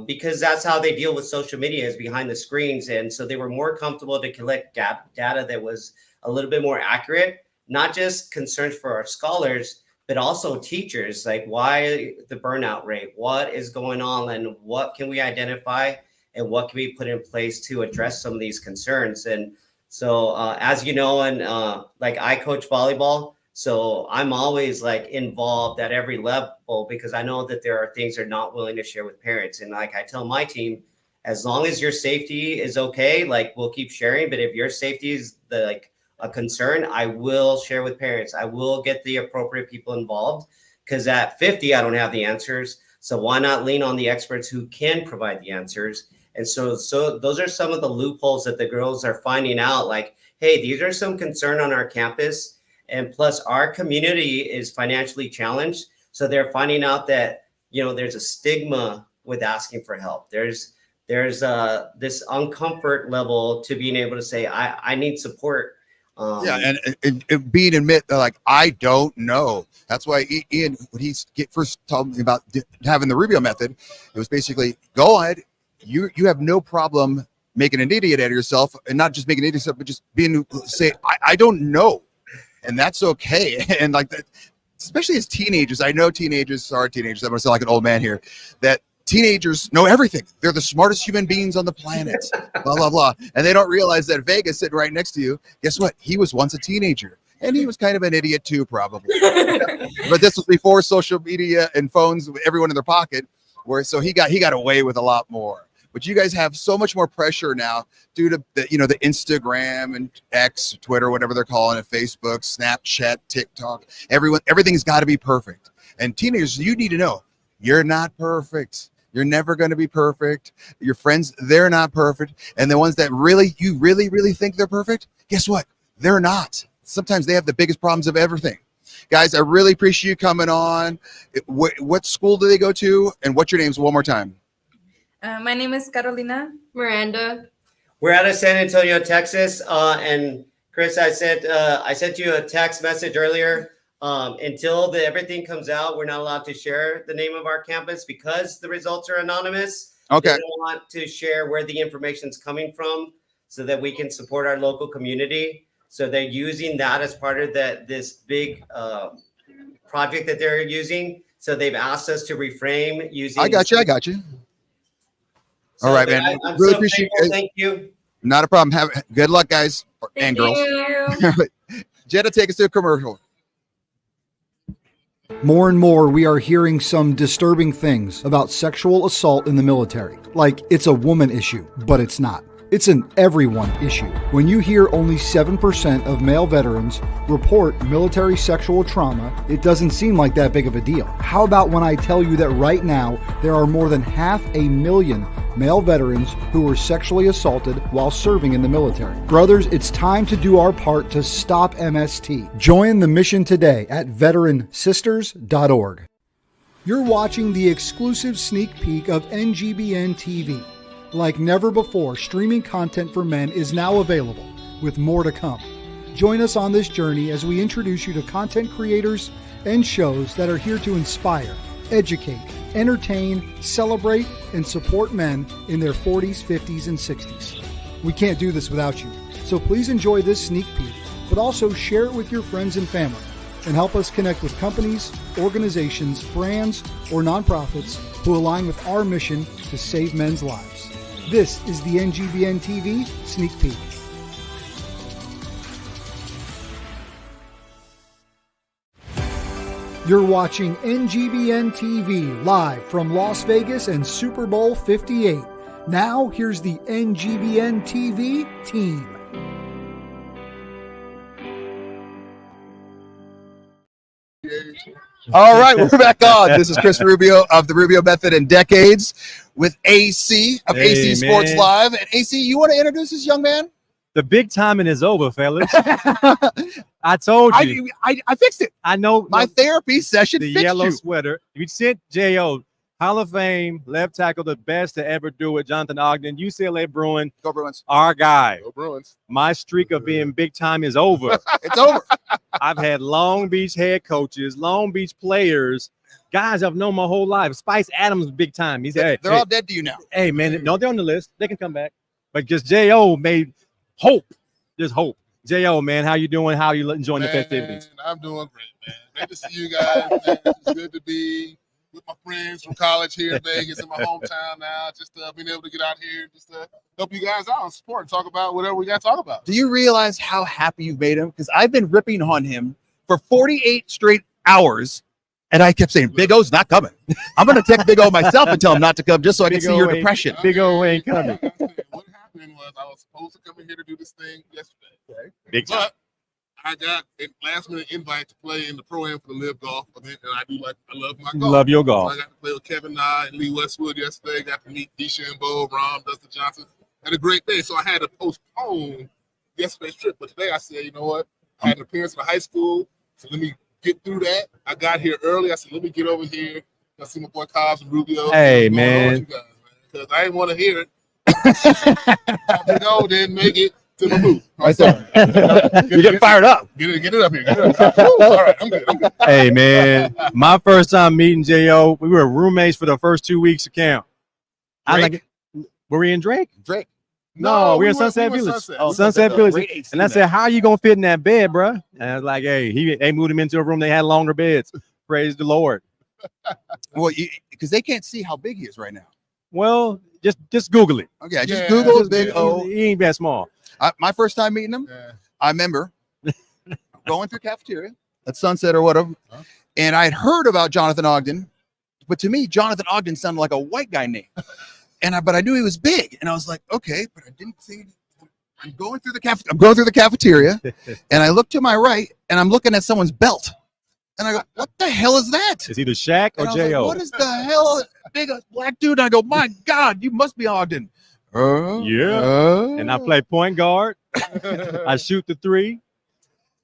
because that's how they deal with social media, is behind the screens. And so they were more comfortable to collect data that was a little bit more accurate, not just concerns for our scholars, but also teachers, like why the burnout rate, what is going on, and what can we identify and what can we put in place to address some of these concerns. And so as you know, and like I coach volleyball, so I'm always like involved at every level, because I know that there are things they're not willing to share with parents. And like I tell my team, as long as your safety is okay, like we'll keep sharing. But if your safety is a concern, I will share with parents. I will get the appropriate people involved, because at 50, I don't have the answers. So why not lean on the experts who can provide the answers? And so those are some of the loopholes that the girls are finding out, like, hey, these are some concern on our campus. And plus our community is financially challenged. So they're finding out that, there's a stigma with asking for help. There's this uncomfort level to being able to say, I need support. And being admit like, I don't know. That's why Ian, when he first told me about having the Rubio method, it was basically, go ahead. You have no problem making an idiot out of yourself, and not just making an idiot of yourself, but just say, I don't know. And that's okay. And like that, especially as teenagers, I know teenagers are teenagers. I'm going to sound like an old man here, that teenagers know everything. They're the smartest human beings on the planet, blah, blah, blah. And they don't realize that Vegas sitting right next to you, guess what? He was once a teenager, and he was kind of an idiot too, probably. But this was before social media and phones, everyone in their pocket, so he got away with a lot more. But you guys have so much more pressure now due to the Instagram and X, Twitter, whatever they're calling it, Facebook, Snapchat, TikTok. Everything's got to be perfect. And teenagers, you need to know, you're not perfect. You're never going to be perfect. Your friends, they're not perfect. And the ones that you really think they're perfect, guess what? They're not. Sometimes they have the biggest problems of everything. Guys, I really appreciate you coming on. What school do they go to? And what's your names one more time? My name is Carolina. Miranda. We're out of San Antonio, Texas. And Chris, I sent you a text message earlier. Until everything comes out, we're not allowed to share the name of our campus because the results are anonymous. Okay. They don't want to share where the information's coming from so that we can support our local community. So they're using that as part of this big project that they're using. So they've asked us to reframe using. I got you. All right, man. I'm Really so appreciate thankful. it. Thank you. Not a problem. Good luck, guys and girls. Jetta, take us to a commercial. More and more, we are hearing some disturbing things about sexual assault in the military. Like it's a woman issue, but it's not. It's an everyone issue. When you hear only 7% of male veterans report military sexual trauma, it doesn't seem like that big of a deal. How about when I tell you that right now, there are more than 500,000 male veterans who were sexually assaulted while serving in the military? Brothers, it's time to do our part to stop MST. Join the mission today at veteransisters.org. You're watching the exclusive sneak peek of NGBN TV. Like never before, streaming content for men is now available, with more to come. Join us on this journey as we introduce you to content creators and shows that are here to inspire, educate, entertain, celebrate, and support men in their 40s, 50s, and 60s. We can't do this without you, so please enjoy this sneak peek, but also share it with your friends and family, and help us connect with companies, organizations, brands, or nonprofits who align with our mission to save men's lives. This is the NGBN TV Sneak Peek. You're watching NGBN TV live from Las Vegas and Super Bowl 58. Now, here's the NGBN TV team. All right, we're back on. This is Chris Rubio of the Rubio Method in Decades with AC of AC Sports man. Live. And AC, you want to introduce this young man? The big timing is over, fellas. I told you. I fixed it. I know. My therapy session The fixed yellow you. sweater. We sent J.O. Hall of Fame, left tackle, the best to ever do it, Jonathan Ogden, UCLA Bruin. Go Bruins. Our guy. Go Bruins. My streak of being big time is over. It's over. I've had Long Beach head coaches, Long Beach players guys I've known my whole life. Spice Adams, big time. He's They're all dead to you now. Hey, man, no, they're on the list. They can come back. But just J.O. made hope. Just hope. J.O., man, how you doing? How you enjoying the festivities? I'm doing great, man. Great to see you guys. Man. It's good to be with my friends from college here in Vegas, in my hometown now. Just being able to get out here, just to help you guys out and support and talk about whatever we got to talk about. Do you realize how happy you've made him? Because I've been ripping on him for 48 straight hours, and I kept saying, Big O's not coming. I'm going to text Big O myself and tell him not to come just so I can see your depression. Big O ain't coming. What happened was I was supposed to come in here to do this thing yesterday. Okay? Big time. But I got a last-minute invite to play in the Pro-Am for the Live Golf event, and I love my golf. Love your golf. So I got to play with Kevin Nye and Lee Westwood yesterday. Got to meet DeChambeau, Rom, Dustin Johnson. Had a great day, so I had to postpone yesterday's trip. But today I said, you know what? I had an appearance in the high school, so let me get through that. I got here early. I said, let me get over here. I see my boy Cobbs and Rubio. Hey, man. Because I didn't want to hear it. You know, didn't make it to the booth. Right there. You're getting fired up. Get it up here. Get it up. All right, I'm good. Hey, man, my first time meeting J.O., we were roommates for the first 2 weeks of camp. I like it. Were we in Drake? Drake. No, we were in Sunset Village. Sunset Village. And I said, how are you going to fit in that bed, bro? And I was like, hey, they moved him into a room. They had longer beds. Praise the Lord. Well, because they can't see how big he is right now. Well, just Google it. Okay, just Google Big O. He ain't that small. My first time meeting him, I remember going through cafeteria at Sunset or whatever, and I had heard about Jonathan Ogden, but to me, Jonathan Ogden sounded like a white guy name, but I knew he was big, and I was like, okay, but I didn't see. I'm going through the cafeteria, and I look to my right, and I'm looking at someone's belt, and I go, what the hell is that? It's either Shaq or J.O. What is the hell, big black dude? And I go, my God, you must be Ogden. And I play point guard. I shoot the three,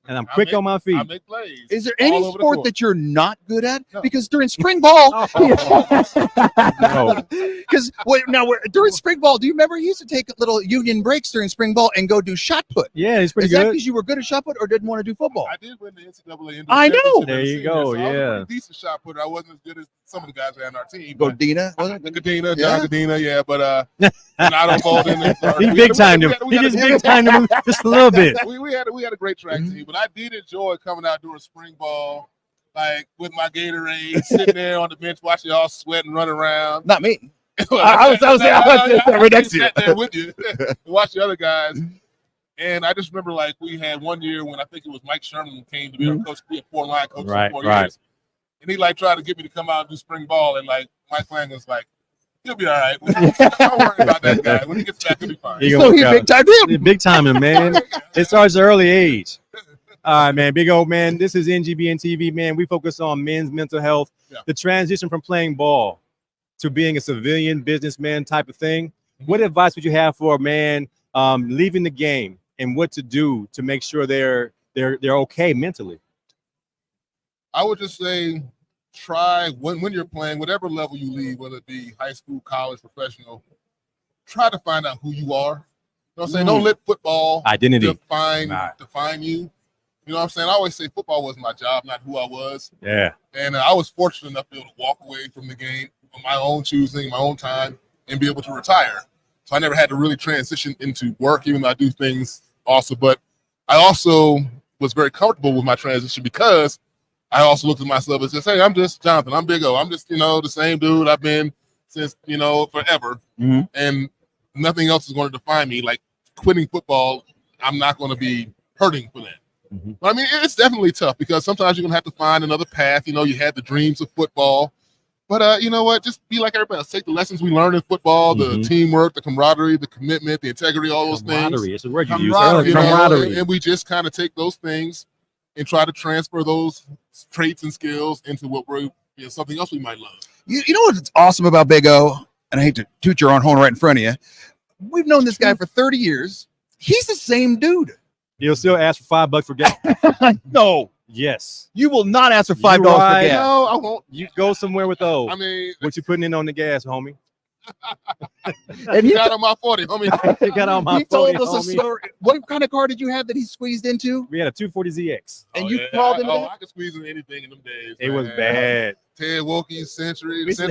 and I'm quick on my feet. I make plays. Is there any sport that you're not good at? No. Because during spring ball, because during spring ball, do you remember he used to take little union breaks during spring ball and go do shot put? Yeah, he's pretty good. Is that good. because you were good at shot put or didn't want to do football? I did win the NCAA. I know. There you go. So I was a yeah. pretty decent shot putter. I wasn't as good as some of the guys on our team. Godina, John Godina, yeah, but not on ball. He big timed him. He just big timed him just a little bit. We had a great track team, but I did enjoy coming out during spring ball, like with my Gatorade, sitting there on the bench watching y'all sweat and run around. Not me. I was right next to you. Sat there with you, watch the other guys. And I just remember, like, we had one year when I think it was Mike Sherman who came to be our coach. We had 4 line coaches for 4 years. And he like tried to get me to come out and do spring ball, and like Mike Flanagan was like, "He'll be all right. Don't worry about that guy. When he gets back, he'll be fine." So he big time him. Big timing, man. It starts at early age. All right, man. Big old man. This is NGBN TV, man. We focus on men's mental health, the transition from playing ball to being a civilian businessman type of thing. What advice would you have for a man leaving the game and what to do to make sure they're okay mentally? I would just say, try when you're playing, whatever level you leave, whether it be high school, college, professional, try to find out who you are. You know what I'm saying? Don't let football identity define you. You know what I'm saying? I always say football was my job, not who I was. Yeah. And I was fortunate enough to be able to walk away from the game on my own choosing, my own time, and be able to retire. So I never had to really transition into work, even though I do things also. But I also was very comfortable with my transition because I also looked at myself and said, hey, I'm just Jonathan. I'm Big O. I'm just, the same dude I've been since, forever. Mm-hmm. And nothing else is going to define me. Like quitting football, I'm not going to be hurting for that. Mm-hmm. But I mean, it's definitely tough because sometimes you're going to have to find another path. You had the dreams of football. But you know what? Just be like everybody else. Take the lessons we learned in football, the teamwork, the camaraderie, the commitment, the integrity, all those things. Camaraderie. It's a word you used earlier. Camaraderie. And we just kind of take those things and try to transfer those traits and skills into what we're something else we might love. You know what's awesome about Big O? And I hate to toot your own horn right in front of you. We've known this guy for 30 years. He's the same dude. You'll still ask for $5 for gas. No. Yes. You will not ask for $5 for gas. No, I won't. You go somewhere with those. I mean, what you putting in on the gas, homie? And he got on my 40, homie. He got on my He told 40, us a homie. story. What kind of car did you have that he squeezed into? We had a 240ZX. And you crawled into that? I could squeeze in anything in them days. It was man. bad. Ted Wilkie's Century. P-Wars,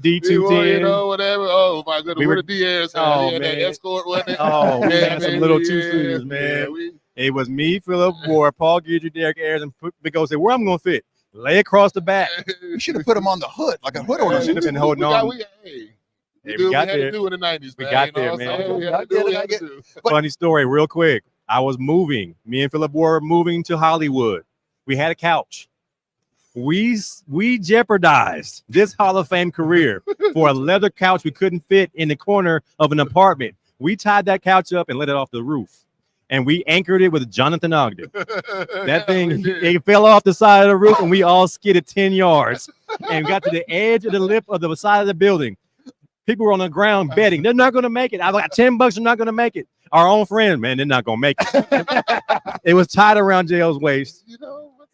D210. You know, whatever. Oh, my goodness. We Where were- the Diaz had. Oh, He had that man. Escort, wasn't it? Oh, we Yeah, had some man, little yeah, two-seaters, man. yeah, we- It was me, Philip Ward, Paul Guidry, Derek Ayers, and Big O said, where I'm going to fit? Lay across the back. You should have put him on the hood, like a hood order. Should have been holding on. Hey, Hey, we got had to there. do in the 90s, We man. got You know there, what I'm man. saying? We had to do what we had to do. Funny story, real quick. I was moving. Me and Philip were moving to Hollywood. We had a couch. We jeopardized this Hall of Fame career for a leather couch we couldn't fit in the corner of an apartment. We tied that couch up and let it off the roof. And we anchored it with Jonathan Ogden. That thing, it fell off the side of the roof, and we all skidded 10 yards and got to the edge of the lip of the side of the building. People were on the ground betting. They're not going to make it. I got $10. They're not going to make it. Our own friend, man, they're not going to make it. It was tied around JL's waist.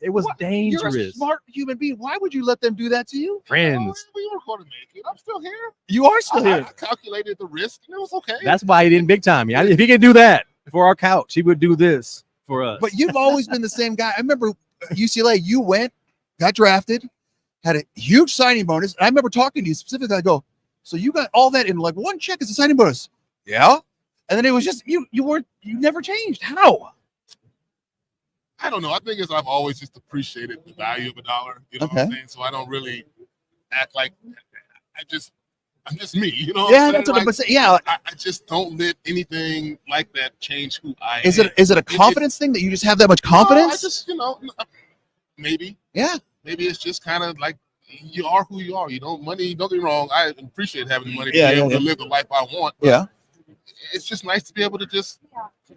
It was dangerous. You're a smart human being. Why would you let them do that to you? Friends. We were going to make it. I'm still here. You are still here. I calculated the risk, and it was okay. That's why he didn't big time me. If he could do that for our couch, he would do this for us. But you've always been the same guy. I remember UCLA, you went, got drafted, had a huge signing bonus. And I remember talking to you specifically. I go, so you got all that in like one check as a signing bonus? Yeah. And then it was just you never changed. How? I don't know. I think I've always just appreciated the value of a dollar. You know what I'm saying? So I don't really act like I'm just me. You know? Yeah, that's what I'm saying. Yeah. I just don't let anything like that change who I am. Is it a confidence thing that you just have that much confidence? No, I just, maybe. Yeah. Maybe it's just kind of like you are who you are. You know, money, don't get me wrong. I appreciate having the money to be able to live the life I want. Yeah. It's just nice to be able to just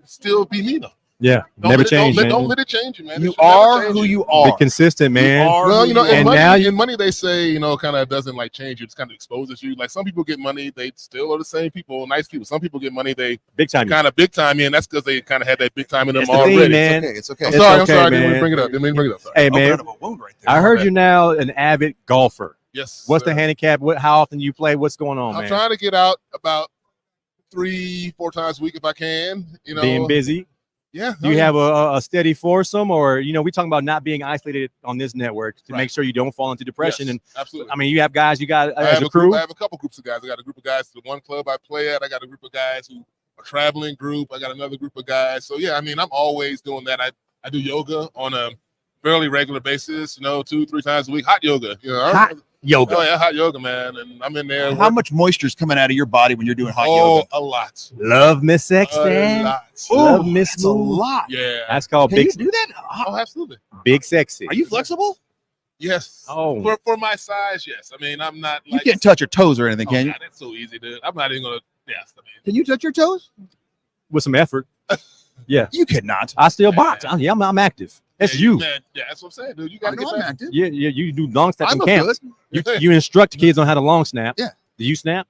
still be me, though. Yeah, never change, man. Don't let it change you, man. You are who you are. Be consistent, man. Well, in and money, now in money, they say, kind of doesn't like change you. It's kind of exposes you. Like some people get money, they still are the same people, nice people. Some people get money, they big time, kind of big time you, and that's because they kind of had that big time in them It's the already. thing, man. It's okay. It's I'm okay, sorry. man. Didn't mean to bring it up. Sorry. Hey, man. Opened up a wound right there. I heard you now an avid golfer. Yes. What's the handicap? How often do you play? What's going on, I'm man? trying to get out about 3-4 times a week if I can. Being busy. Yeah. Do you have a steady foursome, or we talking about not being isolated on this network to make sure you don't fall into depression? Yes, and absolutely. I mean, you have guys. You got I as have a crew. I have a couple groups of guys. I got a group of guys to the one club I play at. I got a group of guys who are traveling group. I got another group of guys. So yeah, I mean, I'm always doing that. I do yoga on a fairly regular basis. 2-3 times a week. Hot yoga. Hot yoga. Oh yeah, hot yoga, man. And I'm in there. How much moisture is coming out of your body when you're doing hot yoga? A lot. Love Miss Sexton. A lot. Love Miss That's a lot. Yeah. That's called Can big. you do that? Oh, absolutely. Big sexy. Are you flexible? Yes. Oh. For my size, yes. I mean, I'm not You like. can't touch your toes or anything, can you? God, that's so easy, dude. I'm not even gonna. Yes. I mean, Can you touch your toes? With some effort. Yeah. You cannot. I still box. I'm active. That's you. man, yeah, that's what I'm saying, dude. You gotta get I'm back. active. Yeah, you do long snap I'm in camp. You instruct kids on how to long snap. Yeah. Do you snap?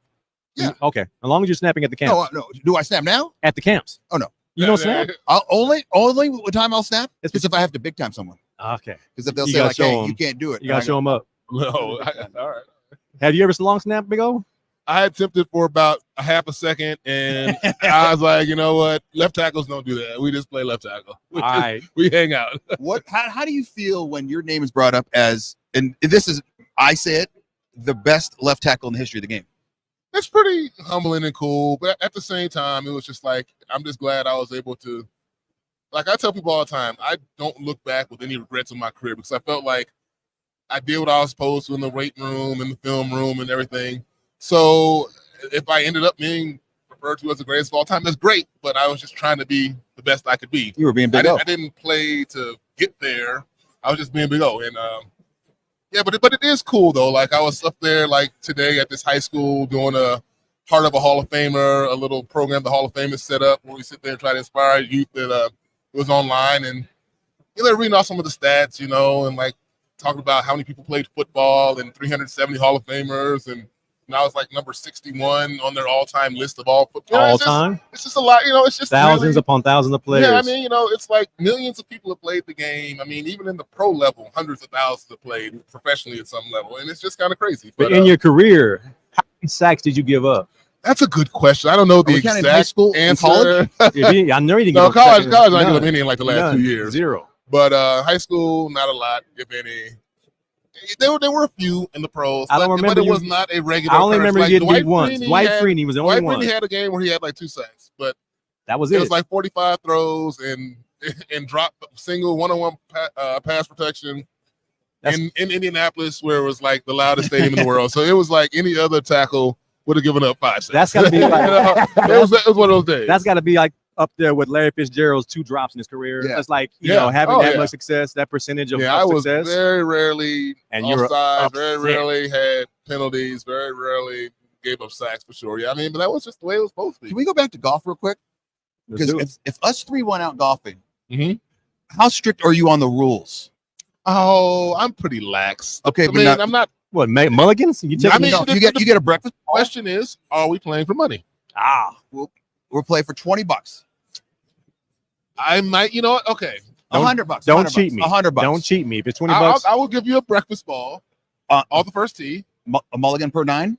Yeah. Okay. As long as you're snapping at the camp. No. Do I snap now? At the camps. Oh no. You don't snap? I'll only the time I'll snap is if I have to big time someone. Okay. Because if they'll You say gotta like, show "Hey, 'em. you can't do it," You gotta show them up. No. All right. Have you ever long snap, Big O? I attempted for about a half a second, and I was like, you know what? Left tackles don't do that. We just play left tackle. All right. We hang out. How do you feel when your name is brought up as, and this is, I say it, the best left tackle in the history of the game? It's pretty humbling and cool, but at the same time, it was just like, I'm just glad I was able to, like I tell people all the time, I don't look back with any regrets in my career because I felt like I did what I was supposed to in the weight room, in the film room, and everything. So if I ended up being referred to as the greatest of all time, that's great, but I was just trying to be the best I could be. You were being Big O. I didn't play to get there. I was just being Big O. And yeah, but it is cool though. Like I was up there like today at this high school doing a part of a Hall of Famer, a little program the Hall of Fame is set up where we sit there and try to inspire youth that it was online, and they're reading off some of the stats, and like talking about how many people played football and 370 Hall of Famers, and and I was like number 61 on their all-time list of all football. All time? It's just a lot. It's just thousands really, upon thousands of players. Yeah, I mean, it's like millions of people have played the game. I mean, even in the pro level, hundreds of thousands have played professionally at some level, and it's just kind of crazy. But in your career, how many sacks did you give up? That's a good question. I don't know the exact high school answer. and college? I know you didn't No, give up college, sacks. I didn't None. give up any in like the last None. 2 years. Zero. But high school, not a lot, if any. There were a few in the pros. I don't remember. But it was not a regular. I only remember like getting beat Dwight once. Freeney Dwight had- Freeney was the only Dwight one. Freeney had a game where he had like 2 sacks, but That was it it. was like 45 throws and drop single one-on-one pass protection in Indianapolis, where it was like the loudest stadium in the world. So it was like any other tackle would have given up 5 sacks. That's got to be like it was one of those days. That's got to be like up there with Larry Fitzgerald's 2 drops in his career. Yeah. That's like Yeah. having Oh, that yeah. much success, that percentage of I was success. very rarely And you're offside, very upset. rarely had penalties, very rarely gave up sacks for sure. Yeah, I mean, but that was just the way it was supposed to be. Can we go back to golf real quick? Let's Because do it. if us three went out golfing, how strict are you on the rules? Oh, I'm pretty lax. Okay, I but mean, not- I'm not. What, mulligans? You I mean, you get a breakfast. Question is, are we playing for money? We'll play for $20. I might, you know what? Okay, $100. Don't $100 cheat me. $100. Don't cheat me. If it's $20 I will give you a breakfast ball on the first tee. A mulligan per 9.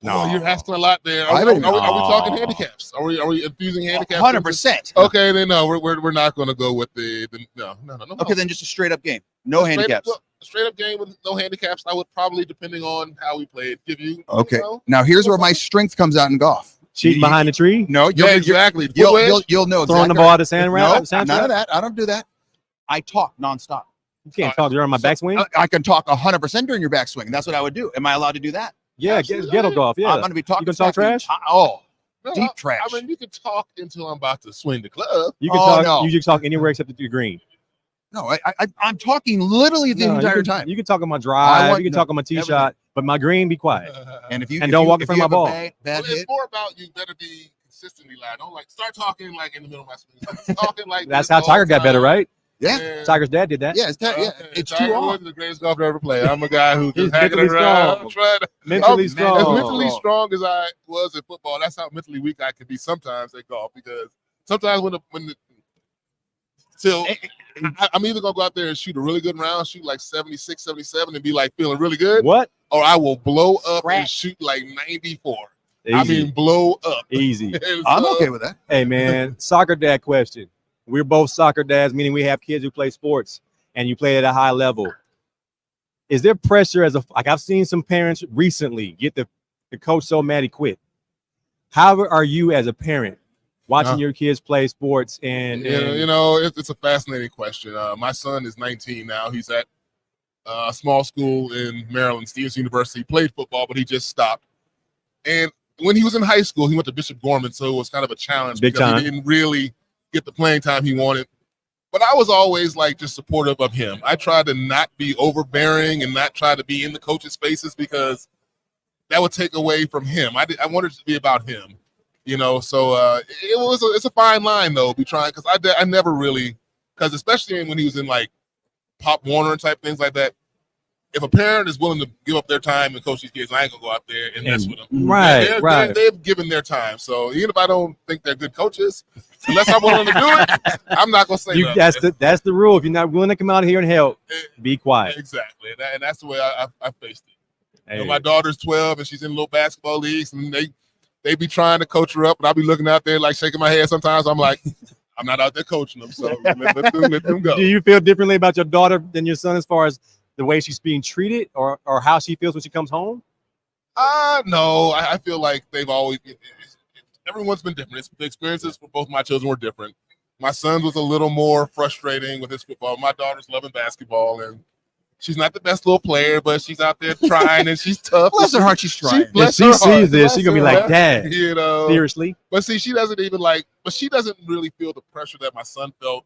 No, you're asking a lot there. I Are we don't- talking handicaps? Are we infusing handicaps? 100%. Okay, then no, we're not going to go with the no. Okay, then just a straight up game. No handicaps. Straight up game with no handicaps. I would probably, depending on how we played, give you. Okay. You know, Now here's where my strength comes out in golf. Cheating behind the tree? No, Yeah, exactly. You'll know Throwing the exactly. ball at the sand rail- No, sand none trap? of that. I don't do that. I talk nonstop. You can't talk during my backswing? I can talk 100% during your backswing. That's what I would do. Am I allowed to do that? Yeah, ghetto golf. Yeah. I'm going to be talking. You can talk trash? No, Deep trash. I mean, you can talk until I'm about to swing the club. You can Oh, talk. no. You can talk anywhere except at the green. No, I'm talking literally the No, entire you can, time. You can talk on my I drive. want- You can no, talk on my tee everything. shot, but my green, be quiet. And if you don't walk in if front you of my have a ball. bad Well, it's hit, more about you better be consistently loud. Don't like start talking like in the middle of my swing. Start talking like That's this how all Tiger the got better, time. right? Yeah. Tiger's dad did that. Yeah, it's Tiger too long. Woods is the greatest golfer to ever play. I'm a guy who He's just hanging mentally around, strong. trying to Mentally I'm strong. As mentally strong as I was in football, that's how mentally weak I could be sometimes at golf. Because sometimes I'm either gonna go out there and shoot a really good round, shoot like 76, 77, and be like feeling really good. What? Or I will blow up and shoot like 94. I Easy. mean, blow up. Easy. And I'm so- okay with that. Hey, man, soccer dad question. We're both soccer dads, meaning we have kids who play sports and you play at a high level. Is there pressure like I've seen some parents recently get the coach so mad he quit. How are you as a parent watching your kids play sports and You know, it's a fascinating question. My son is 19 now. He's at a small school in Maryland, Stevens University. He played football, but he just stopped. And when he was in high school, he went to Bishop Gorman, so it was kind of a challenge Big because time. he didn't really get the playing time he wanted. But I was always like just supportive of him. I tried to not be overbearing and not try to be in the coaches' faces because that would take away from him. I wanted it to be about him, you know. So it's a fine line though. Be trying because I never really because especially when he was in like Pop Warner and type things like that. If a parent is willing to give up their time and coach these kids, I ain't gonna go out there and mess with them. Right. They've given their time. So even if I don't think they're good coaches, unless I'm willing to do it, I'm not gonna say nothing. That's the rule. If you're not willing to come out here and help, be quiet. Exactly, and that's the way I faced it. Hey. You know, my daughter's 12 and she's in little basketball leagues, and they be trying to coach her up, and I'll be looking out there like shaking my head. Sometimes I'm like, I'm not out there coaching them, so let them go. Do you feel differently about your daughter than your son as far as the way she's being treated or how she feels when she comes home? No, I feel like everyone's been different. The experiences for both my children were different. My son was a little more frustrating with his football. My daughter's loving basketball, and she's not the best little player, but she's out there trying, and she's tough. Bless her heart, she's trying. If she sees this, she's gonna be like, Dad, you know, seriously. But see, she doesn't really feel the pressure that my son felt.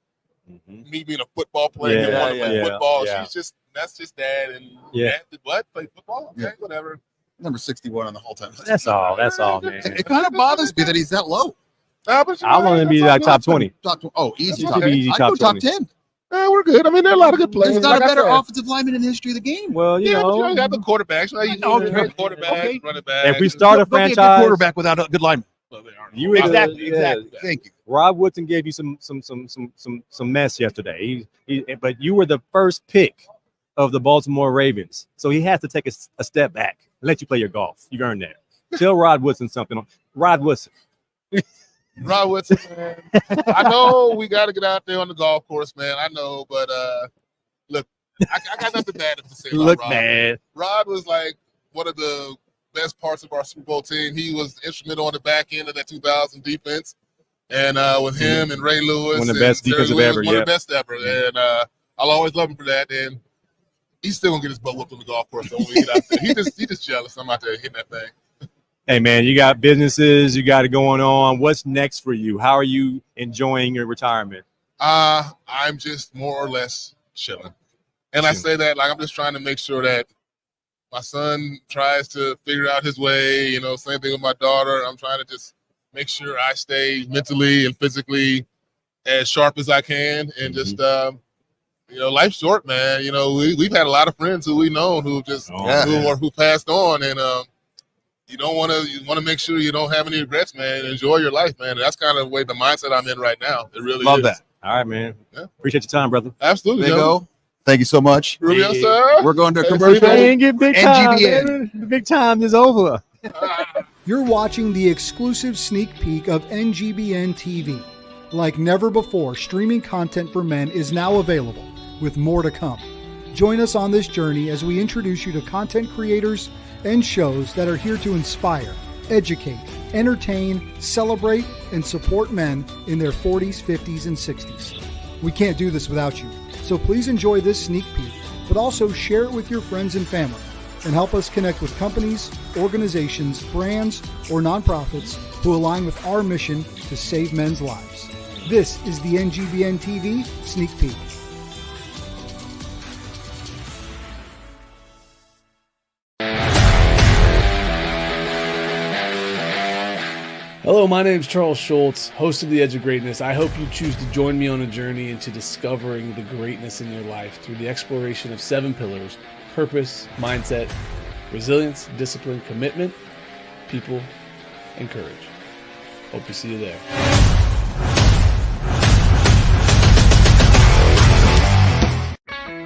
Me being a football player, him wanting to play football. That's just dad, and dad did what? Play football? Okay, whatever. Number 61 on the whole time. That's all, man. It kind of bothers me that he's that low. I want him to be like top 20. Top 20. Oh, easy He top should be 10. easy I'd top go top 20. 10. We're good. I mean, there are a lot of good players. There's not Like a better I said. offensive lineman in the history of the game. Well, you know, but you got the quarterbacks. Right? You Okay. running back. if we start a Don't get a good franchise, quarterback without a good lineman. you were Exactly. yeah. Thank you. Rob Woodson gave you some mess yesterday. But you were the first pick of the Baltimore Ravens, so he has to take a step back and let you play your golf. You earned that. Tell Rod Woodson something. Rod Woodson. Rod Woodson, man. I know we got to get out there on the golf course, man. I know, but look, I got nothing bad to say about Rod. Man. Rod was like one of the best parts of our Super Bowl team. He was instrumental on the back end of that 2000 defense, and with him and Ray Lewis, One of the best defensive ever. One of the best ever, and I'll always love him for that. And he's still gonna get his butt whooped on the golf course. So when we get out there, he just jealous. I'm out there hitting that thing. Hey, man, you got businesses, you got it going on. What's next for you? How are you enjoying your retirement? I'm just more or less chilling. And I say that like I'm just trying to make sure that my son tries to figure out his way. You know, same thing with my daughter. I'm trying to just make sure I stay mentally and physically as sharp as I can. And just, you know, life's short, man. You know, we've had a lot of friends who we know who just who passed on. And, you want to make sure you don't have any regrets, man. Enjoy your life, man. That's kind of the way the mindset I'm in right now. It really Love is. that. All right, man. Yeah. Appreciate your time, brother. Absolutely. There you go. Thank you so much. Rubio, sir. We're going to a Hey, commercial. Rubio. Ain't get big time, NGBN. man. The big time is over. You're watching the exclusive sneak peek of NGBN TV. Like never before, streaming content for men is now available, with more to come. Join us on this journey as we introduce you to content creators and shows that are here to inspire, educate, entertain, celebrate, and support men in their 40s, 50s, and 60s. We can't do this without you, so please enjoy this sneak peek, but also share it with your friends and family, and help us connect with companies, organizations, brands, or nonprofits who align with our mission to save men's lives. This is the NGBN TV Sneak Peek. Hello, my name is Charles Schultz, host of The Edge of Greatness. I hope you choose to join me on a journey into discovering the greatness in your life through the exploration of 7 pillars: purpose, mindset, resilience, discipline, commitment, people, and courage. Hope to see you there.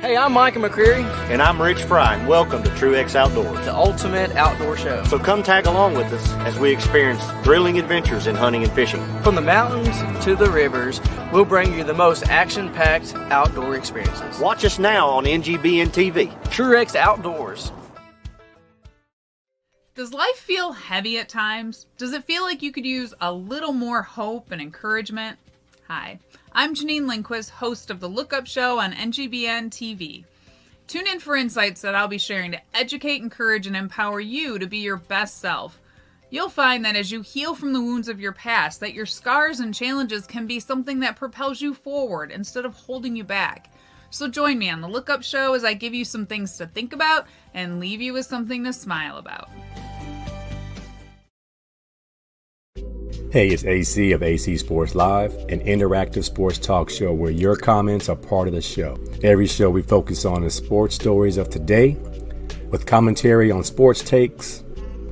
Hey, I'm Micah McCreary, And I'm Rich Fry. Welcome to True X Outdoors. the ultimate outdoor show. So come tag along with us as we experience thrilling adventures in hunting and fishing. From the mountains to the rivers, we'll bring you the most action-packed outdoor experiences. Watch us now on NGBN TV. Truex Outdoors. Does life feel heavy at times? Does it feel like you could use a little more hope and encouragement? Hi, I'm Janine Lindquist, host of The Look Up Show on NGBN TV. Tune in for insights that I'll be sharing to educate, encourage, and empower you to be your best self. You'll find that as you heal from the wounds of your past, that your scars and challenges can be something that propels you forward instead of holding you back. So join me on The Look Up Show as I give you some things to think about and leave you with something to smile about. Hey, it's AC of AC Sports Live, an interactive sports talk show where your comments are part of the show. Every show we focus on the sports stories of today, with commentary on sports takes,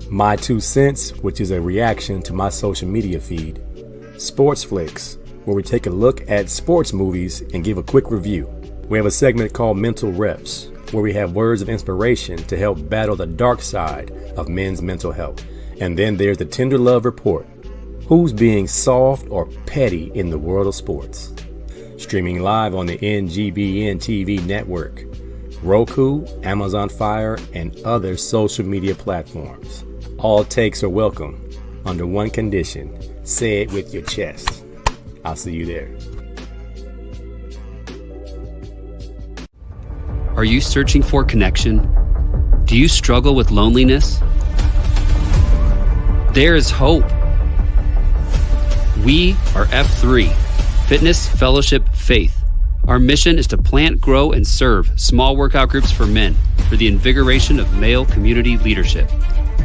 my 2 cents, which is a reaction to my social media feed, Sports Flicks, where we take a look at sports movies and give a quick review. We have a segment called Mental Reps, where we have words of inspiration to help battle the dark side of men's mental health. And then there's the Tender Love Report. Who's being soft or petty in the world of sports? Streaming live on the NGBN TV network, Roku, Amazon Fire, and other social media platforms. All takes are welcome under one condition: say it with your chest. I'll see you there. Are you searching for connection? Do you struggle with loneliness? There is hope. We are F3, Fitness, Fellowship, Faith. Our mission is to plant, grow, and serve small workout groups for men for the invigoration of male community leadership.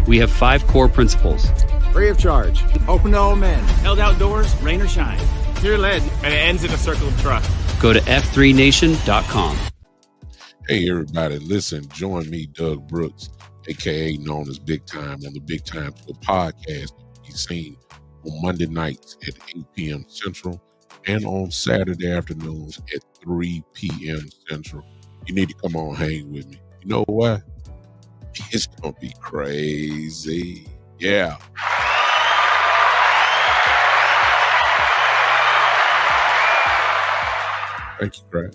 We have 5 core principles. Free of charge, open to all men, held outdoors, rain or shine. You're led, and it ends in a circle of trust. Go to f3nation.com. Hey, everybody, listen, join me, Doug Brooks, aka known as Big Time, on the Big Time Show podcast. Be seen on Monday nights at 8 p.m. Central and on Saturday afternoons at 3 p.m. Central. You need to come on, hang with me. You know what? It's going to be crazy. Yeah. Thank you, Craig.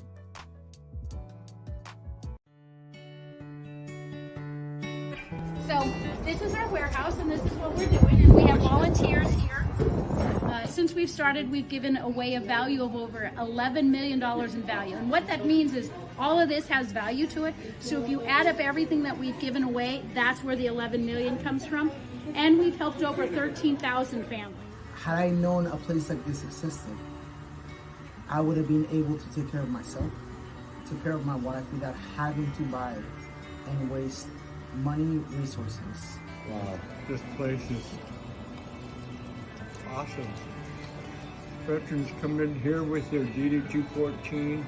So this is our warehouse, and this is what we're doing, and we have volunteers here. Since we've started, we've given away a value of over $11 million in value. And what that means is all of this has value to it. So if you add up everything that we've given away, that's where the 11 million comes from. And we've helped over 13,000 families. Had I known a place like this existed, I would have been able to take care of myself, take care of my wife without having to buy and waste money, resources. Wow, this place is awesome. Veterans come in here with their DD-214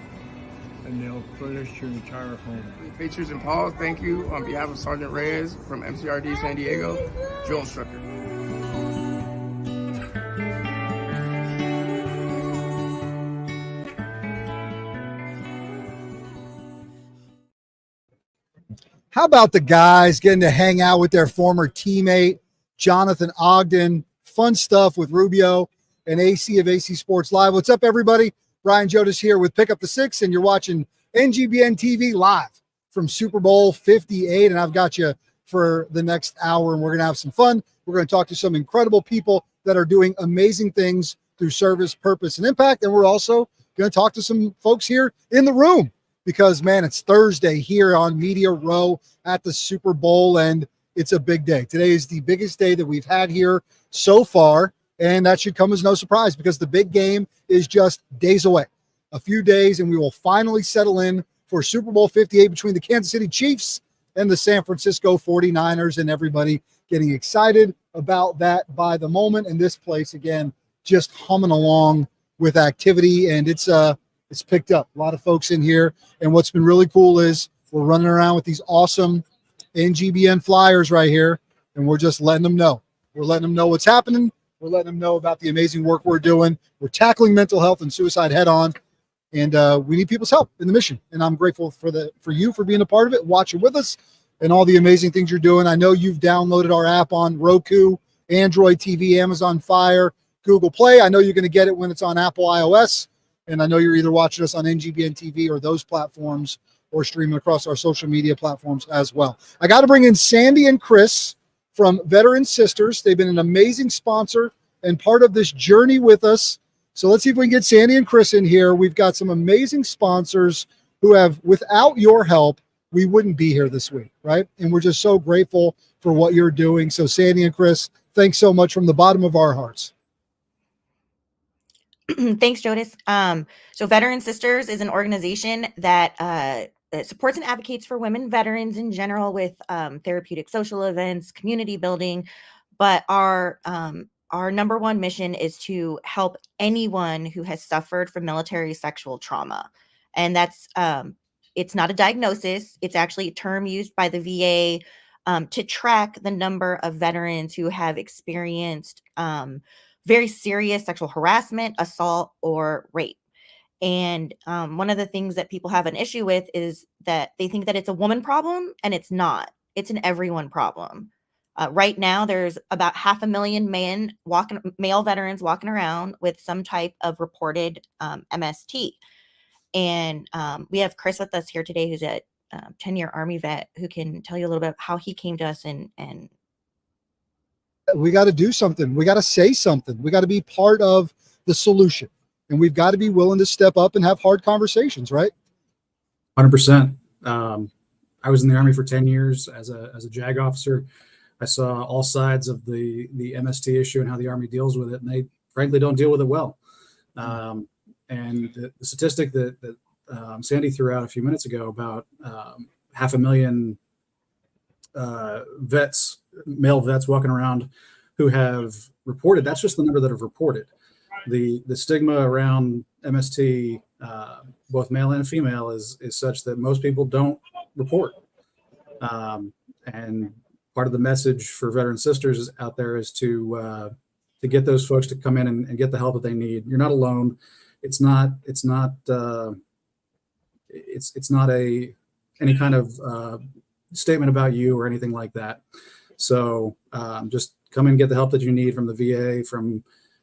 and they'll furnish your entire home. Patriots and Paul, thank you on behalf of Sergeant Reyes from MCRD San Diego, drill instructor. How about the guys getting to hang out with their former teammate, Jonathan Ogden? Fun stuff with Rubio and AC of AC Sports Live. What's up, everybody? Brian Jodas here with Pick Up the Six, and you're watching NGBN TV live from Super Bowl 58, and I've got you for the next hour, and we're going to have some fun. We're going to talk to some incredible people that are doing amazing things through service, purpose, and impact, and we're also going to talk to some folks here in the room because, man, it's Thursday here on Media Row at the Super Bowl, and it's a big day. Today is the biggest day that we've had here so far, and that should come as no surprise because the big game is just days away. A few days, and we will finally settle in for Super Bowl 58 between the Kansas City Chiefs and the San Francisco 49ers, and everybody getting excited about that by the moment. And this place, again, just humming along with activity, and it's picked up. A lot of folks in here, and what's been really cool is we're running around with these awesome NGBN flyers right here, and we're just letting them know. We're letting them know what's happening. We're letting them know about the amazing work we're doing. We're tackling mental health and suicide head on, and we need people's help in the mission. And I'm grateful for you for being a part of it, watching with us, and all the amazing things you're doing. I know you've downloaded our app on Roku, Android TV, Amazon Fire, Google Play. I know you're going to get it when it's on Apple iOS, and I know you're either watching us on NGBN TV or those platforms or streaming across our social media platforms as well. I got to bring in Sandy and Chris from Veteran Sisters. They've been an amazing sponsor and part of this journey with us. So let's see if we can get Sandy and Chris in here. We've got some amazing sponsors who have, without your help, we wouldn't be here this week, right? And we're just so grateful for what you're doing. So Sandy and Chris, thanks so much from the bottom of our hearts. Thanks, Jodas. So Veteran Sisters is an organization that supports and advocates for women veterans in general with therapeutic social events, community building. But our number one mission is to help anyone who has suffered from military sexual trauma. And that's, it's not a diagnosis. It's actually a term used by the VA to track the number of veterans who have experienced very serious sexual harassment, assault, or rape. And one of the things that people have an issue with is that they think that it's a woman problem, and it's not. It's an everyone problem. Right now, there's about 500,000 male veterans walking around with some type of reported MST. And we have Chris with us here today, who's a 10-year Army vet, who can tell you a little bit how he came to us and we got to do something. We got to say something. We got to be part of the solution. And we've got to be willing to step up and have hard conversations, right? 100%. I was in the Army for 10 years as a JAG officer. I saw all sides of the MST issue and how the Army deals with it, and they frankly don't deal with it well. And the statistic that Sandy threw out a few minutes ago about 500,000 vets, male vets walking around who have reported, that's just the number that have reported. The stigma around MST both male and female, is such that most people don't report. And part of the message for veteran sisters out there is to get those folks to come in and get the help that they need. You're not alone. It's not any kind of statement about you or anything like that. So just come in and get the help that you need from the VA. From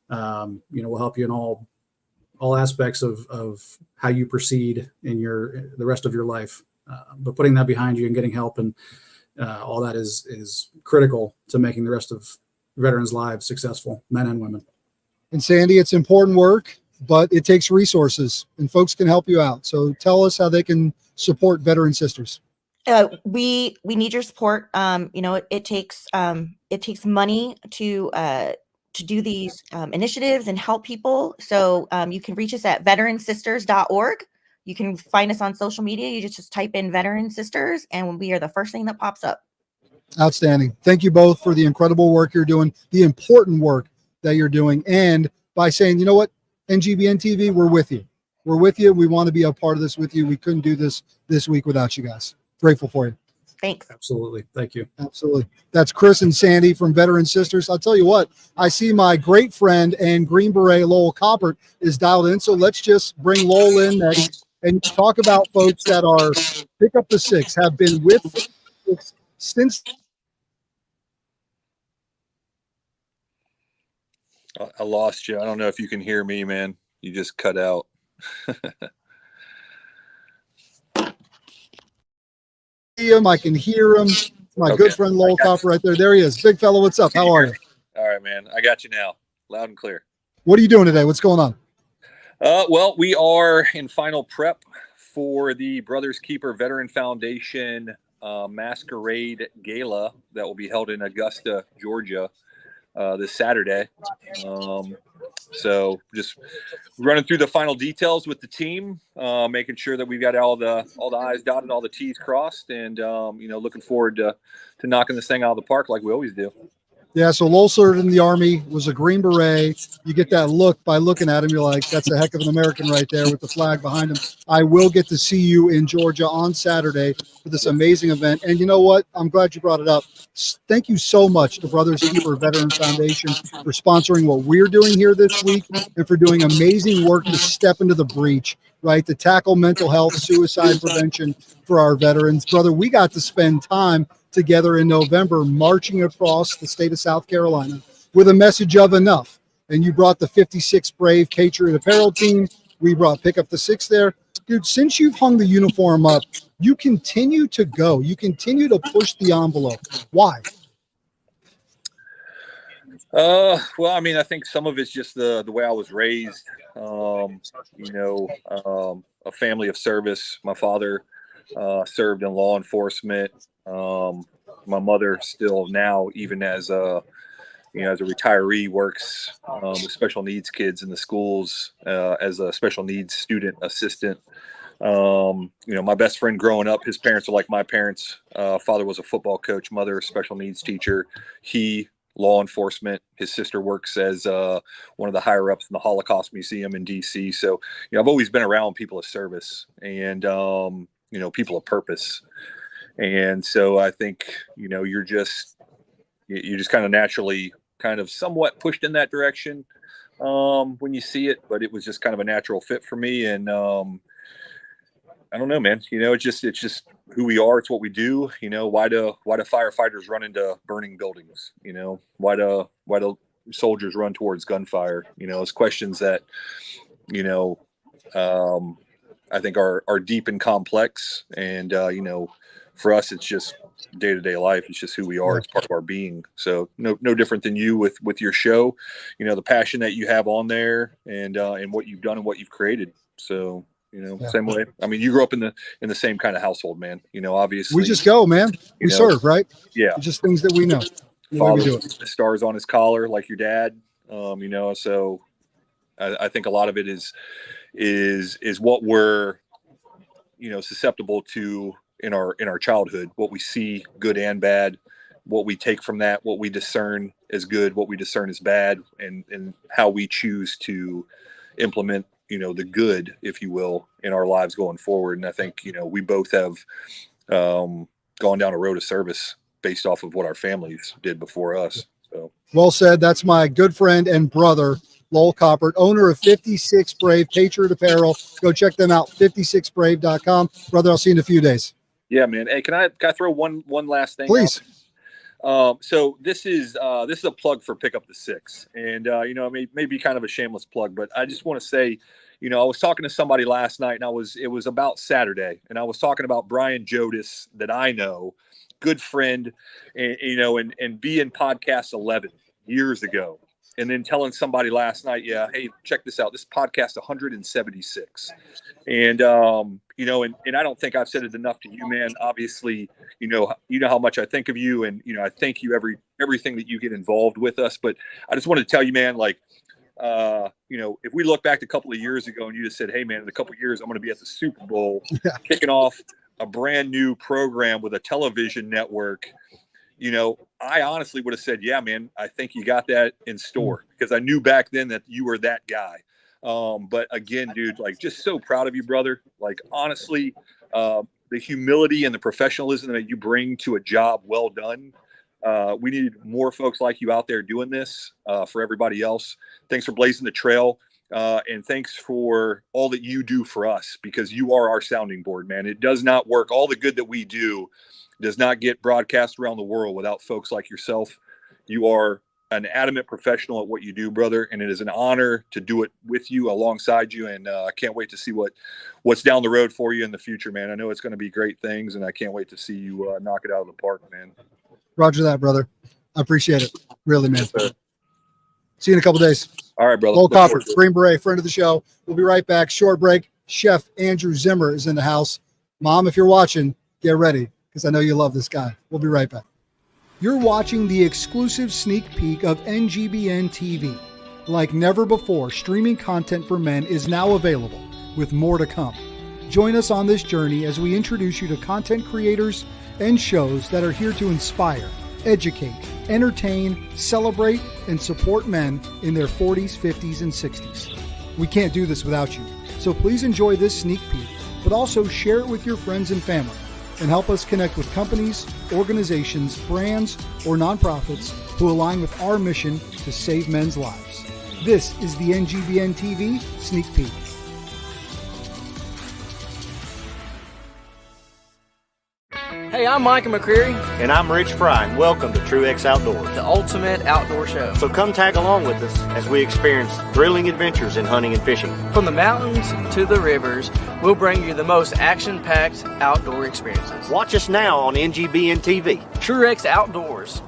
we'll help you in all aspects of how you proceed in the rest of your life. But putting that behind you and getting help and all that is critical to making the rest of veterans' lives successful, men and women. And Sandy, it's important work, but it takes resources, and folks can help you out. So tell us how they can support veteran sisters. We need your support. It takes money to do these initiatives and help people. So you can reach us at veteransisters.org. You can find us on social media. You just type in Veteran Sisters, and we are the first thing that pops up. Outstanding. Thank you both for the incredible work you're doing, the important work that you're doing, and by saying, you know what, NGBN TV, we're with you. We're with you. We want to be a part of this with you. We couldn't do this week without you guys. Grateful for you. Thanks. Absolutely. Thank you. Absolutely. That's Chris and Sandy from Veteran Sisters. I'll tell you what, I see my great friend and Green Beret Lowell Coppert is dialed in. So let's just bring Lowell in next and talk about folks that are Pick Up the Six, have been with since. I lost you. I don't know if you can hear me, man. You just cut out. I can hear him. My good friend Lowell Coppert right there. There he is. Big fella, what's up? How are you? All right, man. I got you now. Loud and clear. What are you doing today? What's going on? Well, we are in final prep for the Brothers Keeper Veteran Foundation Masquerade Gala that will be held in Augusta, Georgia, this Saturday. So just running through the final details with the team, making sure that we've got all the I's dotted, all the T's crossed, and looking forward to knocking this thing out of the park like we always do. Yeah, so Lowell served in the Army, was a Green Beret. You get that look by looking at him. You're like, that's a heck of an American right there with the flag behind him. I will get to see you in Georgia on Saturday for this amazing event. And you know what? I'm glad you brought it up. Thank you so much to Brothers Keeper Veteran Foundation for sponsoring what we're doing here this week and for doing amazing work to step into the breach, right, to tackle mental health, suicide prevention for our veterans. Brother, we got to spend time together in November marching across the state of South Carolina with a message of enough. And you brought the 56 Brave Patriot Apparel team. We brought Pick Up the Six there. Dude, since you've hung the uniform up, you continue to go. You continue to push the envelope. Why? Well, I mean, I think some of it's just the way I was raised. A family of service. My father served in law enforcement. My mother still now, even as a retiree, works with special needs kids in the schools as a special needs student assistant. My best friend growing up, his parents are like my parents. Father was a football coach, mother, special needs teacher. He, law enforcement. His sister works as one of the higher ups in the Holocaust Museum in DC. So, I've always been around people of service and, people of purpose. And so I think, you're just kind of naturally kind of somewhat pushed in that direction when you see it, but it was just kind of a natural fit for me. And I don't know, man, it's just who we are. It's what we do. Why do firefighters run into burning buildings? Why do soldiers run towards gunfire? It's questions that, I think are deep and complex. And, for us, it's just day-to-day life. It's just who we are. It's part of our being. So no different than you with your show, the passion that you have on there and what you've done and what you've created. So, same way. I mean, you grew up in the same kind of household, man, obviously. We just go, man. We serve, right? Yeah. It's just things that we know. Father with the stars on his collar, like your dad, so I think a lot of it is what we're, susceptible to in our childhood, what we see good and bad, what we take from that, what we discern as good, what we discern as bad, and how we choose to implement the good, if you will, in our lives going forward. And I think, we both have gone down a road of service based off of what our families did before us. So Well said. That's my good friend and brother, Lowell Coppert, owner of 56 Brave Patriot Apparel. Go check them out, 56brave.com. Brother, I'll see you in a few days. yeah, man. Hey, can I throw one last thing? Please. So this is a plug for Pick Up the Six, and it may be kind of a shameless plug, but I just want to say, I was talking to somebody last night, and it was about Saturday, and I was talking about Brian Jodis, that I know, good friend, and be in podcast 11 years ago. And then telling somebody last night, hey, check this out. This podcast 176. And, and I don't think I've said it enough to you, man. Obviously, you know how much I think of you, and, I thank you everything that you get involved with us. But I just wanted to tell you, man, if we look back a couple of years ago and you just said, hey, man, in a couple of years, I'm going to be at the Super Bowl, kicking off a brand new program with a television network, I honestly would have said, yeah, man, I think you got that in store, because I knew back then that you were that guy. But again, dude, just so proud of you, brother. Honestly, the humility and the professionalism that you bring to a job well done. We need more folks like you out there doing this for everybody else. Thanks for blazing the trail. And thanks for all that you do for us, because you are our sounding board, man. It does not work. All the good that we do does not get broadcast around the world without folks like yourself. You are an adamant professional at what you do, brother, and it is an honor to do it with you, alongside you. And I can't wait to see what's down the road for you in the future, man. I know it's going to be great things, and I can't wait to see you knock it out of the park, man. Roger that, brother. I appreciate it. Really, man. Yes, see you in a couple days. All right, brother. Lowell Coppert, Green Beret, friend of the show. We'll be right back. Short break. Chef Andrew Zimmer is in the house. Mom, if you're watching, get ready, because I know you love this guy. We'll be right back. You're watching the exclusive sneak peek of NGBN TV. Like never before, streaming content for men is now available, with more to come. Join us on this journey as we introduce you to content creators and shows that are here to inspire, educate, entertain, celebrate, and support men in their 40s, 50s, and 60s. We can't do this without you, so please enjoy this sneak peek, but also share it with your friends and family, and help us connect with companies, organizations, brands, or nonprofits who align with our mission to save men's lives. This is the NGBN TV Sneak Peek. Hey, I'm Micah McCreary. And I'm Rich Fry, and welcome to Truex Outdoors, the ultimate outdoor show. So come tag along with us as we experience thrilling adventures in hunting and fishing. From the mountains to the rivers, we'll bring you the most action-packed outdoor experiences. Watch us now on NGBN TV. Truex Outdoors.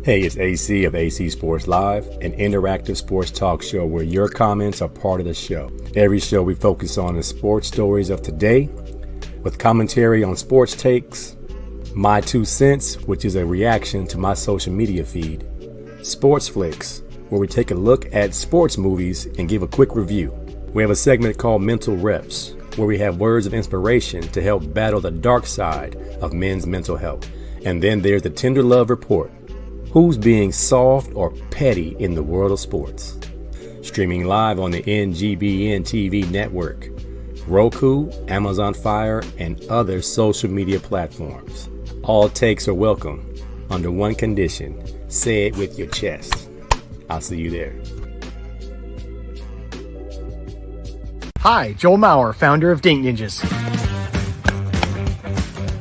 Hey, it's AC of AC Sports Live, an interactive sports talk show where your comments are part of the show. Every show we focus on the sports stories of today, with commentary on sports takes, my 2 cents, which is a reaction to my social media feed, Sports Flicks, where we take a look at sports movies and give a quick review. We have a segment called Mental Reps, where we have words of inspiration to help battle the dark side of men's mental health. And then there's the Tender Love Report. Who's being soft or petty in the world of sports? Streaming live on the NGBN TV network, Roku, Amazon Fire, and other social media platforms. All takes are welcome under one condition: say it with your chest. I'll see you there. Hi, Joel Maurer, founder of Dink Ninjas.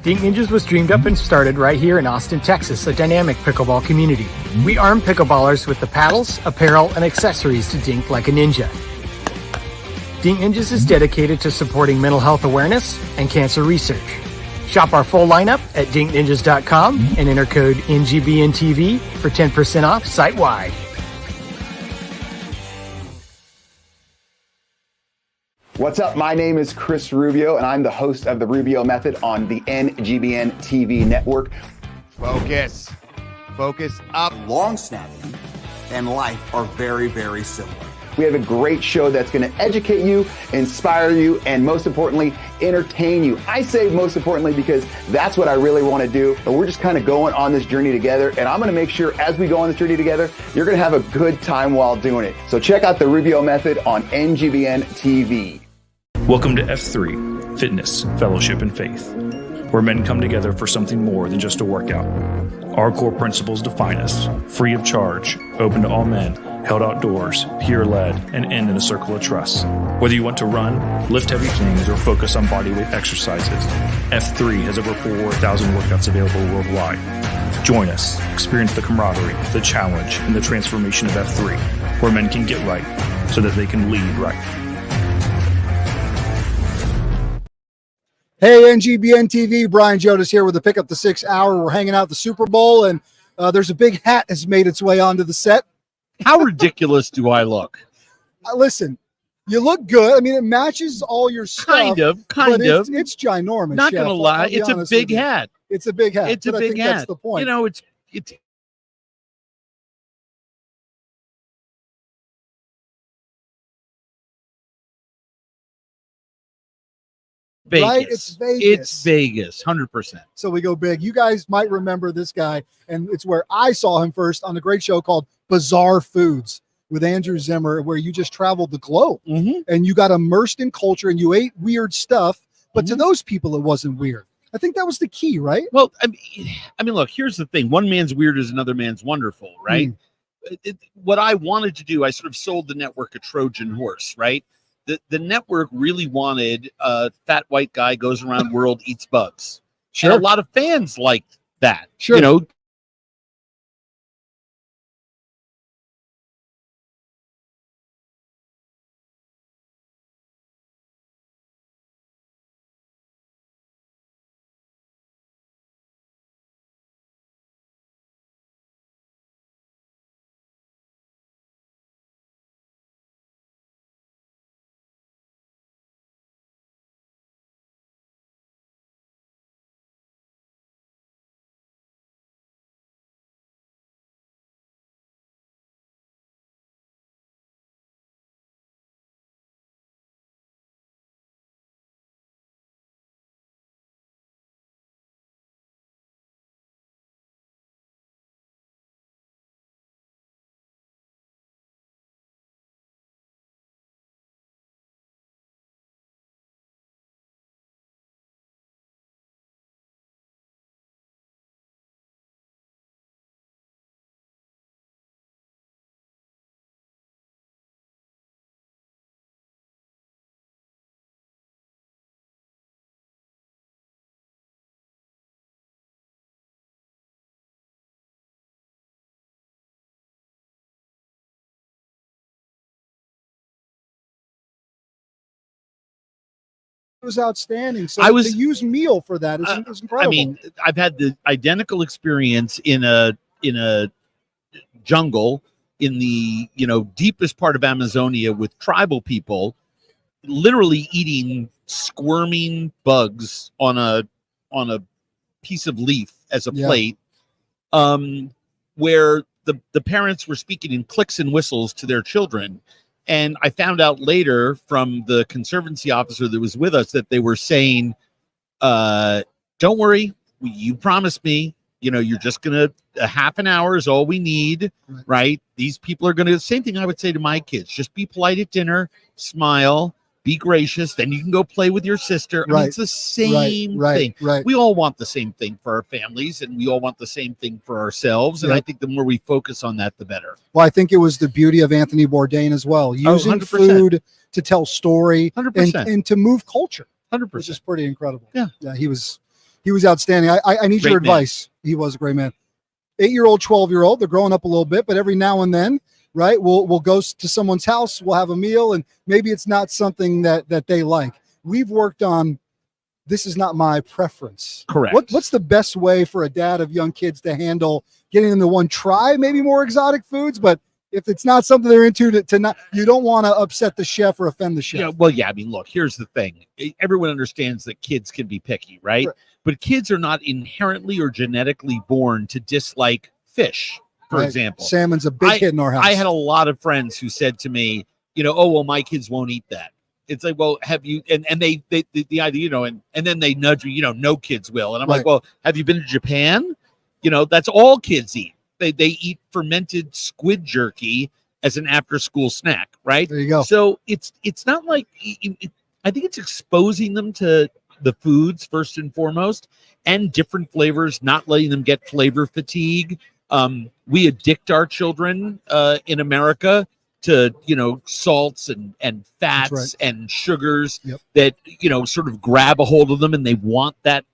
Dink Ninjas was dreamed up and started right here in Austin, Texas, a dynamic pickleball community. We arm pickleballers with the paddles, apparel, and accessories to dink like a ninja. Dink Ninjas is dedicated to supporting mental health awareness and cancer research. Shop our full lineup at dinkninjas.com and enter code NGBNTV for 10% off site-wide. What's up? My name is Chris Rubio, and I'm the host of The Rubio Method on the NGBN TV network. Focus up. Long snapping and life are very, very similar. We have a great show that's going to educate you, inspire you, and most importantly, entertain you. I say most importantly because that's what I really want to do. And we're just kind of going on this journey together. And I'm going to make sure as we go on this journey together, you're going to have a good time while doing it. So check out the Rubio Method on NGBN TV. Welcome to F3, Fitness, Fellowship, and Faith, where men come together for something more than just a workout. Our core principles define us: free of charge, open to all men, held outdoors, peer-led, and end in a circle of trust. Whether you want to run, lift heavy things, or focus on bodyweight exercises, F3 has over 4,000 workouts available worldwide. Join us, experience the camaraderie, the challenge, and the transformation of F3, where men can get right so that they can lead right. Hey, NGBN TV, Brian Jodas here with the Pick Up the 6 Hour. We're hanging out at the Super Bowl, and there's a big hat has made its way onto the set. How ridiculous do I look? Listen, you look good. I mean, it matches all your stuff. Kind of. It's ginormous. Not Chef. going to lie. I'll be It's a honest big with you. hat. It's a big hat. It's a but I big think hat. That's the point. You know, it's Vegas. Right? It's Vegas. It's Vegas, 100%. So we go big. You guys might remember this guy, and it's where I saw him first on a great show called Bizarre Foods with Andrew Zimmer, where you just traveled the globe and you got immersed in culture and you ate weird stuff. But to those people, it wasn't weird. I think that was the key, right? Well, I mean, look, here's the thing. One man's weird is another man's wonderful, right? What I wanted to do, I sort of sold the network a Trojan horse, right? The network really wanted a fat white guy goes around world, eats bugs. Sure. And a lot of fans liked that. Sure. You know, It was outstanding. So I was- to use meal for that is incredible. I mean, I've had the identical experience in a jungle in the deepest part of Amazonia with tribal people, literally eating squirming bugs on a piece of leaf as a plate, where the parents were speaking in clicks and whistles to their children. And I found out later from the conservancy officer that was with us that they were saying, don't worry, you promised me, you're just going to, a half an hour is all we need, right? These people are going to, same thing I would say to my kids, just be polite at dinner, smile, be gracious, then you can go play with your sister. I mean, it's the same thing. Right. We all want the same thing for our families, and we all want the same thing for ourselves. And I think the more we focus on that, the better. Well, I think it was the beauty of Anthony Bourdain as well, using 100%. food to tell story 100%. and to move culture, 100%. which is pretty incredible. Yeah, he was outstanding. I need your Great man. advice. He was a great man. 8-year-old, 12-year-old, they're growing up a little bit, but every now and then, right, we'll go to someone's house, we'll have a meal, and maybe it's not something that they like. We've worked on, this is not my preference. Correct. What's the best way for a dad of young kids to handle getting them to try maybe more exotic foods, but if it's not something they're into, to not, you don't want to upset the chef or offend the chef. Yeah, well, yeah. I mean, look, here's the thing. Everyone understands that kids can be picky, right? But kids are not inherently or genetically born to dislike fish, for Right. example. Salmon's a big hit in our house. I had a lot of friends who said to me, you know, oh, well, my kids won't eat that. It's like, well, have you, and they the idea, you know, and then they nudge you, you know, no kids will. And I'm like, well, have you been to Japan? You know, that's all kids eat. They eat fermented squid jerky as an after school snack, right? There you go. So it's not like, I think it's exposing them to the foods first and foremost, and different flavors, not letting them get flavor fatigue. We addict our children in America to, you know, salts and fats and sugars that, you know, sort of grab a hold of them, and they want that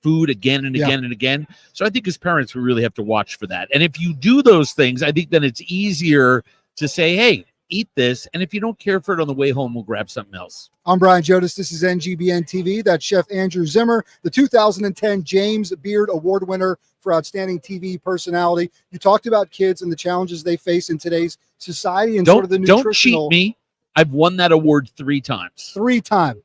food again and again and again. So I think as parents, we really have to watch for that. And if you do those things, I think then it's easier to say, hey, eat this. And if you don't care for it on the way home, we'll grab something else. I'm Brian Jodas. This is NGBN TV. That's Chef Andrew Zimmer, the 2010 James Beard Award winner for Outstanding TV Personality. You talked about kids and the challenges they face in today's society and sort of the nutritional. Don't cheat me. I've won that award 3 times. 3-time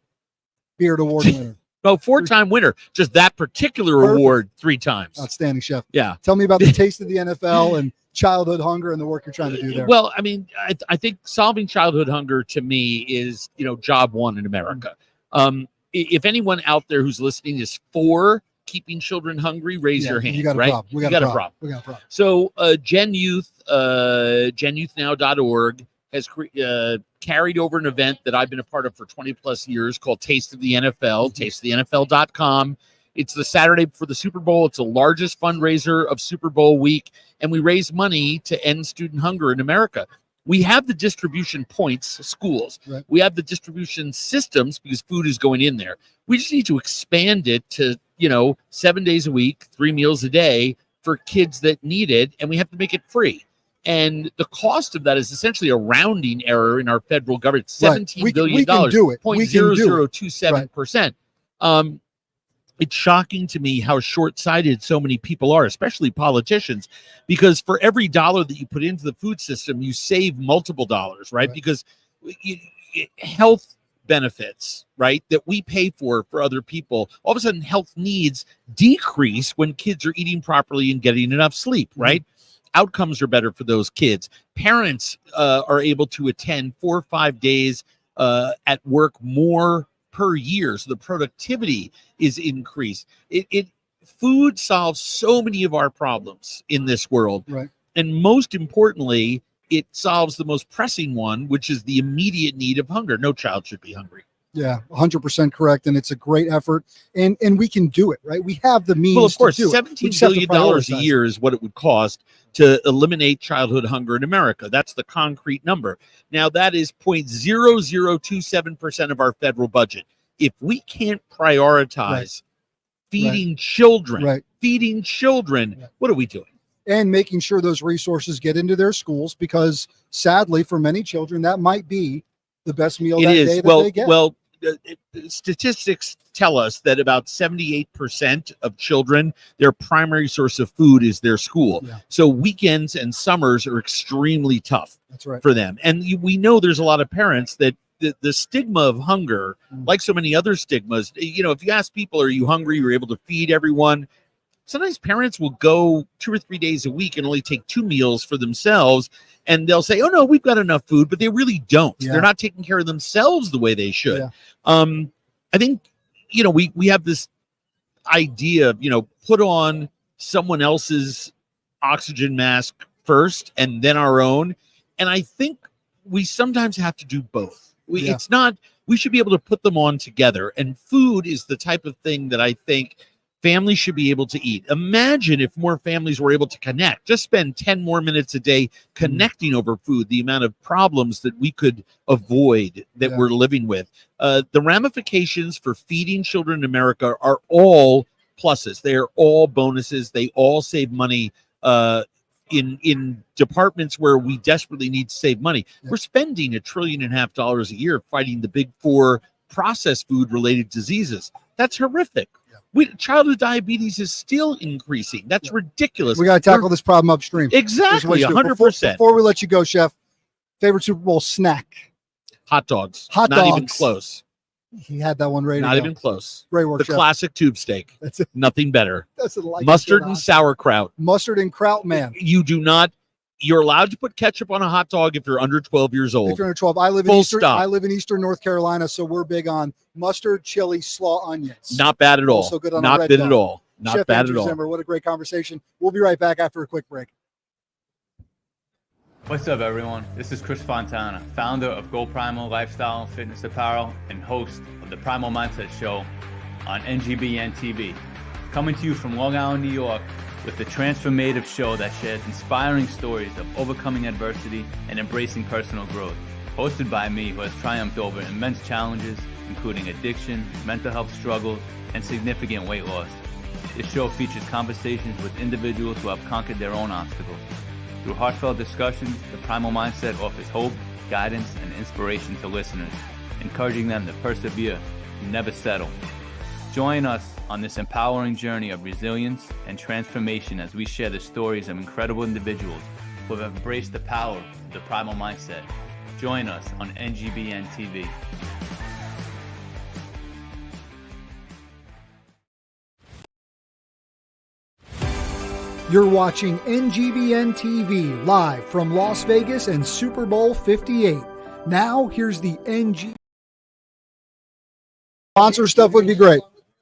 Beard Award winner. No, 4-time winner. Just that particular award 3 times. Outstanding, Chef. Yeah. Tell me about the taste of the NFL and childhood hunger and the work you're trying to do there. Well, I mean, I think solving childhood hunger to me is, you know, job one in America. If anyone out there who's listening is for keeping children hungry, raise your hand. You got a right? problem. We got a problem. We got a problem. So Gen Youth, genyouthnow.org has carried over an event that I've been a part of for 20 plus years called Taste of the NFL, tasteofthenfl.com. It's the Saturday before the Super Bowl. It's the largest fundraiser of Super Bowl week, and we raise money to end student hunger in America. We have the distribution points, schools. Right. We have the distribution systems because food is going in there. We just need to expand it to, you know, 7 days a week, 3 meals a day for kids that need it, and we have to make it free. And the cost of that is essentially a rounding error in our federal government. $17 billion. We can do it. 0.0027%. It's shocking to me how short-sighted so many people are, especially politicians, because for every dollar that you put into the food system, you save multiple dollars, right? Because health benefits, right, that we pay for other people, all of a sudden health needs decrease when kids are eating properly and getting enough sleep, right? Outcomes are better for those kids. Parents are able to attend 4 or 5 days at work more per year, so the productivity is increased. Food solves so many of our problems in this world, right? And most importantly, it solves the most pressing one, which is the immediate need of hunger. No child should be hungry. Yeah, 100% correct, and it's a great effort, and we can do it, right? We have the means. Well, of course, to do it. $17 billion a year is what it would cost to eliminate childhood hunger in America. That's the concrete number. Now, that is 0.0027% of our federal budget. If we can't prioritize feeding children, what are we doing? And making sure those resources get into their schools, because sadly, for many children, that might be the best meal that day that they get. Well, statistics tell us that about 78% of children, their primary source of food is their school. Yeah. So weekends and summers are extremely tough for them. And we know there's a lot of parents that the stigma of hunger, like so many other stigmas, you know, if you ask people, are you hungry? You're able to feed everyone. Sometimes parents will go 2 or 3 days a week and only take 2 meals for themselves. And they'll say, oh, no, we've got enough food, but they really don't. Yeah. They're not taking care of themselves the way they should. Yeah. I think, you know, we have this idea of, you know, put on someone else's oxygen mask first and then our own. And I think we sometimes have to do both. It's not, we should be able to put them on together. And food is the type of thing that I think families should be able to eat. Imagine if more families were able to connect, just spend 10 more minutes a day connecting over food, the amount of problems that we could avoid that we're living with. The ramifications for feeding children in America are all pluses. They are all bonuses. They all save money in departments where we desperately need to save money. We're spending $1.5 trillion a year fighting the big 4 processed food related diseases. That's horrific. Childhood diabetes is still increasing. That's ridiculous. We got to tackle this problem upstream. Exactly, 100%. Before we let you go, Chef, favorite Super Bowl snack? Hot dogs. Hot Not dogs. even close. He had that one ready. Not even close. Great work, The Chef. classic tube steak. That's it. Nothing better. That's like Mustard and sauerkraut. Mustard and kraut, man. You do not you're allowed to put ketchup on a hot dog if you're under 12 years old. If you're under 12, I live in Eastern North Carolina, so we're big on mustard, chili, slaw, onions. Not bad at all. Also good on Not a red bad dog. at all. Not Chef bad Andrew at all. Zimmer, what a great conversation. We'll be right back after a quick break. What's up, everyone? This is Chris Fontana, founder of Go Primal Lifestyle and Fitness Apparel and host of the Primal Mindset Show on NGBN TV. Coming to you from Long Island, New York, with the transformative show that shares inspiring stories of overcoming adversity and embracing personal growth. Hosted by me, who has triumphed over immense challenges, including addiction, mental health struggles, and significant weight loss. This show features conversations with individuals who have conquered their own obstacles. Through heartfelt discussions, the Primal Mindset offers hope, guidance, and inspiration to listeners, encouraging them to persevere and never settle. Join us on this empowering journey of resilience and transformation as we share the stories of incredible individuals who have embraced the power of the Primal Mindset. Join us on NGBN TV. You're watching NGBN TV live from Las Vegas and Super Bowl 58. Now, here's the NG. Sponsor stuff would be great.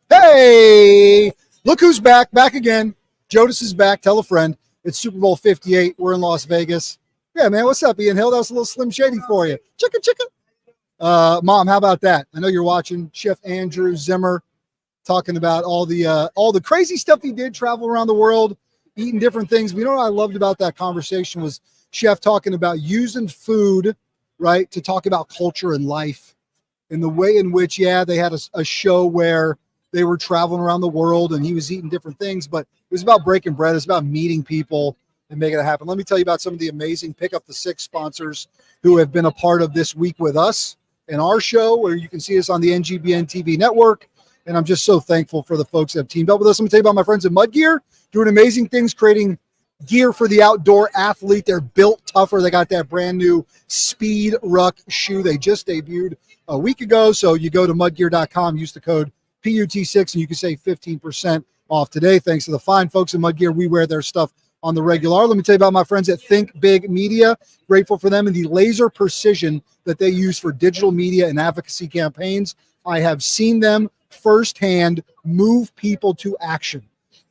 Hey, look who's back again. Jodas is back. Tell a friend. It's Super Bowl 58. We're in Las Vegas. Yeah, man, what's up, Ian Hill? That was a little Slim Shady for you. Chicken. Mom, how about that? I know you're watching. Chef Andrew Zimmer talking about all the crazy stuff he did, travel around the world, eating different things. But you know what I loved about that conversation was Chef talking about using food, right, to talk about culture and life and the way in which, they had a show where they were traveling around the world and he was eating different things, but it was about breaking bread. It's about meeting people and making it happen. Let me tell you about some of the amazing Pick Up the Six sponsors who have been a part of this week with us and our show, where you can see us on the NGBN TV network. And I'm just so thankful for the folks that have teamed up with us. I'm going to tell you about my friends at Mud Gear, doing amazing things, creating gear for the outdoor athlete. They're built tougher. They got that brand new Speed Ruck shoe they just debuted a week ago. So you go to mudgear.com, use the code PUT6, and you can save 15% off today. Thanks to the fine folks at Mud Gear. We wear their stuff on the regular. Let me tell you about my friends at Think Big Media. Grateful for them and the laser precision that they use for digital media and advocacy campaigns. I have seen them firsthand move people to action.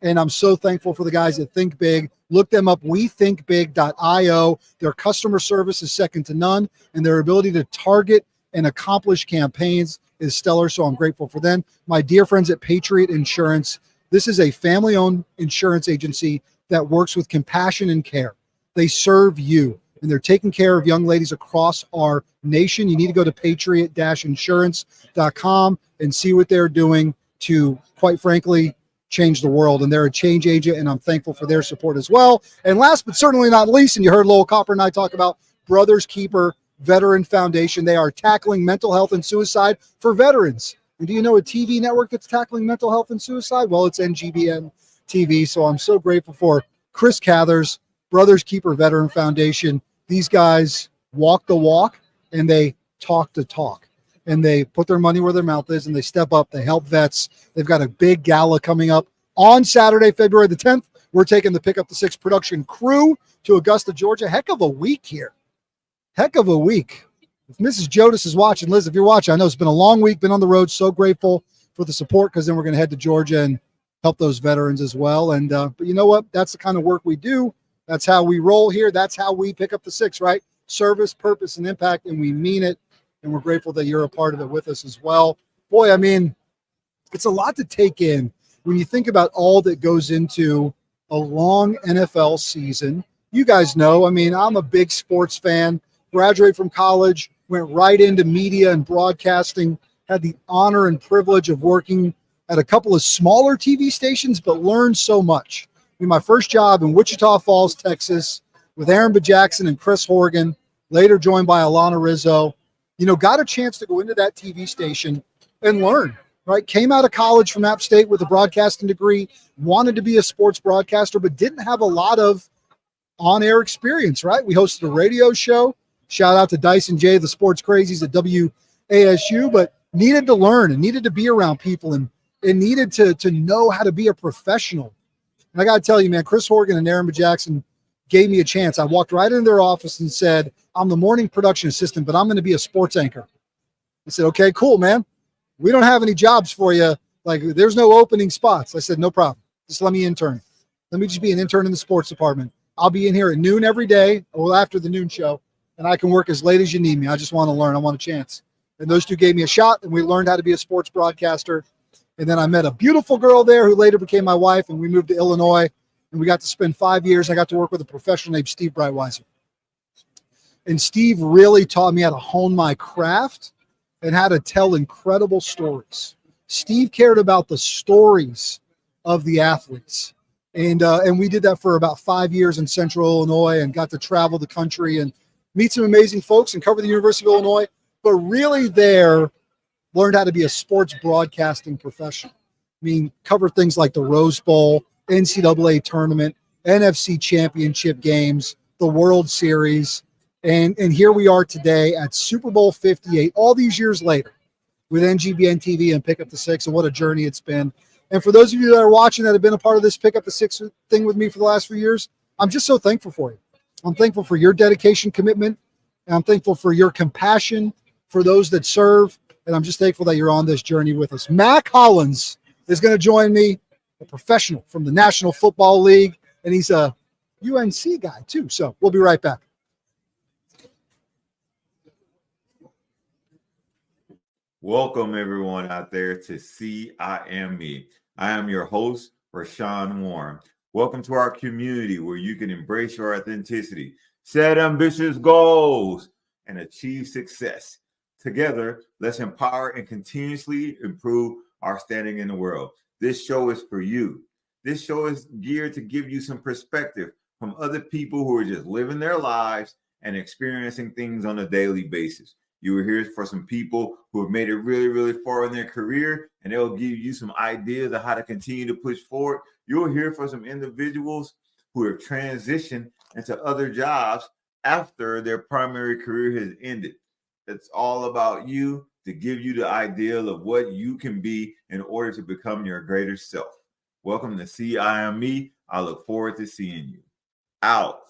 And I'm so thankful for the guys at Think Big. Look them up, wethinkbig.io. Their customer service is second to none, and their ability to target and accomplish campaigns is stellar, so I'm grateful for them. My dear friends at Patriot Insurance, this is a family-owned insurance agency that works with compassion and care. They serve you, and they're taking care of young ladies across our nation. You need to go to patriot-insurance.com and see what they're doing to, quite frankly, change the world. And they're a change agent, and I'm thankful for their support as well. And last but certainly not least, and you heard Lowell Copper and I talk about Brothers Keeper Veteran Foundation. They are tackling mental health and suicide for veterans. And do you know a TV network that's tackling mental health and suicide? Well, it's NGBN TV. So I'm so grateful for Chris Cathers, Brothers Keeper Veteran Foundation. These guys walk the walk and they talk the talk. And they put their money where their mouth is and they step up. They help vets. They've got a big gala coming up on Saturday, February the 10th. We're taking the Pick Up the Six production crew to Augusta, Georgia. Heck of a week here. Heck of a week. If Mrs. Jodas is watching, Liz, if you're watching, I know it's been a long week, been on the road. So grateful for the support, because then we're going to head to Georgia and help those veterans as well. And but you know what? That's the kind of work we do. That's how we roll here. That's how we pick up the six, right? Service, purpose, and impact, and we mean it. And we're grateful that you're a part of it with us as well. Boy, I mean, it's a lot to take in when you think about all that goes into a long NFL season. You guys know, I mean, I'm a big sports fan, graduated from college, went right into media and broadcasting, had the honor and privilege of working at a couple of smaller TV stations, but learned so much. I mean, my first job in Wichita Falls, Texas, with Aaron B. Jackson and Chris Horgan, later joined by Alana Rizzo, you know, got a chance to go into that TV station and learn, right? Came out of college from App State with a broadcasting degree, wanted to be a sports broadcaster, but didn't have a lot of on-air experience, right? We hosted a radio show. Shout out to Dyson J, the sports crazies at WASU, but needed to learn and needed to be around people and needed to know how to be a professional. And I got to tell you, man, Chris Horgan and Aaron B. Jackson, gave me a chance. I walked right into their office and said, I'm the morning production assistant, but I'm going to be a sports anchor. I said, okay, cool, man. We don't have any jobs for you. Like, there's no opening spots. I said, no problem. Just let me intern. Let me just be an intern in the sports department. I'll be in here at noon every day, or after the noon show, and I can work as late as you need me. I just want to learn. I want a chance. And those two gave me a shot, and we learned how to be a sports broadcaster. And then I met a beautiful girl there who later became my wife, and we moved to Illinois, and we got to spend 5 years. I got to work with a professional named Steve Breitweiser. And Steve really taught me how to hone my craft and how to tell incredible stories. Steve cared about the stories of the athletes. And we did that for about 5 years in Central Illinois and got to travel the country and meet some amazing folks and cover the University of Illinois. But really there, learned how to be a sports broadcasting professional. I mean, cover things like the Rose Bowl, NCAA tournament, NFC championship games, the World Series. And here we are today at Super Bowl 58, all these years later, with NGBN TV and Pick Up the Six, and what a journey it's been. And for those of you that are watching that have been a part of this Pick Up the Six thing with me for the last few years, I'm just so thankful for you. I'm thankful for your dedication, commitment, and I'm thankful for your compassion for those that serve, and I'm just thankful that you're on this journey with us. Mac Hollins is going to join me, a professional from the National Football League, and he's a UNC guy too. So we'll be right back. Welcome everyone out there to See I Am Me. I am your host, Rashawn Warren. Welcome to our community where you can embrace your authenticity, set ambitious goals, and achieve success. Together, let's empower and continuously improve our standing in the world. This show is for you. This show is geared to give you some perspective from other people who are just living their lives and experiencing things on a daily basis. You are here for some people who have made it really, really far in their career, and they'll give you some ideas of how to continue to push forward. You'll hear from some individuals who have transitioned into other jobs after their primary career has ended. It's all about you, to give you the ideal of what you can be in order to become your greater self. Welcome to See I Am Me. I look forward to seeing you. Out.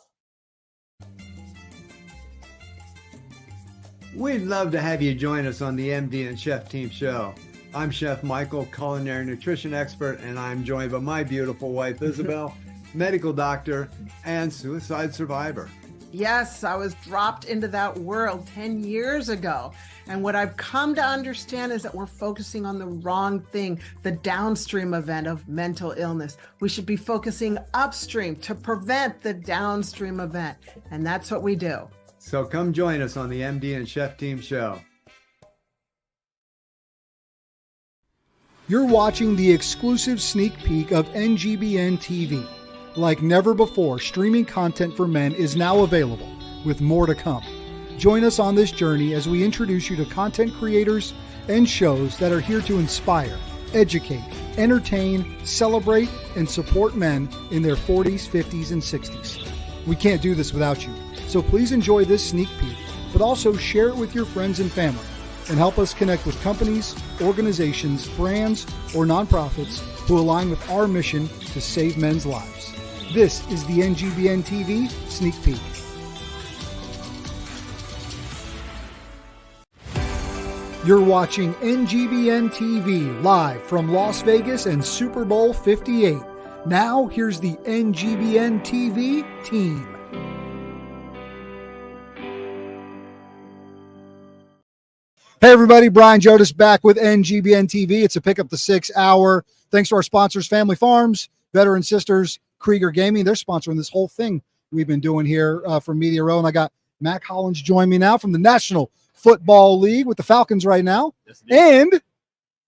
We'd love to have you join us on the MD and Chef Team Show. I'm Chef Michael, culinary nutrition expert, and I'm joined by my beautiful wife, Isabel, medical doctor and suicide survivor. Yes, I was dropped into that world 10 years ago. And what I've come to understand is that we're focusing on the wrong thing, the downstream event of mental illness. We should be focusing upstream to prevent the downstream event. And that's what we do. So come join us on the MD and Chef Team Show. You're watching the exclusive sneak peek of NGBN TV. Like never before, streaming content for men is now available, with more to come. Join us on this journey as we introduce you to content creators and shows that are here to inspire, educate, entertain, celebrate, and support men in their 40s, 50s, and 60s. We can't do this without you. So please enjoy this sneak peek, but also share it with your friends and family, and help us connect with companies, organizations, brands, or nonprofits who align with our mission to save men's lives. This is the NGBN TV Sneak Peek. You're watching NGBN TV live from Las Vegas and Super Bowl 58. Now, here's the NGBN TV team. Hey everybody, Brian Jodis back with NGBN TV. It's a Pick Up the 6 hour. Thanks to our sponsors, Family Farms, Veteran Sisters, Krieger Gaming. They're sponsoring this whole thing we've been doing here from Media Row. And I got Mac Hollins join me now from the National Football League with the Falcons right now. Yes, and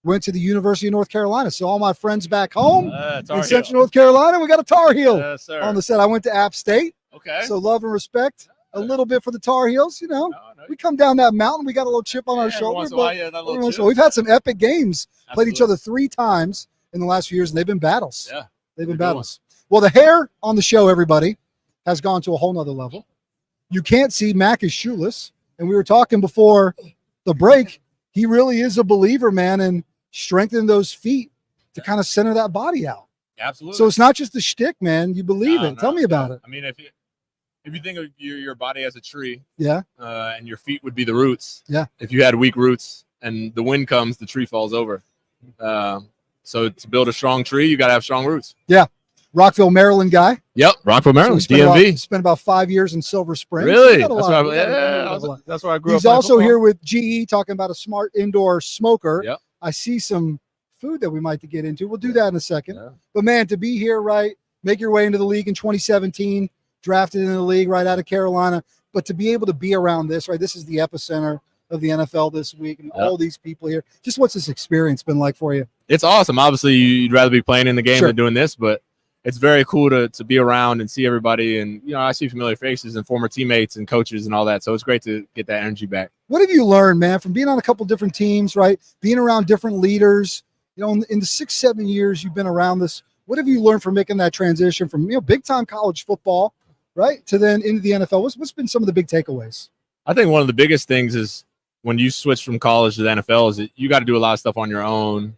went to the University of North Carolina. So all my friends back home in Central North Carolina, we got a Tar Heel on the set. I went to App State. Okay. So love and respect a little bit for the Tar Heels. You know, we come down that mountain. We got a little chip on our shoulder. But we've had some epic games. Absolutely. Played each other 3 times in the last few years, and they've been battles. Yeah. They've been battles. Well, the hair on the show, everybody, has gone to a whole nother level. You can't see Mac is shoeless. And we were talking before the break. He really is a believer, man, in strengthening those feet to kind of center that body out. Absolutely. So it's not just the shtick, man. You believe it. Tell me about it. I mean, if you think of your body as a tree, Yeah. And your feet would be the roots. Yeah. If you had weak roots and the wind comes, the tree falls over. So to build a strong tree, you got to have strong roots. Yeah. Rockville, Maryland guy. Yep. Rockville, Maryland, DMV. Spent about 5 years in Silver Spring. Really? That's where I grew up. He's also here with GE talking about a smart indoor smoker. Yep. I see some food that we might get into. We'll do that in a second. Yeah. But man, to be here, right, make your way into the league in 2017, drafted in the league right out of Carolina, but to be able to be around this, right, this is the epicenter of the NFL this week and all these people here. Just what's this experience been like for you? It's awesome. Obviously, you'd rather be playing in the game Sure. than doing this, but it's very cool to be around and see everybody. And, I see familiar faces and former teammates and coaches and all that. So it's great to get that energy back. What have you learned, man, from being on a couple different teams, right? Being around different leaders, in the 6-7 years you've been around this, what have you learned from making that transition from, big time college football, right, to then into the NFL? What's been some of the big takeaways? I think one of the biggest things is when you switch from college to the NFL is that you got to do a lot of stuff on your own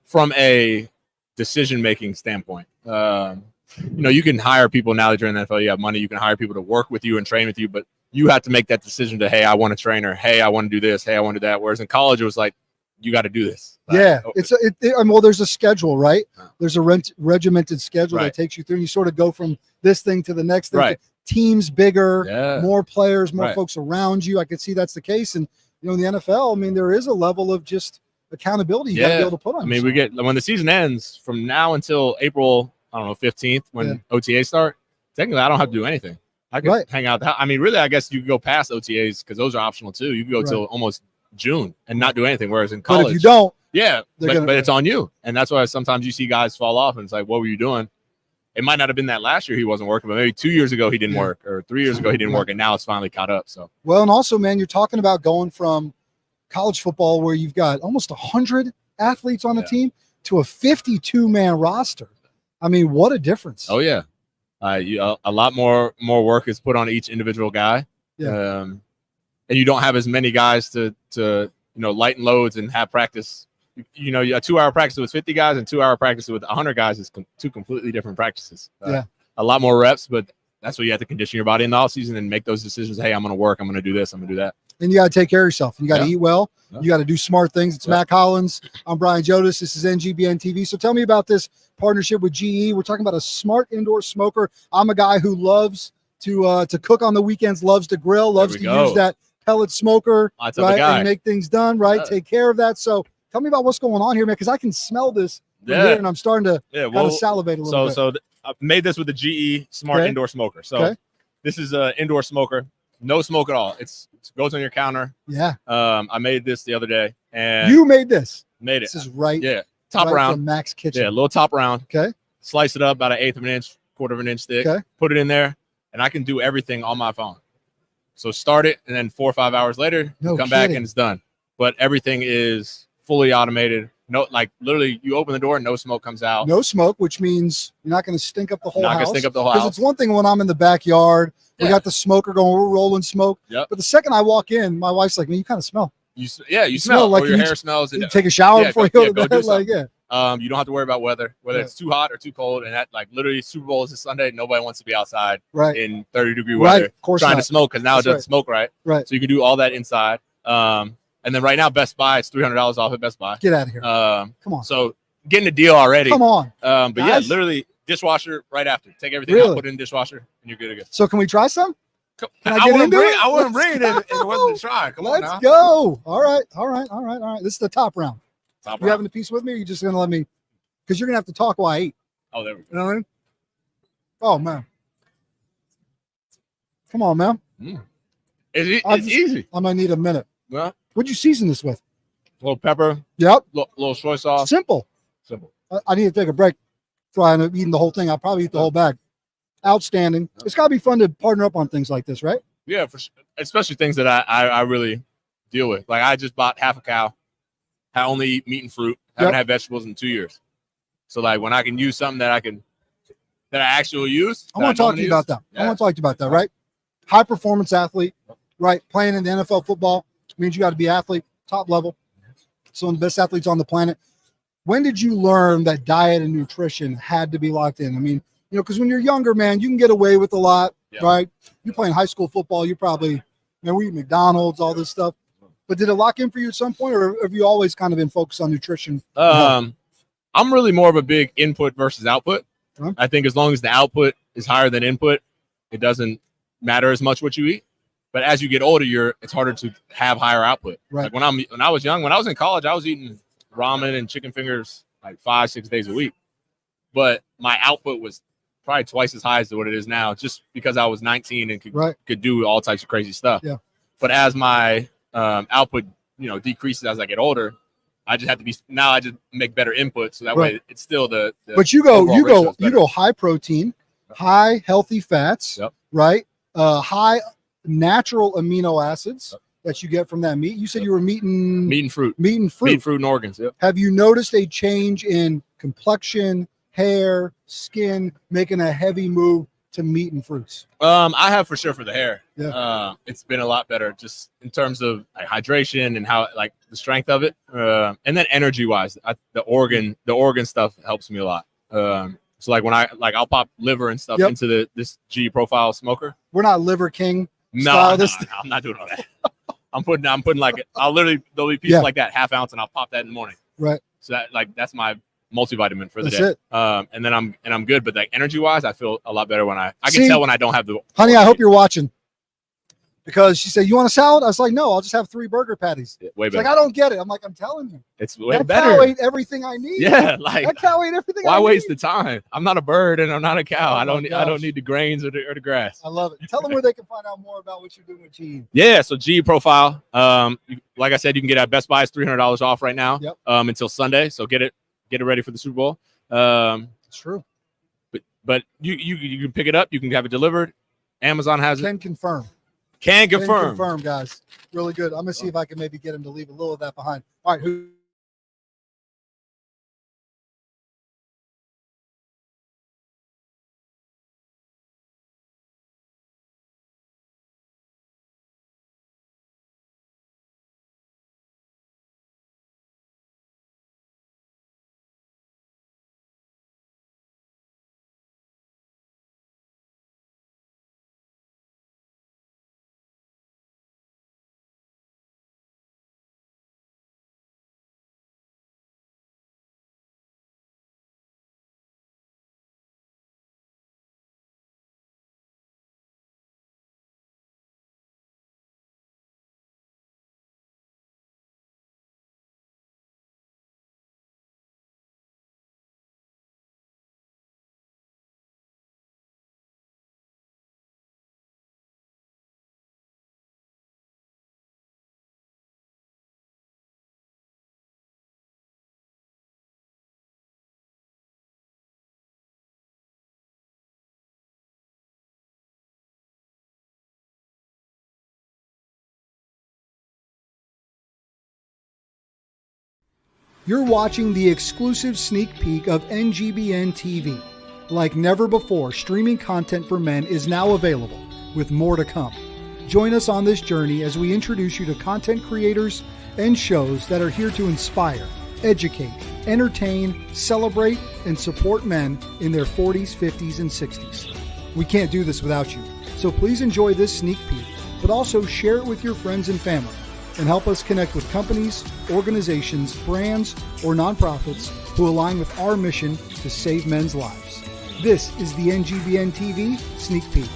from a decision-making standpoint. You can hire people now that you're in the NFL, you have money, you can hire people to work with you and train with you, but you have to make that decision to, hey, I want a trainer. Hey, I want to do this. Hey, I want to do that. Whereas in college, it was like, you got to do this. Yeah. There's a schedule, right? There's a regimented schedule that takes you through. And you sort of go from this thing to the next thing. Right. Teams bigger, more players, more Right. folks around you. I could see that's the case. And, in the NFL, there is a level of just accountability you got to be able to put on. We get, when the season ends from now until April, 15th, when OTAs start, technically I don't have to do anything. I can hang out. Really, I guess you could go past OTAs because those are optional too. You can go till almost June and not do anything. Whereas in college, but if you don't, but it's on you. And that's why sometimes you see guys fall off and it's like, what were you doing? It might not have been that last year he wasn't working, but maybe 2 years ago he didn't work, or 3 years ago he didn't work, and now it's finally caught up. So well, and also, man, you're talking about going from college football where you've got almost 100 athletes on the team to a 52-man roster. What a difference. Oh yeah, a lot more work is put on each individual guy. Yeah. And you don't have as many guys to lighten loads and have practice. A 2-hour practice with 50 guys and 2-hour practice with 100 guys is two completely different practices. A lot more reps, but that's what you have to condition your body in the off season and make those decisions. Hey, I'm going to work. I'm going to do this. I'm going to do that. And you got to take care of yourself. You got to eat well. You got to do smart things. It's Matt Collins. I'm Brian Jodas. This is NGBN TV. So tell me about this partnership with GE. We're talking about a smart indoor smoker. I'm a guy who loves to cook on the weekends, loves to grill, loves to use that pellet smoker, right, and make things done, right? Take care of that. So tell me about what's going on here, man, because I can smell this from here, and I'm starting to kind of salivate a little bit. So I made this with the GE Smart Indoor Smoker. So this is an indoor smoker, no smoke at all. It goes on your counter. Yeah. I made this the other day, and you made this. Made it. This is right. Yeah. Top right round. from Mac's Kitchen. Yeah, a little top round. Okay. Slice it up about 1/8 of an inch, 1/4 of an inch thick. Okay. Put it in there, and I can do everything on my phone. So start it, and then 4 or 5 hours later, come back and it's done. But everything is fully automated. No, like literally, you open the door and no smoke comes out. No smoke, which means you're not going to stink up the whole house. Not going to stink up the whole Because house. it's one thing when I'm in the backyard, we got the smoker going, we're rolling smoke. Yep. But the second I walk in, my wife's like, man, you kind of smell. You smell like or your hair smells. You take a shower before you go to bed. Like, you don't have to worry about whether it's too hot or too cold. And that, like, literally, Super Bowl is this Sunday. Nobody wants to be outside in 30-degree weather of course trying not. to smoke because now it doesn't smoke right. Right. So you can do all that inside. And then right now, Best Buy, it's $300 off at Best Buy. Get out of here. Come on. So getting a deal already. Come on. But guys. yeah, literally dishwasher right after. Take everything out, put it in the dishwasher, and you're good to go. So can we try some? Can I wouldn't get into it? I wouldn't bring it if it wasn't to try. Come on now. Let's go. All right. This is the top round. Top You round. having a piece with me, or you just going to let me? Because you're going to have to talk while I eat. Oh, there we go. You know what I mean? Oh, man. Come on, man. It's easy. I might need a minute. Yeah. What'd you season this with? A little pepper. Yep. Little soy sauce. Simple. I need to take a break. Trying to eating the whole thing. I'll probably eat the whole bag. Outstanding. It's got to be fun to partner up on things like this, right? Yeah, especially things that I really deal with. Like I just bought half a cow. I only eat meat and fruit. Haven't had vegetables in 2 years. So like when I can use something that I actually will use. I want to talk to you about that. Yeah. I want to talk to you about that, right? High performance athlete, right? Playing in the NFL football means you got to be athlete, top level. Some of the best athletes on the planet. When did you learn that diet and nutrition had to be locked in? I mean, You know, because when you're younger, man, you can get away with a lot, Yeah. right? You're playing high school football, you probably, we eat McDonald's, all this stuff. But did it lock in for you at some point, or have you always kind of been focused on nutrition? I'm really more of a big input versus output. I think as long as the output is higher than input, it doesn't matter as much what you eat. But as you get older, it's harder to have higher output. Right. Like when I was young, when I was in college, I was eating ramen and chicken fingers like 5-6 days a week. But my output was probably twice as high as what it is now, just because I was 19 and could do all types of crazy stuff. Yeah. But as my output, decreases as I get older, I just make better input, so that way it's still the but you go high protein, high healthy fats, right? High natural amino acids that you get from that meat. You said you were meat and fruit and organs. Yep. Have you noticed a change in complexion, hair, skin, making a heavy move to meat and fruits? I have for sure for the hair. Yeah. It's been a lot better just in terms of like hydration and how like the strength of it. And then energy wise, the organ stuff helps me a lot. So like when I'll pop liver and stuff into this G profile smoker. We're not Liver King. No, I'm not doing all that. I'm putting like there'll be pieces like that, half ounce, and I'll pop that in the morning. Right. So that's my multivitamin for the That's day. it. And then I'm good, but like energy wise, I feel a lot better when I can tell when I don't have the honey. I hope you're watching, because she said, "You want a salad?" I was like, "No, I'll just have 3 burger patties." Way She's better. like, I don't get it. I'm like, I'm telling you, it's way that better. cow ate everything I need. Yeah, like that cow ate everything. Why I waste need. the time? I'm not a bird and I'm not a cow. Oh I don't gosh. need the grains or the grass. I love it. Tell them where they can find out more about what you're doing with G. Yeah, so G profile. Like I said, you can get it at Best Buy. It's $300 off right now. Yep. Until Sunday. So get it ready for the Super Bowl. It's true. But you can pick it up. You can have it delivered. Amazon has Can it. confirm. Can Can confirm. confirm, guys. Really good. I'm gonna see if I can maybe get him to leave a little of that behind. All right, who? You're watching the exclusive sneak peek of NGBN TV. Like never before, streaming content for men is now available, with more to come. Join us on this journey as we introduce you to content creators and shows that are here to inspire, educate, entertain, celebrate, and support men in their 40s, 50s, and 60s. We can't do this without you, so please enjoy this sneak peek, but also share it with your friends and family, and help us connect with companies, organizations, brands, or nonprofits who align with our mission to save men's lives. This is the NGBN TV Sneak Peek.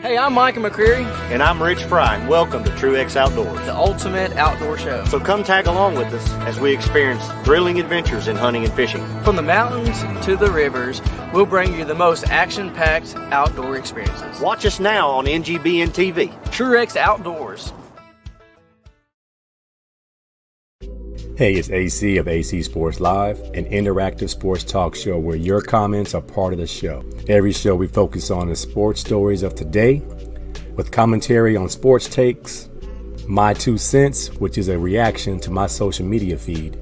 Hey, I'm Micah McCreary. And I'm Rich Fry, and welcome to TrueX Outdoors, the ultimate outdoor show. So come tag along with us as we experience thrilling adventures in hunting and fishing. From the mountains to the rivers, we'll bring you the most action-packed outdoor experiences. Watch us now on NGBN TV. TrueX Outdoors. Hey, it's AC of AC Sports Live, an interactive sports talk show where your comments are part of the show. Every show we focus on the sports stories of today, with commentary on sports takes, my 2 cents, which is a reaction to my social media feed,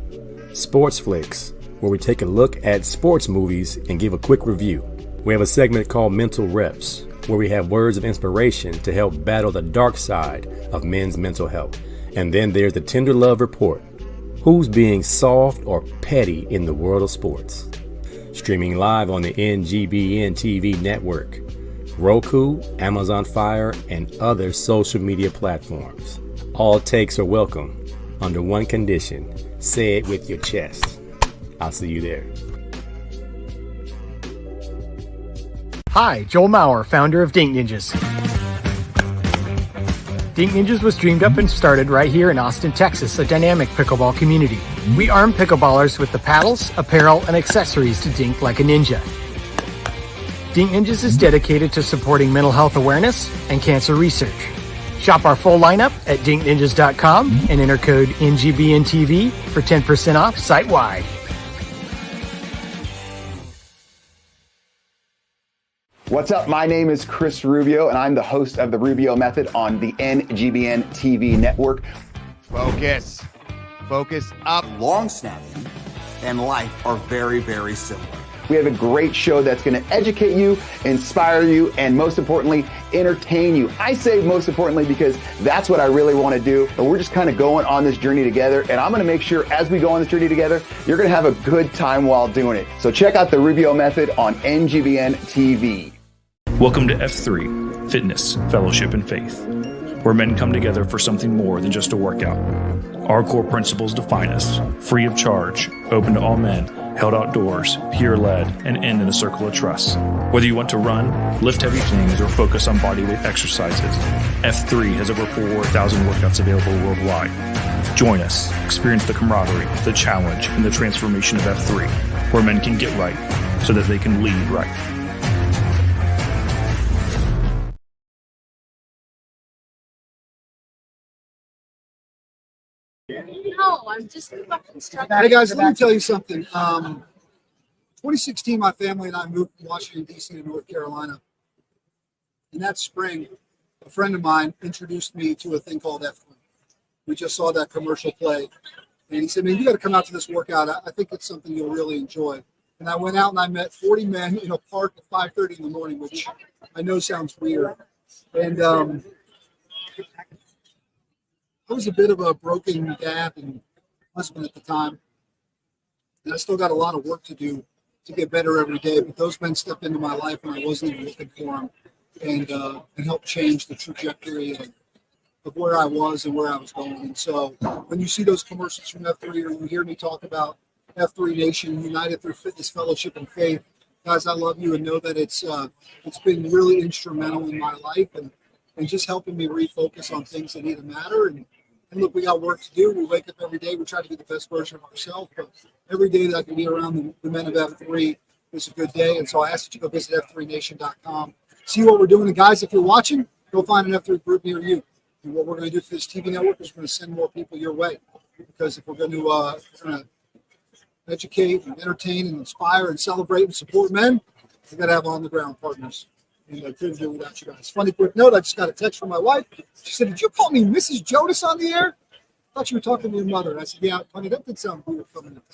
Sports Flicks, where we take a look at sports movies and give a quick review. We have a segment called Mental Reps, where we have words of inspiration to help battle the dark side of men's mental health. And then there's the Tender Love Report, Who's being soft or petty in the world of sports? Streaming live on the NGBN TV network, Roku, Amazon Fire, and other social media platforms. All takes are welcome under one condition: say it with your chest. I'll see you there. Hi, Joel Maurer, founder of Dink Ninjas. Dink Ninjas was dreamed up and started right here in Austin, Texas, a dynamic pickleball community. We arm pickleballers with the paddles, apparel, and accessories to dink like a ninja. Dink Ninjas is dedicated to supporting mental health awareness and cancer research. Shop our full lineup at dinkninjas.com and enter code NGBNTV for 10% off site-wide. What's up? My name is Chris Rubio, and I'm the host of The Rubio Method on the NGBN TV network. Focus. Focus up. Long snapping and life are very, very similar. We have a great show that's going to educate you, inspire you, and most importantly, entertain you. I say most importantly because that's what I really want to do. And we're just kind of going on this journey together. And I'm going to make sure as we go on this journey together, you're going to have a good time while doing it. So check out The Rubio Method on NGBN TV. Welcome to F3, Fitness, Fellowship, and Faith, where men come together for something more than just a workout. Our core principles define us: free of charge, open to all men, held outdoors, peer-led, and end in a circle of trust. Whether you want to run, lift heavy things, or focus on bodyweight exercises, F3 has over 4,000 workouts available worldwide. Join us, experience the camaraderie, the challenge, and the transformation of F3, where men can get right so that they can lead right. No, I'm just fucking stuck. Hey guys, let me tell you something. 2016, my family and I moved from Washington, D.C. to North Carolina. And that spring, a friend of mine introduced me to a thing called F3. We just saw that commercial play. And he said, man, you got to come out to this workout. I think it's something you'll really enjoy. And I went out and I met 40 men in a park at 5:30 in the morning, which I know sounds weird. And I was a bit of a broken dad and husband at the time. And I still got a lot of work to do to get better every day. But those men stepped into my life when I wasn't even looking for them and helped change the trajectory of where I was and where I was going. And so when you see those commercials from F3 or you hear me talk about F3 Nation, united through fitness, fellowship, and faith, guys, I love you and know that it's been really instrumental in my life and just helping me refocus on things that either matter. And look, we got work to do. We wake up every day. We try to be the best version of ourselves. But every day that I can be around the men of F3 is a good day. And so I ask that you go visit f3nation.com, see what we're doing. And guys, if you're watching, go find an F3 group near you. And what we're going to do for this TV network is we're going to send more people your way. Because if we're going to educate and entertain and inspire and celebrate and support men, we've got to have on-the-ground partners. And I couldn't do it without you guys. Funny quick note, I just got a text from my wife. She said, did you call me Mrs. Jonas on the air? I thought you were talking to your mother. I said, yeah, honey, that did sound weird coming up.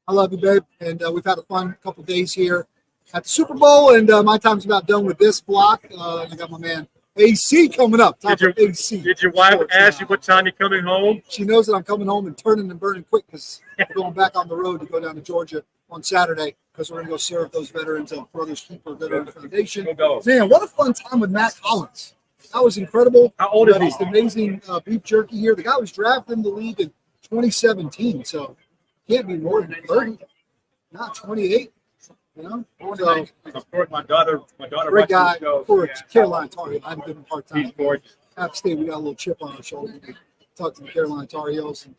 I love you, babe. And we've had a fun couple days here at the Super Bowl. And my time's about done with this block. I got my man AC coming up. AC. Did your wife ask you what time you're coming home? She knows that I'm coming home and turning and burning quick because we're going back on the road to go down to Georgia on Saturday because we're going to go serve those veterans of Brothers Keeper Veteran Foundation. Man, what a fun time with Matt Collins. That was incredible. How old is he? He's amazing beef jerky here. The guy was drafted in the league in 2017, so can't be more than 30. Not 28. You know, so, of course, my daughter. Great guy for Carolina Tar Heels. I've given him a hard time. App State, we got a little chip on our shoulder. We talked to the Carolina Tar Heels. And,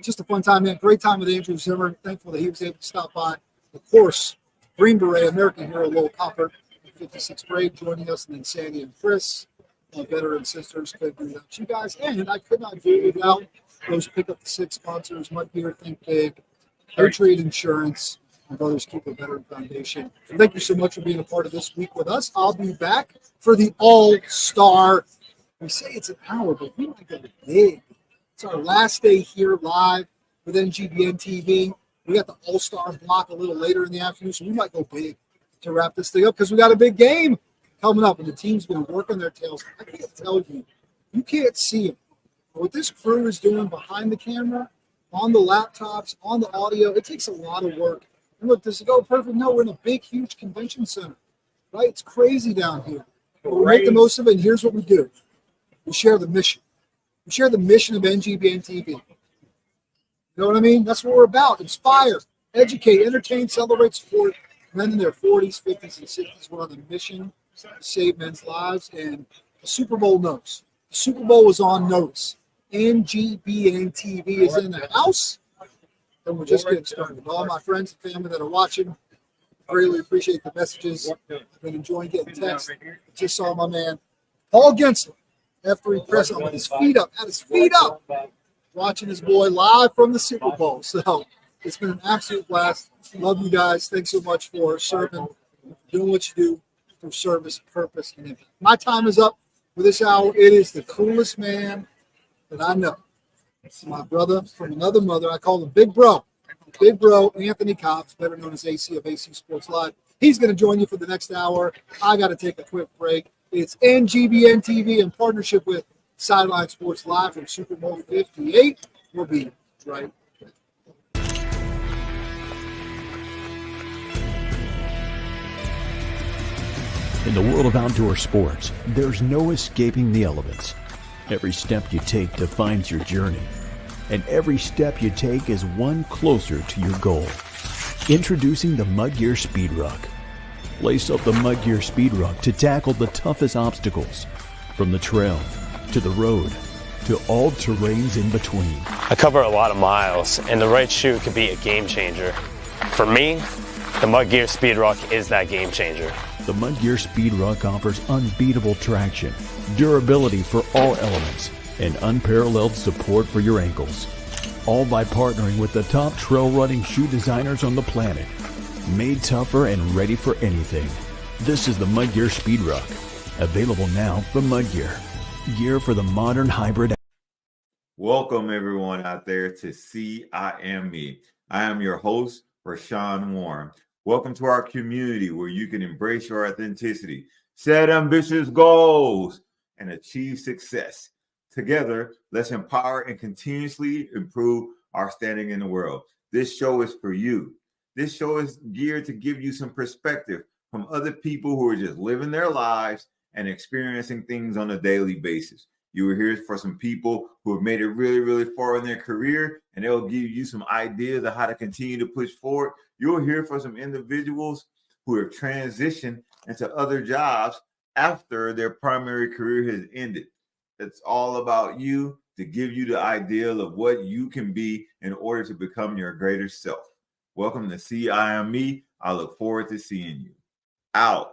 just a fun time, man. Great time with Andrew Zimmer. Thankful that he was able to stop by. Of course, Green Beret, American hero, Lowell Copper, 56th grade, joining us, and then Sandy and Chris, veteran sisters. Couldn't do without you guys, and I could not do it without those Pick Up the Six sponsors: Mud Beer, Think Big, Patriot Insurance, and Brothers Keeper Veteran Foundation. And thank you so much for being a part of this week with us. I'll be back for the All-Star. We say it's an hour, but we might go big. It's our last day here live with NGBN TV. We got the All-Star block a little later in the afternoon, so we might go big to wrap this thing up because we got a big game coming up, and the team's been working their tails. I can't tell you. You can't see it. But what this crew is doing behind the camera, on the laptops, on the audio. It takes a lot of work. And look, does it go perfect? No, we're in a big, huge convention center, right? It's crazy down here. But we make the most of it, and here's what we do. We share the mission. We share the mission of NGBN TV. You know what I mean? That's what we're about. Inspire, educate, entertain, celebrate, support men in their 40s, 50s, and 60s. We're on the mission to save men's lives, and the Super Bowl knows. The Super Bowl was on notice. NGBN TV is in the house, and we're just getting started. All my friends and family that are watching, greatly appreciate the messages. I've been enjoying getting texts. Just saw my man Paul Gensler, F3 press on with his feet up, watching his boy live from the Super Bowl. So it's been an absolute blast. Love you guys. Thanks so much for serving, doing what you do for service, purpose, and impact. My time is up for this hour. It is the coolest man that I know. It's my brother from another mother. I call him Big Bro. Big Bro, Anthony Cobbs, better known as AC of AC Sports Live. He's going to join you for the next hour. I got to take a quick break. It's NGBN TV in partnership with Sideline Sports Live from Super Bowl 58. We'll be right back. In the world of outdoor sports, there's no escaping the elements. Every step you take defines your journey, and every step you take is one closer to your goal. Introducing the Mudgear Speed Ruck. Lace up the Mudgear Speed Ruck to tackle the toughest obstacles, from the trail to the road to all terrains in between. I cover a lot of miles, and the right shoe could be a game changer. For me, the Mudgear Speed Ruck is that game changer. The Mudgear Speed Ruck offers unbeatable traction, durability for all elements, and unparalleled support for your ankles. All by partnering with the top trail running shoe designers on the planet. Made tougher and ready for anything. This is the Mudgear Speed Ruck. Available now from Mudgear. Gear for the modern hybrid. Welcome everyone out there to See I Am Me. I am your host, Rashawn Warren. Welcome to our community where you can embrace your authenticity, set ambitious goals, and achieve success. Together, let's empower and continuously improve our standing in the world. This show is for you. This show is geared to give you some perspective from other people who are just living their lives and experiencing things on a daily basis. You will hear for some people who have made it really, really far in their career, and they'll give you some ideas of how to continue to push forward. You'll hear from some individuals who have transitioned into other jobs after their primary career has ended. It's all about you to give you the ideal of what you can be in order to become your greater self. Welcome to See I Am Me. I look forward to seeing you. Out.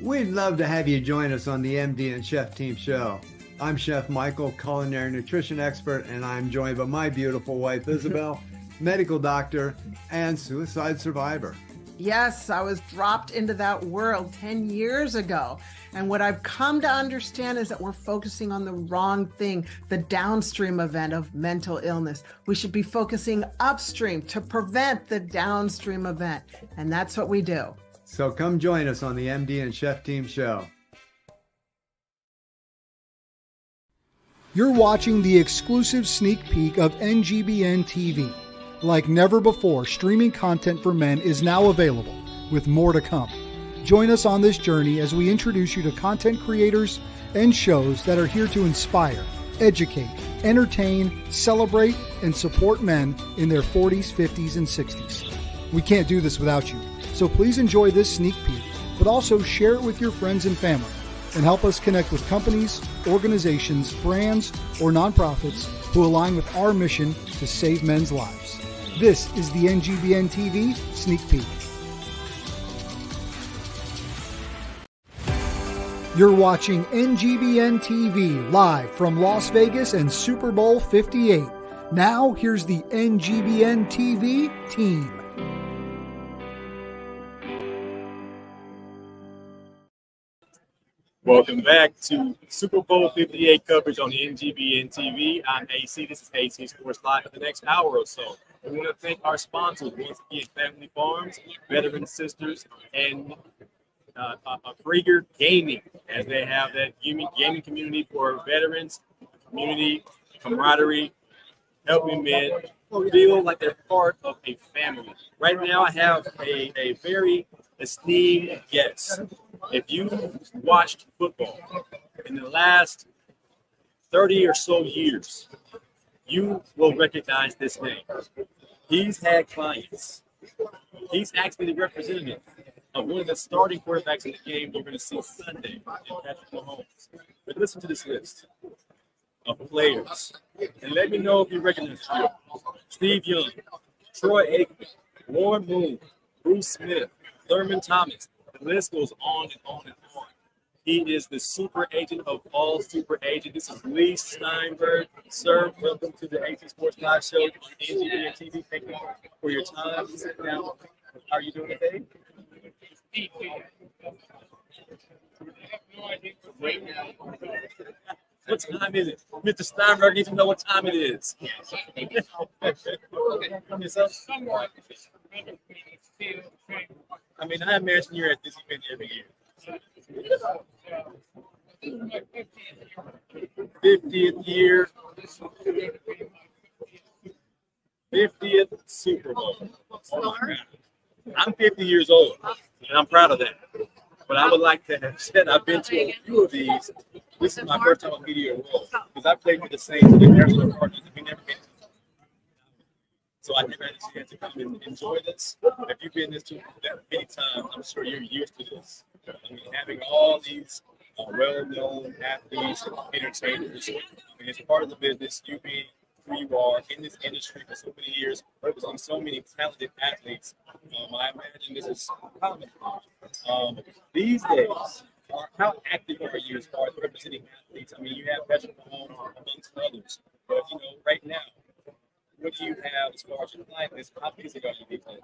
We'd love to have you join us on the MD and Chef Team Show. I'm Chef Michael, culinary nutrition expert, and I'm joined by my beautiful wife, Isabel, medical doctor and suicide survivor. Yes, I was dropped into that world 10 years ago. And what I've come to understand is that we're focusing on the wrong thing, the downstream event of mental illness. We should be focusing upstream to prevent the downstream event. And that's what we do. So come join us on the MD and Chef Team Show. You're watching the exclusive sneak peek of NGBN TV. Like never before, streaming content for men is now available, with more to come. Join us on this journey as we introduce you to content creators and shows that are here to inspire, educate, entertain, celebrate, and support men in their 40s, 50s, and 60s. We can't do this without you, so please enjoy this sneak peek, but also share it with your friends and family, and help us connect with companies, organizations, brands, or nonprofits who align with our mission to save men's lives. This is the NGBN TV Sneak Peek. You're watching NGBN TV live from Las Vegas and Super Bowl 58. Now, here's the NGBN TV team. Welcome back to Super Bowl 58 coverage on the NGBN TV. I'm AC. This is AC Sports Live for the next hour or so. We want to thank our sponsors, once again, Family Farms, Veteran Sisters, and Krieger Gaming, as they have that gaming community for veterans community, camaraderie, helping men feel like they're part of a family. Right now, I have a very esteemed guest. If you watched football in the last 30 or so years, you will recognize this name. He's had clients. He's actually the representative of one of the starting quarterbacks in the game you're going to see Sunday in Patrick Mahomes. But listen to this list of players, and let me know if you recognize him. Steve Young, Troy Aikman, Warren Moon, Bruce Smith, Thurman Thomas. The list goes on and on and on. He is the super agent of all super agents. This is LEIGH STRINDBERG. Sir, welcome to the AC Sports Live Show on NGBN TV. Thank you for your time. Sit down. How are you doing today? What time is it? Mr. Steinberg needs to know what time it is. I mean, I imagine you're at this event every year. 50th year, 50th Super Bowl. Oh my God. I'm 50 years old, and I'm proud of that. But I would like to have said I've been to a few of these. This is my first time on media role because I played with the Saints and the Arizona Cardinals, and we never been. So I never had a chance to come and enjoy this. If you've been this too that many times, I'm sure you're used to this. I mean, having all these well-known athletes, entertainers. I mean, it's part of the business. You being who you are in this industry for so many years, representing so many talented athletes. I imagine this is common. These days, how active are you as far as representing athletes? I mean, you have Patrick Mahomes amongst others, but right now, what do you have as far as your client list? How busy are you these days?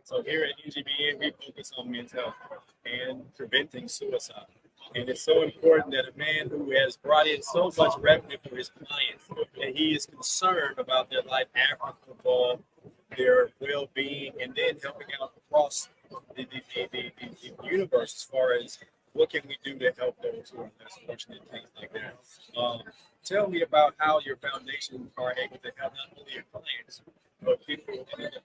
So here at NGBN, we focus on mental health and preventing suicide. And it's so important that a man who has brought in so much revenue for his clients, that he is concerned about their life after football, their well-being, and then helping out across the universe as far as what can we do to help those who are less fortunate, things like that. Tell me about how your foundation are able to help not only your clients, but people in the community.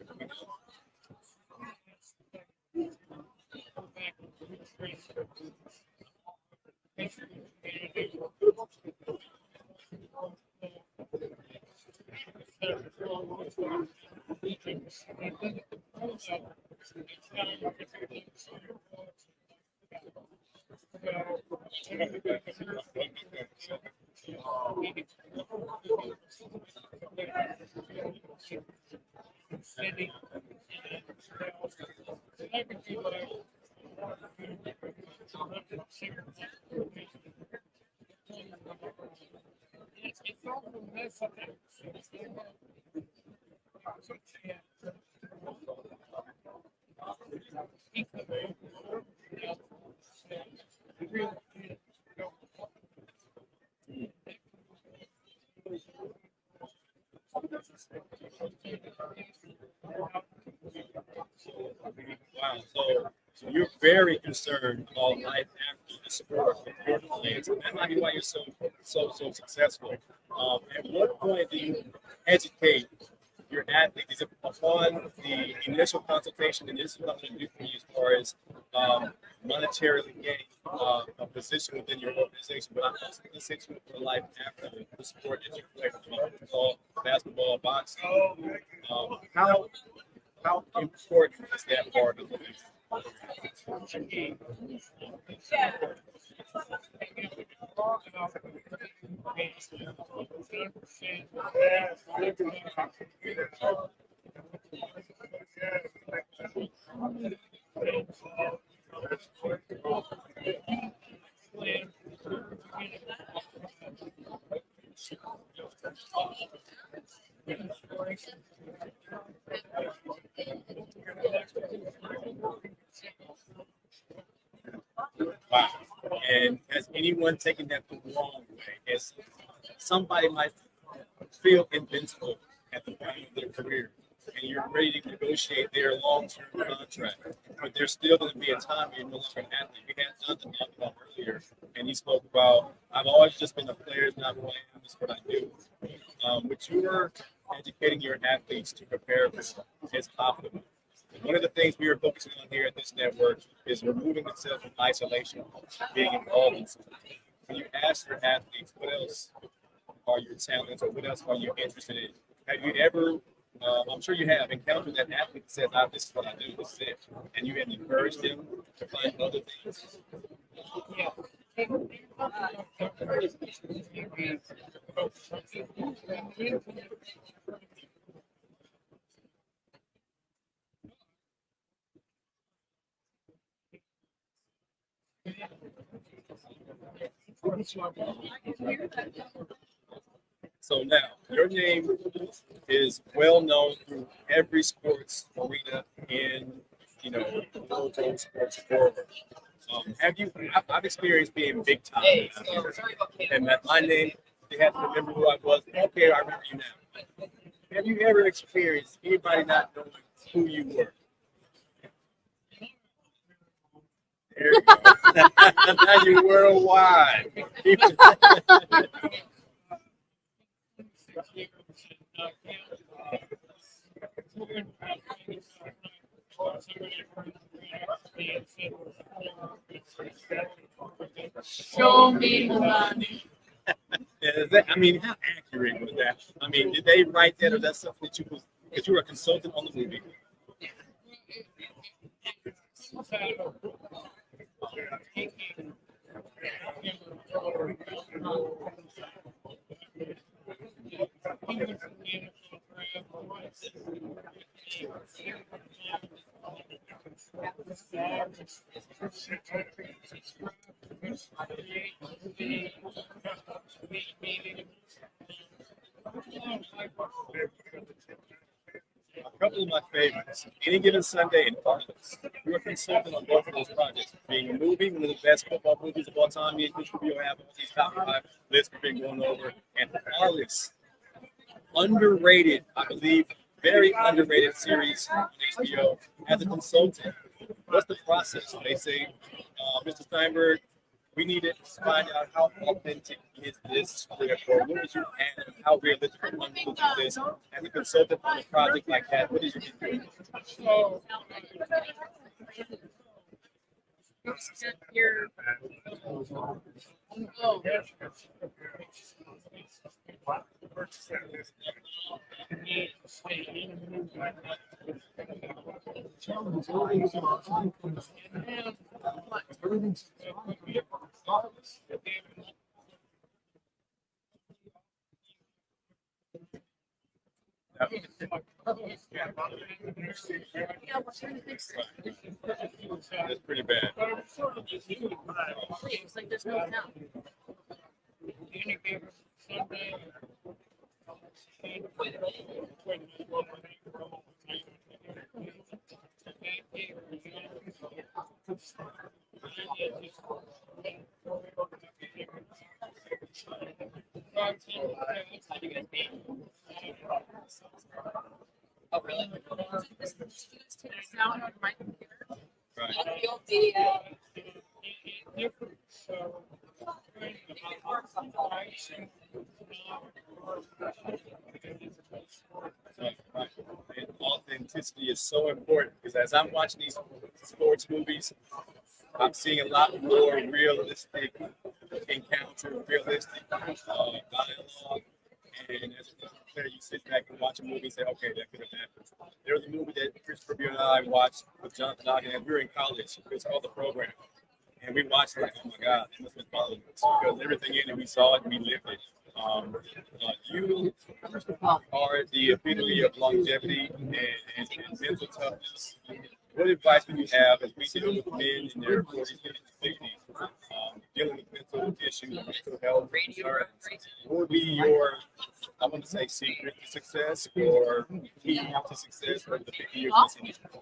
Wow, so you're very concerned about life after the sport of your clients, and that might be why you're so successful. At what point do you educate your athletes? Is it upon the initial consultation, and this is what I'm going to do for you as far as monetarily gaining a position within your organization, but I'm also going to say to you for life after the sport that you play, football, basketball, boxing. How important is that part of the business? Wow. And has anyone taken that the wrong way? As somebody might feel invincible at the time of their career, and you're ready to negotiate their long-term contract, but there's still going to be a time where you're no longer an athlete. We had Jonathan talk about earlier, and he spoke about, I've always just been a player, it's not who I am, it's what I do. But you're educating your athletes to prepare for is optimal. One of the things we are focusing on here at this network is removing themselves from isolation, being involved in something. When you ask your athletes, what else are your talents or what else are you interested in? Have you ever, I'm sure you have, encountered that athlete that says, this is what I do, this is it. And you have encouraged them to find other things? So now, your name is well known through every sports arena in, local sports world. Have you? I've experienced being big time, and that my name, they had to remember who I was. Okay, I remember you now. Have you ever experienced anybody not knowing who you were? There you go. Now you're worldwide. Show me the money. I mean, how accurate was that? I mean, did they write that, or that's something that because you were a consultant on the movie? A couple of my favorites. Any Given Sunday and Carlos. We were consulting on both of those projects. Being a movie, one of the best football movies of all time. Me and Chris Rubio have all these top 5 lists we've been going over. And Carlos, underrated, I believe, very underrated series on HBO. As a consultant, what's the process? They say, Mr. Steinberg, we need to find out how authentic is this script, or what did you add, how realistic or unrealistic is this. As a consultant on a project like that, what did you do? That's pretty bad. It's like there's no sound. Oh, really? This take sound on my computer. Right. And authenticity is so important because as I'm watching these sports movies, I'm seeing a lot more realistic encounter, realistic dialogue. And as a player, you sit back and watch a movie and say, okay, that could have happened. There was a movie that Chris Rubio and I watched with Jonathan Ogden, and we were in college. It was called The Program. And we watched it like, oh my God, it must have been following us because everything in it, we saw it, we lived it. You are the epitome of longevity and mental toughness. what advice would you have as we deal with men in their 40s, 50s, 60s, dealing with mental issues, mental health concerns? What would be your, I want to say, secret to success or key to success over the 50 years in this industry?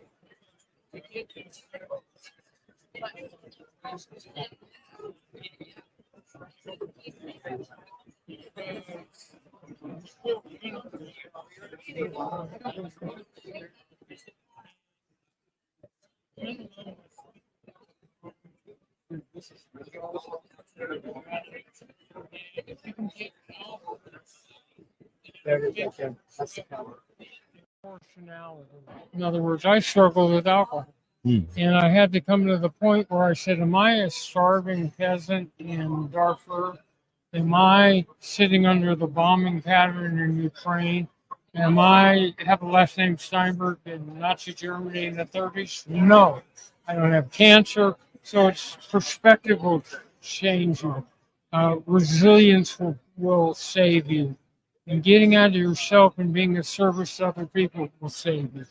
In other words, I struggled with alcohol. And I had to come to the point where I said, am I a starving peasant in Darfur? Am I sitting under the bombing pattern in Ukraine? Am I have a last name Steinberg in Nazi Germany in the 30s? No, I don't have cancer. So it's perspective will change you. Resilience will save you. And getting out of yourself and being of service to other people will save you.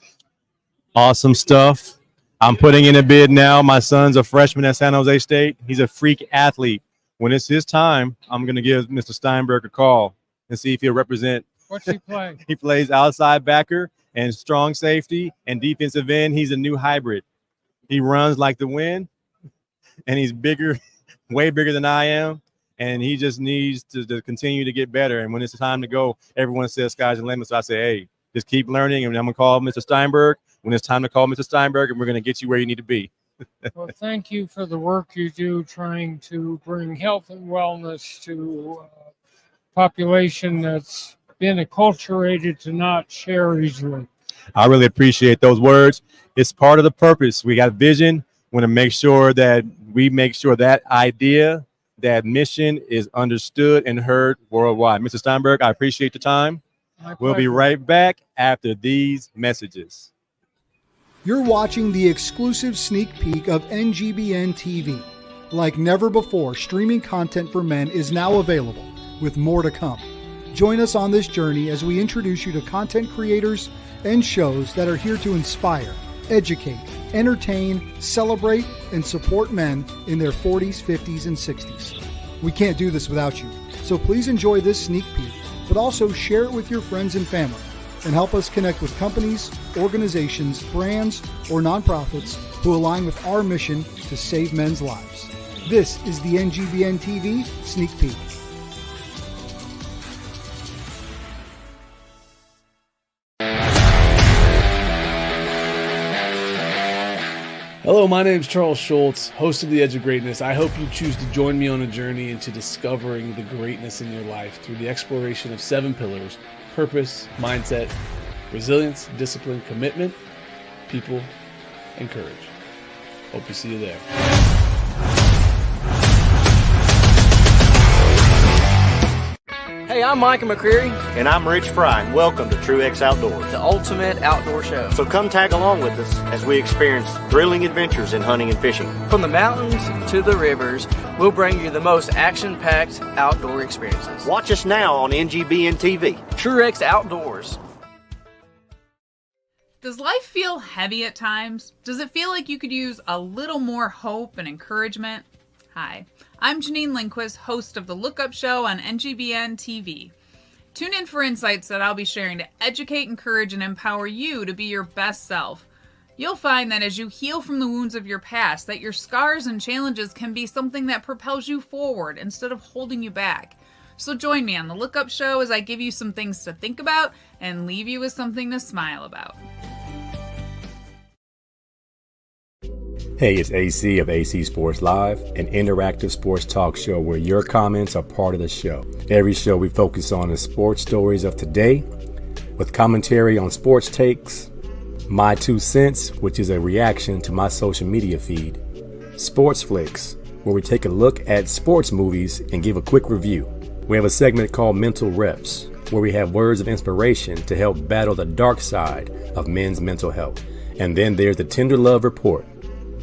Awesome stuff. I'm putting in a bid now. My son's a freshman at San Jose State. He's a freak athlete. When it's his time, I'm going to give Mr. Steinberg a call and see if he'll represent. What's he play? He plays outside backer and strong safety and defensive end. He's a new hybrid. He runs like the wind, and he's bigger, way bigger than I am. And he just needs to continue to get better. And when it's time to go, everyone says sky's the limit. So I say, hey, just keep learning. And I'm going to call Mr. Steinberg when it's time to call Mr. Steinberg, and we're going to get you where you need to be. Well, thank you for the work you do trying to bring health and wellness to a population that's been acculturated to not share easily. I really appreciate those words. It's part of the purpose. We got vision. We want to make sure that that idea, that mission is understood and heard worldwide. Mr. Steinberg, I appreciate the time. We'll be right back after these messages. You're watching the exclusive sneak peek of NGBN TV. Like never before, streaming content for men is now available, with more to come. Join us on this journey as we introduce you to content creators and shows that are here to inspire, educate, entertain, celebrate, and support men in their 40s, 50s, and 60s. We can't do this without you, so please enjoy this sneak peek, but also share it with your friends and family, and help us connect with companies, organizations, brands, or nonprofits who align with our mission to save men's lives. This is the NGBN TV Sneak Peek. Hello, my name is Charles Schultz, host of The Edge of Greatness. I hope you choose to join me on a journey into discovering the greatness in your life through the exploration of 7 pillars: purpose, mindset, resilience, discipline, commitment, people, and courage. Hope to see you there. Hey, I'm Micah McCreary. And I'm Rich Fry, and welcome to True X Outdoors, the ultimate outdoor show. So come tag along with us as we experience thrilling adventures in hunting and fishing. From the mountains to the rivers, we'll bring you the most action-packed outdoor experiences. Watch us now on NGBN TV. True X Outdoors. Does life feel heavy at times? Does it feel like you could use a little more hope and encouragement? Hi, I'm Janine Lindquist, host of The Lookup Show on NGBN TV. Tune in for insights that I'll be sharing to educate, encourage, and empower you to be your best self. You'll find that as you heal from the wounds of your past, that your scars and challenges can be something that propels you forward instead of holding you back. So join me on The Lookup Show as I give you some things to think about and leave you with something to smile about. Hey, it's AC of AC Sports Live, an interactive sports talk show where your comments are part of the show. Every show we focus on the sports stories of today, with commentary on sports takes, my 2 cents, which is a reaction to my social media feed, Sports Flicks, where we take a look at sports movies and give a quick review. We have a segment called Mental Reps, where we have words of inspiration to help battle the dark side of men's mental health. And then there's the Tender Love Report.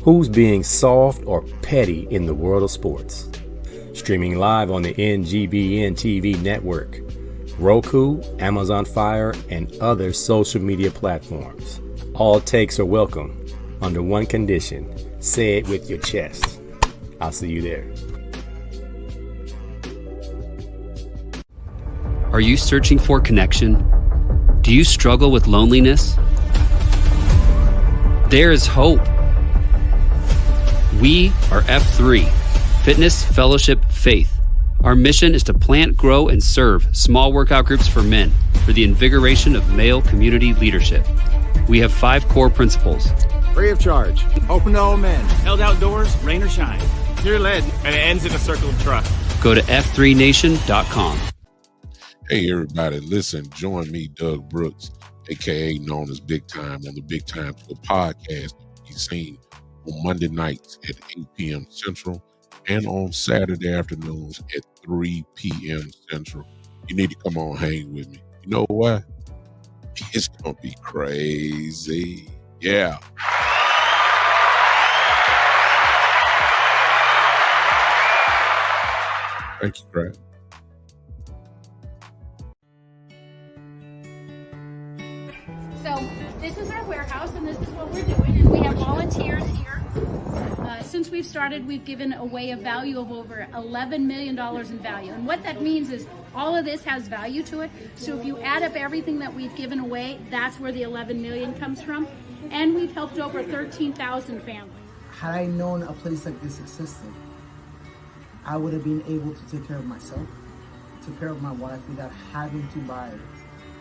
Who's being soft or petty in the world of sports? Streaming live on the NGBN TV network, Roku, Amazon Fire, and other social media platforms. All takes are welcome. under one condition: say it with your chest. I'll see you there. Are you searching for connection? Do you struggle with loneliness? There is hope. We are F3, Fitness, Fellowship, Faith. Our mission is to plant, grow, and serve small workout groups for men for the invigoration of male community leadership. We have 5 core principles. Free of charge. Open to all men. Held outdoors, rain or shine. You're led, and it ends in a circle of trust. Go to f3nation.com. Hey, everybody, listen, join me, Doug Brooks, a.k.a. known as Big Time, on the Big Time Show podcast. He's seen on Monday nights at 8 p.m. Central and on Saturday afternoons at 3 p.m. Central. You need to come on, hang with me. You know what? It's going to be crazy. Yeah. Thank you, Craig. So this is our warehouse, and this is what we're doing, and we have volunteers here. Since we've started, we've given away a value of over $11 million in value. And what that means is all of this has value to it. So if you add up everything that we've given away, that's where the 11 million comes from. And we've helped over 13,000 families. Had I known a place like this existed, I would have been able to take care of myself, take care of my wife without having to buy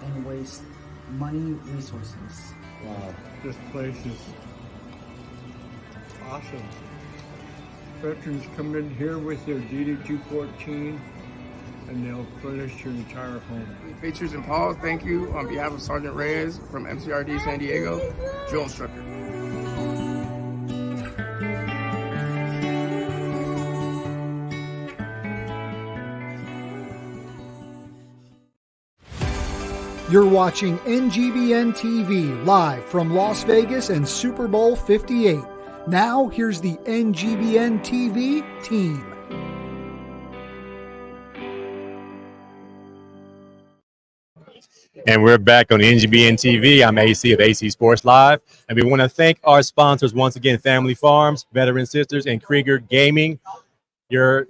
and waste money, resources. Wow, this place is awesome. Veterans come in here with their DD-214 and they'll furnish your entire home. Patriots and Paul, thank you on behalf of Sergeant Reyes from MCRD San Diego, drill instructor. You're watching NGBN TV live from Las Vegas and Super Bowl 58. Now, here's the NGBN TV team. And we're back on NGBN TV. I'm AC of AC Sports Live. And we want to thank our sponsors once again, Family Farms, Veteran Sisters, and Krieger Gaming. Your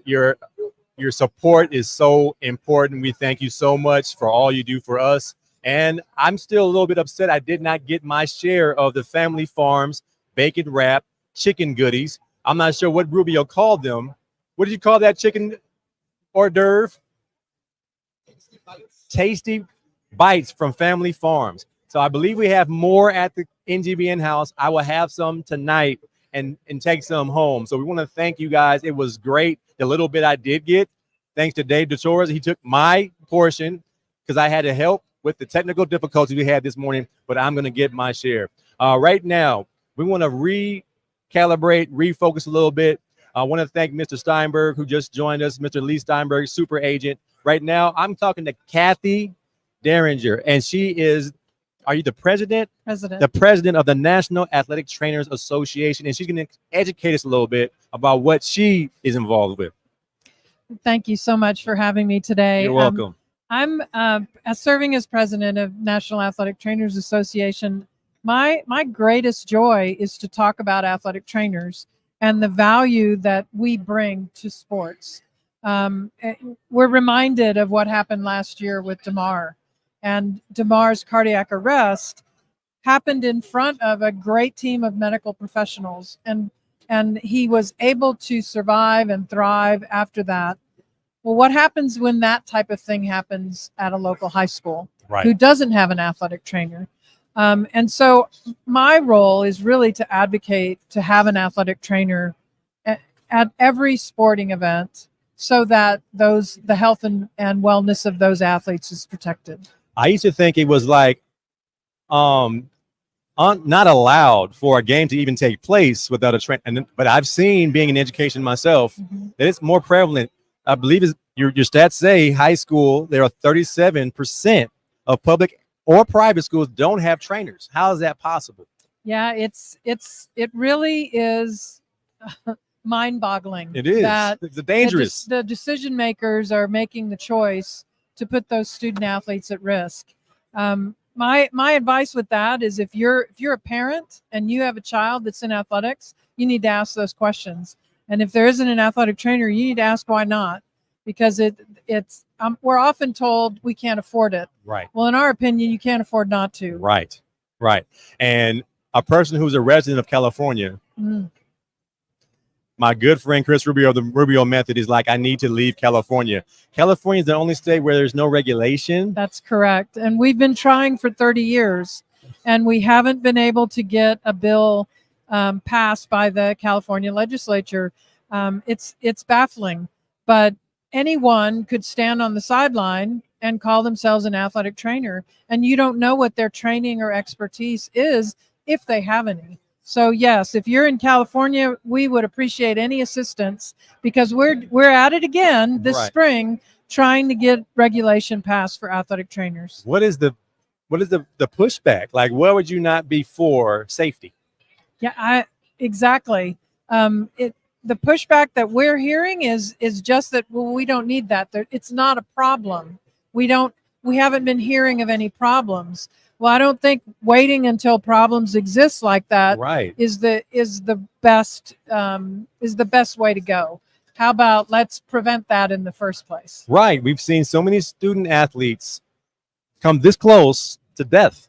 support is so important. We thank you so much for all you do for us. And I'm still a little bit upset I did not get my share of the Family Farms bacon wrap chicken goodies. I'm not sure what Rubio called them. What did you call that chicken hors d'oeuvre? Tasty bites from Family Farms. So I believe we have more at the NGBN house. I will have some tonight and take some home. So we want to thank you guys. It was great. The little bit I did get, thanks to Dave DeTorres, he took my portion because I had to help with the technical difficulties we had this morning, but I'm going to get my share. Right now, we want to recalibrate, refocus a little bit. I want to thank Mr. Steinberg, who just joined us, Mr. Lee Steinberg, super agent. Right now, I'm talking to Kathy Derringer, and she is, are you the president? President. The president of the National Athletic Trainers Association, and she's going to educate us a little bit about what she is involved with. Thank you so much for having me today. You're welcome. I'm serving as president of National Athletic Trainers Association. My greatest joy is to talk about athletic trainers and the value that we bring to sports. We're reminded of what happened last year with DeMar, and DeMar's cardiac arrest happened in front of a great team of medical professionals, and he was able to survive and thrive after that. Well, what happens when that type of thing happens at a local high school who doesn't have an athletic trainer? And so my role is really to advocate to have an athletic trainer at every sporting event so that the health and wellness of those athletes is protected. I used to think it was like not allowed for a game to even take place without a trainer. But I've seen, being in education myself, that it's more prevalent. I believe your stats say high school, there are 37% of public or private schools don't have trainers. How is that possible? Yeah, it really is mind-boggling. It is. It's dangerous. The decision makers are making the choice to put those student athletes at risk. my advice with that is if you're a parent and you have a child that's in athletics, you need to ask those questions. And if there isn't an athletic trainer, you need to ask why not, because it's we're often told we can't afford it. Right. Well, in our opinion, you can't afford not to. Right. Right. And a person who's a resident of California, my good friend Chris Rubio of the Rubio Method is like, I need to leave California. California is the only state where there's no regulation. That's correct. And we've been trying for 30 years, and we haven't been able to get a bill passed by the California legislature. It's baffling, but anyone could stand on the sideline and call themselves an athletic trainer, and you don't know what their training or expertise is if they have any. So yes, if you're in California, we would appreciate any assistance, because we're at it again this spring, trying to get regulation passed for athletic trainers. What is the pushback? Like, what would you not be for safety? Yeah, exactly. The pushback that we're hearing is just that, well, we don't need that. It's not a problem. We haven't been hearing of any problems. Well, I don't think waiting until problems exist like that is the best way to go. How about let's prevent that in the first place? Right. We've seen so many student athletes come this close to death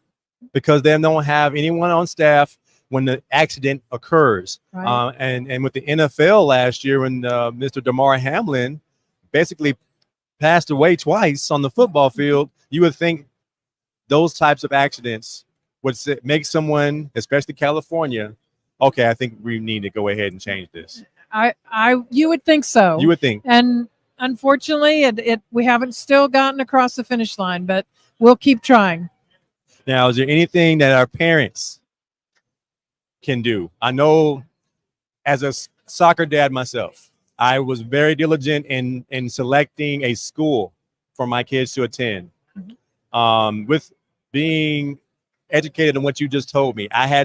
because they don't have anyone on staff when the accident occurs. Right. And with the NFL last year, when Mr. Damar Hamlin basically passed away twice on the football field, you would think those types of accidents would make someone, especially California, okay, I think we need to go ahead and change this. You would think so. You would think. And unfortunately, we haven't still gotten across the finish line, but we'll keep trying. Now, is there anything that our parents can do? I know as a soccer dad myself, I was very diligent in selecting a school for my kids to attend. With being educated on what you just told me, I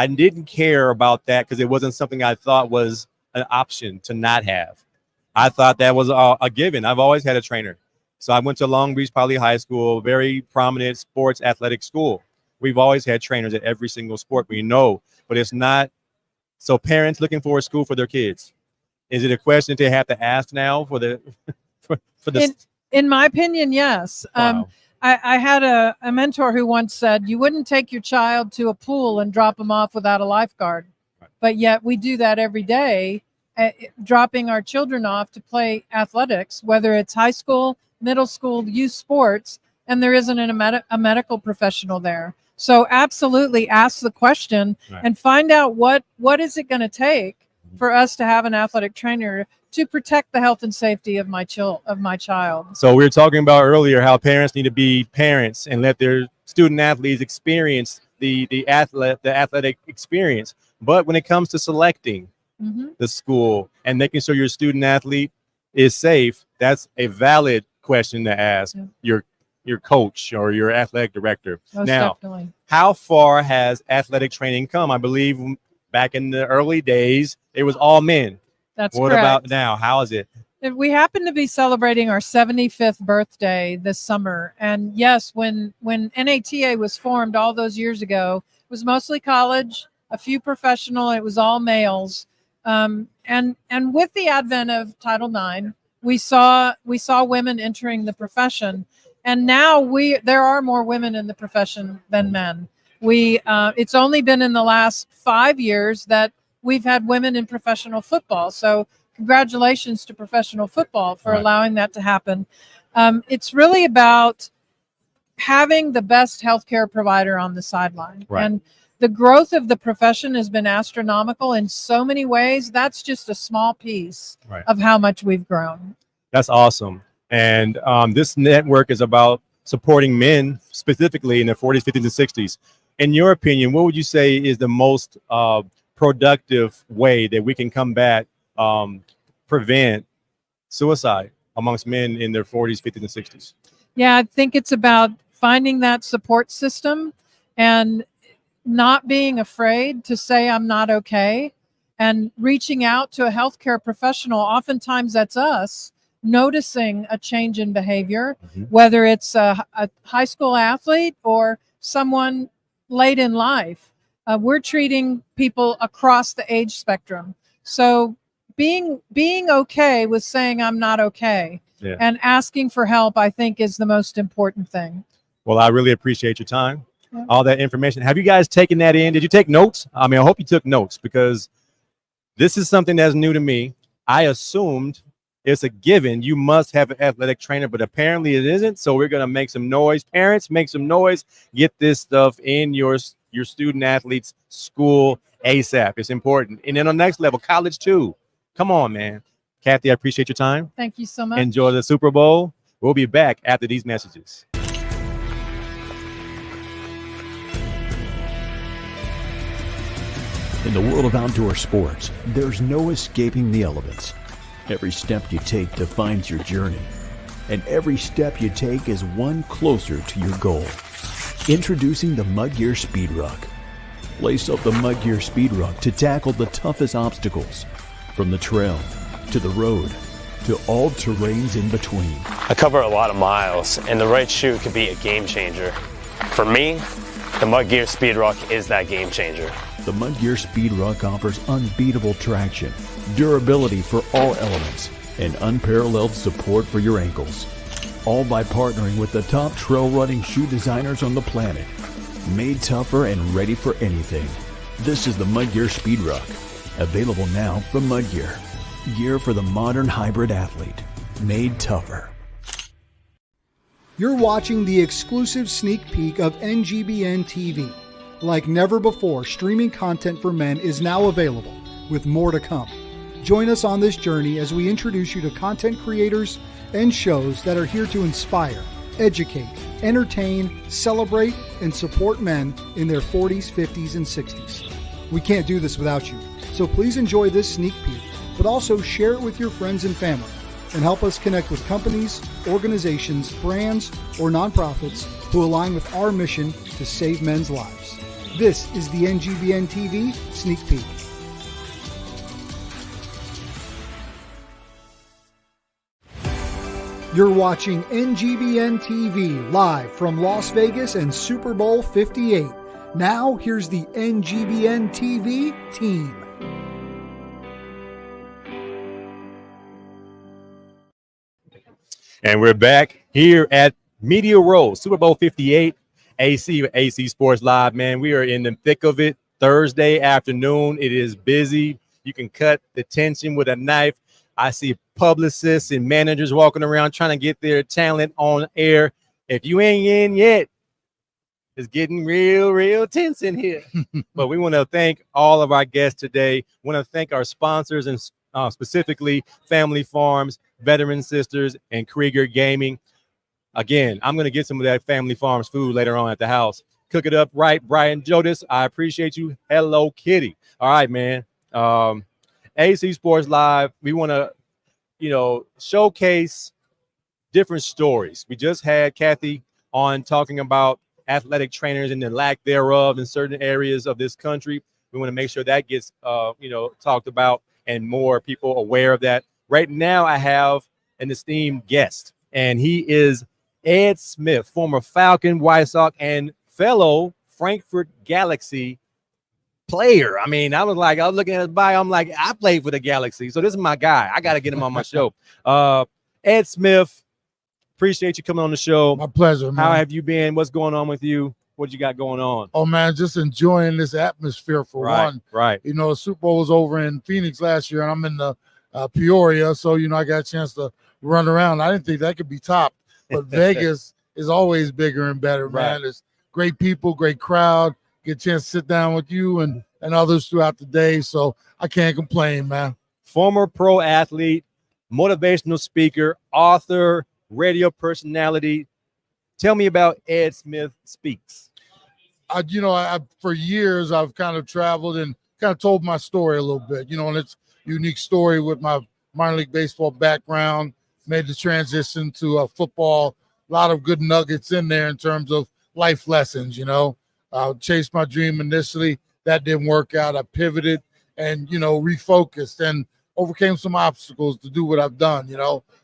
didn't care about that because it wasn't something I thought was an option to not have. I thought that was a given. I've always had a trainer. So I went to Long Beach Poly High School, very prominent sports athletic school. We've always had trainers at every single sport we know, but it's not. So parents looking for a school for their kids, is it a question they have to ask now for the In my opinion, yes. Wow. I had a mentor who once said, you wouldn't take your child to a pool and drop them off without a lifeguard. But yet we do that every day, dropping our children off to play athletics, whether it's high school, middle school, youth sports, and there isn't a medical professional there. So absolutely ask the question and find out what is it going to take for us to have an athletic trainer to protect the health and safety of my child. So we were talking about earlier how parents need to be parents and let their student athletes experience the athletic experience. But when it comes to selecting the school and making sure your student athlete is safe, that's a valid question to ask your coach or your athletic director. Most now, definitely. How far has athletic training come? I believe back in the early days, it was all men. That's what correct. about now? How is it? We happen to be celebrating our 75th birthday this summer. And yes, when NATA was formed all those years ago, it was mostly college, a few professional, it was all males. And with the advent of Title IX, we saw women entering the profession. And now there are more women in the profession than men. It's only been in the last 5 years that we've had women in professional football. So congratulations to professional football for allowing that to happen. It's really about having the best healthcare provider on the sideline. Right. And the growth of the profession has been astronomical in so many ways. That's just a small piece of how much we've grown. That's awesome. And this network is about supporting men specifically in their 40s, 50s, and 60s. In your opinion, what would you say is the most productive way that we can combat, prevent suicide amongst men in their 40s, 50s, and 60s? Yeah, I think it's about finding that support system and not being afraid to say I'm not okay, and reaching out to a healthcare professional. Oftentimes that's us, noticing a change in behavior, whether it's a high school athlete or someone late in life. We're treating people across the age spectrum. So being okay with saying I'm not okay and asking for help, I think, is the most important thing. Well, I really appreciate your time, all that information. Have you guys taken that in? Did you take notes? I mean, I hope you took notes, because this is something that's new to me. I assumed it's a given. You must have an athletic trainer, but apparently it isn't. So we're going to make some noise. Parents, make some noise. Get this stuff in your student athlete's school ASAP. It's important. And then on the next level, college too. Come on, man. Kathy, I appreciate your time. Thank you so much. Enjoy the Super Bowl. We'll be back after these messages. In the world of outdoor sports, there's no escaping the elements. Every step you take defines your journey, and every step you take is one closer to your goal. Introducing the Mudgear Speed Ruck. Lace up the Mudgear Speed Ruck to tackle the toughest obstacles, from the trail to the road to all terrains in between. I cover a lot of miles, and the right shoe could be a game changer. For me, the Mudgear Speed Ruck is that game changer. The Mudgear Speed Ruck offers unbeatable traction, durability for all elements, and unparalleled support for your ankles. All by partnering with the top trail running shoe designers on the planet. Made tougher and ready for anything. This is the Mudgear Speed Ruck. Available now from Mudgear. Gear for the modern hybrid athlete. Made tougher. You're watching the exclusive sneak peek of NGBN TV. Like never before, streaming content for men is now available, with more to come. Join us on this journey as we introduce you to content creators and shows that are here to inspire, educate, entertain, celebrate, and support men in their 40s, 50s, and 60s. We can't do this without you, so please enjoy this sneak peek, but also share it with your friends and family, and help us connect with companies, organizations, brands, or nonprofits who align with our mission to save men's lives. This is the NGBN TV Sneak Peek. You're watching NGBN TV live from Las Vegas and Super Bowl 58. Now, here's the NGBN TV team. And we're back here at Media Row, Super Bowl 58. AC Sports Live, man. We are in the thick of it. Thursday afternoon. It is busy. You can cut the tension with a knife. I see publicists and managers walking around trying to get their talent on air. If you ain't in yet, it's getting real tense in here. But we want to thank all of our guests today. We want to thank our sponsors, and specifically Family Farms, Veteran Sisters, and Krieger Gaming. Again, I'm going to get some of that Family Farms food later on at the house. Cook it up right, Brian Jodis. I appreciate you. Hello, Kitty. All right, man. AC Sports Live, we want to, showcase different stories. We just had Kathy on talking about athletic trainers and the lack thereof in certain areas of this country. We want to make sure that gets, talked about and more people aware of that. Right now, I have an esteemed guest, and he is Ed Smith, former Falcon, White Sox, and fellow Frankfurt Galaxy player. I mean, I was looking at his bio. I'm like, I played for the Galaxy, so this is my guy. I got to get him on my show. Ed Smith, appreciate you coming on the show. My pleasure, man. How have you been? What's going on with you? What you got going on? Oh, man, just enjoying this atmosphere for one. Right. The Super Bowl was over in Phoenix last year, and I'm in the Peoria, so, I got a chance to run around. I didn't think that could be topped. But Vegas is always bigger and better, man. There's great people, great crowd. Get a chance to sit down with you and others throughout the day. So I can't complain, man. Former pro athlete, motivational speaker, author, radio personality. Tell me about Ed Smith Speaks. For years, I've kind of traveled and kind of told my story a little bit, and it's a unique story with my minor league baseball background. Made the transition to football. A lot of good nuggets in there in terms of life lessons. I chased my dream initially. That didn't work out. I pivoted and, refocused and overcame some obstacles to do what I've done.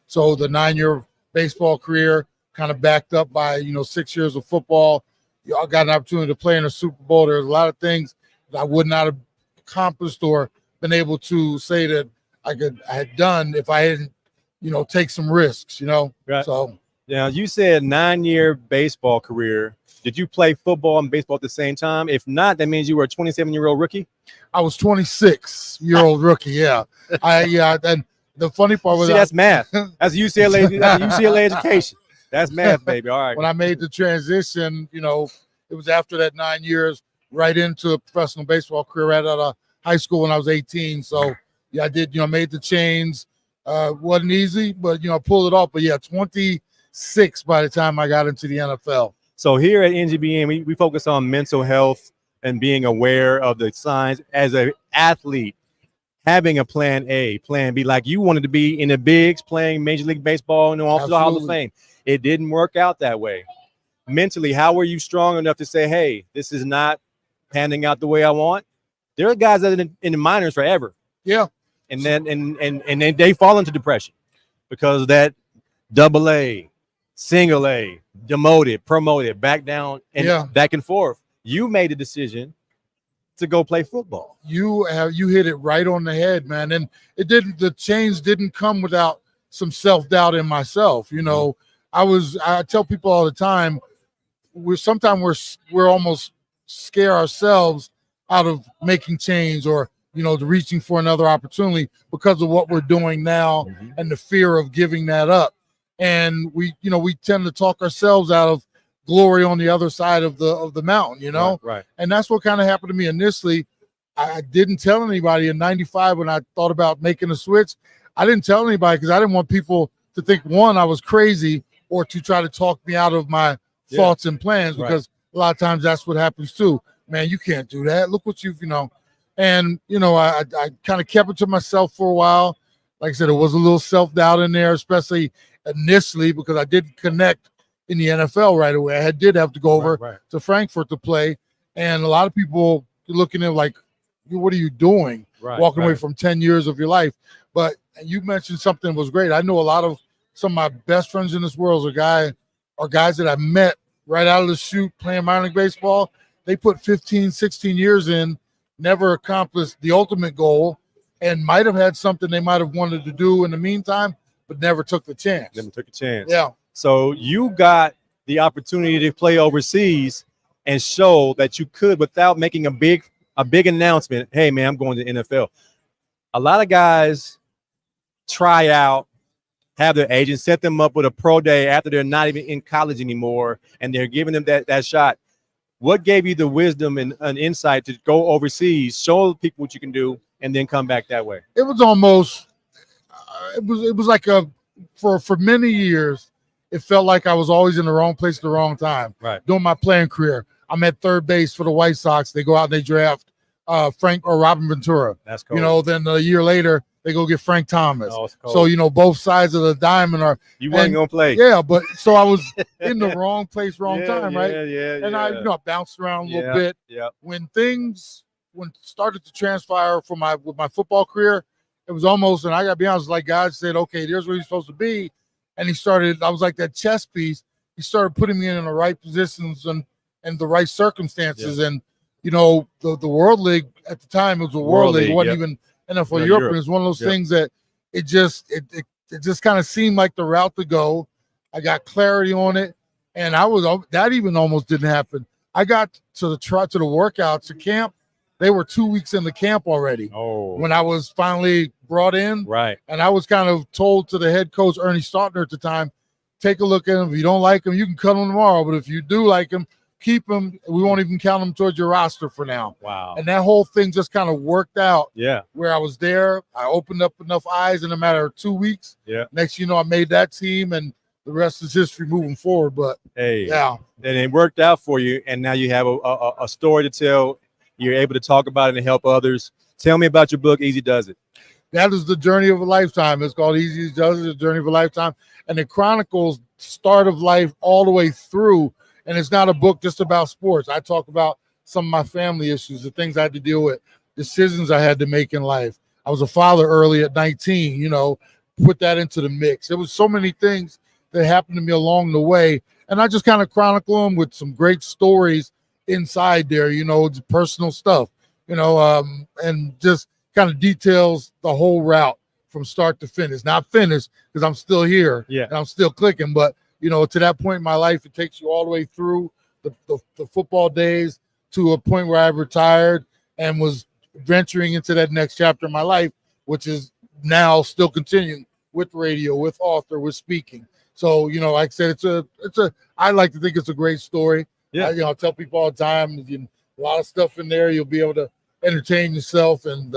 So the 9-year baseball career kind of backed up by, 6 years of football. Y'all got an opportunity to play in a Super Bowl. There's a lot of things that I would not have accomplished or been able to say that I had done if I hadn't, take some risks, Right. So Now, you said 9-year baseball career. Did you play football and baseball at the same time? If not, that means you were a 27-year-old rookie? I was 26-year-old rookie, yeah. And the funny part was that's math. That's UCLA education. That's math, baby. All right. When I made the transition, it was after that 9 years right into a professional baseball career right out of high school when I was 18. So, yeah, I did, made the change. Wasn't easy, but, I pulled it off. But, yeah, 26 by the time I got into the NFL. So here at NGBN, we focus on mental health and being aware of the signs as an athlete, having a plan A, plan B. Like you wanted to be in the bigs, playing Major League Baseball, off to the Hall of Fame. It didn't work out that way. Mentally, how were you strong enough to say, hey, this is not panning out the way I want? There are guys that are in the minors forever. Yeah. And then they fall into depression because of that AA, single A, demoted, promoted, back down, and back and forth. You made a decision to go play football. You hit it right on the head, man. And the change didn't come without some self-doubt in myself. I tell people all the time, sometimes we're almost scare ourselves out of making change or reaching for another opportunity because of what we're doing now and the fear of giving that up. And we tend to talk ourselves out of glory on the other side of the mountain, Right. And that's what kind of happened to me initially. I didn't tell anybody in 95 when I thought about making a switch. I didn't tell anybody because I didn't want people to think, one, I was crazy or to try to talk me out of my thoughts and plans because a lot of times that's what happens too. Man, you can't do that. Look what you've, And, I kind of kept it to myself for a while. Like I said, it was a little self-doubt in there, especially initially because I didn't connect in the NFL right away. I did have to go over to Frankfurt to play. And a lot of people looking at like, what are you doing? Walking away from 10 years of your life. But you mentioned something that was great. I know a lot of some of my best friends in this world are guys that I met right out of the chute playing minor league baseball. They put 15, 16 years in, never accomplished the ultimate goal, and might have had something they might have wanted to do in the meantime, but never took the chance. Never took a chance. Yeah. So you got the opportunity to play overseas and show that you could without making a big announcement. Hey, man, I'm going to the NFL. A lot of guys try out, have their agent set them up with a pro day after they're not even in college anymore, and they're giving them that shot. What gave you the wisdom and an insight to go overseas, show people what you can do, and then come back that way? It was almost, it was like for many years, it felt like I was always in the wrong place at the wrong time. Right. During my playing career, I'm at third base for the White Sox. They go out and they draft Frank or Robin Ventura. That's cool. Then a year later, they go get Frank Thomas. Oh, so, both sides of the diamond are. You weren't going to play. Yeah, but so I was in the wrong place, wrong time, right? Yeah. And I bounced around a little bit. Yeah. When started to transpire with my football career, it was almost, and I got to be honest, like God said, okay, there's where you're supposed to be. And I was like that chess piece. He started putting me in the right positions and the right circumstances. Yeah. And, the World League at the time, it was a World League. It wasn't even NFL Europe. It was one of those things that it just kind of seemed like the route to go. I got clarity on it. And that even almost didn't happen. I got to the workouts, to camp. They were 2 weeks in the camp already. Oh. When I was finally brought in. Right. And I was kind of told to the head coach, Ernie Stautner at the time, take a look at him. If you don't like him, you can cut him tomorrow. But if you do like him, keep him. We won't even count him towards your roster for now. Wow. And that whole thing just kind of worked out. Yeah. Where I was there, I opened up enough eyes in a matter of 2 weeks. Yeah. Next, I made that team, and the rest is history moving forward. But hey, yeah. And it worked out for you, and now you have a story to tell. You're able to talk about it and help others. Tell me about your book, Easy Does It. That is the journey of a lifetime. It's called Easy Does It, the journey of a lifetime. And it chronicles start of life all the way through. And it's not a book just about sports. I talk about some of my family issues, the things I had to deal with, decisions I had to make in life. I was a father early at 19, put that into the mix. There was so many things that happened to me along the way, and I just kind of chronicle them with some great stories inside there, personal stuff, and just kind of details the whole route from start to finish. Not finished because I'm still here and I'm still clicking, but to that point in my life, it takes you all the way through the football days to a point where I retired and was venturing into that next chapter of my life, which is now still continuing with radio, with author, with speaking. So, like I said, I like to think it's a great story. Yeah. I tell people all the time, a lot of stuff in there, you'll be able to entertain yourself and,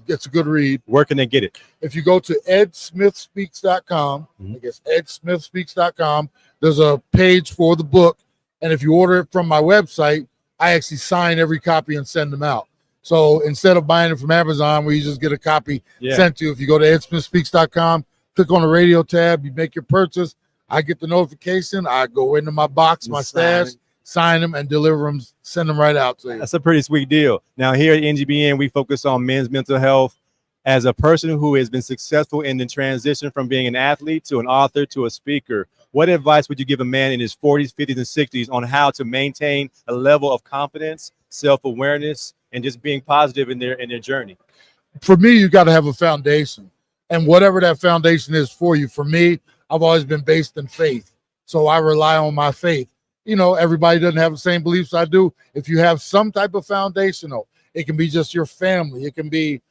it's a good read. Where can they get it? If you go to edsmithspeaks.com, I guess edsmithspeaks.com, there's a page for the book. And if you order it from my website, I actually sign every copy and send them out. So instead of buying it from Amazon, where you just get a copy sent to you, if you go to edsmithspeaks.com, click on the radio tab, you make your purchase, I get the notification, I go into my box, my stash, sign them and deliver them, send them right out to you. That's a pretty sweet deal. Now here at NGBN, we focus on men's mental health. As a person who has been successful in the transition from being an athlete to an author to a speaker, what advice would you give a man in his 40s, 50s, and 60s on how to maintain a level of confidence, self-awareness, and just being positive in their journey? For me, you got to have a foundation. And whatever that foundation is for you, for me, I've always been based in faith. So I rely on my faith. Everybody doesn't have the same beliefs I do. If you have some type of foundational, it can be just your family. It can be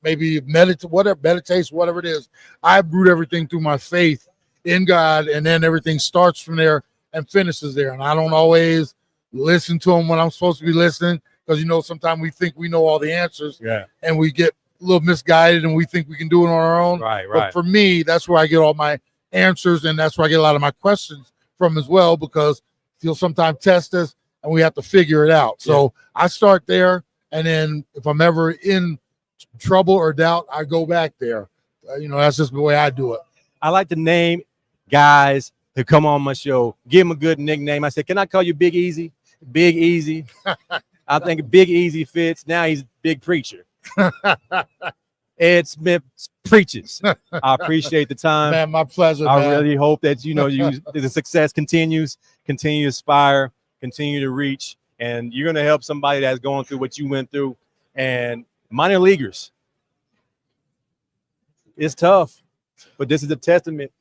maybe meditation, whatever it is. I root everything through my faith in God, and then everything starts from there and finishes there. And I don't always listen to them when I'm supposed to be listening, because, sometimes we think we know all the answers and we get a little misguided and we think we can do it on our own. Right. But for me, that's where I get all my answers, and that's where I get a lot of my questions from as well, because you'll sometimes test us and we have to figure it out. So I start there, and then if I'm ever in trouble or doubt, I go back there. That's just the way I do it. I like to name guys who come on my show, give them a good nickname. I said, can I call you Big Easy? Big Easy. I think Big Easy fits. Now he's Big Preacher. Ed Smith preaches. I appreciate the time. Man, my pleasure. I really hope that the success continues, continue to aspire, continue to reach, and you're gonna help somebody that's going through what you went through. And minor leaguers, it's tough, but this is a testament.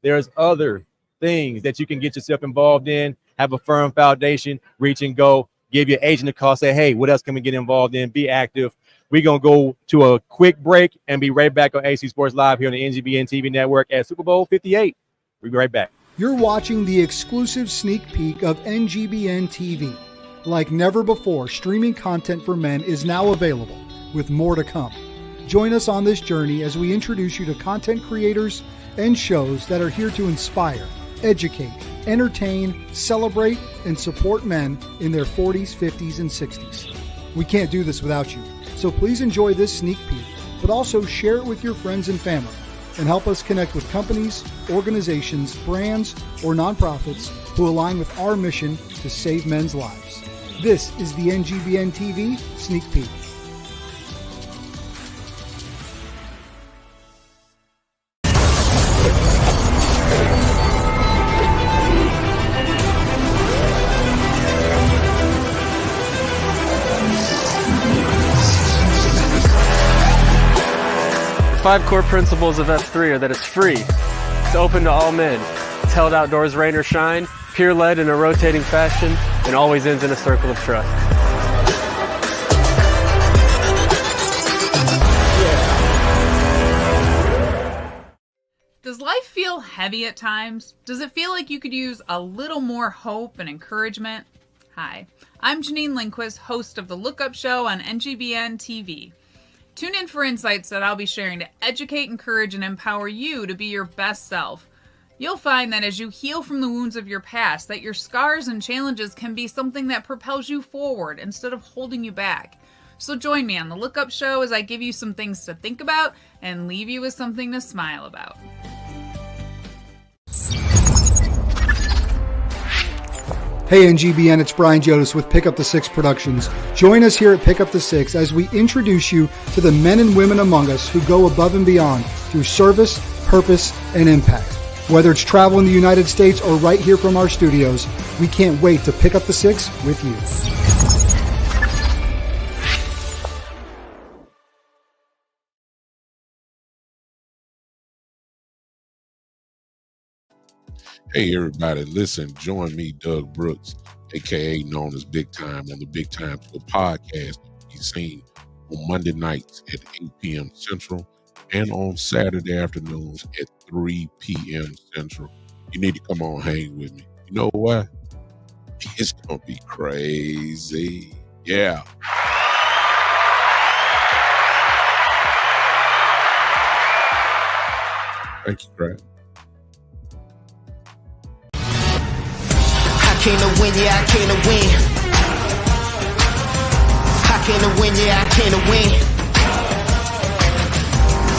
There's other things that you can get yourself involved in, have a firm foundation, reach and go, give your agent a call, say, hey, what else can we get involved in? Be active. We're going to go to a quick break and be right back on AC Sports Live here on the NGBN TV network at Super Bowl 58. We'll be right back. You're watching the exclusive sneak peek of NGBN TV. Like never before, streaming content for men is now available, with more to come. Join us on this journey as we introduce you to content creators and shows that are here to inspire, educate, entertain, celebrate, and support men in their 40s, 50s, and 60s. We can't do this without you. So please enjoy this sneak peek, but also share it with your friends and family, and help us connect with companies, organizations, brands, or nonprofits who align with our mission to save men's lives. This is the NGBN TV Sneak Peek. The 5 core principles of F3 are that it's free, it's open to all men, it's held outdoors rain or shine, peer-led in a rotating fashion, and always ends in a circle of trust. Does life feel heavy at times? Does it feel like you could use a little more hope and encouragement? Hi, I'm Janine Lindquist, host of The Look Up Show on NGBN TV. Tune in for insights that I'll be sharing to educate, encourage, and empower you to be your best self. You'll find that as you heal from the wounds of your past, that your scars and challenges can be something that propels you forward instead of holding you back. So join me on The Look Up Show as I give you some things to think about and leave you with something to smile about. Hey NGBN, it's Brian Jodas with Pick Up the Six Productions. Join us here at Pick Up the Six as we introduce you to the men and women among us who go above and beyond through service, purpose, and impact. Whether it's travel in the United States or right here from our studios, we can't wait to pick up the six with you. Hey everybody, listen, join me, Doug Brooks, aka known as Big Time, on the Big Time Show podcast. Be seen on Monday nights at 8 p.m. Central and on Saturday afternoons at 3 p.m. Central. You need to come on hang with me. You know why? It's gonna be crazy. Yeah. Thank you, Craig. I came to win, yeah, I came to win. I came to win, yeah, I came to win.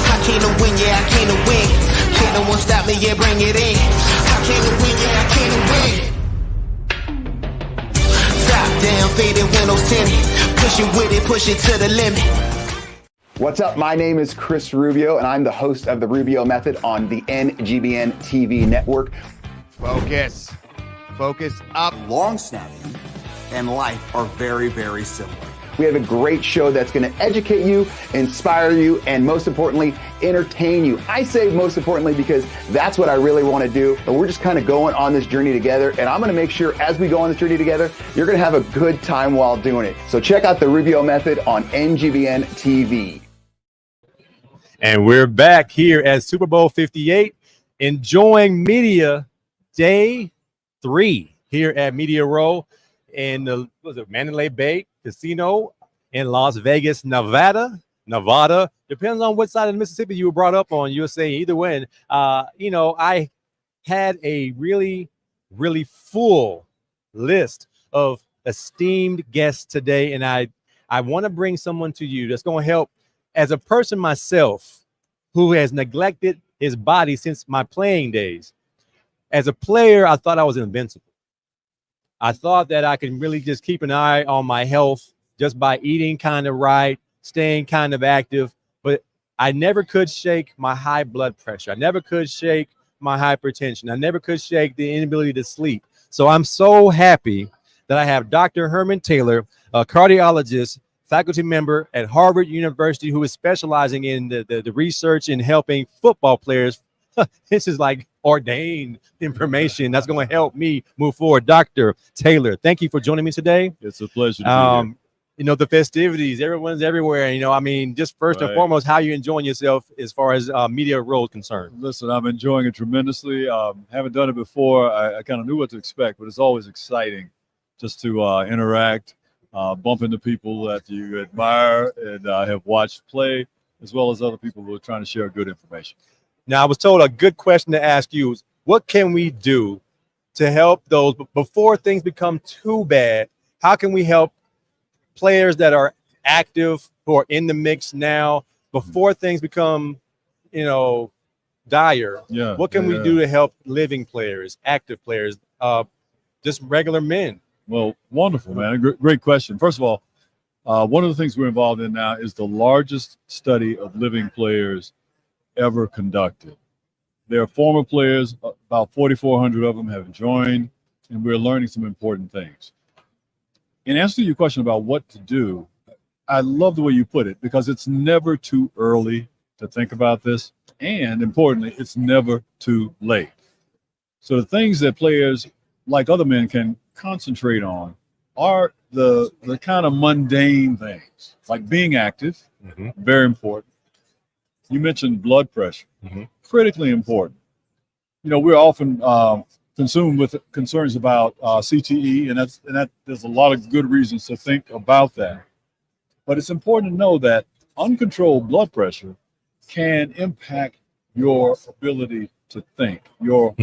I came to win, yeah, I came to win. Can't no one stop me, yeah, bring it in. I came to win, yeah, I came to win. Top down, faded windows tinted. Pushing with it, push it to the limit. What's up? My name is Chris Rubio, and I'm the host of The Rubio Method on the NGBN TV network. Focus. Focus up. Long snapping and life are very, very similar. We have a great show that's going to educate you, inspire you, and most importantly, entertain you. I say most importantly because that's what I really want to do. And we're just kind of going on this journey together. And I'm going to make sure as we go on this journey together, you're going to have a good time while doing it. So check out The Rubio Method on NGBN TV. And we're back here at Super Bowl 58, enjoying Media Day 3 here at Media Row in the Mandalay Bay Casino in Las Vegas, Nevada. Depends on what side of the Mississippi you were brought up on. You'll say either way. I had a really, really full list of esteemed guests today, and I want to bring someone to you that's going to help. As a person myself who has neglected his body since my playing days, as a player, I thought I was invincible. I thought that I could really just keep an eye on my health just by eating kind of right, staying kind of active, but I never could shake my high blood pressure. I never could shake my hypertension. I never could shake the inability to sleep. So I'm so happy that I have Dr. Herman Taylor, a cardiologist, faculty member at Harvard University, who is specializing in the research in helping football players. This is like ordained information that's going to help me move forward. Dr. Taylor, thank you for joining me today. It's a pleasure to be here. The festivities, everyone's everywhere. Just first and foremost, how you enjoying yourself as far as Media Row is concerned? Listen, I'm enjoying it tremendously. Haven't done it before. I kind of knew what to expect, but it's always exciting just to interact, bump into people that you admire and have watched play, as well as other people who are trying to share good information. Now, I was told a good question to ask you is, what can we do to help those before things become too bad? How can we help players that are active, who are in the mix now, before things become, dire? Yeah. What can we do to help living players, active players, just regular men? Well, wonderful, man. Great question. First of all, one of the things we're involved in now is the largest study of living players ever conducted. There are former players, about 4,400 of them have joined, and we're learning some important things. In answer to your question about what to do, I love the way you put it, because it's never too early to think about this, and importantly, it's never too late. So the things that players, like other men, can concentrate on are the kind of mundane things, like being active, very important. You mentioned blood pressure, critically important. We're often consumed with concerns about CTE, and that there's a lot of good reasons to think about that. But it's important to know that uncontrolled blood pressure can impact your ability to think, your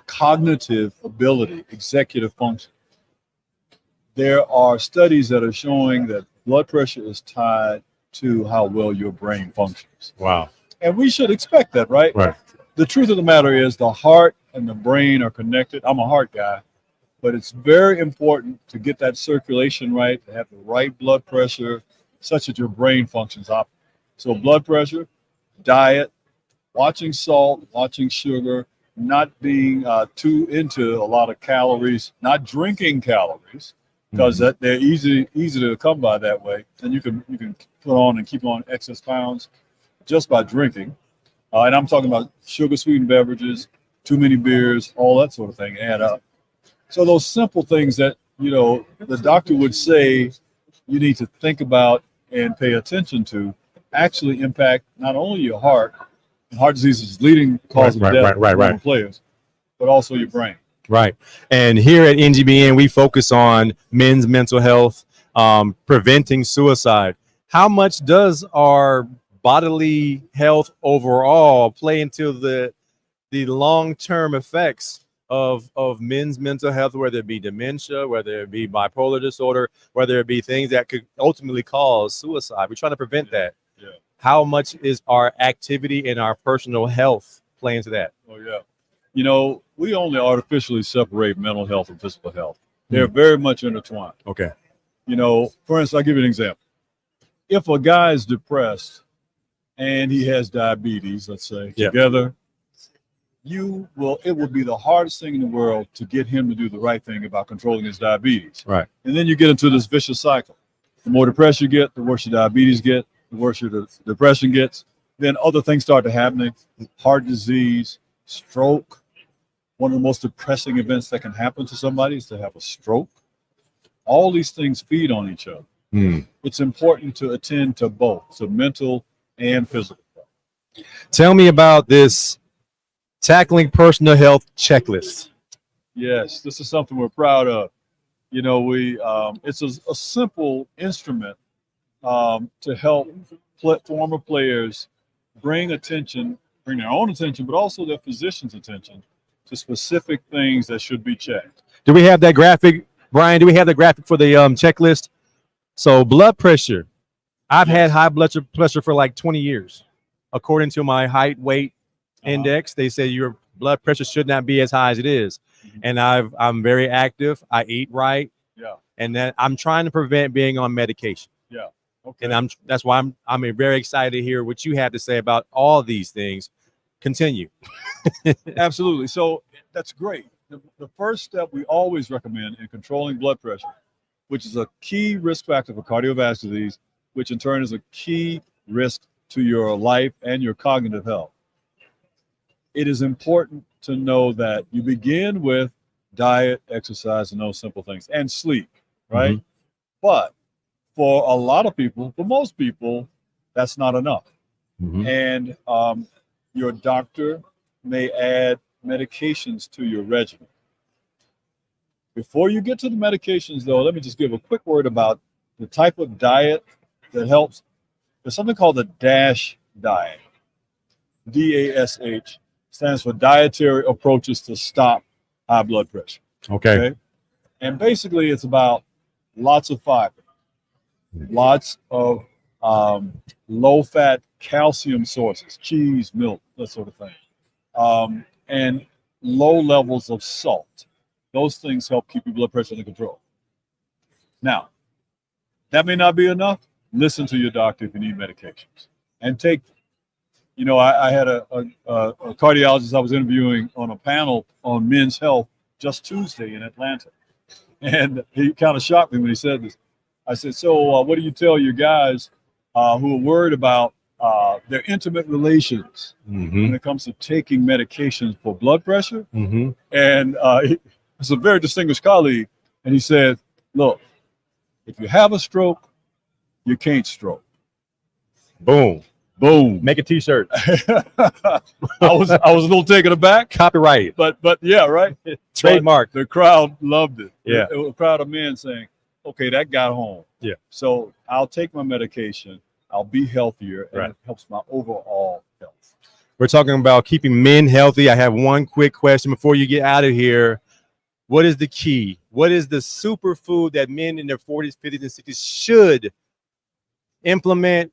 cognitive ability, executive function. There are studies that are showing that blood pressure is tied to how well your brain functions. Wow. And we should expect that, right? Right. The truth of the matter is the heart and the brain are connected. I'm a heart guy. but it's very important to get that circulation right, to have the right blood pressure, such that your brain functions optimally. So blood pressure, diet, watching salt, watching sugar, not being too into a lot of calories, not drinking calories, because that they're easy to come by that way. And you can put on and keep on excess pounds just by drinking. And I'm talking about sugar sweetened beverages, too many beers, all that sort of thing add up. So those simple things that, you know, the doctor would say you need to think about and pay attention to actually impact not only your heart, and heart disease is leading cause of death for players, but also your brain. Right. And here at NGBN, we focus on men's mental health, preventing suicide. How much does our bodily health overall play into the long-term effects of men's mental health, whether it be dementia, whether it be bipolar disorder, whether it be things that could ultimately cause suicide? We're trying to prevent that. Yeah. How much is our activity and our personal health play into that? Oh, yeah. You know, we only artificially separate mental health and physical health. They're very much intertwined. Okay. You know, for instance, I'll give you an example. If a guy is depressed and he has diabetes, let's say, together, it will be the hardest thing in the world to get him to do the right thing about controlling his diabetes. Right. And then you get into this vicious cycle. The more depressed you get, the worse your diabetes get, the worse your depression gets. Then other things start to happen. Heart disease, stroke. One of the most depressing events that can happen to somebody is to have a stroke. All these things feed on each other. It's important to attend to both, so mental and physical. Tell me about this tackling personal health checklist. Yes, this is something we're proud of. You know, it's a simple instrument to help former players bring their own attention, but also their physician's attention to specific things that should be checked. Do we have that graphic, Brian? Do we have the graphic for the checklist? So blood pressure. I've had high blood pressure for like 20 years. According to my height weight index, they say your blood pressure should not be as high as it is. And I'm very active. I eat right. Yeah. And then I'm trying to prevent being on medication. Yeah. Okay. And that's why I'm very excited to hear what you have to say about all these things. Continue. Absolutely. So that's great. The first step we always recommend in controlling blood pressure, which is a key risk factor for cardiovascular disease, which in turn is a key risk to your life and your cognitive health. It is important to know that you begin with diet, exercise, and those simple things, and sleep, right? But for a lot of people, for most people, that's not enough. And your doctor may add medications to your regimen. Before you get to the medications, though, let me just give a quick word about the type of diet that helps. There's something called the DASH diet. DASH stands for Dietary Approaches to Stop High Blood Pressure. Okay. And basically, it's about lots of fiber, lots of low-fat calcium sources, cheese, milk, that sort of thing, and low levels of salt. Those things help keep your blood pressure under control. Now, that may not be enough. Listen to your doctor if you need medications and take them. You know, I had a cardiologist I was interviewing on a panel on men's health just Tuesday in Atlanta. And he kind of shocked me when he said this. I said, so what do you tell your guys who are worried about their intimate relations when it comes to taking medications for blood pressure? And it's a very distinguished colleague. And he said, look, if you have a stroke, you can't stroke. Boom. Boom. Make a t-shirt. I was a little taken aback. Copyright. But yeah, right. Trademark. The crowd loved it. Yeah. It was a crowd of men saying, okay, that got home. Yeah. So I'll take my medication. I'll be healthier, and it helps my overall health. We're talking about keeping men healthy. I have one quick question before you get out of here. What is the key? What is the superfood that men in their 40s, 50s, and 60s should implement,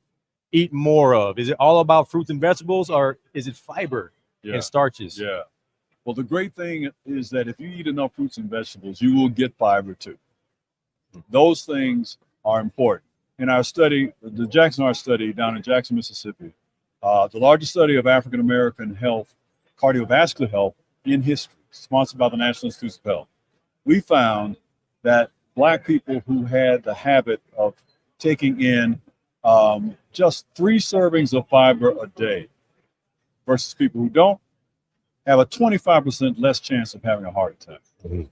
eat more of? Is it all about fruits and vegetables, or is it fiber and starches? Yeah. Well, the great thing is that if you eat enough fruits and vegetables, you will get fiber too. Those things are important. In our study, the Jackson Heart study down in Jackson, Mississippi, the largest study of African American health, cardiovascular health in history, sponsored by the National Institutes of Health, we found that Black people who had the habit of taking in just 3 servings of fiber a day versus people who don't have a 25% less chance of having a heart attack. Mm-hmm.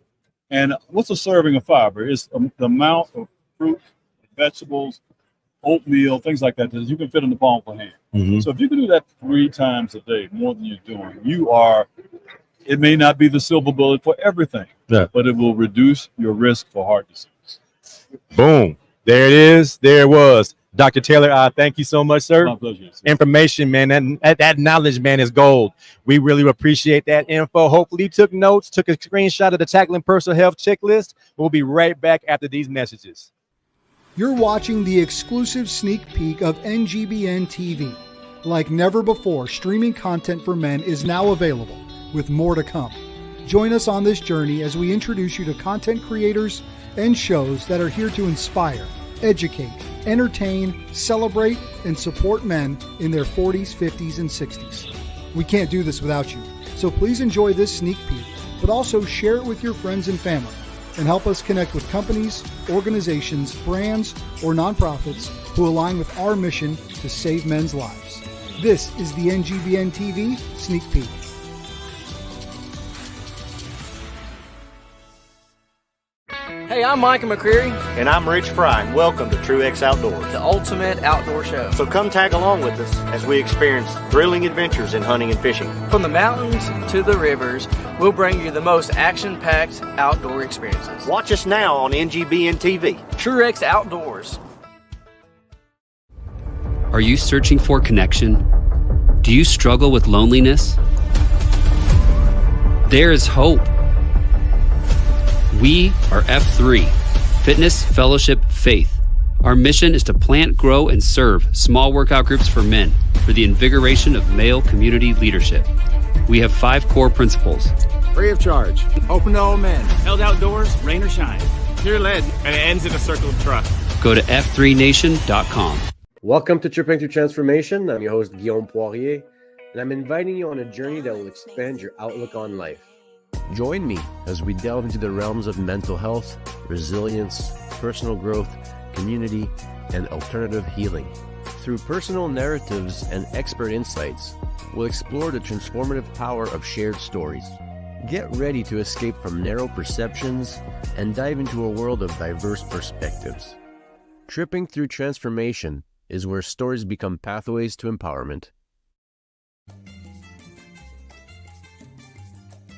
And what's a serving of fiber? It's the amount of fruit, vegetables, oatmeal, things like that you can fit in the palm of a hand. Mm-hmm. So if you can do that 3 times a day, more than you're doing, it may not be the silver bullet for everything, but it will reduce your risk for heart disease. Boom. There it is. There it was. Dr. Taylor, thank you so much, sir. My pleasure. Information, man, that knowledge, man, is gold. We really appreciate that info. Hopefully you took notes, took a screenshot of the Tackling Personal Health checklist. We'll be right back after these messages. You're watching the exclusive sneak peek of NGBN TV. Like never before, streaming content for men is now available, with more to come. Join us on this journey as we introduce you to content creators and shows that are here to inspire, educate, entertain, celebrate, and support men in their 40s, 50s, and 60s. We can't do this without you, so please enjoy this sneak peek, but also share it with your friends and family, and help us connect with companies, organizations, brands, or nonprofits who align with our mission to save men's lives. This is the NGBN TV Sneak Peek. Hey, I'm Micah McCreary. And I'm Rich Fry. Welcome to Truex Outdoors, the ultimate outdoor show. So come tag along with us as we experience thrilling adventures in hunting and fishing. From the mountains to the rivers, we'll bring you the most action-packed outdoor experiences. Watch us now on NGBN TV. Truex Outdoors. Are you searching for connection? Do you struggle with loneliness? There is hope. We are F3, Fitness, Fellowship, Faith. Our mission is to plant, grow, and serve small workout groups for men for the invigoration of male community leadership. We have 5 core principles. Free of charge, open to all men, held outdoors, rain or shine. Pure lead, and it ends in a circle of trust. Go to f3nation.com. Welcome to Tripping Through Transformation. I'm your host, Guillaume Poirier, and I'm inviting you on a journey that will expand your outlook on life. Join me as we delve into the realms of mental health, resilience, personal growth, community, and alternative healing. Through personal narratives and expert insights, we'll explore the transformative power of shared stories. Get ready to escape from narrow perceptions and dive into a world of diverse perspectives. Tripping Through Transformation is where stories become pathways to empowerment.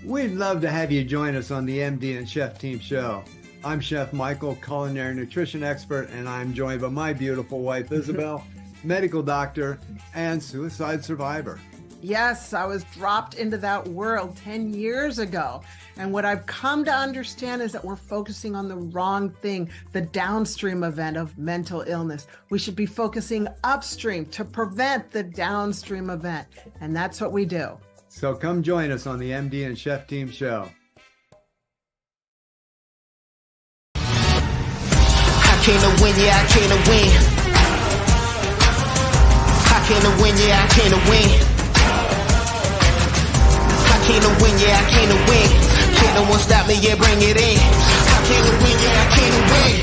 We'd love to have you join us on the MD and Chef Team Show. I'm Chef Michael, culinary nutrition expert, and I'm joined by my beautiful wife, Isabel, medical doctor and suicide survivor. Yes, I was dropped into that world 10 years ago. And what I've come to understand is that we're focusing on the wrong thing, the downstream event of mental illness. We should be focusing upstream to prevent the downstream event. And that's what we do. So come join us on the MD and Chef Team Show. I can't win, yeah, I can't win. I can't win, yeah, I can't win. I can't win, yeah, I can't win. Can't no one stop me, yeah, bring it in. I can't win, yeah, I can't win.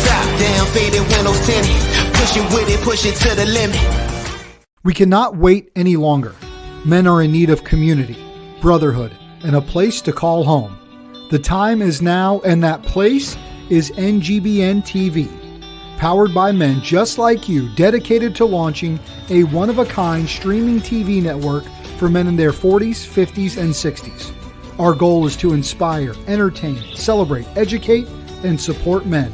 Top down, faded windows tinted. Pushing with it, push it to the limit. We cannot wait any longer. Men are in need of community, brotherhood, and a place to call home. The time is now, and that place is NGBN TV. Powered by men just like you, dedicated to launching a one-of-a-kind streaming TV network for men in their 40s, 50s, and 60s. Our goal is to inspire, entertain, celebrate, educate, and support men.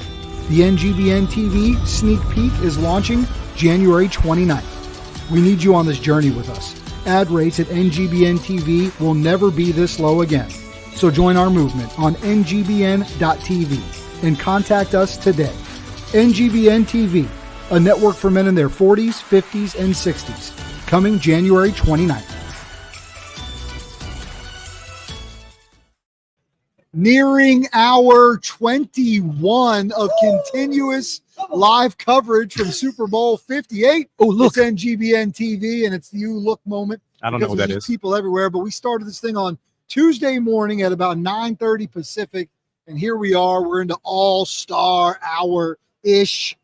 The NGBN TV Sneak Peek is launching January 29th. We need you on this journey with us. Ad rates at NGBN TV will never be this low again. So join our movement on ngbn.tv and contact us today. NGBN TV, a network for men in their 40s, 50s, and 60s, coming January 29th. nearing hour 21 of continuous live coverage from Super Bowl 58. Oh, look. It's NGBN TV, and it's the You Look moment. I don't know what that there's is. people everywhere, but we started this thing on Tuesday morning at about 9:30 Pacific, and here we are. We're into all-star hour-ish.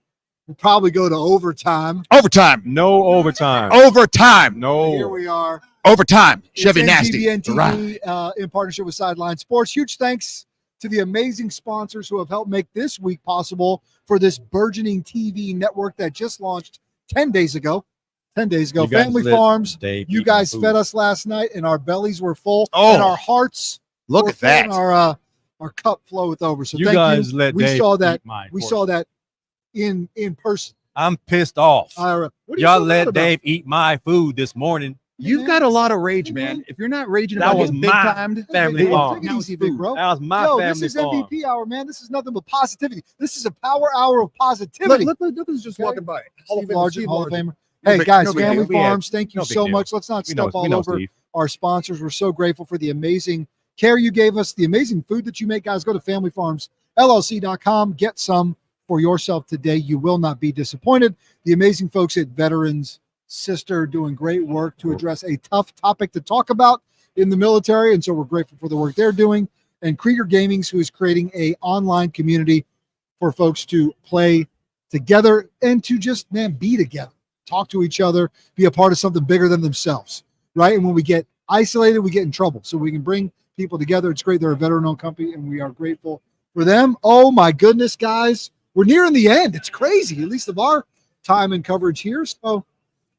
We'll probably go to overtime. Overtime. No overtime. Overtime. No. Here we are. Overtime. Chevy It's Nasty. NGBN TV in partnership with Sideline Sports. Huge thanks to the amazing sponsors who have helped make this week possible for this burgeoning TV network that just launched 10 days ago. 10 days ago. You guys Family let Farms. Dave You eat guys my food. fed us last night, and our bellies were full. Oh, and our hearts look were at full, that. and our cup floweth over. So You thank guys you. let we Dave saw that. eat my We portion. saw that in person. I'm pissed off. What are you Y'all so mad let about? Dave eat my food this morning. You've got a lot of rage, man. If you're not raging That about was getting big my timed, family farm. Take it easy, big bro. That was my Yo, family this is farm. MVP hour, man. This is nothing but positivity. This is a power hour of positivity. look who's just walking by. Steve Largent, Hall of Famer. No Hey, big- guys, no big Family deal. Farms, thank you No big so deal. much. Let's not We know- step all we know, over Steve. our sponsors. We're so grateful for the amazing care you gave us, the amazing food that you make, guys. Go to familyfarmsllc.com. Get some for yourself today. You will not be disappointed. The amazing folks at Veterans Sister doing great work to address a tough topic to talk about in the military, and so we're grateful for the work they're doing. And Krieger Gamings, who is creating a online community for folks to play together and to just, man, be together, talk to each other, be a part of something bigger than themselves, right? And when we get isolated, we get in trouble. So we can bring people together. It's great. They're a veteran-owned company, and we are grateful for them. Oh, my goodness, guys. We're nearing the end. It's crazy, at least of our time and coverage here. So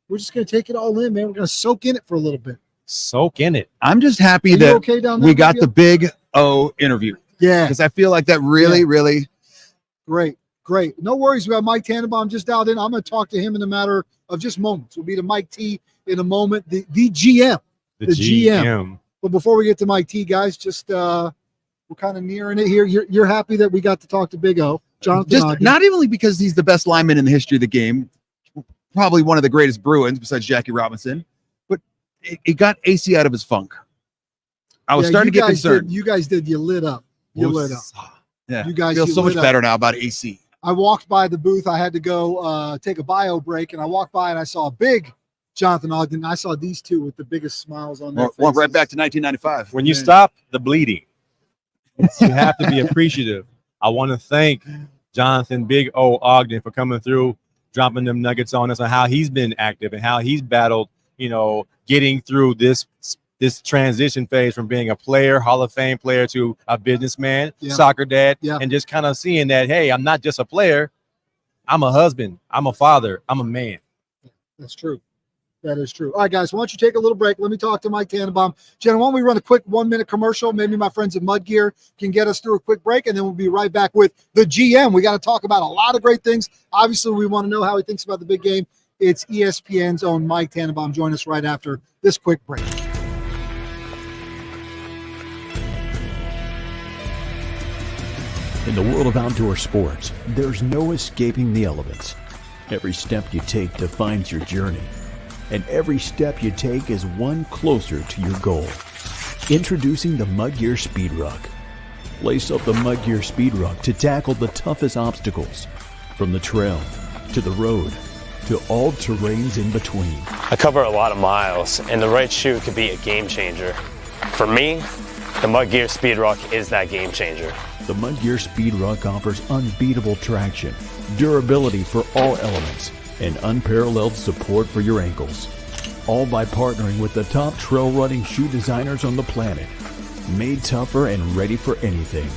we're just going to take it all in, man. We're going to soak in it for a little bit. Soak in it. I'm just happy Are you that okay down there, we got Mafia? the Big O interview. Yeah. Because I feel like that really Great. No worries about Mike Tannenbaum just dialed in. I'm going to talk to him in a matter of just moments. We'll be to Mike T in a moment. The GM. The GM. But before we get to Mike T, guys, just we're kind of nearing it here. You're happy that we got to talk to Big O, Jonathan just Ogden. not even because he's the best lineman in the history of the game, probably one of the greatest Bruins besides Jackie Robinson, but it got AC out of his funk. I was starting to get concerned. You guys did. You lit up. You lit up. Yeah, You guys feel so much lit up. better now about AC. I walked by the booth. I had to go take a bio break, and I walked by and I saw a big Jonathan Ogden. I saw these two with the biggest smiles on their Went right faces. back to 1995. When you stop the bleeding, you have to be appreciative. I want to thank Jonathan Big O Ogden for coming through, dropping them nuggets on us on how he's been active and how he's battled, getting through this transition phase from being a player, Hall of Fame player, to a businessman, soccer dad, and just kind of seeing that, hey, I'm not just a player. I'm a husband. I'm a father. I'm a man. That's true. That is true. All right, guys, why don't you take a little break? Let me talk to Mike Tannenbaum. Jenna, why don't we run a quick 1-minute commercial? Maybe my friends at Mud Gear can get us through a quick break, and then we'll be right back with the GM. We got to talk about a lot of great things. Obviously, we want to know how he thinks about the big game. It's ESPN's own Mike Tannenbaum. Join us right after this quick break. In the world of outdoor sports, there's no escaping the elements. Every step you take defines your journey, and every step you take is one closer to your goal. Introducing the Mud Gear Speed Ruck. Lace up the Mud Gear Speed Ruck to tackle the toughest obstacles, from the trail to the road to all terrains in between. I cover a lot of miles, and the right shoe could be a game changer. For me, the Mud Gear Speed Ruck is that game changer. The Mud Gear Speed Ruck offers unbeatable traction, durability for all elements, and unparalleled support for your ankles. All by partnering with the top trail running shoe designers on the planet. Made tougher and ready for anything.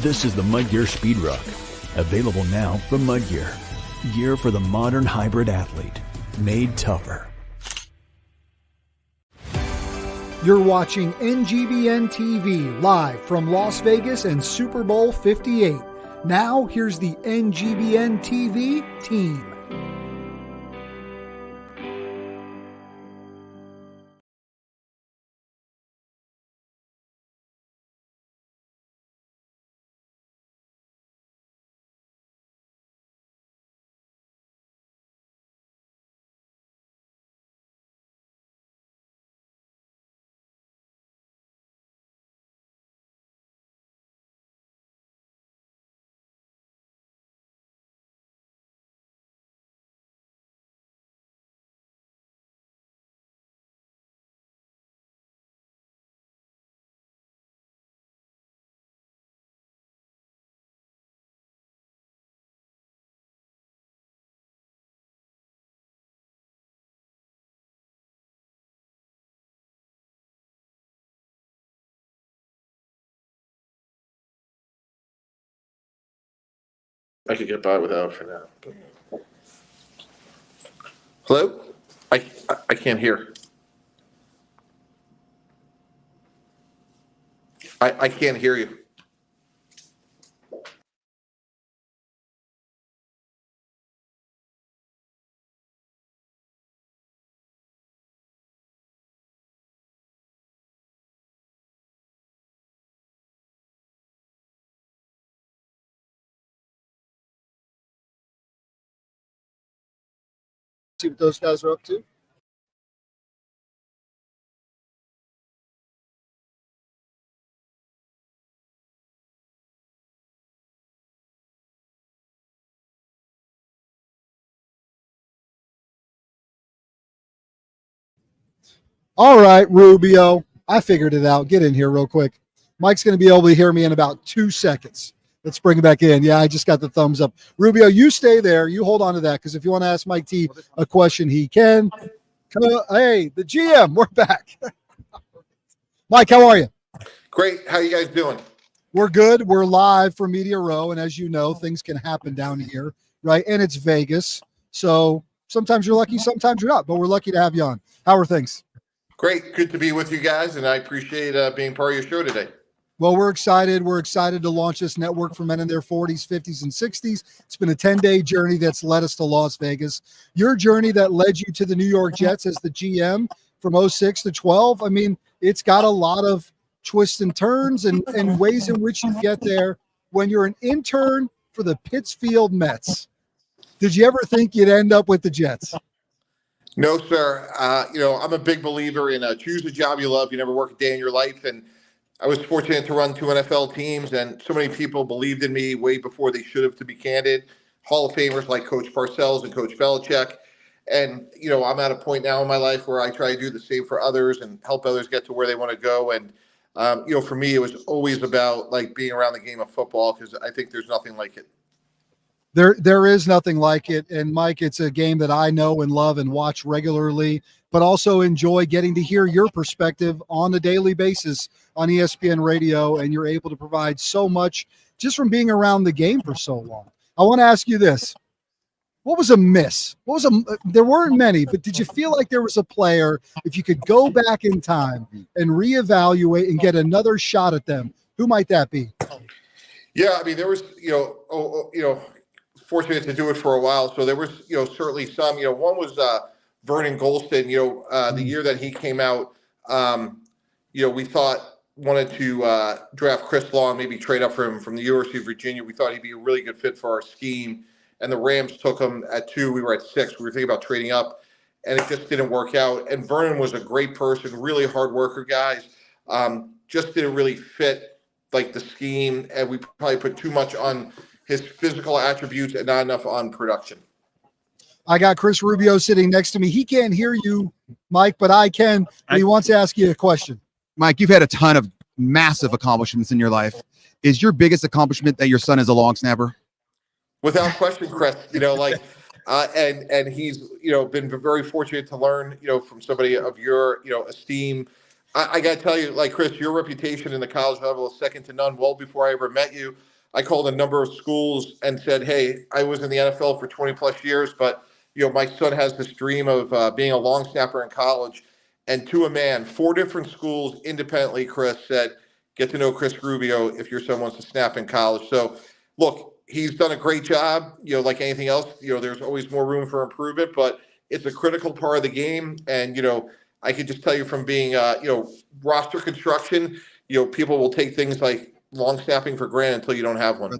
This is the Mud Gear Speed Ruck. Available now from Mud Gear. Gear for the modern hybrid athlete. Made tougher. You're watching NGBN TV live from Las Vegas and Super Bowl 58. Now, here's the NGBN TV team. I could get by without for now. But... Hello? I can't hear. I can't hear you. See what those guys are up to. All right, Rubio. I figured it out. Get in here real quick. Mike's going to be able to hear me in about 2 seconds. Let's bring it back in. Yeah, I just got the thumbs up. Rubio, you stay there. You hold on to that, because if you want to ask Mike T a question, he can. Hey, the GM, we're back. Mike, how are you? Great. How you guys doing? We're good. We're live from Media Row, and as you know, things can happen down here, right? And it's Vegas, so sometimes you're lucky, sometimes you're not, but we're lucky to have you on. How are things? Great. Good to be with you guys, and I appreciate being part of your show today. Well, we're excited. We're excited to launch this network for men in their 40s, 50s, and 60s. It's been a 10-day journey that's led us to Las Vegas. Your journey that led you to the New York Jets as the GM from 06 to 12, I mean, it's got a lot of twists and turns and ways in which you get there. When you're an intern for the Pittsfield Mets, did you ever think you'd end up with the Jets? No, sir. I'm a big believer in choose a job you love. You never work a day in your life. And I was fortunate to run 2 NFL teams, and so many people believed in me way before they should have, to be candid. Hall of Famers like Coach Parcells and Coach Belichick. And, I'm at a point now in my life where I try to do the same for others and help others get to where they want to go. And, for me, it was always about like being around the game of football, because I think there's nothing like it. There is nothing like it. And Mike, it's a game that I know and love and watch regularly, but also enjoy getting to hear your perspective on a daily basis on ESPN Radio. And you're able to provide so much just from being around the game for so long. I want to ask you this. What was a miss? There weren't many, but did you feel like there was a player, if you could go back in time and reevaluate and get another shot at them, who might that be? Yeah, I mean, there was, fortunate to do it for a while. So there was, certainly some, one was Vernon Golston, the year that he came out, we wanted to draft Chris Long, maybe trade up for him from the University of Virginia. We thought he'd be a really good fit for our scheme. And the Rams took him at 2. We were at 6. We were thinking about trading up, and it just didn't work out. And Vernon was a great person, really hard worker, guys. Just didn't really fit like the scheme, and we probably put too much on his physical attributes and not enough on production. I got Chris Rubio sitting next to me. He can't hear you, Mike, but I can. And he wants to ask you a question. Mike, you've had a ton of massive accomplishments in your life. Is your biggest accomplishment that your son is a long snapper? Without question, Chris, and he's, been very fortunate to learn, from somebody of your, esteem. I got to tell you, like, Chris, your reputation in the college level is second to none. Well before I ever met you, I called a number of schools and said, hey, I was in the NFL for 20 plus years, but, my son has this dream of being a long snapper in college. And to a man, 4 different schools independently, Chris, said, get to know Chris Rubio if your son wants to snap in college. So, look, he's done a great job, like anything else, there's always more room for improvement, but it's a critical part of the game. And, I can just tell you from being, roster construction, people will take things like long snapping for granted until you don't have one.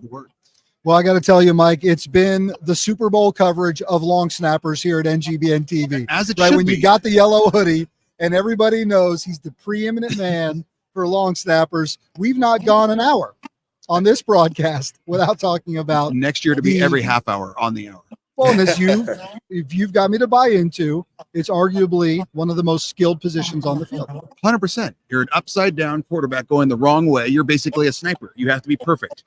Well, I got to tell you, Mike, it's been the Super Bowl coverage of long snappers here at NGBN TV. As it right should when be. You got the yellow hoodie, and everybody knows he's the preeminent man for long snappers. We've not gone an hour on this broadcast without talking about next year to be every half hour on the hour. Well, and if you've got me to buy into, it's arguably one of the most skilled positions on the field. 100%. You're an upside down quarterback going the wrong way. You're basically a sniper. You have to be perfect.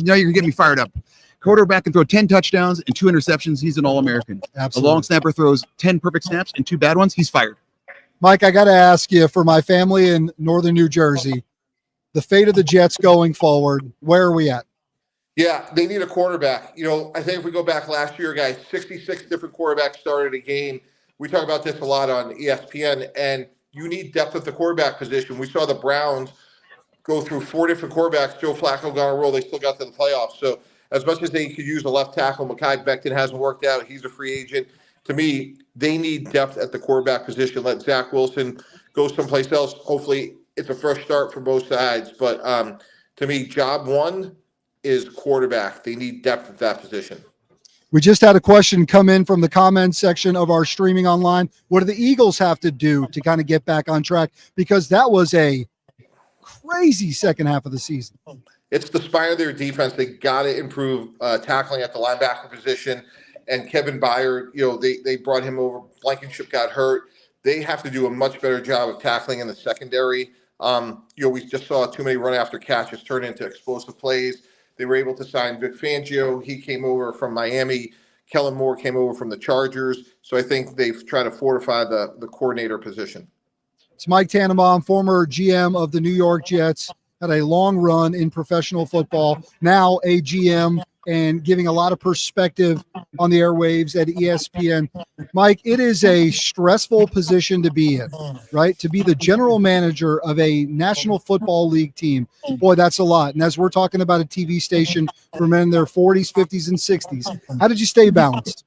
Now you're getting me fired up. Quarterback can throw 10 touchdowns and 2 interceptions. He's an All-American. Absolutely. A long snapper throws 10 perfect snaps and 2 bad ones. He's fired. Mike, I got to ask you, for my family in northern New Jersey, the fate of the Jets going forward, where are we at? Yeah, they need a quarterback. I think if we go back last year, guys, 66 different quarterbacks started a game. We talk about this a lot on ESPN, and you need depth at the quarterback position. We saw the Browns go through 4 different quarterbacks. Joe Flacco got on a roll. They still got to the playoffs. So as much as they could use a left tackle, Mekhi Becton hasn't worked out. He's a free agent. To me, they need depth at the quarterback position. Let Zach Wilson go someplace else. Hopefully it's a fresh start for both sides. But to me, job one is quarterback. They need depth at that position. We just had a question come in from the comments section of our streaming online. What do the Eagles have to do to kind of get back on track? Because that was a crazy second half of the season. It's the spine of their defense. They got to improve tackling at the linebacker position. And Kevin Byard, they brought him over. Blankenship got hurt. They have to do a much better job of tackling in the secondary. We just saw too many run after catches turn into explosive plays. They were able to sign Vic Fangio. He came over from Miami. Kellen Moore came over from the Chargers. So I think they've tried to fortify the coordinator position. It's Mike Tannenbaum, former GM of the New York Jets, had a long run in professional football, now a GM and giving a lot of perspective on the airwaves at ESPN. Mike, it is a stressful position to be in, right? To be the general manager of a National Football League team. Boy, that's a lot. And as we're talking about a TV station for men in their 40s, 50s, and 60s, how did you stay balanced?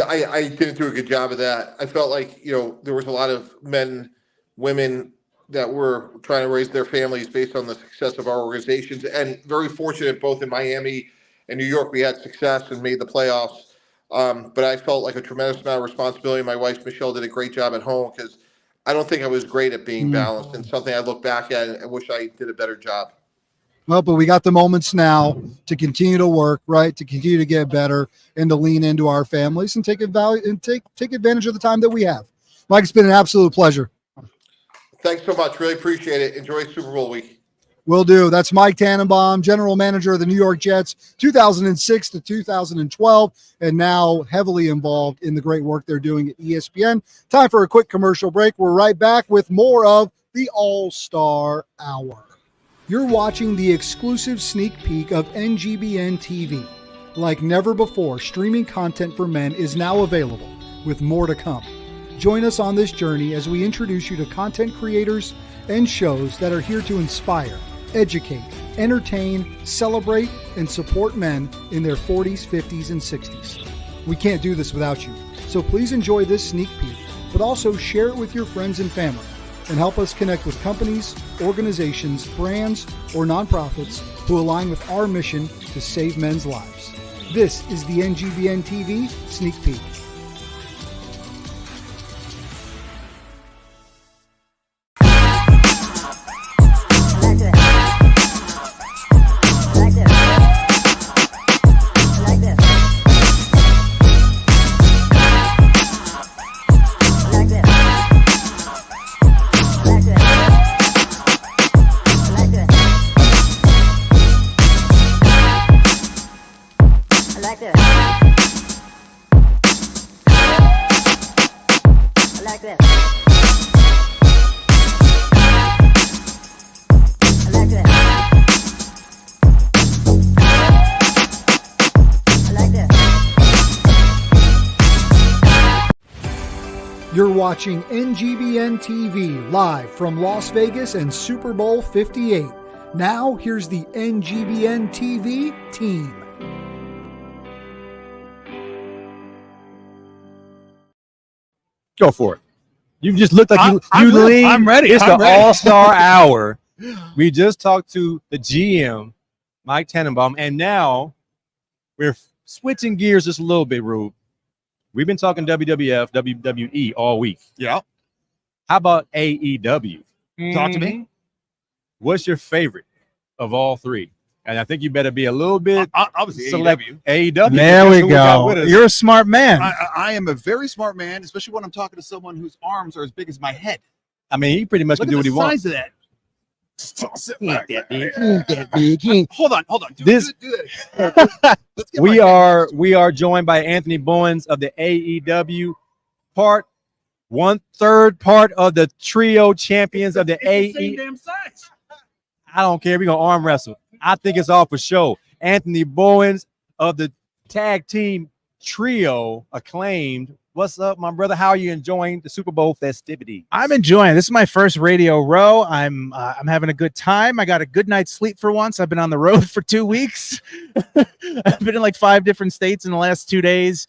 I didn't do a good job of that. I felt like, there was a lot of men, women that were trying to raise their families based on the success of our organizations, and very fortunate both in Miami and New York, we had success and made the playoffs. But I felt like a tremendous amount of responsibility. My wife, Michelle, did a great job at home because I don't think I was great at being balanced, and something I look back at and wish I did a better job. Well, but we got the moments now to continue to work, right? To continue to get better and to lean into our families and take advantage of the time that we have. Mike, it's been an absolute pleasure. Thanks so much. Really appreciate it. Enjoy Super Bowl week. Will do. That's Mike Tannenbaum, general manager of the New York Jets, 2006 to 2012, and now heavily involved in the great work they're doing at ESPN. Time for a quick commercial break. We're right back with more of the All-Star Hour. You're watching the exclusive sneak peek of NGBN TV. Like never before, streaming content for men is now available, with more to come. Join us on this journey as we introduce you to content creators and shows that are here to inspire, educate, entertain, celebrate, and support men in their 40s, 50s, and 60s. We can't do this without you, so please enjoy this sneak peek, but also share it with your friends and family, and help us connect with companies, organizations, brands, or nonprofits who align with our mission to save men's lives. This is the NGBN TV Sneak Peek. You're watching NGBN TV live from Las Vegas and Super Bowl 58. Now, here's the NGBN TV team. Go for it. You just looked like you lean. I'm ready. It's the All-Star Hour. We just talked to the GM, Mike Tannenbaum, and now we're switching gears just a little bit, Rube. We've been talking WWF, WWE all week. Yeah. How about AEW? Talk to me. What's your favorite of all three? And I think you better be a little bit obviously select AEW. There we go. You're a smart man. I am a very smart man, especially when I'm talking to someone whose arms are as big as my head. I mean, he pretty much can do what he wants. Look at the size of that. Hold on. Do that. We are joined by Anthony Bowens of the AEW, one-third part of the trio champions of the AEW. Same damn size. I don't care. We're gonna arm wrestle. I think it's all for show. Anthony Bowens of the tag team trio Acclaimed. What's up, my brother? How are you enjoying the Super Bowl festivity? I'm enjoying it. This is my first Radio Row. I'm having a good time. I got a good night's sleep for once. I've been on the road for 2 weeks. I've been in like 5 different states in the last 2 days,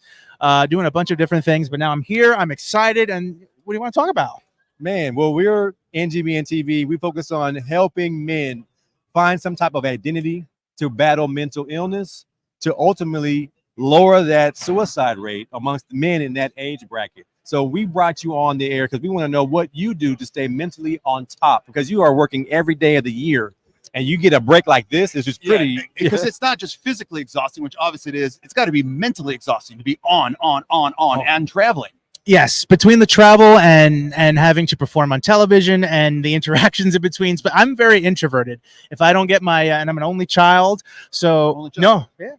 doing a bunch of different things. But now I'm here. I'm excited. And what do you want to talk about? Man, well, we're NGBN TV. We focus on helping men find some type of identity to battle mental illness, to ultimately lower that suicide rate amongst men in that age bracket. So we brought you on the air because we want to know what you do to stay mentally on top, because you are working every day of the year and you get a break like this. It's just pretty. Because it's not just physically exhausting, which obviously it is. It's got to be mentally exhausting to be on and traveling. Yes, between the travel and having to perform on television and the interactions in between. But I'm very introverted. If I don't get my and I'm an only child, so no. Yeah.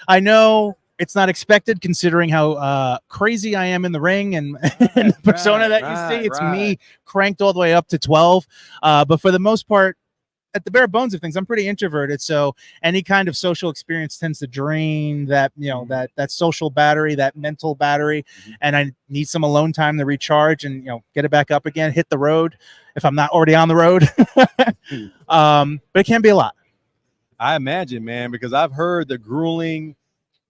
I know it's not expected considering how crazy I am in the ring and the persona that you see. It's me cranked all the way up to 12. But for the most part, at the bare bones of things, I'm pretty introverted. So any kind of social experience tends to drain that, that social battery, that mental battery. And I need some alone time to recharge and, get it back up again, hit the road if I'm not already on the road. But it can be a lot. I imagine, man, because I've heard the grueling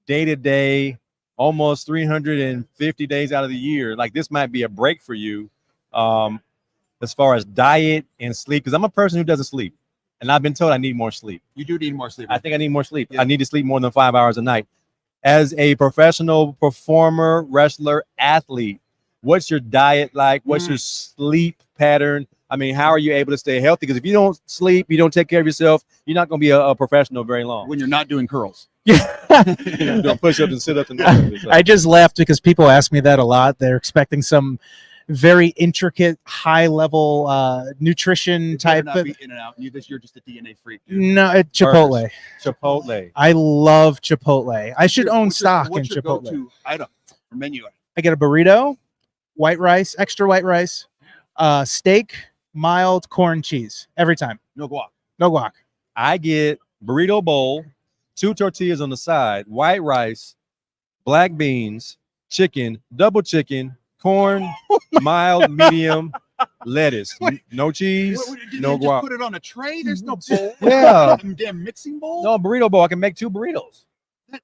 day-to-day, almost 350 days out of the year. Like, this might be a break for you as far as diet and sleep, because I'm a person who doesn't sleep. And I've been told I need more sleep. You do need more sleep. I think I need more sleep. Yeah. I need to sleep more than 5 hours a night. As a professional performer, wrestler, athlete, what's your diet like? What's your sleep pattern? I mean, how are you able to stay healthy? Because if you don't sleep, you don't take care of yourself, you're not going to be a professional very long. When you're not doing curls. Doing push-ups and sit-ups. I just laughed because people ask me that a lot. They're expecting some very intricate, high-level nutrition type. Not be in and out. You're just a DNA freak. Dude. No, Chipotle. Chipotle. I love Chipotle. I should own stock in what's your Chipotle. Go-to item or menu? I get a burrito, white rice, extra white rice, steak, mild corn cheese every time. No guac. No guac. I get burrito bowl, 2 tortillas on the side, white rice, black beans, chicken, double chicken, corn, mild, medium, lettuce, no cheese, no guac. Just put it on a tray. There's no bowl. Yeah. Damn mixing bowl. No burrito bowl. I can make 2 burritos.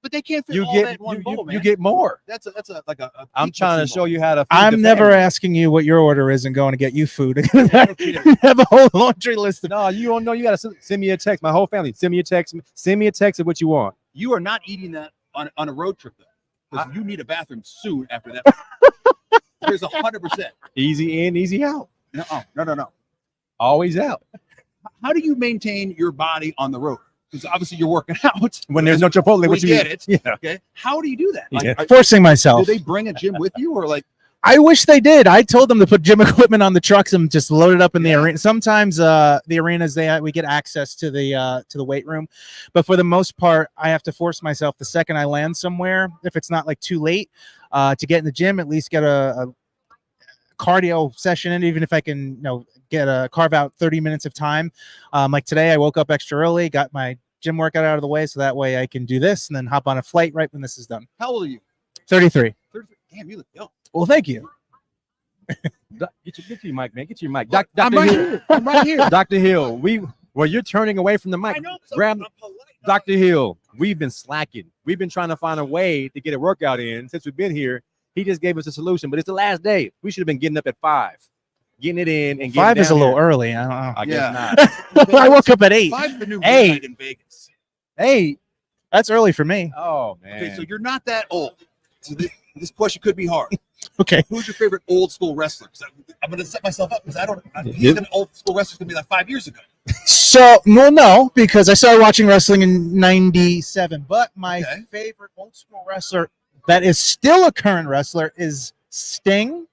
But they can't fit all that in one bowl, man. You get more. That's like a I'm trying to show you how to feed I'm the never family. asking you what your order is and going to get you food. Have a whole laundry list. No, you don't know. You got to send me a text. My whole family, send me a text. Send me a text of what you want. You are not eating that on a road trip, though, because you need a bathroom soon after that. There's 100%. Easy in, easy out. No. Always out. How do you maintain your body on the road? Because obviously you're working out. When there's no Chipotle, we what you get eat? it. Yeah. Okay. How do you do that? Yeah. Forcing myself. Do they bring a gym with you, or like? I wish they did. I told them to put gym equipment on the trucks and just load it up in the arena. Sometimes the arenas we get access to the weight room, but for the most part, I have to force myself the second I land somewhere, if it's not like too late, to get in the gym. At least get a cardio session in, even if I can carve out 30 minutes of time. Like today, I woke up extra early, got my gym workout out of the way, so that way I can do this and then hop on a flight right when this is done. How old are you? 33. 33. Damn, you look young. Well, thank you. Get your mic, man. Get your mic. I'm right here. I'm right here. Dr. Hill, you're turning away from the mic. I know. Grab Dr. Hill. We've been slacking. We've been trying to find a way to get a workout in since we've been here. He just gave us a solution, but it's the last day. We should have been getting up at 5, getting it in, and 5 is a little here. early. I don't know. I guess not. I woke up at 8. 5 is the new 8 midnight in Vegas. 8. That's early for me. Oh man. Okay, so you're not that old. So this question could be hard. Okay. Who's your favorite old school wrestler? I'm going to set myself up because he's an old school wrestler going to be like 5 years ago. So no, because I started watching wrestling in '97. But my favorite old school wrestler that is still a current wrestler is Sting,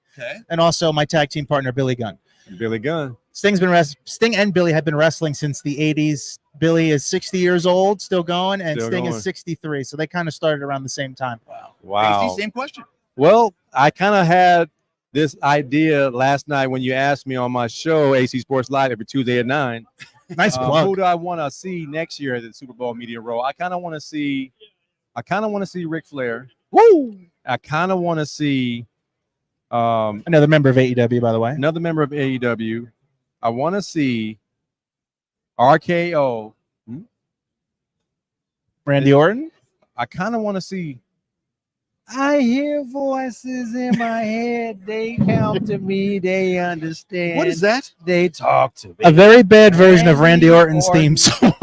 and also my tag team partner Billy Gunn. Billy Gunn. Sting and Billy have been wrestling since the '80s. Billy is 60 years old, still going, and Still Sting going. is 63. So they kind of started around the same time. Wow. Same question. Well, I kind of had this idea last night when you asked me on my show, AC Sports Live, every Tuesday at 9. Nice plug. Who do I want to see next year at the Super Bowl media role? I kind of want to see Ric Flair. Woo! I kind of want to see another member of AEW, by the way. Another member of AEW. I want to see RKO. Randy Orton. I kind of want to see. I hear voices in my head. They come to me. They understand. What is that? They talk to me. A very bad version of Randy Orton's theme song.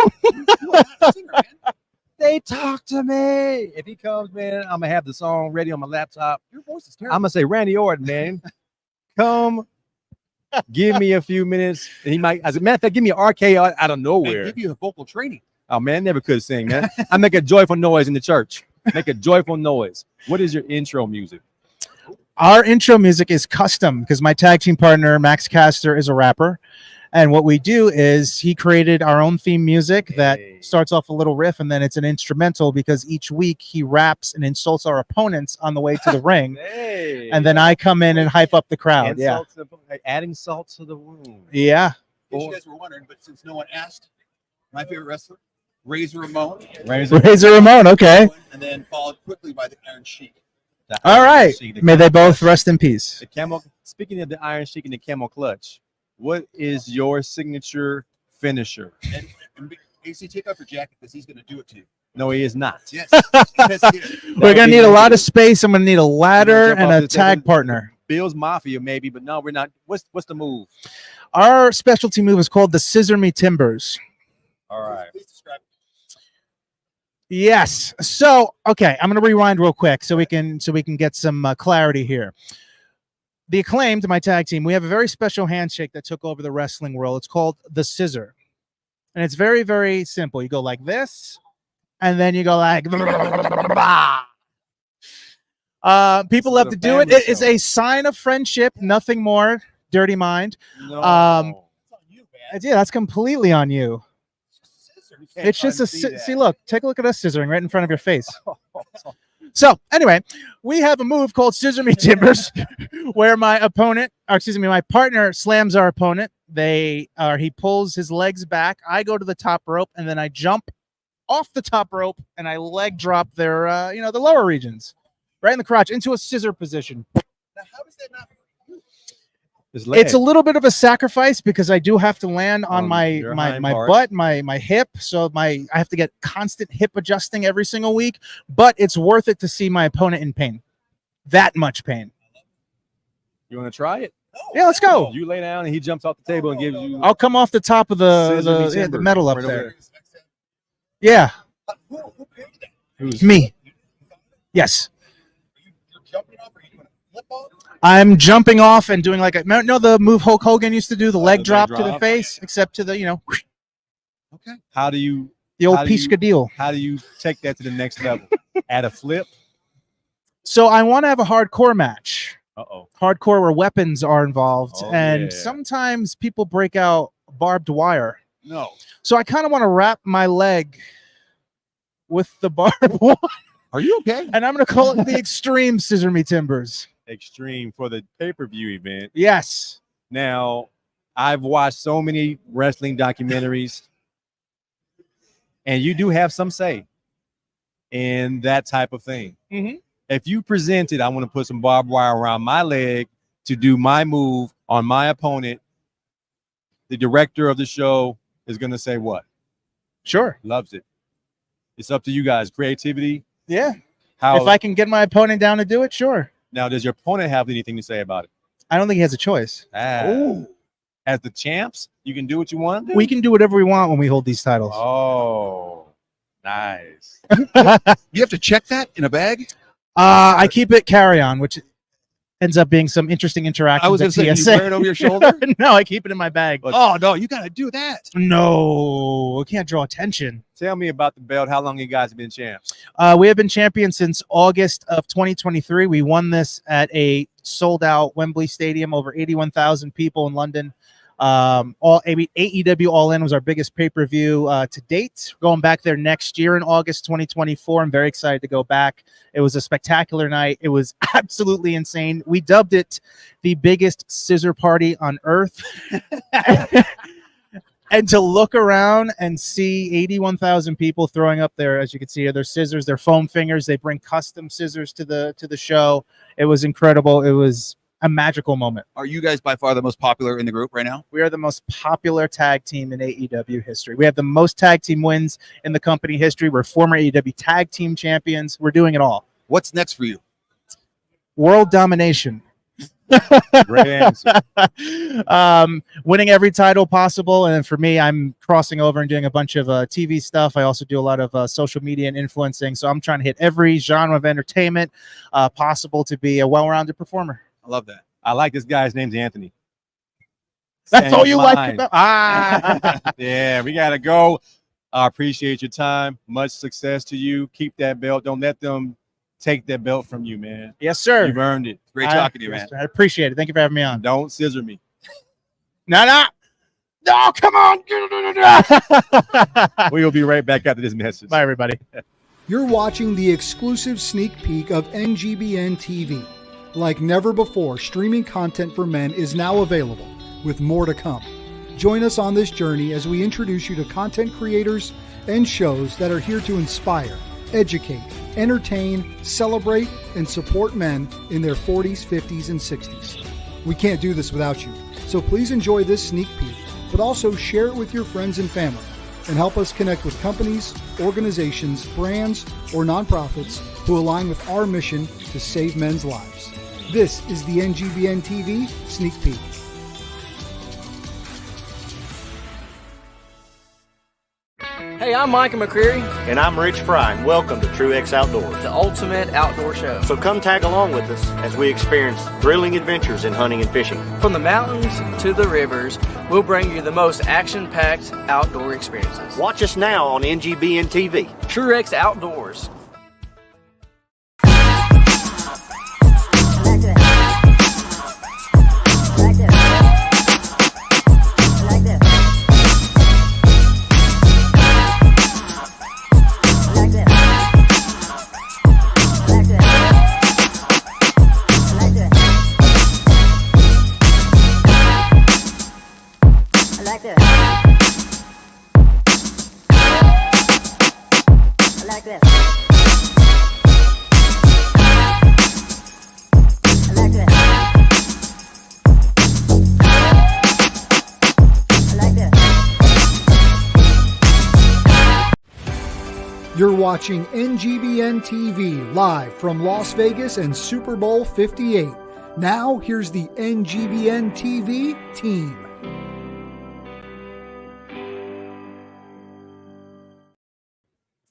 They talk to me. If he comes, man, I'm gonna have the song ready on my laptop. Your voice is terrible. I'm gonna say, Randy Orton, man, come, give me a few minutes. And he might, as a matter of fact, give me an RKO out of nowhere. Give you a vocal training. Oh man, never could sing, man. I make a joyful noise in the church. Make a joyful noise. What is your intro music? Our intro music is custom because my tag team partner, Max Caster, is a rapper. And what we do is he created our own theme music that starts off a little riff and then it's an instrumental because each week he raps and insults our opponents on the way to the ring. And then I come in and hype up the crowd. Adding salt to the wound. Yeah. In case you guys were wondering, but since no one asked, my favorite wrestler, Razor Ramon. Razor Ramon, okay. And then followed quickly by the Iron Sheik. All right. May they both rest in peace. The camel. Speaking of the Iron Sheik and the camel clutch, what is your signature finisher? And AC, take off your jacket because he's going to do it to you. No, he is not. Yes. We're going to need a lot of space. I'm going to need a ladder and a tag partner. Bill's Mafia, maybe, but no, we're not. What's the move? Our specialty move is called the Scissor Me Timbers. All right. Yes. So, okay, I'm going to rewind real quick so we can get some clarity here. The Acclaimed, my tag team, we have a very special handshake that took over the wrestling world. It's called the Scissor. And it's very, very simple. You go like this, and then you go like people love to do it. It is a sign of friendship, nothing more. Dirty mind. No. Yeah, that's completely on you. It's just a see. Look, take a look at us scissoring right in front of your face. So anyway, we have a move called Scissor Me Timbers, where my partner slams our opponent. He pulls his legs back. I go to the top rope, and then I jump off the top rope, and I leg drop their, the lower regions, right in the crotch into a scissor position. Now, how does that not? It's a little bit of a sacrifice because I do have to land on my butt, my hip. So I have to get constant hip adjusting every single week, but it's worth it to see my opponent in pain. That much pain. You want to try it? Yeah, let's go. You lay down and he jumps off the table and gives you. I'll come off the top of the metal up there. Yeah. Me. Yes. I'm jumping off and doing like the move Hulk Hogan used to do, the leg drop to the face, except to the, Okay. How do you the old Piscadillo. How do you take that to the next level? Add a flip? So I want to have a hardcore match. Uh-oh. Hardcore where weapons are involved. And sometimes people break out barbed wire. No. So I kind of want to wrap my leg with the barbed wire. Are you okay? And I'm going to call it the Extreme Scissor Me Timbers. Extreme for the pay-per-view event. Yes. Now, I've watched so many wrestling documentaries, and you do have some say in that type of thing. Mm-hmm. If you presented, I want to put some barbed wire around my leg to do my move on my opponent, the director of the show is going to say what? Sure. Loves it. It's up to you guys. Creativity. Yeah. If I can get my opponent down to do it, sure. Now, does your opponent have anything to say about it? I don't think he has a choice. As the champs, you can do what you want to do? We can do whatever we want when we hold these titles. Oh, nice. You have to check that in a bag? I keep it carry-on, which ends up being some interesting interactions. I was going to say, you wear it over your shoulder? No, I keep it in my bag. Oh, no, you got to do that. No, we can't draw attention. Tell me about the belt. How long you guys have been champs? We have been champions since August of 2023. We won this at a sold-out Wembley Stadium, over 81,000 people in London. AEW All In was our biggest pay-per-view to date. Going back there next year in August 2024. I'm very excited to go back. It was a spectacular night. It was absolutely insane. We dubbed it the biggest scissor party on earth. And to look around and see 81,000 people throwing up their, as you can see here, their scissors, their foam fingers. They bring custom scissors to the show. It was incredible. It was a magical moment. Are you guys by far the most popular in the group right now? We are the most popular tag team in AEW history. We have the most tag team wins in the company history. We're former AEW tag team champions. We're doing it all. What's next for you? World domination. Great answer. Winning every title possible. And then for me, I'm crossing over and doing a bunch of TV stuff. I also do a lot of social media and influencing. So I'm trying to hit every genre of entertainment possible to be a well-rounded performer. I love that. I like this guy's name's Anthony. That's Same all you line. like about? Ah. Yeah, we got to go. I appreciate your time. Much success to you. Keep that belt. Don't let them take that belt from you, man. Yes, sir. You've earned it. Great talking to you, man. I appreciate it. Thank you for having me on. Don't scissor me. No, come on. We will be right back after this message. Bye, everybody. You're watching the exclusive sneak peek of NGBN TV. Like never before, streaming content for men is now available, with more to come. Join us on this journey as we introduce you to content creators and shows that are here to inspire, educate, entertain, celebrate, and support men in their 40s, 50s, and 60s. We can't do this without you, so please enjoy this sneak peek, but also share it with your friends and family, and help us connect with companies, organizations, brands, or nonprofits who align with our mission to save men's lives. This is the NGBN TV Sneak Peek. Hey, I'm Micah McCreary. And I'm Rich Fry, and welcome to True X Outdoors, the ultimate outdoor show. So come tag along with us as we experience thrilling adventures in hunting and fishing. From the mountains to the rivers, we'll bring you the most action-packed outdoor experiences. Watch us now on NGBN TV. True X Outdoors. You're watching NGBN TV live from Las Vegas and Super Bowl 58. Now, here's the NGBN TV team.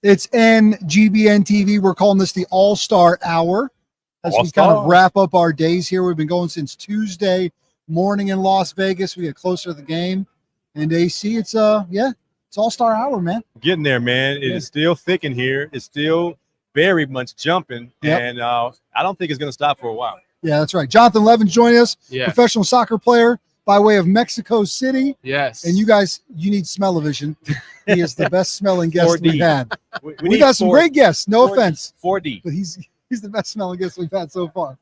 It's NGBN TV. We're calling this the All-Star Hour as we kind of wrap up our days here. We've been going since Tuesday morning in Las Vegas. We get closer to the game. And AC, it's All-Star Hour, man. Getting there, man. It is still thick in here. It's still very much jumping. Yep. And I don't think it's going to stop for a while. Yeah, that's right. Jonathan Levin's joining us, Yeah. professional soccer player by way of Mexico City. Yes. And you guys, you need smell-o-vision. He is the best smelling guest 4D. we've had. We We need got some great guests. No 4D. offense. 4D. But he's the best smelling guest we've had so far.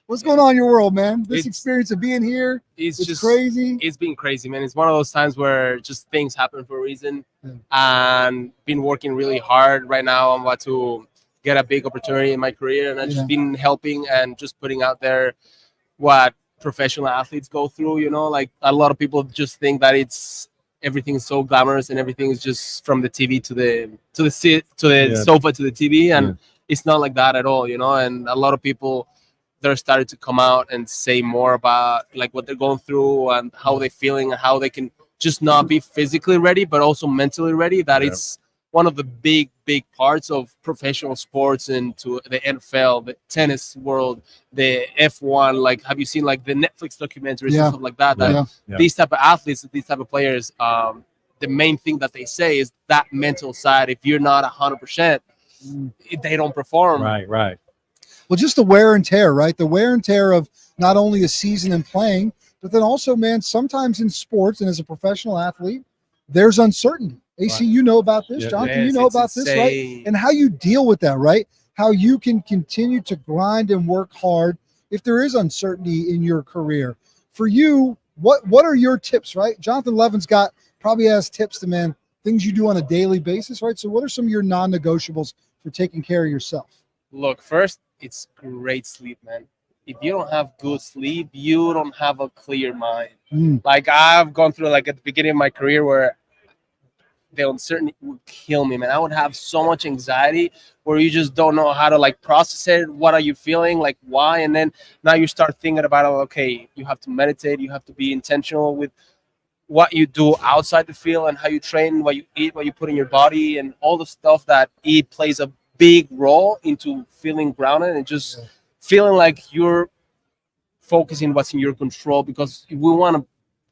What's going on in your world, man? This It's- experience of being here, It's just crazy. It's been crazy, man. It's one of those times where just things happen for a reason. Yeah. And been working really hard. Right now, I'm about to get a big opportunity in my career, and I've Yeah. just been helping and just putting out there what professional athletes go through. You know, like a lot of people just think that everything's so glamorous and everything is just from the TV to the Yeah. sofa to the TV, and Yeah. it's not like that at all. You know, and a lot of people, they're starting to come out and say more about like what they're going through and how they're feeling and how they can just not be physically ready, but also mentally ready. That Yeah. it's one of the big parts of professional sports and to the NFL, the tennis world, the F1. Like, have you seen like the Netflix documentaries Yeah. and stuff like that? That Yeah. these type of athletes, these type of players, the main thing that they say is that mental side. If you're not 100%, they don't perform. Right. Well, just the wear and tear, right? The wear and tear of not only a season and playing, but then also, man, sometimes in sports and as a professional athlete, there's uncertainty. AC, Right. you know about this. Yeah. Jonathan, you Yes, know it's about this, right? insane. And how you deal with that, right? How you can continue to grind and work hard if there is uncertainty in your career. For you, what are your tips, right? Jonathan Levin's got probably has tips to, man, things you do on a daily basis, right? So what are some of your non-negotiables for taking care of yourself? Look, first, it's great sleep, man. If you don't have good sleep, you don't have a clear mind. Like I've gone through like at the beginning of my career where the uncertainty would kill me, man. I would have so much anxiety where you just don't know how to like process it. What are you feeling? Like why? And then now you start thinking about, okay, you have to meditate. You have to be intentional with what you do outside the field and how you train, what you eat, what you put in your body, and all the stuff that it plays a big role into feeling grounded and just feeling like you're focusing what's in your control, because we want to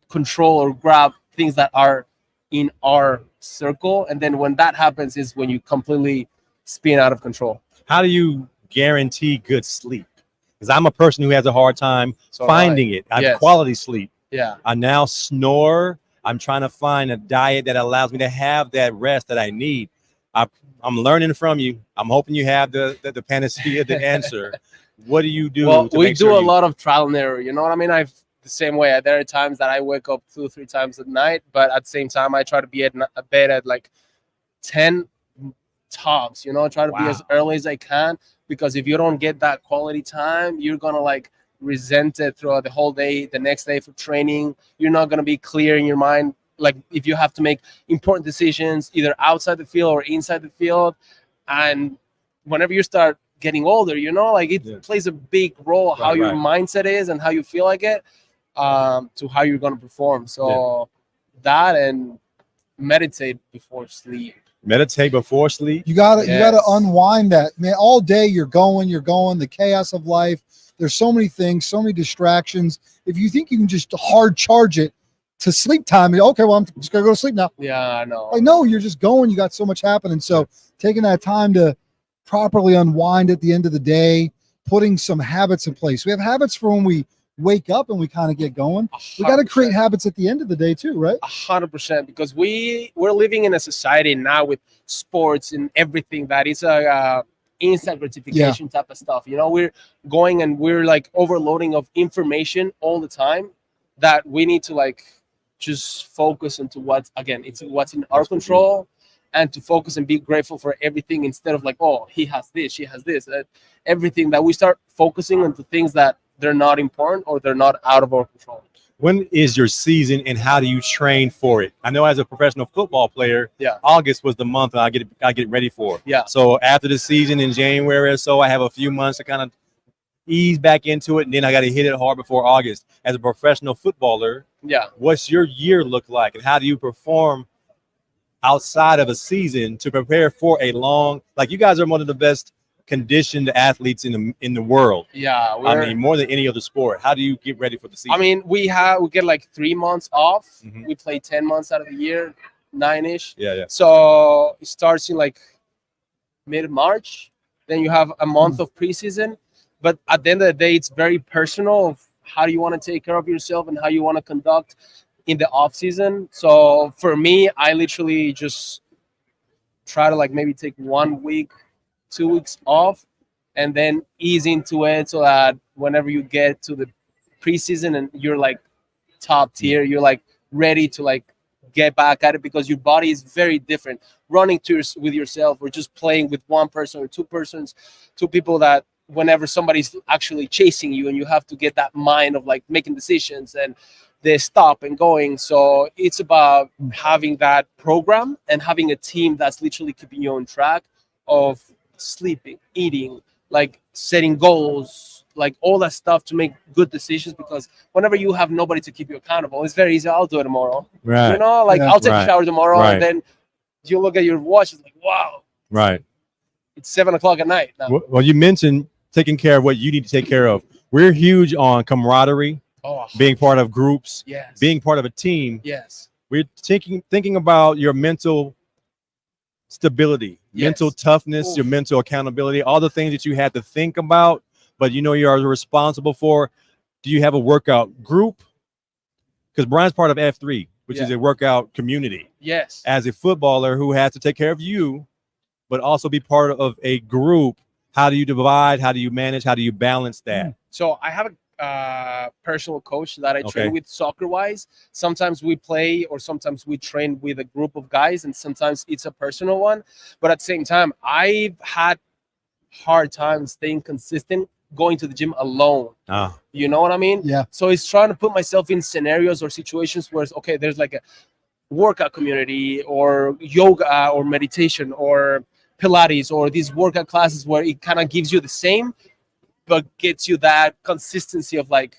control or grab things that are in our circle, and then when that happens is when you completely spin out of control. How do you guarantee good sleep? Because I'm a person who has a hard time finding it. I have quality sleep. Yeah. I now snore. I'm trying to find a diet that allows me to have that rest that I need. I'm learning from you. I'm hoping you have the panacea, the answer. What do you do? Well, to we make do sure a lot of trial and error. You know what I mean? I've the same way. There are times that I wake up 2 or 3 times at night, but at the same time, I try to be at bed at like 10 tops. You know, try to be as early as I can, because if you don't get that quality time, you're gonna like resent it throughout the whole day. The next day for training, you're not gonna be clear in your mind. Like if you have to make important decisions either outside the field or inside the field, and whenever you start getting older, you know, like it plays a big role how your mindset is and how you feel like it, to how you're going to perform. So that, and meditate before sleep. Meditate before sleep. You gotta unwind that, man. All day you're going, the chaos of life. There's so many things, so many distractions. If you think you can just hard charge it to sleep time, okay, well, I'm just gonna go to sleep now. Yeah, I know. Like, no, you're just going. You got so much happening. So taking that time to properly unwind at the end of the day, putting some habits in place. We have habits for when we wake up and we kind of get going. We got to create habits at the end of the day too, right? 100%, because we're living in a society now with sports and everything that is a instant gratification type of stuff. You know, we're going and we're like overloading of information all the time, that we need to like just focus into what's in our control, and to focus and be grateful for everything, instead of like, oh, he has this, she has this, everything, that we start focusing into things that they're not important or they're not out of our control. When is your season and how do you train for it? I know as a professional football player, August was the month I get ready for. Yeah. So after the season in January or so, I have a few months to kind of ease back into it, and then I got to hit it hard before August. As a professional footballer, what's your year look like, and how do you perform outside of a season to prepare for a long? Like, you guys are one of the best conditioned athletes in the world. Yeah, I mean, more than any other sport. How do you get ready for the season? I mean, we get like 3 months off. We play 10 months out of the year, 9-ish. Yeah. So it starts in like mid-March. Then you have a month of preseason. But at the end of the day, it's very personal of how do you want to take care of yourself and how you want to conduct in the off season. So for me, I literally just try to like maybe take 1 week, 2 weeks off, and then ease into it, so that whenever you get to the preseason and you're like top tier, you're like ready to like get back at it, because your body is very different running with yourself or just playing with one person or two people, that whenever somebody's actually chasing you and you have to get that mind of like making decisions and they stop and going. So it's about having that program and having a team that's literally keeping you on track of sleeping, eating, like setting goals, like all that stuff to make good decisions. Because whenever you have nobody to keep you accountable, it's very easy. I'll do it tomorrow. Right. You know, like I'll take a shower tomorrow, Right. and then you look at your watch, it's like, wow, Right. it's 7 o'clock at night now. Well, you mentioned taking care of what you need to take care of. We're huge on camaraderie, being part of groups, being part of a team. Yes. We're thinking about your mental stability, mental toughness, your mental accountability, all the things that you had to think about, but you know you are responsible for. Do you have a workout group? Because Brian's part of F3, which is a workout community. Yes. As a footballer who has to take care of you, but also be part of a group, how do you divide? How do you manage? How do you balance that? So I have personal coach that I train Okay. with soccer wise. Sometimes we play or sometimes we train with a group of guys, and sometimes it's a personal one. But at the same time, I've had hard time staying consistent going to the gym alone. Ah. You know what I mean? Yeah. So it's trying to put myself in scenarios or situations where it's, okay, there's like a workout community or yoga or meditation or Pilates or these workout classes where it kind of gives you the same, but gets you that consistency of like,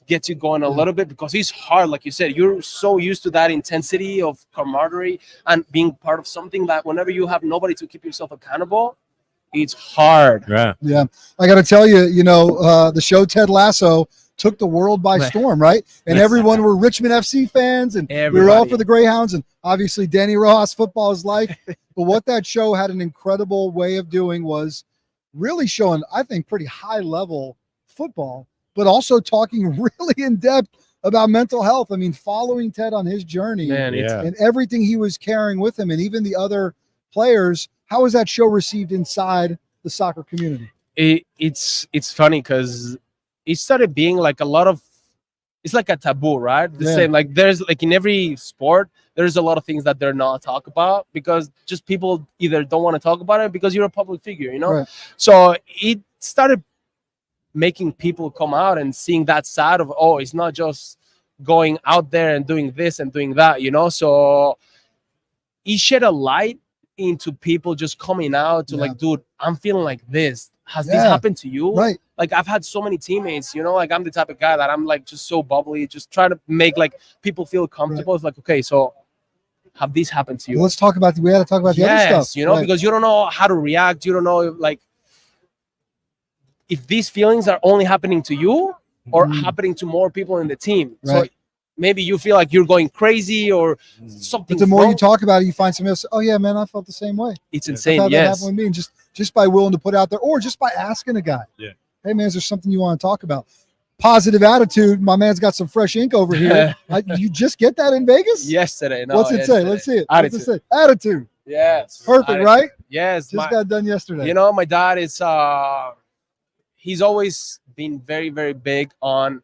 gets you going a little bit, because it's hard. Like you said, you're so used to that intensity of camaraderie and being part of something that whenever you have nobody to keep yourself accountable, it's hard. Yeah. Yeah. I got to tell you, the show Ted Lasso took the world by storm, right? And everyone were Richmond FC fans, and we were all Everybody. for the Greyhounds, and obviously Danny Rojas, football is life. But what that show had an incredible way of doing was really showing, I think, pretty high level football, but also talking really in depth about mental health. I mean, following Ted on his journey and everything he was carrying with him, and even the other players. How was that show received inside the soccer community? It's funny because it started being like a lot of, it's like a taboo, right? The same, like there's like in every sport, there's a lot of things that they're not talk about because just people either don't want to talk about it because you're a public figure, you know? Right. So it started making people come out and seeing that side of, oh, it's not just going out there and doing this and doing that, you know? So it shed a light into people just coming out to like, dude, I'm feeling like this. Has this happened to you? Right. Like I've had so many teamites, you know, like I'm the type of guy that I'm like just so bubbly, just trying to make like people feel comfortable. It's like, okay, so have this happened to you? Well, let's talk about we had to talk about the other stuff. You know, Right. because you don't know how to react. You don't know like if these feelings are only happening to you or happening to more people in the team. So Right. maybe you feel like you're going crazy or something. But the more you talk about it, you find somebody else. Oh yeah, man, I felt the same way. It's I've insane. had that Yes. happen with me, and just by willing to put out there, or just by asking a guy. Yeah. Hey man, is there something you want to talk about? Positive attitude. My man's got some fresh ink over here. You just get that in Vegas? Yesterday. No, What's it say? Let's see it. Attitude. What's it say? Attitude. Yes. Perfect, Attitude. right? Yes. Just got done yesterday. You know, my dad is he's always been very, very big on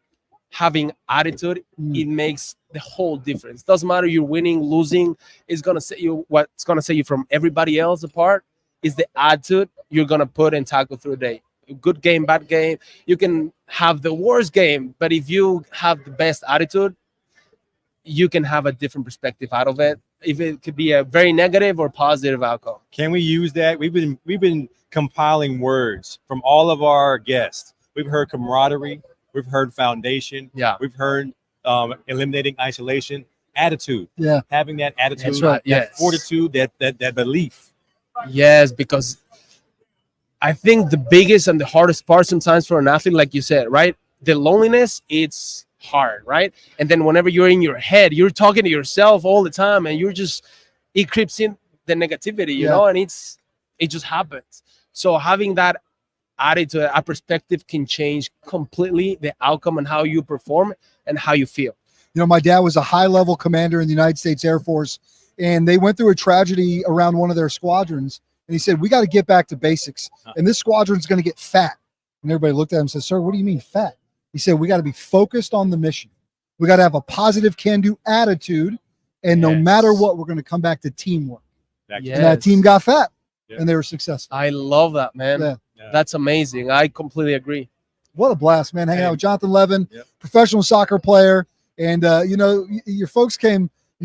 having attitude. It makes the whole difference. Doesn't matter you're winning, losing, it's gonna set you what's gonna set you from everybody else apart is the attitude you're gonna put and tackle through the day. Good game, bad game. You can have the worst game, but if you have the best attitude, you can have a different perspective out of it. If it could be a very negative or positive outcome. Can we use that? We've been compiling words from all of our guests. We've heard camaraderie, we've heard foundation, we've heard eliminating isolation, attitude. Yeah. Having that attitude, That's right. that Yes. fortitude, that belief. Yes, because I think the biggest and the hardest part sometimes for an athlete, like you said, right? The loneliness, it's hard, right? And then whenever you're in your head, you're talking to yourself all the time and it creeps in the negativity, you know, and it just happens. So having that attitude, a perspective can change completely the outcome and how you perform and how you feel. You know, my dad was a high-level commander in the United States Air Force, and they went through a tragedy around one of their squadrons. And he said, we got to get back to basics. And this squadron's going to get fat. And everybody looked at him and said, sir, what do you mean fat? He said, we got to be focused on the mission. We got to have a positive can-do attitude. And no matter what, we're going to come back to teamwork. And that team got fat, and they were successful. I love that, man. Yeah. That's amazing. I completely agree. What a blast, man. Hanging out with Jonathan Levin, professional soccer player. And, your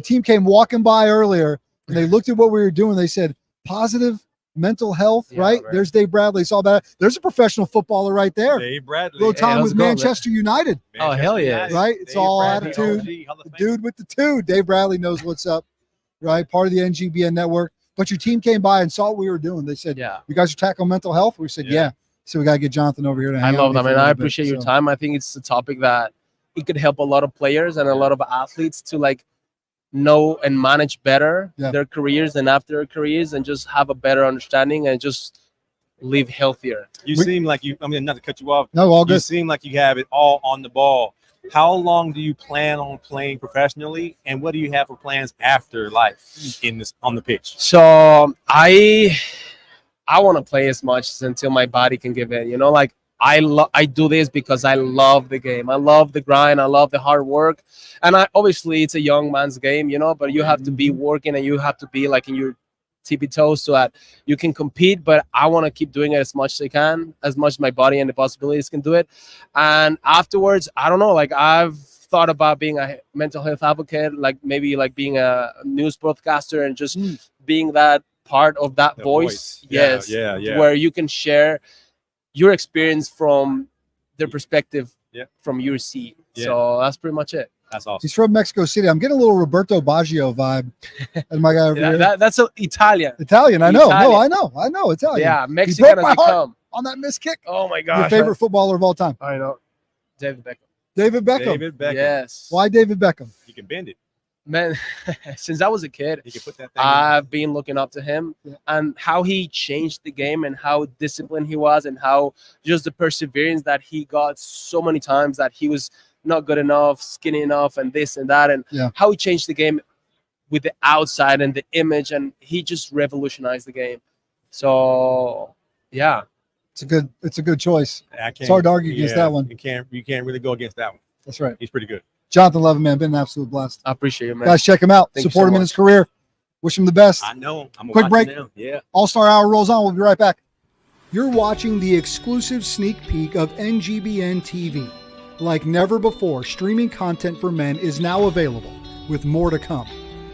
team came walking by earlier, and they looked at what we were doing. They said, positive mental health, right? There's Dave Bradley. It's all about it. There's a professional footballer right there. Dave Bradley. Little time with Manchester United. Oh, hell yeah. Right? It's all Bradley, attitude. OG, The dude with the two. Dave Bradley knows what's up, right? Part of the NGBN network. But your team came by and saw what we were doing. They said, you guys are tackling mental health? We said, yeah. So we got to get Jonathan over here to hang I out love with that, you for man. a I little bit. appreciate your So, time. I think it's a topic that it could help a lot of players and a lot of athletes to like know and manage better their careers and after their careers and just have a better understanding and just live healthier. You seem like you, I mean, not to cut you off. No, all good. You seem like you have it all on the ball. How long do you plan on playing professionally, and what do you have for plans after life on the pitch? So I want to play as much until my body can give in. You know, like I do this because I love the game. I love the grind. I love the hard work. And obviously it's a young man's game, you know, but you have to be working and you have to be like in your tippy toes so that you can compete. But I want to keep doing it as much as I can, as much as my body and the possibilities can do it. And afterwards, I don't know, like I've thought about being a mental health advocate, like maybe like being a news broadcaster and just being that part of that voice. Yes. Yeah. Where you can share your experience from their perspective from your seat. So that's pretty much it. That's awesome. He's from Mexico City. I'm getting a little Roberto Baggio vibe. And my guy over here. That's Italian. Italian, I know. No, I know Italian. Yeah, He Mexican broke as my they heart come. on that missed kick. Oh my Your gosh. favorite footballer of all time. I know. David Beckham. David Beckham. David Beckham. Yes. Why David Beckham? You can bend it. Man, since I was a kid, You can put that thing I've been looking up to him and how he changed the game and how disciplined he was and how just the perseverance that he got so many times that he was not good enough, skinny enough, and this and that, and how he changed the game with the outside and the image, and he just revolutionized the game. So, yeah. It's a good choice. I It's hard to argue against that one. You can't really go against that one. That's right. He's pretty good. Jonathan Levin, man, been an absolute blast. I appreciate it, man. Guys, check him out. Thank you Support so him in much. his career. Wish him the best. I know. I'm Quick break. now. Yeah. All-Star Hour rolls on. We'll be right back. You're watching the exclusive sneak peek of NGBN TV. Like never before, streaming content for men is now available, with more to come.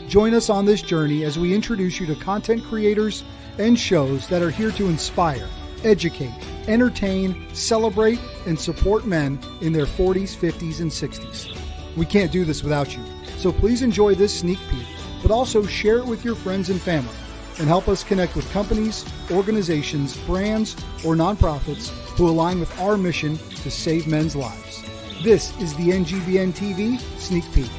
Join us on this journey as we introduce you to content creators and shows that are here to inspire, educate, entertain, celebrate, and support men in their 40s, 50s, and 60s. We can't do this without you, so please enjoy this sneak peek, but also share it with your friends and family, and help us connect with companies, organizations, brands, or nonprofits who align with our mission to save men's lives. This is the NGBN TV Sneak Peek.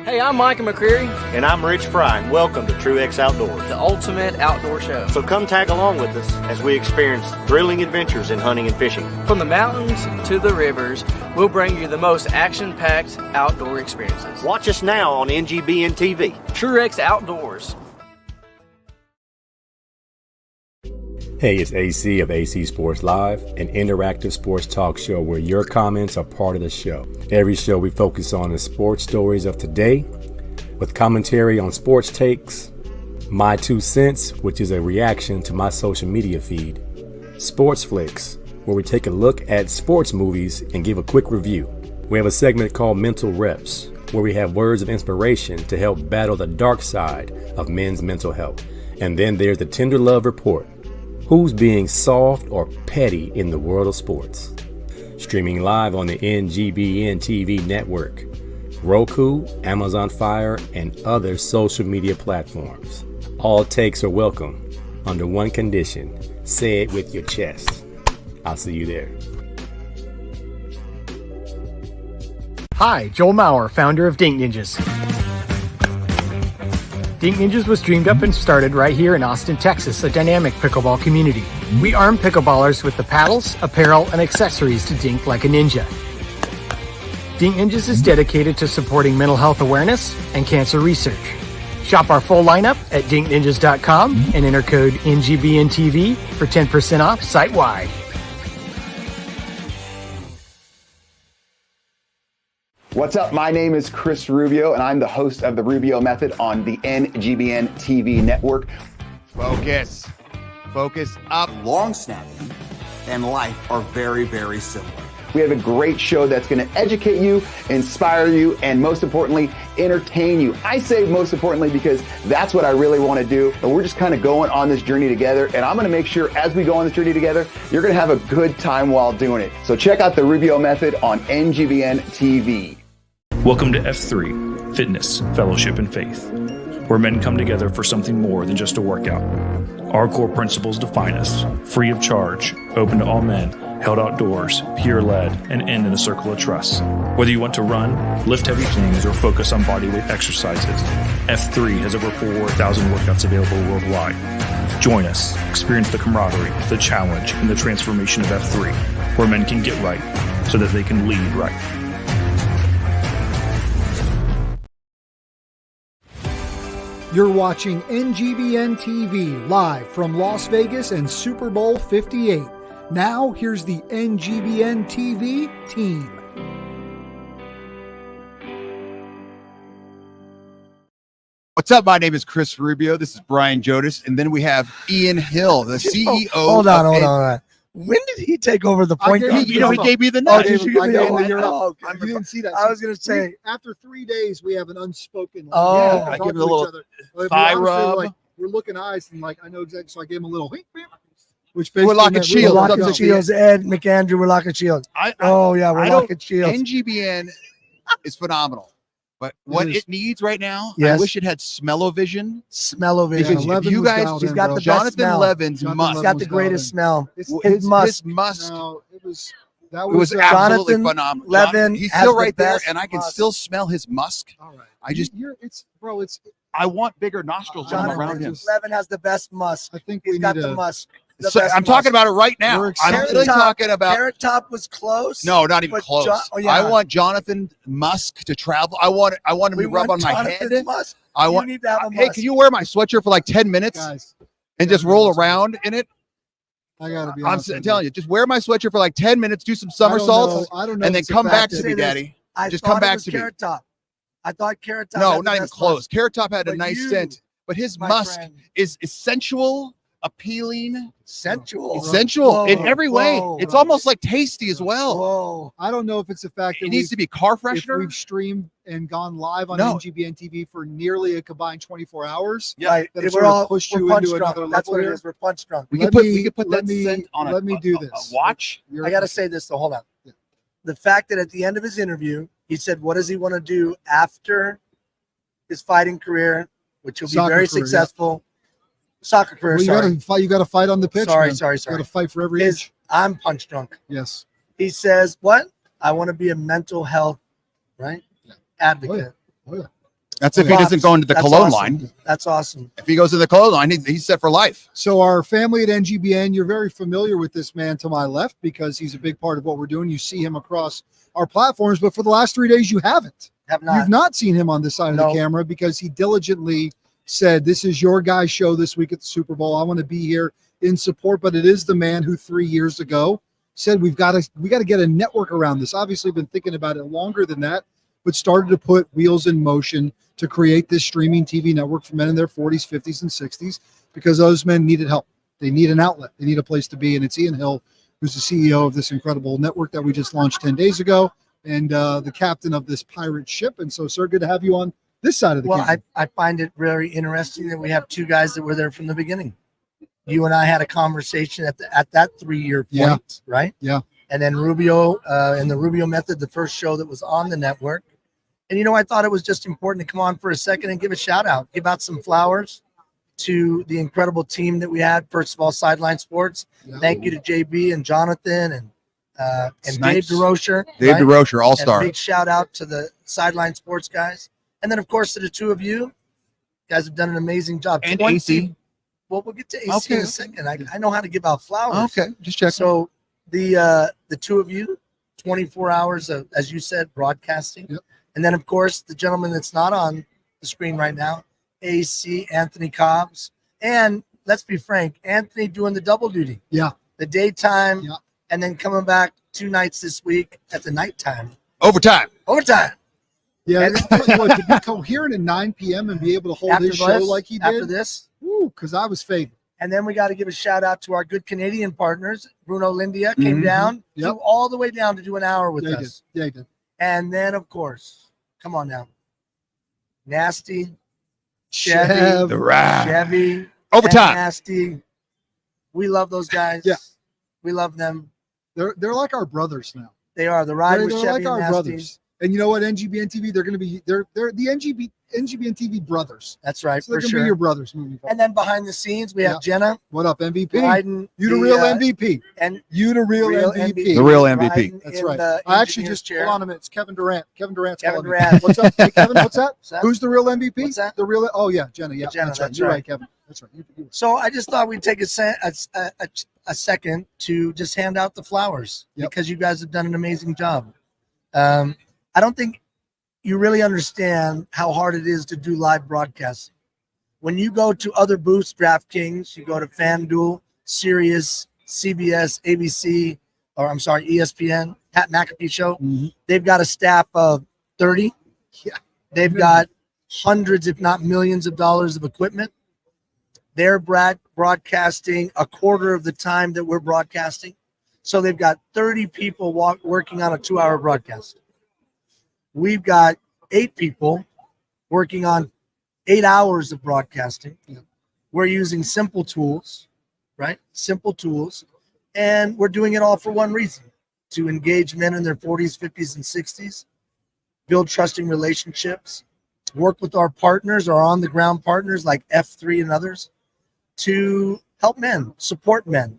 Hey, I'm Micah McCreary. And I'm Rich Fry, and welcome to True X Outdoors, the ultimate outdoor show. So come tag along with us as we experience thrilling adventures in hunting and fishing. From the mountains to the rivers, we'll bring you the most action-packed outdoor experiences. Watch us now on NGBN TV. True X Outdoors. Hey, it's AC of AC Sports Live, an interactive sports talk show where your comments are part of the show. Every show we focus on the sports stories of today, with commentary on sports takes, my 2 cents, which is a reaction to my social media feed, Sports Flicks, where we take a look at sports movies and give a quick review. We have a segment called Mental Reps, where we have words of inspiration to help battle the dark side of men's mental health. And then there's the Tender Love Report. Who's being soft or petty in the world of sports? Streaming live on the NGBN TV network, Roku, Amazon Fire, and other social media platforms. All takes are welcome under one condition: say it with your chest. I'll see you there. Hi, Joel Maurer, founder of Dink Ninjas. Dink Ninjas was dreamed up and started right here in Austin, Texas, a dynamic pickleball community. We arm pickleballers with the paddles, apparel, and accessories to dink like a ninja. Dink Ninjas is dedicated to supporting mental health awareness and cancer research. Shop our full lineup at dinkninjas.com and enter code NGBNTV for 10% off site-wide. What's up? My name is Chris Rubio, and I'm the host of The Rubio Method on the NGBN TV network. Focus. Focus up. Long snapping and life are very, very similar. We have a great show that's going to educate you, inspire you, and most importantly, entertain you. I say most importantly because that's what I really want to do. And we're just kind of going on this journey together. And I'm going to make sure as we go on this journey together, you're going to have a good time while doing it. So check out The Rubio Method on NGBN TV. Welcome to F3, Fitness, Fellowship, and Faith, where men come together for something more than just a workout. Our core principles define us: free of charge, open to all men, held outdoors, peer-led, and end in a circle of trust. Whether you want to run, lift heavy things, or focus on bodyweight exercises, F3 has over 4,000 workouts available worldwide. Join us, experience the camaraderie, the challenge, and the transformation of F3, where men can get right so that they can lead right. You're watching NGBN TV live from Las Vegas and Super Bowl 58. Now, here's the NGBN TV team. What's up? My name is Chris Rubio. This is Brian Jodas. And then we have Ian Hill, the CEO. Hold on. When did he take over the point guard? He gave me the Oh, nudge. did you give me the nudge? You Okay. didn't see that. I was going to say. After 3 days, we have an unspoken. Oh. Yeah, I give him a little thigh rub. Like, we're looking eyes and like I know exactly. So I gave him a little wink, which We're basically locking meant shields. we're We're locking shields. Ed McAndrew, we're locking shields. We're locking shields. NGBN is phenomenal. But what it needs right now, Yes. I wish it had smell-o-vision. Smell-o-vision. Because if you guys, He's got the best Jonathan smell. Levin's He's musk. got the greatest smell. His His musk. musk. No, it was absolutely Jonathan phenomenal. Levin He's has still the right there, best and I can musk. still smell his musk. All right. I just, I want bigger nostrils when I'm around him. Levin has the best musk. I think he's got the musk. The So, best I'm talking musk. about it right now. I'm literally talking about. Carrot Top was close. No, not even but close. Yeah. I want Jonathan Musk to travel. I want him to rub on my Jonathan head. Musk. I You want. need to have a Hey, musk. can you wear my sweatshirt for like 10 minutes Guys, and just roll around in it? I gotta be I'm honest. with telling you, just wear my sweatshirt for like 10 minutes, do some somersaults, I don't know and if then it's a come back fact to that- me, Say this. Daddy. I Just thought come it back was to me. Carrot Top. I thought Carrot Top. No, had the not even best close. musk. Carrot Top had a But nice you, scent, but his my musk friend. is sensual, appealing, Sensual. sensual in every way. Whoa. It's almost like tasty as well. Whoa. I don't know if it's the fact that It needs to be car if freshener. we've streamed and gone live on No. NGBN TV for nearly a combined 24 hours. Right. That We're sort of pushed we're you punch into drunk. another That's level what here. it is. We're punch drunk. We Let could me- put let that me- scent on let me do a this. watch. I got to say this, though. Hold on. The fact that at the end of his interview, he said, what does he want to do after his fighting career, which will be Soccer very career, yeah. successful. Soccer career, Well, you sorry. gotta fight. You gotta fight on the pitch. Sorry, man. sorry. You gotta fight for every inch. I'm punch drunk. Yes. He says, what? I want to be a mental health, right? Advocate. Oh, yeah. That's if he doesn't go into the That's cologne awesome. line. That's awesome. If he goes to the cologne line, he's set for life. So our family at NGBN, you're very familiar with this man to my left because he's a big part of what we're doing. You see him across our platforms, but for the last 3 days, you haven't. Have not. You've not seen him on this side of the camera because he diligently said, this is your guy's show this week at the Super Bowl. I want to be here in support, but it is the man who 3 years ago said we got to get a network around this. Obviously, been thinking about it longer than that, but started to put wheels in motion to create this streaming TV network for men in their 40s, 50s, and 60s because those men needed help. They need an outlet. They need a place to be, and it's Ian Hill, who's the CEO of this incredible network that we just launched 10 days ago and the captain of this pirate ship. And so, sir, good to have you on this side of the camera. I find it very interesting that we have two guys that were there from the beginning. You and I had a conversation at that 3 year point, Yeah. right? Yeah. And then Rubio and the Rubio Method, the first show that was on the network. And, I thought it was just important to come on for a second and give a shout out, give out some flowers to the incredible team that we had. First of all, Sideline Sports. Yeah. Thank you to JB and Jonathan and Dave Snipes. DeRocher. Dave DeRocher, all-star. And a big shout out to the Sideline Sports guys. And then, of course, to the two of you. You guys have done an amazing job. And 20 AC. Well, we'll get to AC in a second. I know how to give out flowers. Okay, just checking. So the two of you, 24 hours of, as you said, broadcasting. Yep. And then, of course, the gentleman that's not on the screen right now, AC, Anthony Cobbs. And let's be frank, Anthony doing the double duty. Yeah. The daytime, Yeah. and then coming back 2 nights this week at the nighttime. Overtime. Yeah, to be coherent at 9 p.m. and be able to hold After his show this- like he did. after this. Because I was favored. And then we got to give a shout out to our good Canadian partners. Bruno Lindia came Mhm. down, Yep. flew all the way down to do an hour with Yeah, he us. did. Yeah, he did. And then, of course, come on now. Nasty, Chev. Chevy, The Rat. Chevy, Overtime. and Nasty. We love those guys. Yeah. We love them. They're like our brothers now. They are. The ride They're, with they're Chevy like and our Nasty. brothers. And you know what? NGBN TV, they're going to be they're the NGBN TV brothers. That's right, So they're for going to sure. be your brothers moving forward. And then behind the scenes, we have Yeah. Jenna. What up, MVP? Riding You the the, real uh, MVP. And You the real MVP. The real MVP. riding That's in right. the I actually engineer's just chair. hold on a minute. It's Kevin Durant. Kevin Durant's Kevin calling me. Durant. What's up? Hey, Kevin, what's that? What's that? Who's the real MVP? What's that? The real Oh yeah, Jenna. Yeah, Jenna, that's right. that's You're right. right, Kevin. That's right. You So I just thought we'd take a second to just hand out the flowers because you guys have done an amazing job. I don't think you really understand how hard it is to do live broadcasting. When you go to other booths, DraftKings, you go to FanDuel, Sirius, CBS, ABC, or I'm sorry, ESPN, Pat McAfee show. They've got a staff of 30. Yeah. They've got hundreds, if not millions of dollars of equipment. They're broadcasting a quarter of the time that we're broadcasting. So they've got 30 people working on a 2-hour broadcast. We've got 8 people working on 8 hours of broadcasting. Yeah. We're using simple tools, right? Simple tools. And we're doing it all for one reason, to engage men in their 40s, 50s, and 60s, build trusting relationships, work with our partners, our on-the-ground partners like F3 and others, to help men, support men,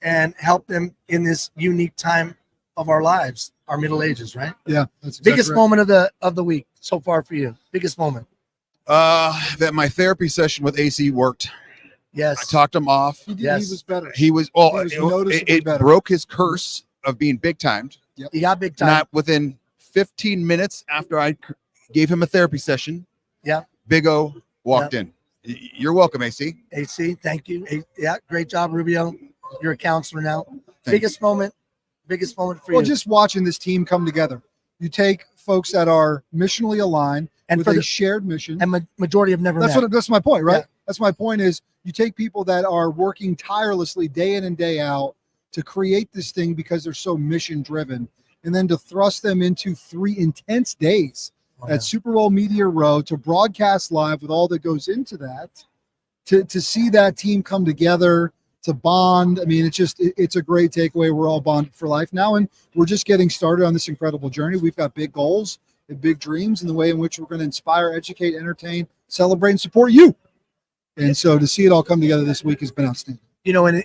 and help them in this unique time of our lives, our middle ages, right? Yeah. That's exactly biggest right. moment of the week so far for you. Biggest moment. That my therapy session with AC worked. Yes. I talked him off. He was better. He was noticeably it better. broke his curse of being big timed. Yep. He got big time. Not within 15 minutes after I gave him a therapy session. Yeah. Big O walked in. You're welcome, AC. AC, thank you. Yeah, great job, Rubio. You're a counselor now. Thanks. Biggest moment for Well, you. just watching this team come together. You take folks that are missionally aligned And with for a the- shared mission. and majority have never met. That's my point, right? Yeah. That's my point is you take people that are working tirelessly day in and day out to create this thing because they're so mission driven, and then to thrust them into 3 intense days at Super Bowl Media Row to broadcast live with all that goes into that, to see that team come together, to bond. I mean, it's a great takeaway. We're all bonded for life now, and we're just getting started on this incredible journey. We've got big goals and big dreams in the way in which we're going to inspire, educate, entertain, celebrate, and support you. And so to see it all come together this week has been outstanding. You know, and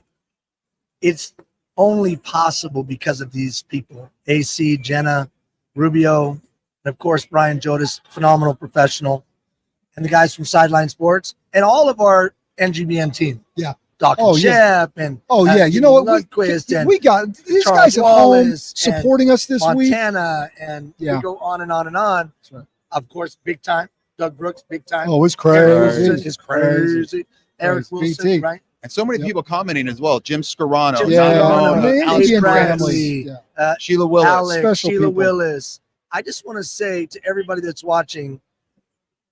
it's only possible because of these people, AC, Jenna, Rubio, and of course, Brian Jodas, phenomenal professional, and the guys from Sideline Sports, and all of our NGBN team. Yeah. Dr. Oh, yeah. Shep and You know what? Lundquist and We got these Charles guys at home Wallace supporting us this week. Montana, and we go on and on and on. That's right. Of course, big time. Doug Brooks, big time. Oh, it's Eric crazy. Wilson is crazy. Eric Crazy. Wilson, BT. right? And so many people commenting as well. Jim Scarano, Jim John Scarano, Ramona, Alex Dave Bradley, Bradley, Sheila Willis. Alex, Special Sheila people. Willis. I just want to say to everybody that's watching,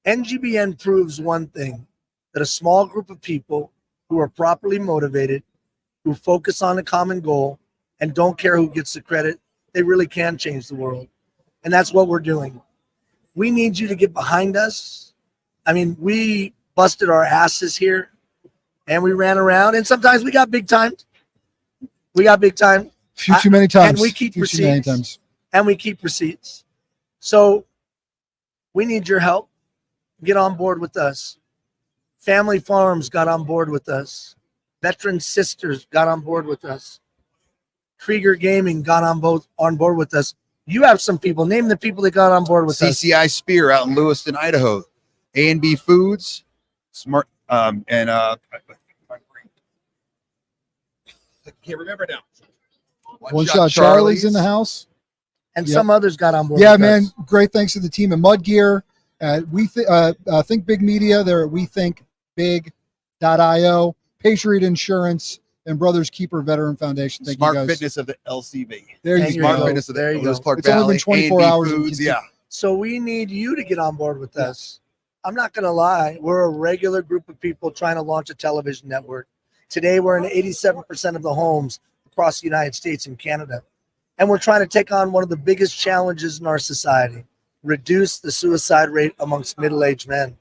NGBN proves one thing, that a small group of people who are properly motivated, who focus on a common goal, and don't care who gets the credit, they really can change the world. And that's what we're doing. We need you to get behind us. I mean, we busted our asses here, and we ran around, and sometimes we got big time. We got big time. Few too many times. And we keep Few too many receipts. times. And we keep receipts. So we need your help. Get on board with us. Family Farms got on board with us. Veteran Sisters got on board with us. Krieger Gaming got on board with us. You have some people. Name the people that got on board with us. CCI Spear out in Lewiston, Idaho. A&B Foods, Smart, and I can't remember now. One Shot Charlie's in the house. And Yep. some others got on board Yeah, with man. us. Great thanks to the team at Mud Gear. Think Big Media. They're at WeThinkBig.io. Patriot Insurance and Brothers Keeper Veteran Foundation. Thank Smart you guys. Fitness of the LCV. There you Smart go. Fitness of the There you Lewis go. Clark It's only Valley. been 24 A&B hours. Foods, yeah. So we need you to get on board with us. I'm not going to lie. We're a regular group of people trying to launch a television network. Today, we're in 87% of the homes across the United States and Canada. And we're trying to take on one of the biggest challenges in our society, reduce the suicide rate amongst middle-aged men.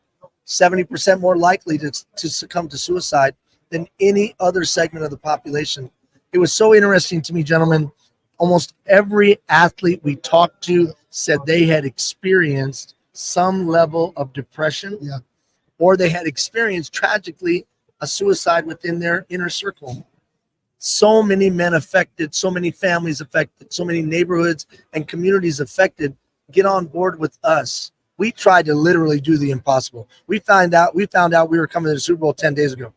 70% more likely to succumb to suicide than any other segment of the population. It was so interesting to me, gentlemen. Almost every athlete we talked to said they had experienced some level of depression, or they had experienced, tragically, a suicide within their inner circle. So many men affected, so many families affected, so many neighborhoods and communities affected. Get on board with us. We tried to literally do the impossible. We found out we were coming to the Super Bowl 10 days ago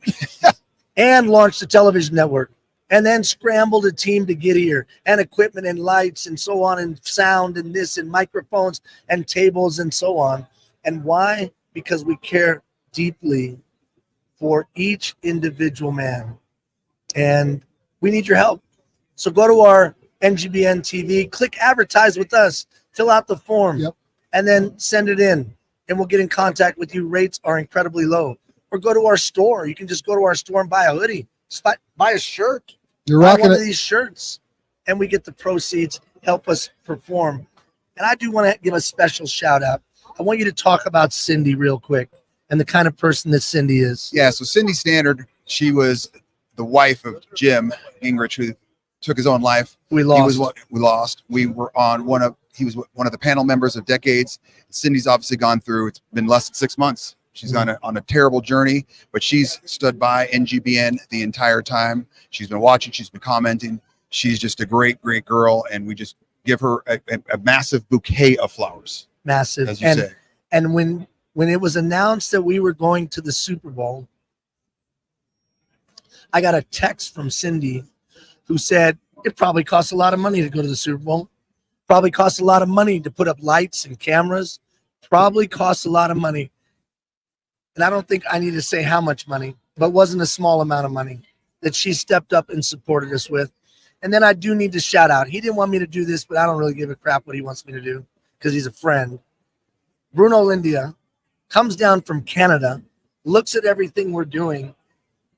and launched a television network, and then scrambled a team to get here, and equipment and lights and so on, and sound and this and microphones and tables and so on. And why? Because we care deeply for each individual man. And we need your help. So go to our NGBN TV, click advertise with us, fill out the form, and then send it in. And we'll get in contact with you. Rates are incredibly low. Or go to our store. You can just go to our store and buy a hoodie. Just buy a shirt. You're buy rocking one of it. these shirts. And we get the proceeds, help us perform. And I do want to give a special shout out. I want you to talk about Cindy real quick and the kind of person that Cindy is. Yeah, so Cindy Standard, she was the wife of Jim Gingrich, who took his own life. We lost. We lost. We were on he was one of the panel members of Decades. Cindy's obviously gone through, it's been less than 6 months. She's gone on a terrible journey, but she's stood by NGBN the entire time. She's been watching, she's been commenting. She's just a great, great girl, and we just give her a massive bouquet of flowers. Massive. As you say. And when it was announced that we were going to the Super Bowl, I got a text from Cindy who said, it probably costs a lot of money to go to the Super Bowl. Probably costs a lot of money to put up lights and cameras. Probably costs a lot of money. And I don't think I need to say how much money, but wasn't a small amount of money that she stepped up and supported us with. And then I do need to shout out. He didn't want me to do this, but I don't really give a crap what he wants me to do because he's a friend. Bruno Lindia comes down from Canada, looks at everything we're doing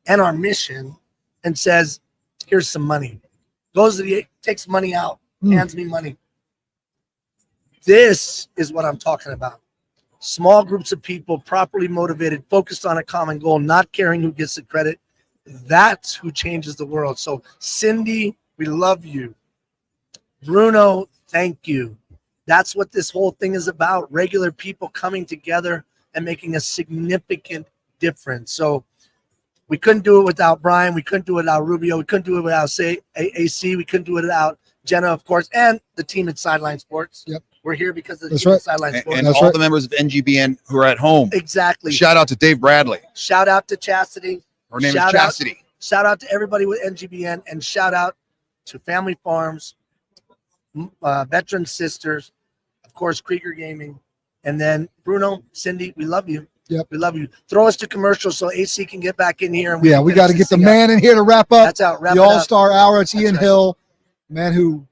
and our mission and says, here's some money. Goes to the, takes money out, hands me money. This is what I'm talking about. Small groups of people, properly motivated, focused on a common goal, not caring who gets the credit. That's who changes the world. So Cindy, we love you. Bruno, thank you. That's what this whole thing is about. Regular people coming together and making a significant difference. So we couldn't do it without Brian. We couldn't do it without Rubio. We couldn't do it without AC. We couldn't do it without Jenna, of course, and the team at Sideline Sports. Yep. We're here because of the team at Sideline Sports. And all the members of NGBN who are at home. Exactly. Shout out to Dave Bradley. Shout out to Chastity. Her name is Chastity. Shout out to everybody with NGBN, and shout out to Family Farms, Veteran Sisters, of course, Krieger Gaming, and then Bruno, Cindy, we love you. Yep. We love you. Throw us to commercial so AC can get back in here. And We got to get the man in here to wrap up. That's out. Wrap the it up. All-Star Hour. It's Ian Hill, man who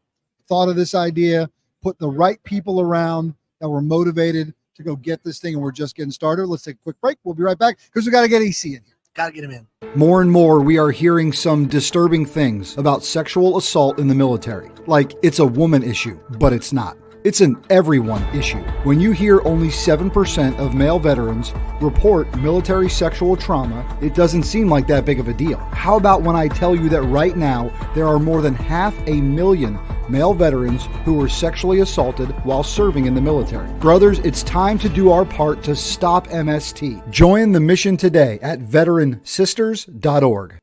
thought of this idea, put the right people around that were motivated to go get this thing, and we're just getting started. Let's take a quick break. We'll be right back because we got to get AC in here. Got to get him in. More and more, we are hearing some disturbing things about sexual assault in the military. Like it's a woman issue, but it's not. It's an everyone issue. When you hear only 7% of male veterans report military sexual trauma, it doesn't seem like that big of a deal. How about when I tell you that right now, there are more than 500,000 male veterans who were sexually assaulted while serving in the military? Brothers, it's time to do our part to stop MST. Join the mission today at veteransisters.org.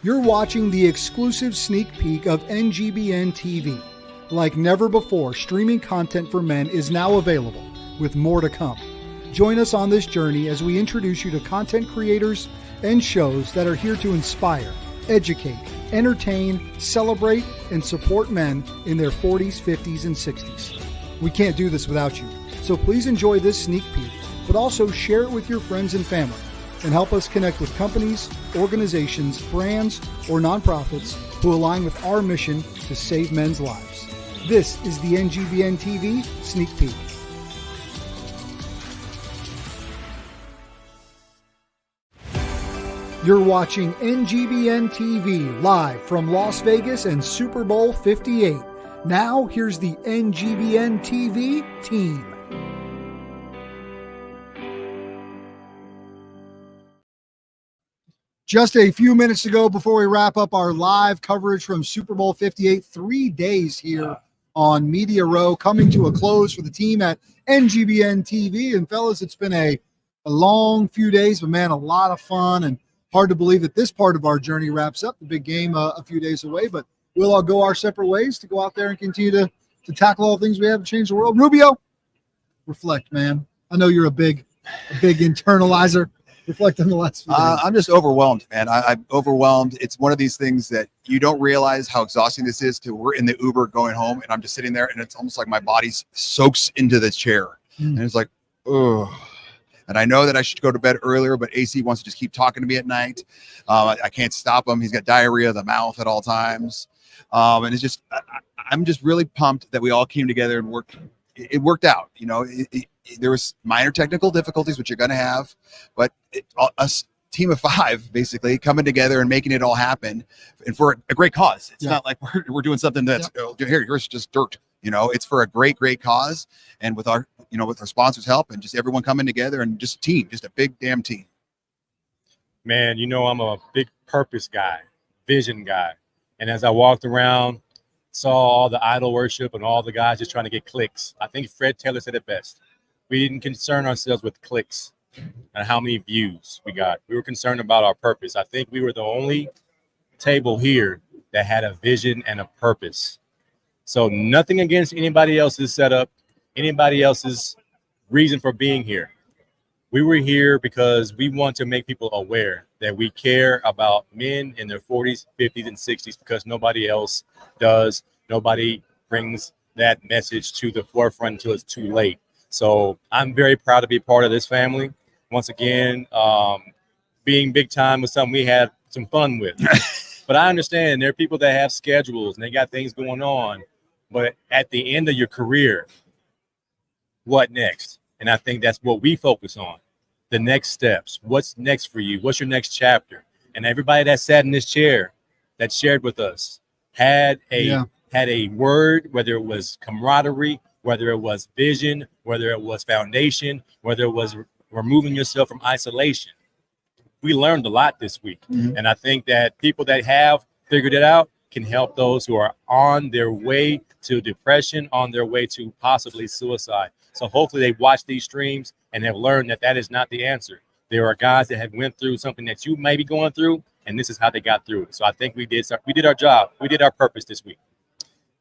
You're watching the exclusive sneak peek of NGBN TV. Like never before, streaming content for men is now available, with more to come. Join us on this journey as we introduce you to content creators and shows that are here to inspire, educate, entertain, celebrate, and support men in their 40s, 50s, and 60s. We can't do this without you, so please enjoy this sneak peek, but also share it with your friends and family, and help us connect with companies, organizations, brands, or nonprofits who align with our mission to save men's lives. This is the NGBN TV Sneak Peek. You're watching NGBN TV live from Las Vegas and Super Bowl 58. Now, here's the NGBN TV team. Just a few minutes ago, before we wrap up our live coverage from Super Bowl 58, 3 days here on Media Row, coming to a close for the team at NGBN TV. And fellas, it's been a long few days, but man, a lot of fun, and hard to believe that this part of our journey wraps up. The big game a few days away, but we'll all go our separate ways to go out there and continue to tackle all the things we have to change the world. Rubio, reflect, man. I know you're a big internalizer. Reflect on the last few days. I'm just overwhelmed, man. I'm overwhelmed. It's one of these things that you don't realize how exhausting this is. We're in the Uber going home, and I'm just sitting there, and it's almost like my body soaks into the chair. And it's like, oh. And I know that I should go to bed earlier, but AC wants to just keep talking to me at night. I can't stop him. He's got diarrhea of the mouth at all times. And it's just, I'm just really pumped that we all came together and worked. It worked out. You know, there was minor technical difficulties, which you're going to have, but us team of 5 basically coming together and making it all happen, and for a great cause. It's not like we're doing something that's here's just dirt. You know, it's for a great cause, and with our sponsors' help and just everyone coming together and just a team, just a big damn team. Man, you know, I'm a big purpose guy, vision guy. And as I walked around, saw all the idol worship and all the guys just trying to get clicks. I think Fred Taylor said it best. We didn't concern ourselves with clicks and how many views we got. We were concerned about our purpose. I think we were the only table here that had a vision and a purpose. So nothing against anybody else's setup, anybody else's reason for being here. We were here because we want to make people aware that we care about men in their 40s, 50s, and 60s, because nobody else does. Nobody brings that message to the forefront until it's too late. So I'm very proud to be part of this family. Once again, being big time was something we had some fun with. But I understand there are people that have schedules and they got things going on. But at the end of your career, what next? And I think that's what we focus on. The next steps. What's next for you? What's your next chapter? And everybody that sat in this chair that shared with us had a word, whether it was camaraderie, whether it was vision, whether it was foundation, whether it was removing yourself from isolation. We learned a lot this week. And I think that people that have figured it out can help those who are on their way to depression, on their way to possibly suicide. So hopefully they watch these streams and have learned that that is not the answer. There are guys that have went through something that you may be going through, and this is how they got through it. So I think we did our job. We did our purpose this week.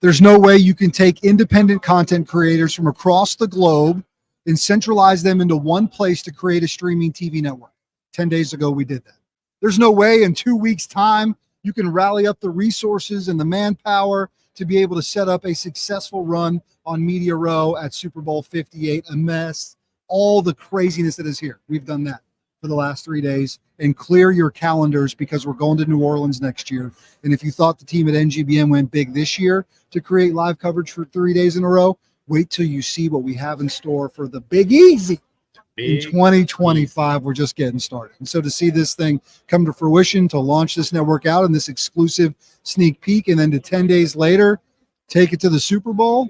There's no way you can take independent content creators from across the globe and centralize them into one place to create a streaming TV network. 10 days ago, we did that. There's no way in 2 weeks' time you can rally up the resources and the manpower to be able to set up a successful run on Media Row at Super Bowl 58, a mess, all the craziness that is here. We've done that for the last 3 days. And clear your calendars, because we're going to New Orleans next year. And if you thought the team at NGBN went big this year to create live coverage for 3 days in a row, wait till you see what we have in store for the Big Easy. In 2025, we're just getting started. And so to see this thing come to fruition, to launch this network out in this exclusive sneak peek, and then to 10 days later, take it to the Super Bowl,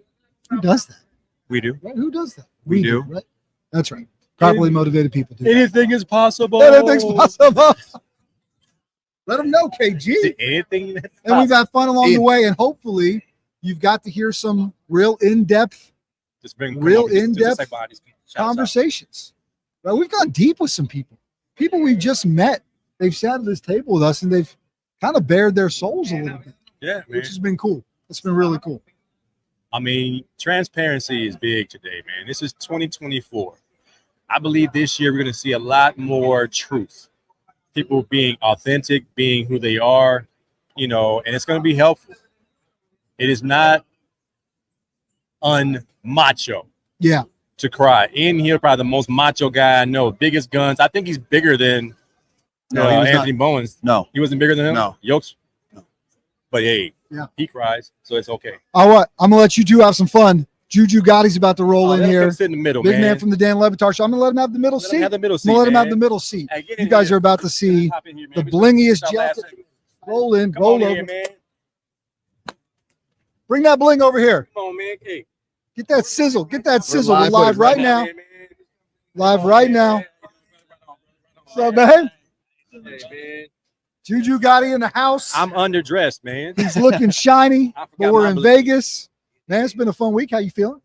who does that? We do. Right? Who does that? We do. Right? That's right. Properly motivated people do. Anything is possible. Anything's possible. Let them know, KG. Anything that's and we've had fun along the way, and hopefully you've got to hear some real in-depth conversations. Right? We've gone deep with some people we've just met. They've sat at this table with us and they've kind of bared their souls a little bit. Yeah, man. Which has been cool. It's been really cool. I mean, transparency is big today, man. This is 2024. I believe this year we're going to see a lot more truth. People being authentic, being who they are, you know, and it's going to be helpful. It is not unmacho. Yeah. To cry. In here, probably the most macho guy I know. Biggest guns. I think he's bigger than Anthony Bowens. No. He wasn't bigger than him? No. Yokes? No. But hey, yeah, he cries, so it's okay. All right. I'm going to let you two have some fun. Juju Gotti's about to roll in here. Sit in the middle, Big man from the Dan Levitar Show. I'm going to let him have the middle seat. Have the middle seat. I'm going to let him man. have the middle seat. Hey, you guys are about to see the blingiest jacket. Roll in. Roll over. Here, man. Bring that bling over here. Come on, man. Hey. Get that sizzle. Get that sizzle. We're live right now. Live right now. What's up, man? Juju Gotti in the house. I'm underdressed, man. He's looking shiny, but we're in Vegas. Man, it's been a fun week. How you feeling?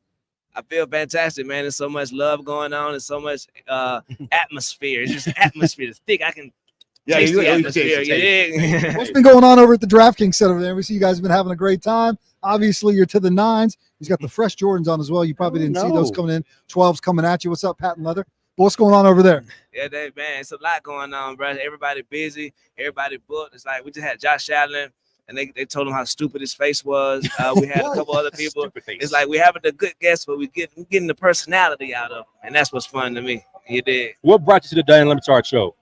I feel fantastic, man. There's so much love going on. There's so much atmosphere. It's just atmosphere. It's thick. I can taste the atmosphere. What's been going on over at the DraftKings Center there? We see you guys have been having a great time. Obviously, you're to the nines. He's got the fresh Jordans on as well. You probably didn't see those coming in. 12s coming at you. What's up, Patent Leather? What's going on over there? Yeah, man, it's a lot going on, bro. Everybody busy. Everybody booked. It's like we just had Josh Allen, and they told him how stupid his face was. We had a couple other people. It's like we having the good guests, but we're getting the personality out of them, and that's what's fun to me. You did. What brought you to the Dan Le Batard show?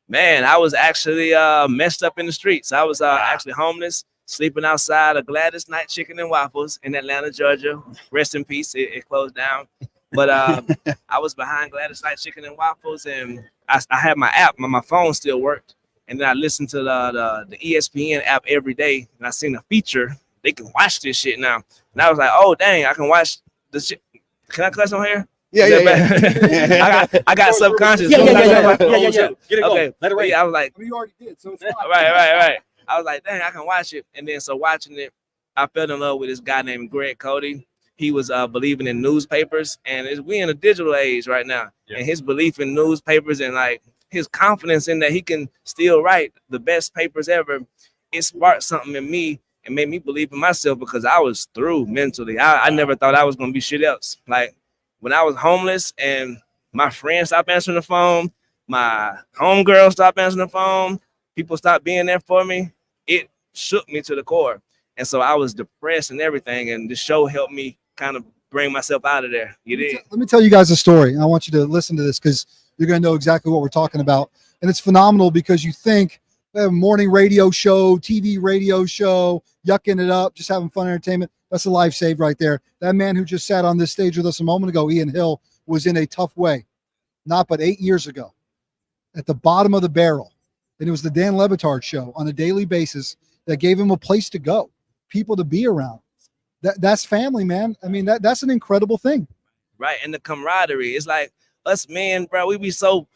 Man, I was actually messed up in the streets. I was actually homeless, sleeping outside of Gladys Night Chicken and Waffles in Atlanta, Georgia. Rest in peace. It closed down. But I was behind Gladys Night Chicken and Waffles, and I had my app. My phone still worked. And then I listened to the ESPN app every day, and I seen a feature. They can watch this shit now. And I was like, oh, dang, I can watch this shit. Can I cuss on here? Yeah. I got subconscious. Yeah. Get it going. Let it rain. I was like, you already did, so it's fine. Right. I was like, dang, I can watch it. And then so watching it, I fell in love with this guy named Greg Cody. He was believing in newspapers, and we in a digital age right now. Yeah. And his belief in newspapers and like his confidence in that he can still write the best papers ever, it sparked something in me and made me believe in myself because I was through mentally. I never thought I was gonna be shit else. Like when I was homeless and my friends stopped answering the phone, my homegirl stopped answering the phone, people stopped being there for me, it shook me to the core. And so I was depressed and everything, and the show helped me kind of bring myself out of there. You did. Let me tell you guys a story, and I want you to listen to this because you're going to know exactly what we're talking about. And it's phenomenal because you think a morning radio show, TV radio show, yucking it up, just having fun entertainment. That's a life saved right there. That man who just sat on this stage with us a moment ago, Ian Hill, was in a tough way, not but 8 years ago, at the bottom of the barrel. And it was the Dan Le Batard show on a daily basis that gave him a place to go, people to be around. That's family, man. I mean, that's an incredible thing. Right. And the camaraderie. It's like us men, bro, we so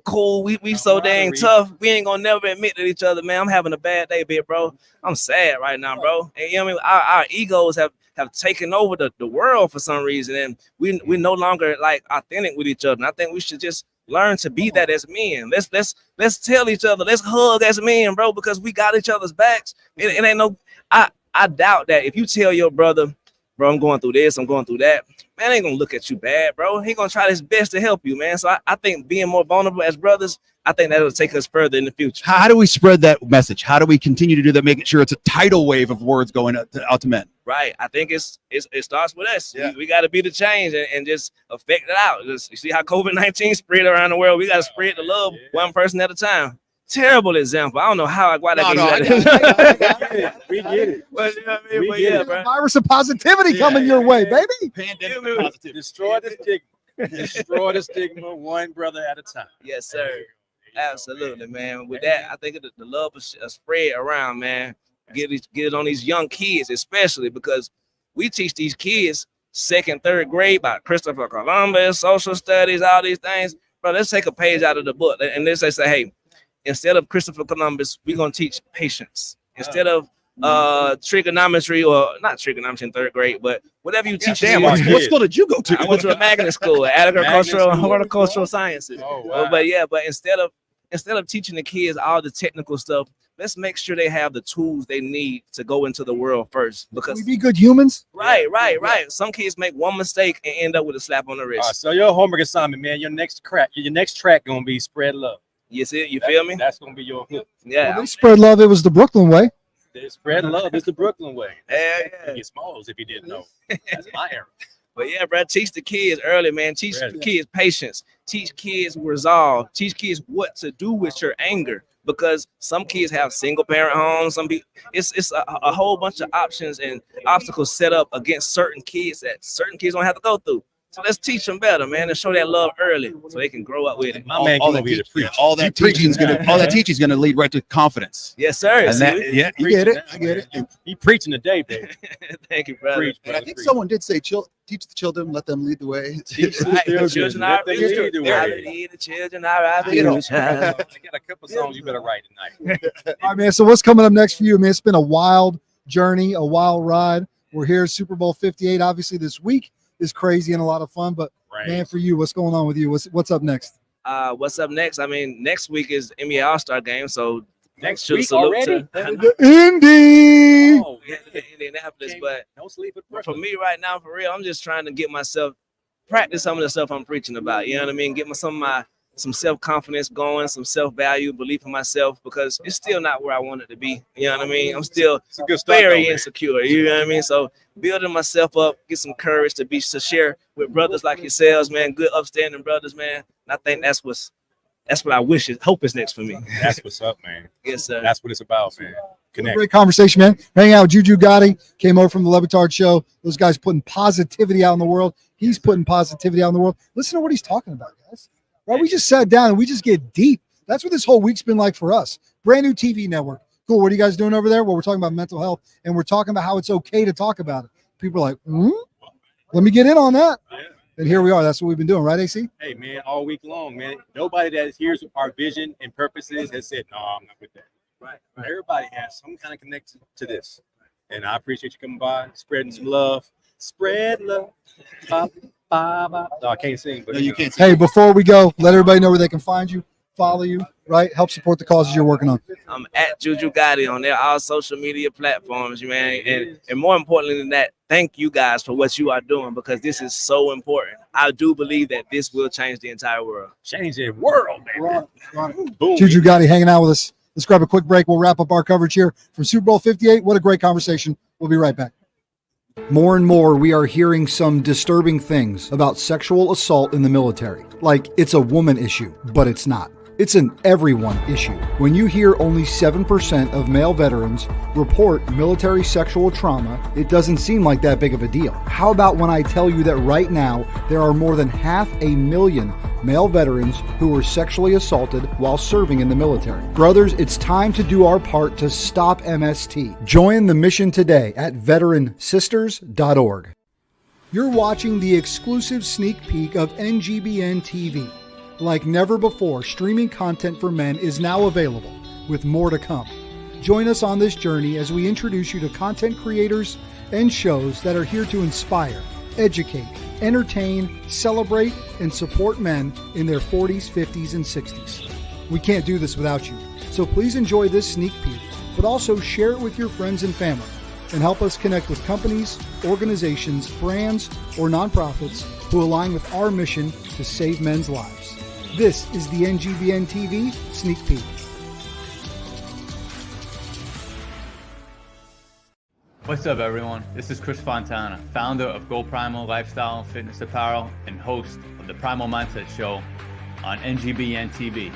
cool. We so dang tough. We ain't gonna never admit to each other, man. I'm having a bad day, bro. I'm sad right now, bro. And you know what I mean? Our egos have taken over the world for some reason. And we no longer like authentic with each other. And I think we should just learn to be that as men. Let's tell each other, let's hug as men, bro, because we got each other's backs. It ain't no I doubt that if you tell your brother, bro, I'm going through this, I'm going through that, man, ain't gonna look at you bad, bro. He gonna try his best to help you, man. So I think being more vulnerable as brothers, I think that'll take us further in the future. How do we spread that message? How do we continue to do that, making sure it's a tidal wave of words going out to men? Right. I think it starts with us. Yeah. We got to be the change and just affect it out. You see how COVID-19 spread around the world. We got to spread the love one person at a time. Terrible example. I don't know why that. We get it. Well, you know what I mean? Bro. Virus of positivity coming your way, baby. Pandemic positivity. Destroy the stigma. Destroy the stigma one brother at a time. Yes, sir. Absolutely, man. With that, I think the love is spread around, man. Get it on these young kids, especially because we teach these kids 2nd, 3rd grade about Christopher Columbus, social studies, all these things. Bro, let's take a page out of the book and let's say, hey, instead of Christopher Columbus, we're gonna teach patience. Instead of trigonometry, or not trigonometry in 3rd grade, but whatever you teach. What school did you go to? I went to a magnet school, agricultural, horticultural sciences. Oh, wow. But instead of teaching the kids all the technical stuff, let's make sure they have the tools they need to go into the world first. Because can we be good humans? Right. Some kids make one mistake and end up with a slap on the wrist. All right, so your homework assignment, man, your next track gonna be spread love. You feel me? That's gonna be your hook. Yeah. Well, they spread love. It was the Brooklyn way. They spread love. It's the Brooklyn way. Yeah. Get Smalls if you didn't know. That's my era. But yeah, bro, teach the kids early, man. Teach the kids patience. Teach kids resolve. Teach kids what to do with your anger. Because some kids have single parent homes. Some people, it's a whole bunch of options and obstacles set up against certain kids that certain kids don't have to go through. So let's teach them better, man, and show that love early so they can grow up with it. All that teaching is gonna lead right to confidence. Yes, sir. You get it. I get it. You preaching today, baby. Thank you, brother. But I think someone did say, teach the children, let them lead the way. Teach the children our future. The children are our future. I got a couple songs you better write tonight. All right, man. So what's coming up next for you, man? It's been a wild journey, a wild ride. We're here at Super Bowl 58. Obviously, this week is crazy and a lot of fun. But man, for you, what's going on with you? What's up next? What's up next? I mean, next week is NBA All-Star game, so next week already. Indy. Oh, Indianapolis, but no sleep for me right now, for real. I'm just trying to get myself practice some of the stuff I'm preaching about. You know what I mean? Get some self-confidence going, some self-value, belief in myself, because it's still not where I want it to be. You know what I mean? I'm still very insecure. You know what I mean? So building myself up, get some courage to share with brothers like yourselves, man, good upstanding brothers, man. And I think that's what I hope is next for me. That's what's up, man. Yes, sir. That's what it's about, man. Connect. Great conversation, man. Hanging out with Juju Gotti, came over from the LeBitard show. Those guys putting positivity out in the world. He's putting positivity out in the world. Listen to what he's talking about, guys. Right? We just sat down and we just get deep. That's what this whole week's been like for us. Brand new TV network. Cool. What are you guys doing over there? Well, we're talking about mental health, and we're talking about how it's okay to talk about it. People are like, let me get in on that. And here we are. That's what we've been doing, right, AC? Hey, man, all week long, man. Nobody that hears our vision and purposes has said, no, I'm not with that. Right. Everybody has some kind of connection to this. And I appreciate you coming by, spreading some love. Spread love. No, I can't sing. But No, you can't sing. Hey, before we go, let everybody know where they can find you, follow you, right? Help support the causes you're working on. I'm at Juju Gotti on there, all social media platforms, man. And more importantly than that, thank you guys for what you are doing, because this is so important. I do believe that this will change the entire world. Change the world, man. Boom. Juju Gotti hanging out with us. Let's grab a quick break. We'll wrap up our coverage here from Super Bowl 58. What a great conversation. We'll be right back. More and more, we are hearing some disturbing things about sexual assault in the military. Like it's a woman issue, but it's not. It's an everyone issue. When you hear only 7% of male veterans report military sexual trauma, it doesn't seem like that big of a deal. How about when I tell you that right now, there are more than 500,000 male veterans who were sexually assaulted while serving in the military? Brothers, it's time to do our part to stop MST. Join the mission today at veteransisters.org. You're watching the exclusive sneak peek of NGBN TV. Like never before, streaming content for men is now available, with more to come. Join us on this journey as we introduce you to content creators and shows that are here to inspire, educate, entertain, celebrate, and support men in their 40s, 50s, and 60s. We can't do this without you, so please enjoy this sneak peek, but also share it with your friends and family, and help us connect with companies, organizations, brands, or nonprofits who align with our mission to save men's lives. This is the NGBN TV Sneak Peek. What's up, everyone? This is Chris Fontana, founder of Go Primal Lifestyle and Fitness Apparel and host of the Primal Mindset Show on NGBN TV.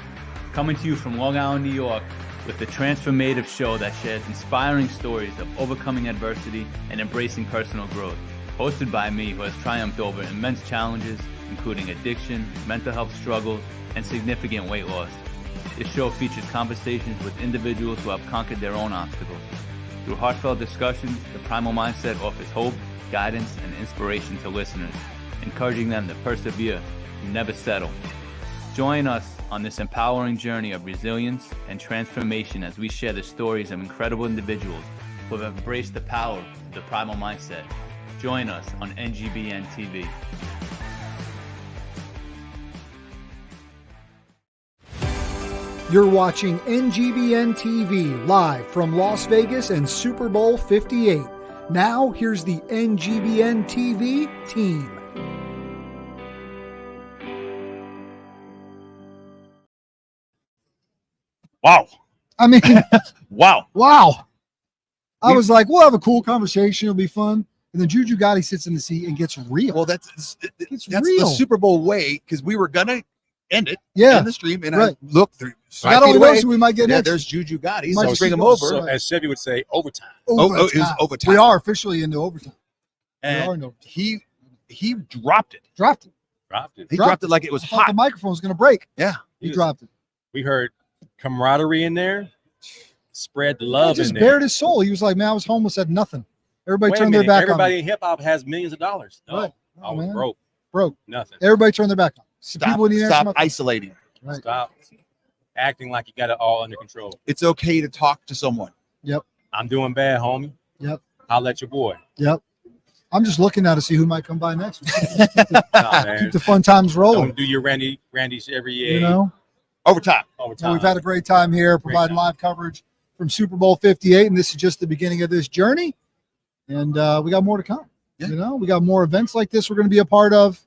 Coming to you from Long Island, New York, with the transformative show that shares inspiring stories of overcoming adversity and embracing personal growth. Hosted by me, who has triumphed over immense challenges, including addiction, mental health struggles, and significant weight loss. This show features conversations with individuals who have conquered their own obstacles. Through heartfelt discussions, the Primal Mindset offers hope, guidance, and inspiration to listeners, encouraging them to persevere and never settle. Join us on this empowering journey of resilience and transformation as we share the stories of incredible individuals who have embraced the power of the Primal Mindset. Join us on NGBN TV. You're watching NGBN TV live from Las Vegas and Super Bowl 58. Now, here's the NGBN TV team. Wow. I mean, wow. I was like, we'll have a cool conversation. It'll be fun. And then Juju Gotti sits in the seat and gets real. Well, that's real. the Super Bowl way, because we were gonna end it in the stream, and right. I looked through. God only knows who we might get next. There's Juju Gotti, Might so just bring him go over. So, as Chevy would say, overtime. It was overtime. We are officially into overtime. And he dropped it. Dropped it. He dropped it like it was I thought hot. the microphone was going to break. Yeah. He dropped it. We heard camaraderie in there. Spread the love He just in there. bared his soul. He was like, man, I was homeless, had nothing. Everybody Wait a turned their minute, back everybody on me. in hip hop has millions of dollars. No, Right. I was man. broke. Nothing. Everybody turned their back on me. People need to answer my Stop phone. isolating. Right. Stop acting like you got it all under control. It's okay to talk to someone. Yep. I'm doing bad, homie. Yep. I'll let your boy. Yep. I'm just looking now to see who might come by next. Nah, man. Keep the fun times rolling. Don't do your Randy every year. You know? Overtime. Well, we've had a great time here, providing live coverage from Super Bowl 58, and this is just the beginning of this journey. And we got more to come. Yeah. You know, we got more events like this we're going to be a part of.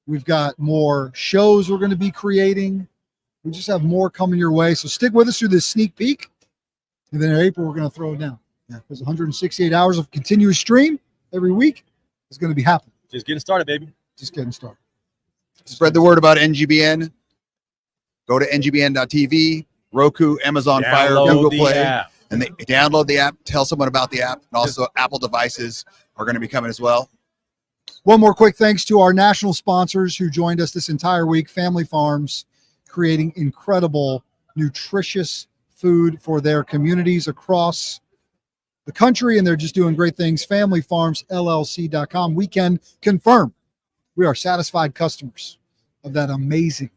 We've got more shows we're going to be creating. We just have more coming your way. So stick with us through this sneak peek. And then in April, we're going to throw it down. Yeah. There's 168 hours of continuous stream every week. It's going to be happening. Just getting started, baby. Just getting started. Spread the word about NGBN. Go to NGBN.TV, Roku, Amazon Fire, Download Google the Play, app. and they download the app. Tell someone about the app, and also Apple devices are going to be coming as well. One more quick thanks to our national sponsors who joined us this entire week. Family Farms, creating incredible, nutritious food for their communities across the country, and they're just doing great things. FamilyFarmsLLC.com. We can confirm we are satisfied customers of that amazing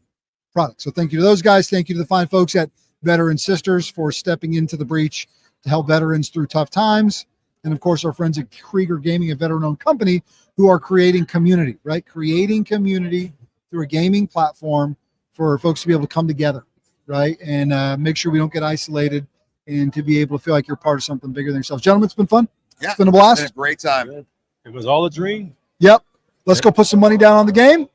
product. So thank you to those guys. Thank you to the fine folks at Veteran Sisters for stepping into the breach to help veterans through tough times. And of course, our friends at Krieger Gaming, a veteran-owned company, who are creating community, right? Creating community through a gaming platform for folks to be able to come together, right? And make sure we don't get isolated and to be able to feel like you're part of something bigger than yourselves. Gentlemen, it's been fun. Yeah, it's been a blast. It's been a great time. It was all a dream. Yep. Let's go put some money down on the game.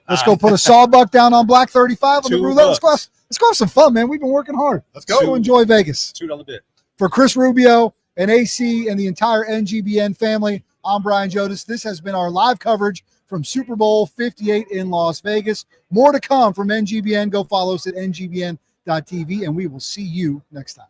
Let's go put a sawbuck down on Black 35 on the roulette. Let's go have some fun, man. We've been working hard. Let's go enjoy Vegas. $2 bit. For Chris Rubio and AC and the entire NGBN family, I'm Brian Jodas. This has been our live coverage from Super Bowl 58 in Las Vegas. More to come from NGBN. Go follow us at NGBN.TV, and we will see you next time.